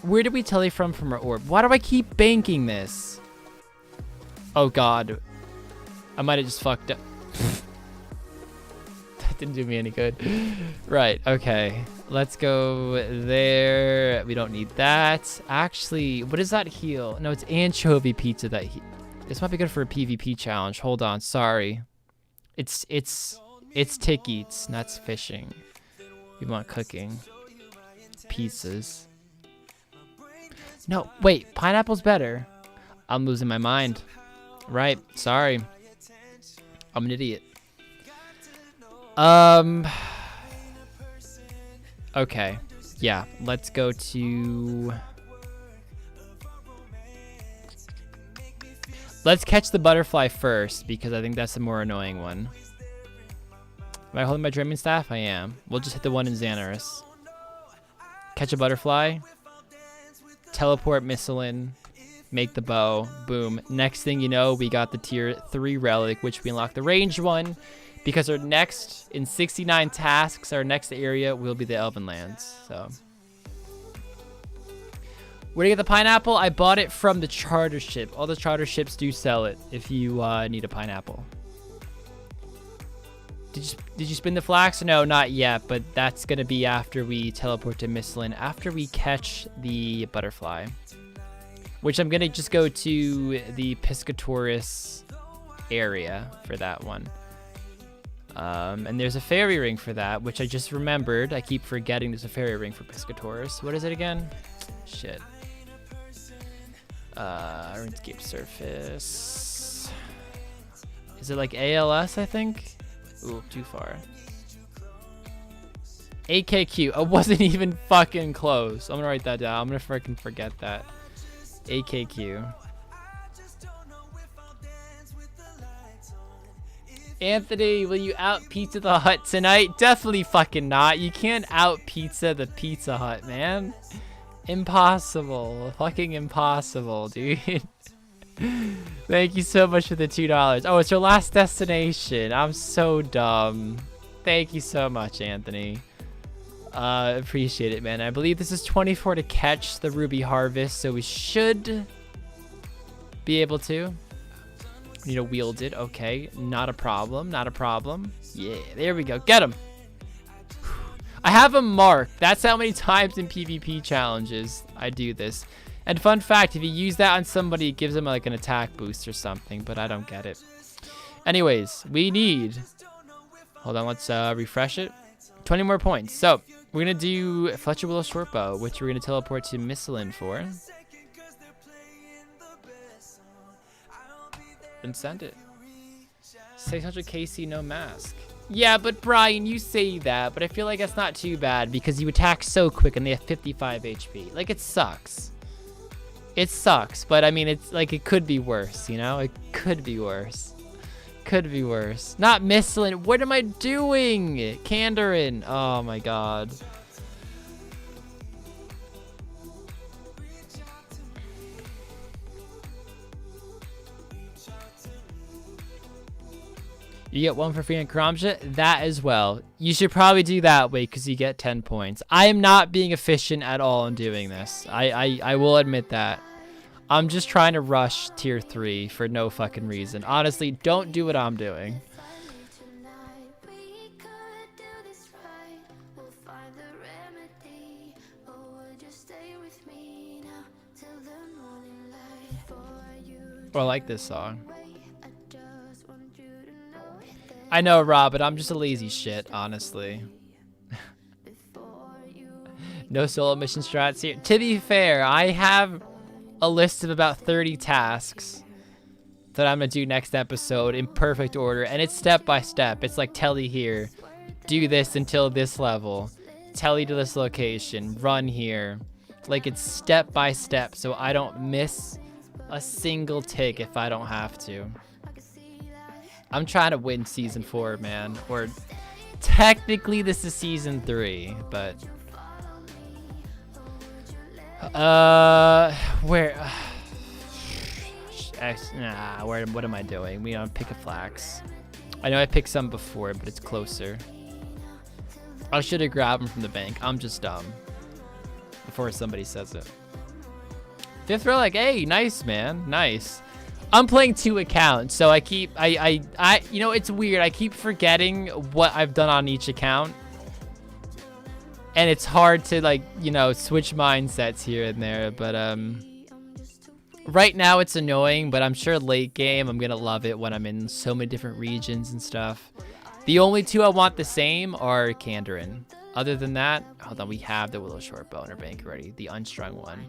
Where did we tele from our orb? Why do I keep banking this? Oh, God. I might have just fucked up. That didn't do me any good. Right, okay. Let's go there. We don't need that. Actually, what does that heal? No, it's anchovy pizza that this might be good for a PvP challenge. Hold on, sorry. It's tick eats, not fishing. We want cooking. Pizzas. No, wait, pineapple's better. I'm losing my mind. Right, sorry. I'm an idiot. Okay, yeah, let's go to... Let's catch the butterfly first, because I think that's the more annoying one. Am I holding my dreaming staff? I am. We'll just hit the one in Xanaris. Catch a butterfly. Teleport missile in. Make the bow. Boom. Next thing you know, we got the tier 3 relic, which we unlock the range one. Because our next, in 69 tasks, our next area will be the Elven Lands. So, where do you get the pineapple? I bought it from the charter ship. All the charter ships do sell it if you need a pineapple. Did you spin the flax? No, not yet, but that's gonna be after we teleport to Mistlin, after we catch the butterfly. Which I'm gonna just go to the Piscatoris area for that one. And there's a fairy ring for that, which I just remembered. I keep forgetting there's a fairy ring for Piscatoris. What is it again? Shit. RuneScape surface. Is it like ALS, I think? Ooh, too far. AKQ. I wasn't even fucking close. I'm gonna write that down. I'm gonna freaking forget that. AKQ. Anthony, will you out Pizza the Hut tonight? Definitely fucking not. You can't out Pizza the Pizza Hut, man. Impossible. Fucking impossible, dude. Thank you so much for the $2. Oh, it's your last destination. I'm so dumb. Thank you so much, Anthony. Appreciate it, man. I believe this is 24 to catch the Ruby Harvest, so we should be able to. Need to wield it. Okay, not a problem. Not a problem. Yeah, there we go. Get him. I have a mark. That's how many times in PvP challenges I do this. And fun fact, if you use that on somebody, it gives them like an attack boost or something, but I don't get it. Anyways, we need... Hold on, let's refresh it. 20 more points. So, we're going to do Fletcher Willow Shortbow, which we're going to teleport to Misselin for. And send it. 600 KC, no mask. Yeah, but Brian, you say that, but I feel like that's not too bad because you attack so quick and they have 55 HP. Like, it sucks. It sucks, but I mean, it's like, it could be worse, you know? It could be worse. Could be worse. Not Misselin. What am I doing? Kandarin. Oh my god. You get one for free on Karamja? That as well. You should probably do that way because you get 10 points. I am not being efficient at all in doing this. I will admit that. I'm just trying to rush tier 3 for no fucking reason. Honestly, don't do what I'm doing. Oh, I like this song. I know, Rob, but I'm just a lazy shit, honestly. No solo mission strats here. To be fair, I have a list of about 30 tasks that I'm gonna do next episode in perfect order, and it's step by step. It's like Telly here, do this until this level, Telly to this location, run here. Like, it's step by step, so I don't miss a single tick if I don't have to. I'm trying to win season 4, man. Or technically this is season 3, but where what am I doing? We don't pick a flax. I know I picked some before, but it's closer. I should have grabbed them from the bank. I'm just dumb. Before somebody says it. 5th relic. Hey, nice, man. Nice. I'm playing 2 accounts, so I keep, you know, it's weird. I keep forgetting what I've done on each account. And it's hard to, like, you know, switch mindsets here and there. But, right now it's annoying, but I'm sure late game I'm going to love it when I'm in so many different regions and stuff. The only 2 I want the same are Kandarin. Other than that, hold on, we have the Willow Shortbow in our bank already. The unstrung one.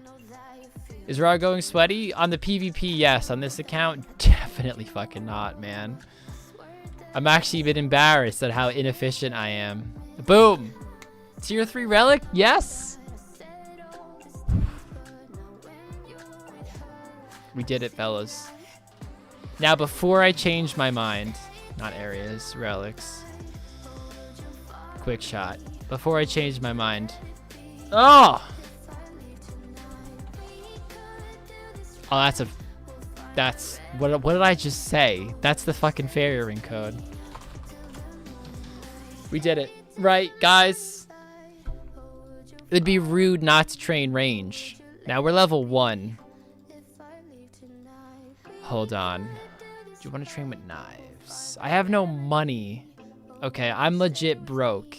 Is Ra going sweaty? On the PvP, yes. On this account, definitely fucking not, man. I'm actually a bit embarrassed at how inefficient I am. Boom! Tier 3 relic? Yes! We did it, fellas. Now, before I change my mind, not areas, relics. Quick shot. Before I change my mind. Oh! Oh, that's what did I just say? That's the fucking fairy ring code. We did it. Right, guys? It'd be rude not to train range. Now we're level 1. Hold on. Do you want to train with knives? I have no money. Okay, I'm legit broke.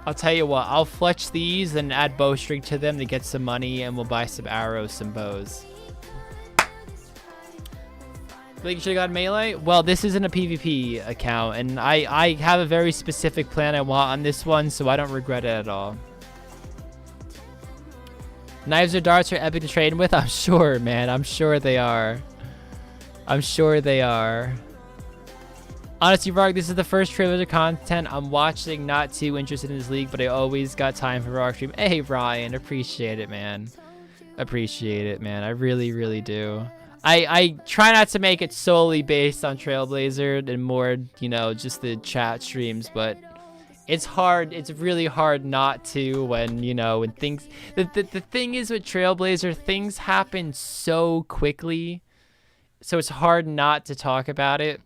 I'll tell you what, I'll fletch these and add bowstring to them to get some money, and we'll buy some arrows, some bows. Think you should have got melee? Well, this isn't a PvP account, and I have a very specific plan I want on this one, so I don't regret it at all. Knives or darts are epic to train with? I'm sure, man. I'm sure they are. I'm sure they are. Honestly, Rarg, this is the first Trailblazer content I'm watching. Not too interested in this league, but I always got time for Rarg stream. Hey, Ryan, appreciate it, man. Appreciate it, man. I really, really do. I try not to make it solely based on Trailblazer and more, you know, just the chat streams, but it's hard. It's really hard not to when, you know, when things... The thing is with Trailblazer, things happen so quickly, so it's hard not to talk about it.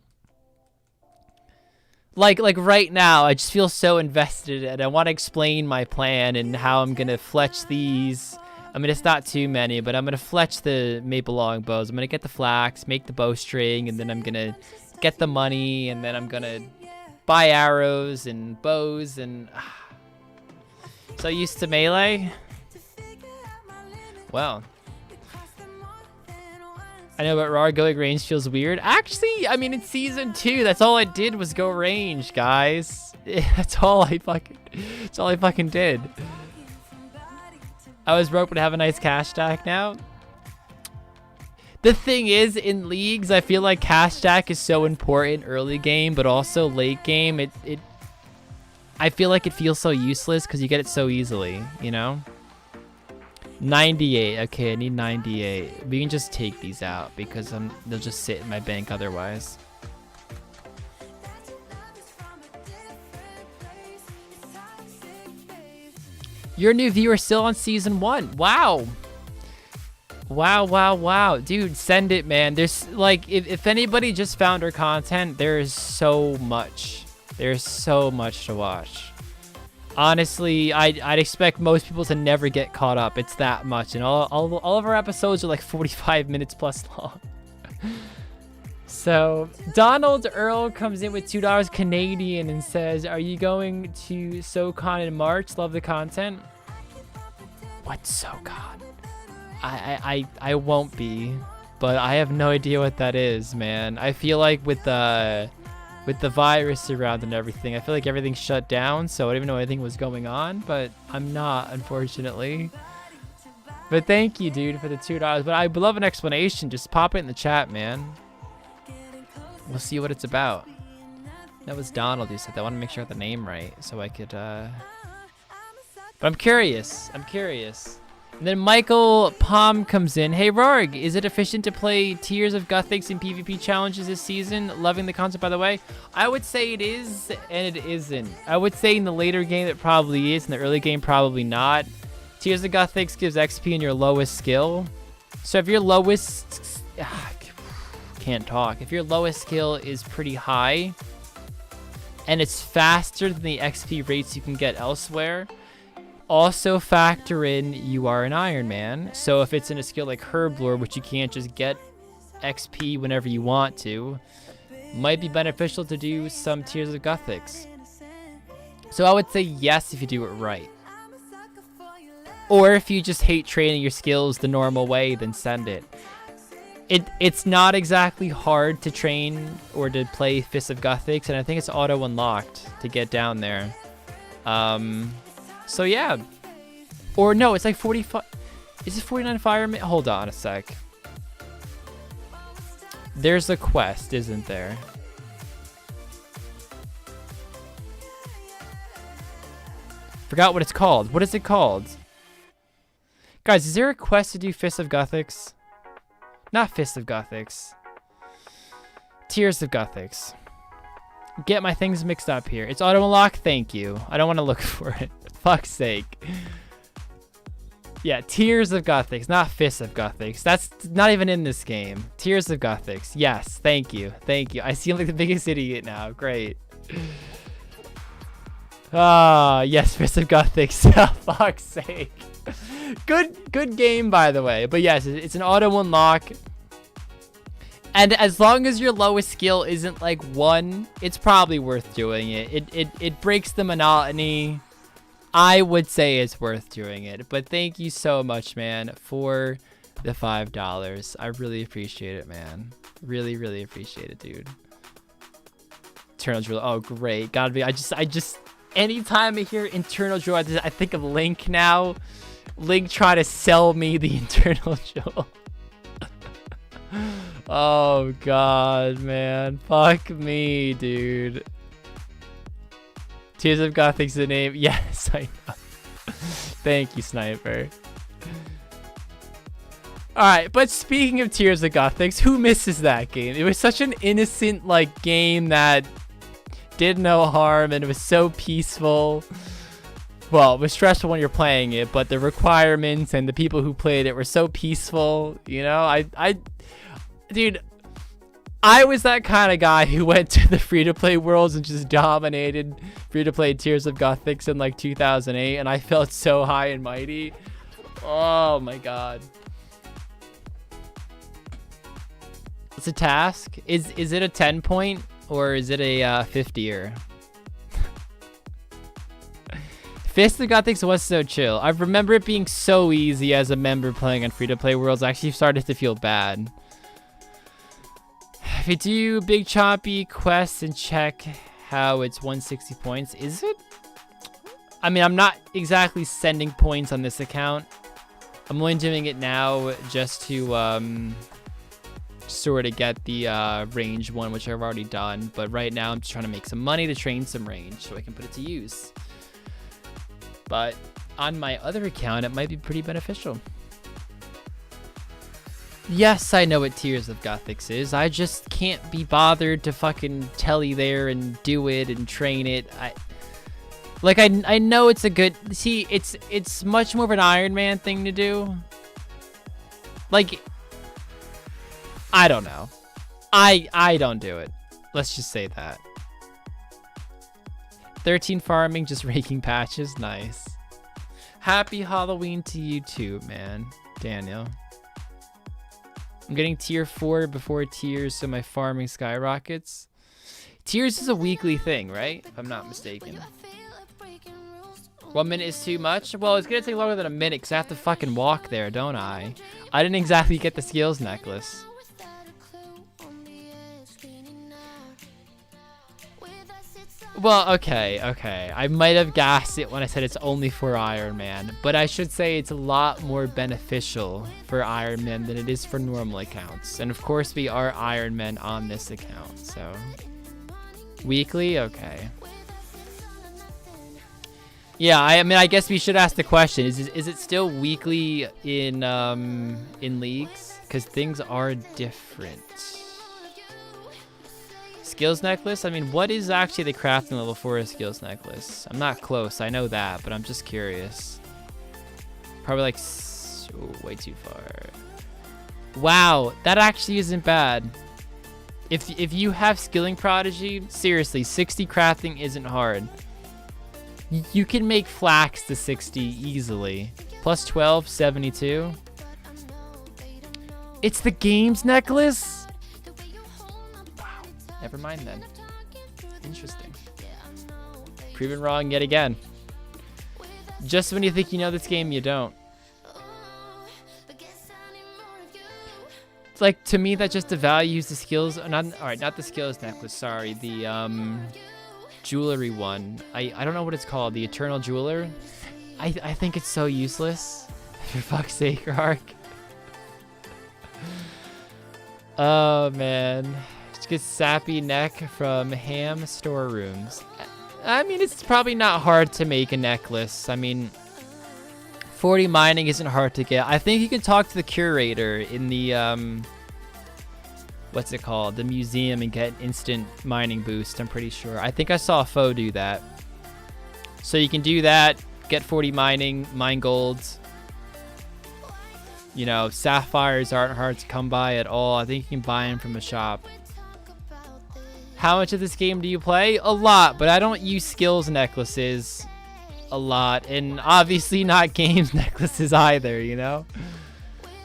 Like right now, I just feel so invested and I want to explain my plan and how I'm going to fletch these. I mean, it's not too many, but I'm going to fletch the maple longbows. I'm going to get the flax, make the bowstring, and then I'm going to get the money, and then I'm going to buy arrows and bows, and... So used to melee? Well. I know, but raw going range feels weird. Actually, I mean, in Season 2, that's all I did was go range, guys. That's all I fucking did. I was broke but have a nice cash stack now. The thing is, in leagues, I feel like cash stack is so important early game, but also late game. I feel like it feels so useless because you get it so easily, you know? 98. Okay, I need 98. We can just take these out because they'll just sit in my bank otherwise. You're a new viewer still on Season 1. Wow. Wow. Dude, send it, man. There's, like, if anybody just found our content, there is so much. There's so much to watch. Honestly, I'd expect most people to never get caught up. It's that much. And all of our episodes are like 45 minutes plus long. So, Donald Earl comes in with $2 Canadian and says, are you going to SoCon in March? Love the content. What's SoCon? I won't be, but I have no idea what that is, man. I feel like with the virus around and everything, I feel like everything's shut down, so I don't even know anything was going on, but I'm not, unfortunately. But thank you, dude, for the $2. But I would love an explanation. Just pop it in the chat, man. We'll see what it's about. That was Donald who said that. I want to make sure I got the name right so I could, But I'm curious. And then Michael Palm comes in. Hey, Rarg, is it efficient to play Tears of Gothics in PvP challenges this season? Loving the concept, by the way. I would say it is, and it isn't. I would say in the later game it probably is. In the early game, probably not. Tears of Gothics gives XP in your lowest skill. So if your lowest... can't talk. If your lowest skill is pretty high, and it's faster than the XP rates you can get elsewhere, also factor in you are an Iron Man. So if it's in a skill like Herblore, which you can't just get XP whenever you want to, might be beneficial to do some Tears of Gothics. So I would say yes if you do it right. Or if you just hate training your skills the normal way, then send it. It's not exactly hard to train or to play Fist of Gothics, and I think it's auto-unlocked to get down there. So yeah. Or no, it's like 45... Is it 49 firemen? Hold on a sec. There's a quest, isn't there? Forgot what it's called. What is it called? Guys, is there a quest to do Fist of Gothics? Not Fist of Gothics. Tears of Gothics. Get my things mixed up here. It's auto-unlock? Thank you. I don't want to look for it. Fuck's sake. Yeah, Tears of Gothics, not Fist of Gothics. That's not even in this game. Tears of Gothics. Yes, thank you. Thank you. I seem like the biggest idiot now. Great. Ah, yes, Fist of Gothics. Fuck's sake. Good game, by the way. But yes, it's an auto unlock. And as long as your lowest skill isn't like 1, it's probably worth doing it. It breaks the monotony. I would say it's worth doing it. But thank you so much, man, for the $5. I really appreciate it, man. Really, really appreciate it, dude. Eternal Drill. Oh, great. Gotta be. I just anytime I hear Internal Drill, I think of Link now. Link try to sell me the Internal Jewel. Oh god, man. Fuck me, dude. Tears of Gothic's the name. Yes, I know. Thank you, Sniper. All right, but speaking of Tears of Gothics, who misses that game? It was such an innocent like game that did no harm, and it was so peaceful. Well, it was stressful when you're playing it, but the requirements and the people who played it were so peaceful. You know, dude, I was that kind of guy who went to the free-to-play worlds and just dominated free-to-play Tears of Gothics in like 2008, and I felt so high and mighty. Oh my god. It's a task. Is it a 10 point or is it a 50er? Fist of Gothics was so chill. I remember it being so easy as a member playing on free-to-play worlds. I actually started to feel bad. If you do big choppy quests and check how it's 160 points, is it? I mean, I'm not exactly sending points on this account. I'm only doing it now just to sort of get the range one, which I've already done. But right now I'm just trying to make some money to train some range so I can put it to use. But on my other account, it might be pretty beneficial. Yes, I know what Tears of Gothics is. I just can't be bothered to fucking telly there and do it and train it. I know it's a good... See, it's much more of an Iron Man thing to do. Like, I don't know. I don't do it. Let's just say that. 13 farming, just raking patches. Nice. Happy Halloween to you too, man. Daniel. I'm getting tier 4 before tiers, so my farming skyrockets. Tiers is a weekly thing, right? If I'm not mistaken. 1 minute is too much? Well, it's gonna take longer than a minute because I have to fucking walk there, don't I? I didn't exactly get the skills necklace. Well, okay. I might have gassed it when I said it's only for Iron Man, but I should say it's a lot more beneficial for Iron Man than it is for normal accounts. And of course, we are Iron Man on this account, so... Weekly? Okay. Yeah, I mean, I guess we should ask the question. Is it still weekly in leagues? Because things are different. Skills necklace? I mean, what is actually the crafting level for a skills necklace? I'm not close, I know that, but I'm just curious. Probably like... Oh, way too far. Wow, that actually isn't bad. If you have Skilling Prodigy, seriously, 60 crafting isn't hard. You can make flax to 60 easily. Plus 12, 72. It's the games necklace? Wow. Never mind then. Interesting. Proven wrong yet again. Just when you think you know this game, you don't. It's like, to me, that just devalues the skills. Alright, not the skills necklace, sorry. The, jewelry one. I don't know what it's called. The Eternal Jeweler. I think it's so useless. For fuck's sake, Ark. Oh man. Just get sappy neck from ham storerooms. I mean, it's probably not hard to make a necklace. I mean, 40 mining isn't hard to get. I think you can talk to the curator in the what's it called? The museum and get an instant mining boost, I'm pretty sure. I think I saw a foe do that. So you can do that, get 40 mining, mine golds. You know, sapphires aren't hard to come by at all. I think you can buy them from a shop. How much of this game do you play? A lot, but I don't use skills necklaces a lot. And obviously not games necklaces either, you know?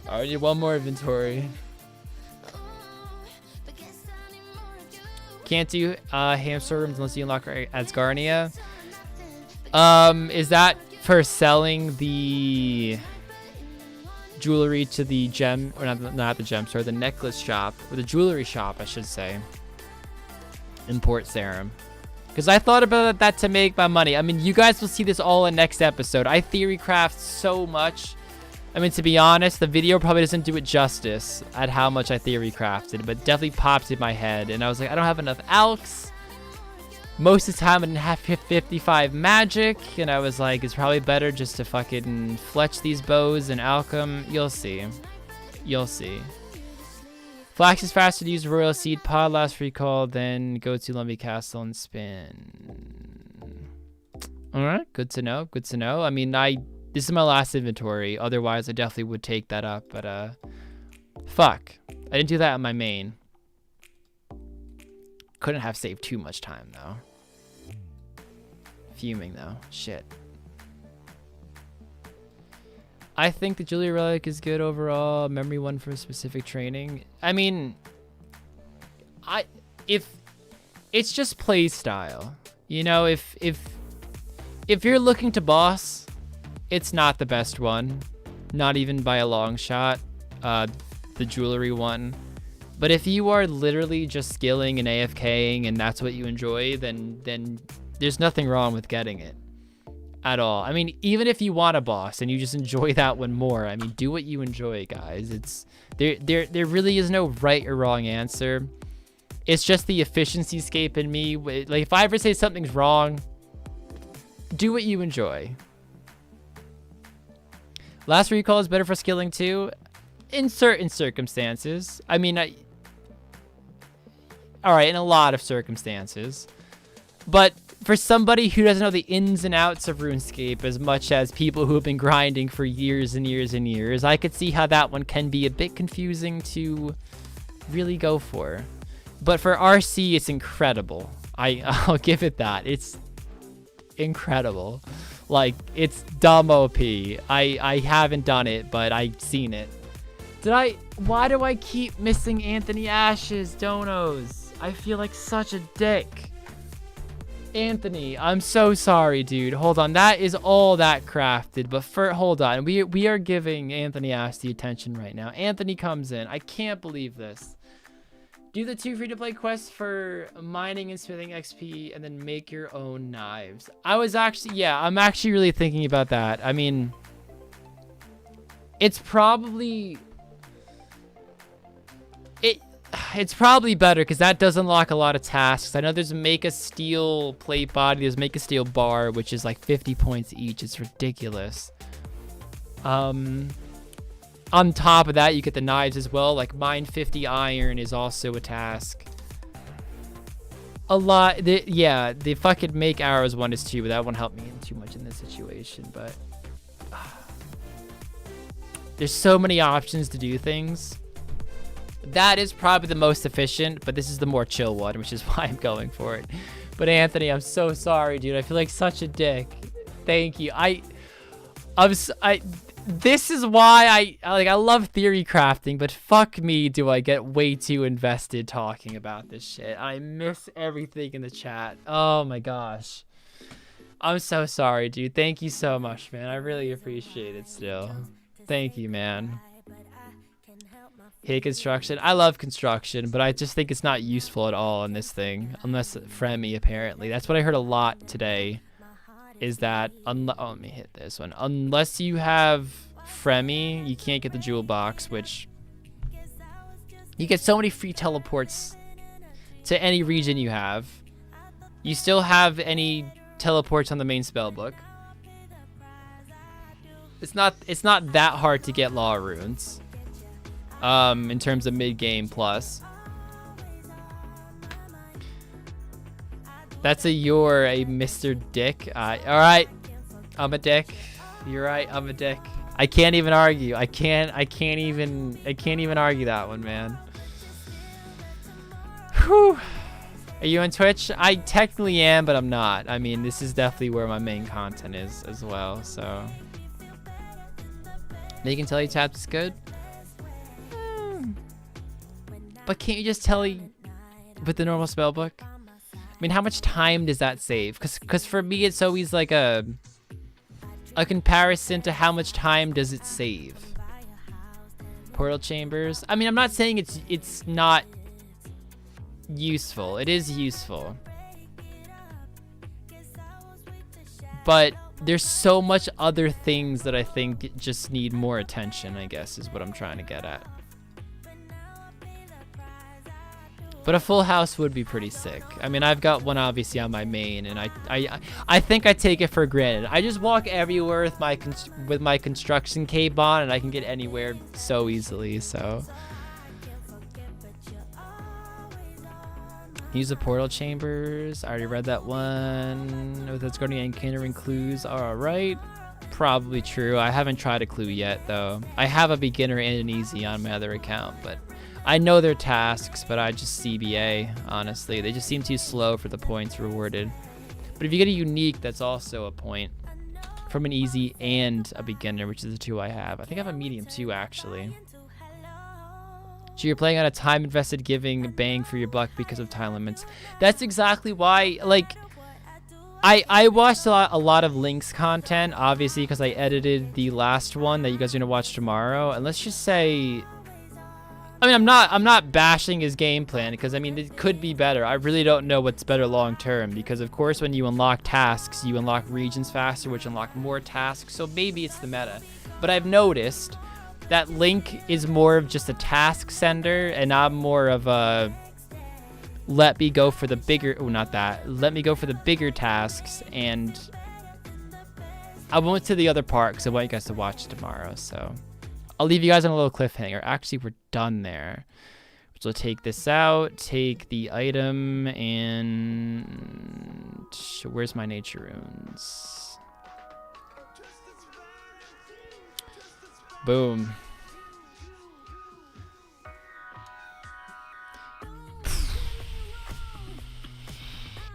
I need one more inventory. Can't do hamster rooms unless you unlock Asgarnia. Is that for selling the jewelry to the gem, or not the gem, sorry, the necklace shop, or the jewelry shop, I should say, in Port Sarim? Because I thought about that to make my money. I mean, you guys will see this all in next episode. I theory craft so much. I mean, to be honest, the video probably doesn't do it justice at how much I theory crafted, but definitely popped in my head. And I was like, I don't have enough alks. Most of the time, I didn't have 55 magic. And I was like, it's probably better just to fucking fletch these bows and alchem. You'll see. You'll see. Flax is faster to use Royal Seed Pod, last recall, then go to Lumbee Castle and spin. Alright, good to know, good to know. I mean, this is my last inventory, otherwise I definitely would take that up, but fuck. I didn't do that on my main. Couldn't have saved too much time though. Fuming though, shit. I think the Julia Relic is good overall. Memory one for specific training. I mean, if it's just play style, you know, if you're looking to boss, it's not the best one, not even by a long shot. The jewelry one. But if you are literally just skilling and AFKing and that's what you enjoy, then there's nothing wrong with getting it. At all. I mean, even if you want a boss and you just enjoy that one more, I mean, do what you enjoy, guys. It's there really is no right or wrong answer. It's just the efficiency scape in me. Like, if I ever say something's wrong, do what you enjoy. Last recall is better for skilling too, in certain circumstances. I mean, all right, in a lot of circumstances, but for somebody who doesn't know the ins and outs of RuneScape as much as people who have been grinding for years and years and years, I could see how that one can be a bit confusing to really go for. But for RC, it's incredible. I'll give it that. It's incredible. Like, it's dumb OP. I haven't done it, but I've seen it. Why do I keep missing Anthony Ash's donos? I feel like such a dick. Anthony, I'm so sorry, dude. Hold on, that is all that crafted. But hold on, we are giving Anthony Ash the attention right now. Anthony comes in. I can't believe this. Do the 2 free-to-play quests for mining and smithing XP, and then make your own knives. I'm actually really thinking about that. I mean, it's probably better because that does unlock a lot of tasks. I know there's make a steel plate body, there's make a steel bar, which is like 50 points each. It's ridiculous. On top of that, you get the knives as well. Like mine 50 iron is also a task. A lot. The fucking make arrows one is too, but that won't help me too much in this situation. But there's so many options to do things. That is probably the most efficient, but this is the more chill one, which is why I'm going for it. But Anthony, I'm so sorry, dude. I feel like such a dick. Thank you. This is why I love theory crafting, but fuck me, do I get way too invested talking about this shit. I miss everything in the chat. Oh my gosh. I'm so sorry, dude. Thank you so much, man. I really appreciate it still. Thank you, man. Hate construction. I love construction, but I just think it's not useful at all in this thing, unless Fremi apparently. That's what I heard a lot today. Is that let me hit this one. Unless you have Fremi, you can't get the jewel box, which you get so many free teleports to any region you have. You still have any teleports on the main spell book. It's not that hard to get law runes. In terms of mid-game plus. That's you're a Mr. Dick. Alright. I'm a dick. You're right, I'm a dick. I can't even argue. I can't even argue that one, man. Whew. Are you on Twitch? I technically am, but I'm not. I mean, this is definitely where my main content is as well, so. They can tell you taps is good. But can't you just tell with the normal spellbook? I mean, how much time does that save? Cause for me, it's always like a comparison to how much time does it save. Portal chambers. I mean, I'm not saying it's not useful. It is useful. But there's so much other things that I think just need more attention, I guess, is what I'm trying to get at. But a full house would be pretty sick. I mean, I've got one obviously on my main, and I think I take it for granted. I just walk everywhere with my construction cape on, and I can get anywhere so easily. So use the portal chambers. I already read that one. With its guardian encountering clues. All right, probably true. I haven't tried a clue yet though. I have a beginner and an easy on my other account, but I know their tasks, but I just CBA, honestly. They just seem too slow for the points rewarded. But if you get a unique, that's also a point from an easy and a beginner, which is the two I have. I think I have a medium too, actually. So you're playing on a time invested giving bang for your buck because of time limits. That's exactly why, like, I watched a lot of Link's content, obviously, because I edited the last one that you guys are gonna watch tomorrow. And let's just say, I mean, I'm not bashing his game plan, because I mean it could be better. I really don't know what's better long term, because of course when you unlock tasks, you unlock regions faster, which unlock more tasks. So maybe it's the meta. But I've noticed that Link is more of just a task sender, and I'm more of a let me go for the bigger. Oh, not that. Let me go for the bigger tasks, and I went to the other part because I want you guys to watch it tomorrow. So I'll leave you guys on a little cliffhanger. Actually, we're done there. So take this out, take the item, and where's my nature runes? Boom.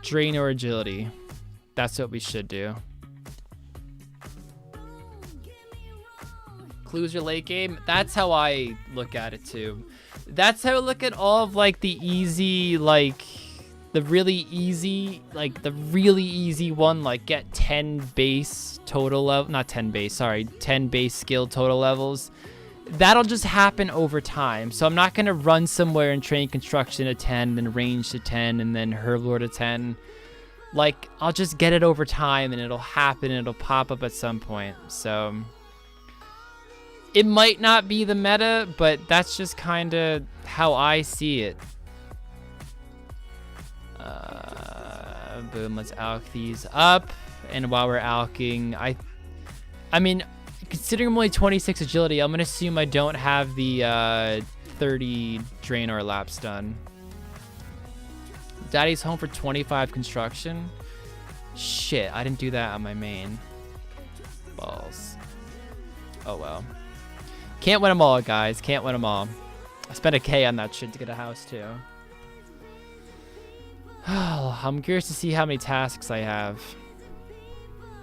Drain or agility. That's what we should do. Clues are late game. That's how I look at it too. That's how I look at all of like the easy, like the really easy one, like get 10 base total level, not 10 base, sorry, 10 base skill total levels. That'll just happen over time. So I'm not gonna run somewhere and train construction to 10, then range to 10, and then herblore to 10. Like, I'll just get it over time, and it'll happen, and it'll pop up at some point. So it might not be the meta, but that's just kind of how I see it. Boom, let's alch these up. And while we're alching, I mean, considering I'm only 26 agility, I'm going to assume I don't have the 30 drain or lapse done. Daddy's home for 25 construction. Shit, I didn't do that on my main. Balls. Oh, well. Can't win them all, guys. Can't win them all. I spent a K on that shit to get a house, too. I'm curious to see how many tasks I have.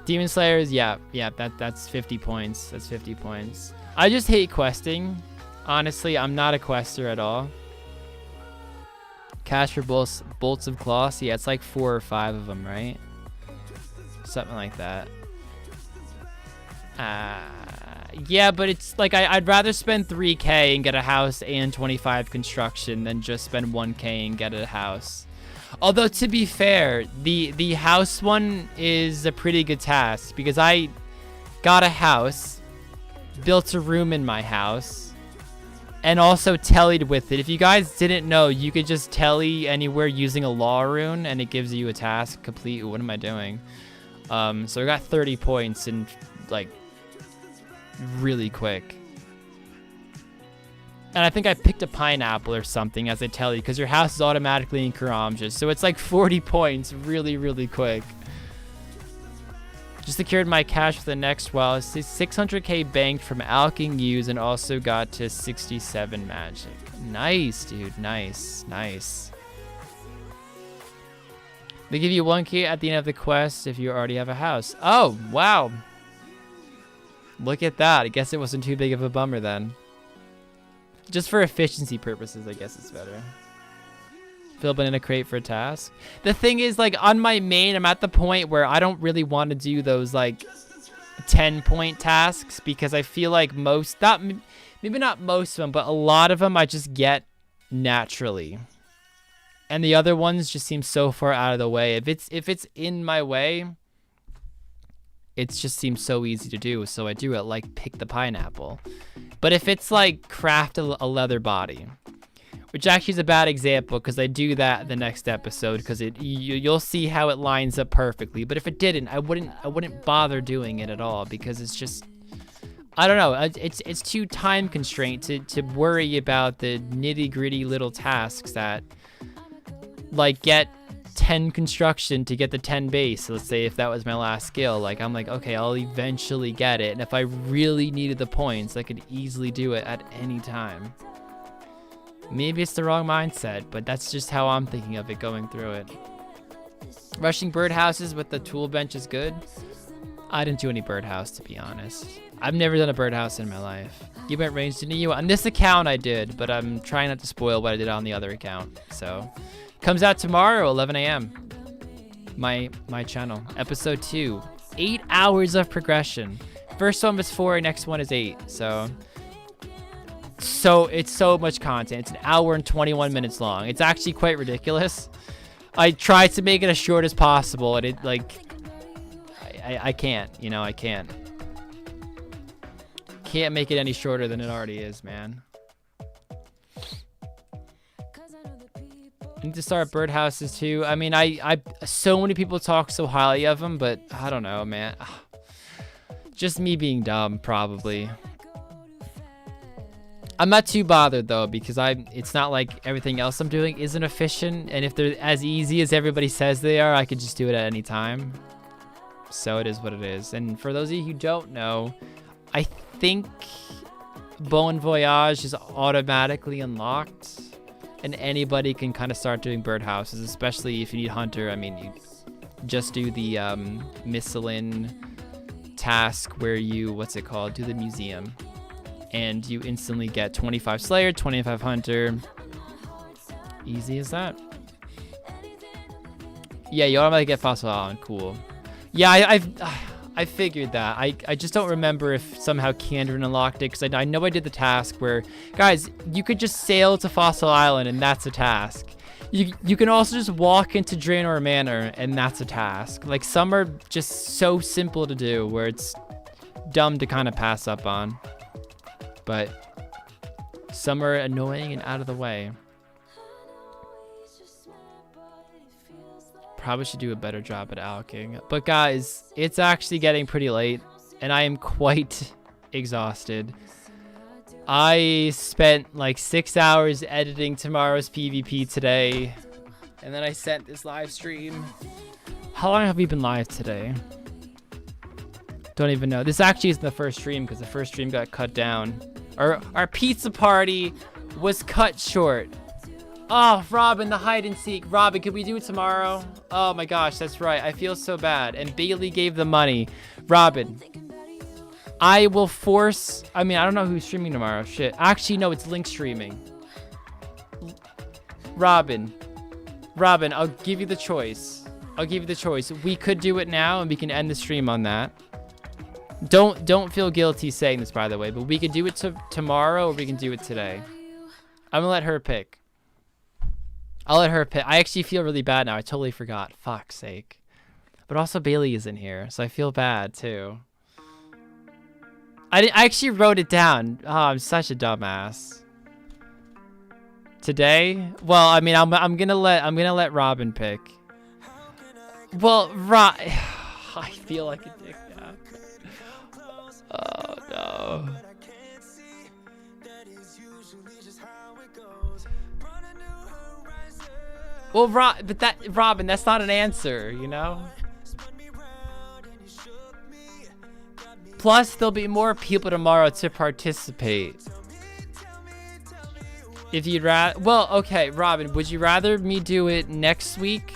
Demon Slayers, yeah, that's 50 points. That's 50 points. I just hate questing. Honestly, I'm not a quester at all. Cash for bolts of cloth. Yeah, it's like 4 or 5 of them, right? Something like that. Yeah, but it's like I'd rather spend 3K and get a house and 25 construction than just spend 1K and get a house. Although, to be fair, the house one is a pretty good task, because I got a house, built a room in my house, and also tellied with it. If you guys didn't know, you could just telly anywhere using a law rune, and it gives you a task complete. What am I doing? So I got 30 points in, like, really quick. And I think I picked a pineapple or something as I tell you, because your house is automatically in Karamjas. So it's like 40 points really, really quick. Just secured my cash for the next while. 600k banked from alching use, and also got to 67 magic. Nice, dude. Nice. Nice. They give you 1k at the end of the quest if you already have a house. Oh, wow. Look at that. I guess it wasn't too big of a bummer then. Just for efficiency purposes, I guess it's better. Fill up in a crate for a task. The thing is, like, on my main, I'm at the point where I don't really want to do those, like, 10-point tasks, because I feel like maybe not most of them, but a lot of them I just get naturally. And the other ones just seem so far out of the way. If it's in my way, it just seems so easy to do, so I do it, like pick the pineapple. But if it's like craft a leather body, which actually is a bad example because I do that in the next episode because you'll see how it lines up perfectly. But if it didn't, I wouldn't bother doing it at all because it's just, I don't know, it's too time constrained to worry about the nitty gritty little tasks that like get 10 construction to get the 10 base. So let's say if that was my last skill, like I'm like, okay, I'll eventually get it. And if I really needed the points, I could easily do it at any time. Maybe it's the wrong mindset, but that's just how I'm thinking of it going through it. Rushing birdhouses with the tool bench is good. I didn't do any birdhouse, to be honest. I've never done a birdhouse in my life. You went ranged, didn't you? On this account I did, but I'm trying not to spoil what I did on the other account. So, comes out tomorrow, 11 a.m. My channel, episode 2. 8 hours of progression. First one was 4, next one is 8. So it's so much content. It's an hour and 21 minutes long. It's actually quite ridiculous. I tried to make it as short as possible, and it like I can't, you know, I can't make it any shorter than it already is, man. I need to start birdhouses too. I mean, I so many people talk so highly of them, but I don't know, man. Just me being dumb, probably. I'm not too bothered though, because it's not like everything else I'm doing isn't efficient, and if they're as easy as everybody says they are, I could just do it at any time. So it is what it is. And for those of you who don't know, I think Bon Voyage is automatically unlocked, and anybody can kind of start doing birdhouses, especially if you need hunter. I mean, you just do the Miscelin task where you, what's it called, do the museum, and you instantly get 25 Slayer, 25 Hunter. Easy as that. Yeah, you automatically get Fossil Island. Cool. Yeah, I figured that. I just don't remember if somehow Candron unlocked it, because I know I did the task where, guys, you could just sail to Fossil Island and that's a task. You can also just walk into Draenor Manor and that's a task. Like, some are just so simple to do where it's dumb to kind of pass up on. But some are annoying and out of the way. Probably should do a better job at alching. But guys, it's actually getting pretty late and I am quite exhausted. I spent like 6 hours editing tomorrow's PvP today, and then I sent this live stream. How long have we been live today? Don't even know. This actually isn't the first stream because the first stream got cut down. Our pizza party was cut short. Oh, Robin, the hide and seek. Robin, could we do it tomorrow? Oh my gosh, that's right. I feel so bad. And Bailey gave the money. Robin, I will force... I mean, I don't know who's streaming tomorrow. Shit. Actually, no, it's Link streaming. Robin, I'll give you the choice. We could do it now and we can end the stream on that. Don't feel guilty saying this, by the way, but we could do it tomorrow or we can do it today. I'm gonna let her pick. I'll let her pick. I actually feel really bad now. I totally forgot. Fuck's sake. But also Bailey isn't here, so I feel bad too. I actually wrote it down. Oh, I'm such a dumbass. Today? Well, I mean, I'm gonna let Robin pick. Well, I feel like a dick now. Oh no. Well, Robin, that's not an answer, you know? Plus, there'll be more people tomorrow to participate. If you'd rather... Well, okay, Robin, would you rather me do it next week?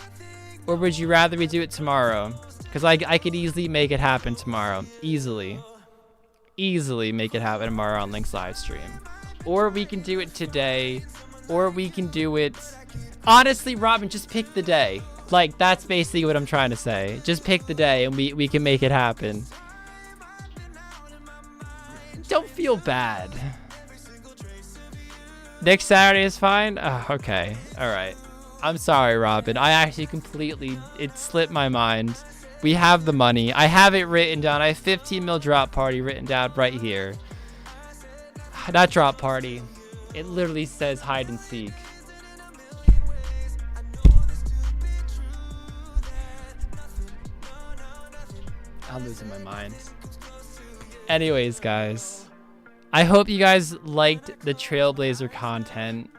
Or would you rather me do it tomorrow? Because I could easily make it happen tomorrow. Easily make it happen tomorrow on Link's live stream. Or we can do it today. Or we can do it... Honestly, Robin, just pick the day. Like, that's basically what I'm trying to say. Just pick the day and we can make it happen. Don't feel bad. Next Saturday is fine? Oh, okay. Alright. I'm sorry, Robin. I actually it slipped my mind. We have the money. I have it written down. I have 15 mil drop party written down right here. Not drop party. It literally says hide and seek. I'm losing my mind. Anyways, guys, I hope you guys liked the Trailblazer content.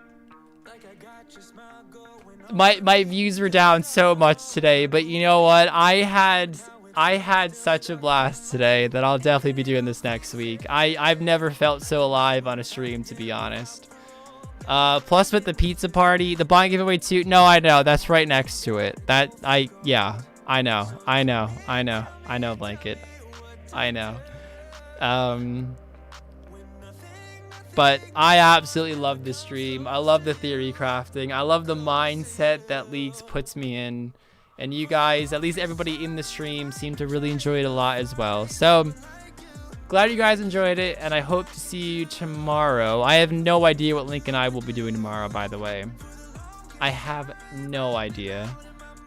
My views were down so much today, but you know what? I had such a blast today that I'll definitely be doing this next week. I've never felt so alive on a stream, to be honest. Plus with the pizza party, the bond giveaway too. No, I know that's right next to it. Yeah, I know, Blanket. I know. But I absolutely love this stream. I love the theory crafting. I love the mindset that Leagues puts me in. And you guys, at least everybody in the stream, seem to really enjoy it a lot as well. So, glad you guys enjoyed it, and I hope to see you tomorrow. I have no idea what Link and I will be doing tomorrow, by the way. I have no idea.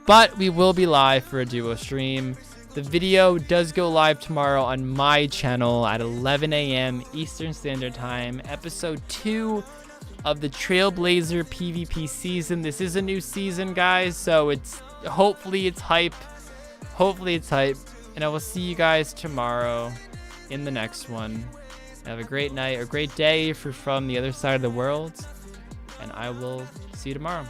But we will be live for a duo stream. The video does go live tomorrow on my channel at 11 a.m. Eastern Standard Time. Episode 2 of the Trailblazer PvP season. This is a new season, guys, so hopefully it's hype. And I will see you guys tomorrow in the next one. Have a great night or great day if you're from the other side of the world. And I will see you tomorrow.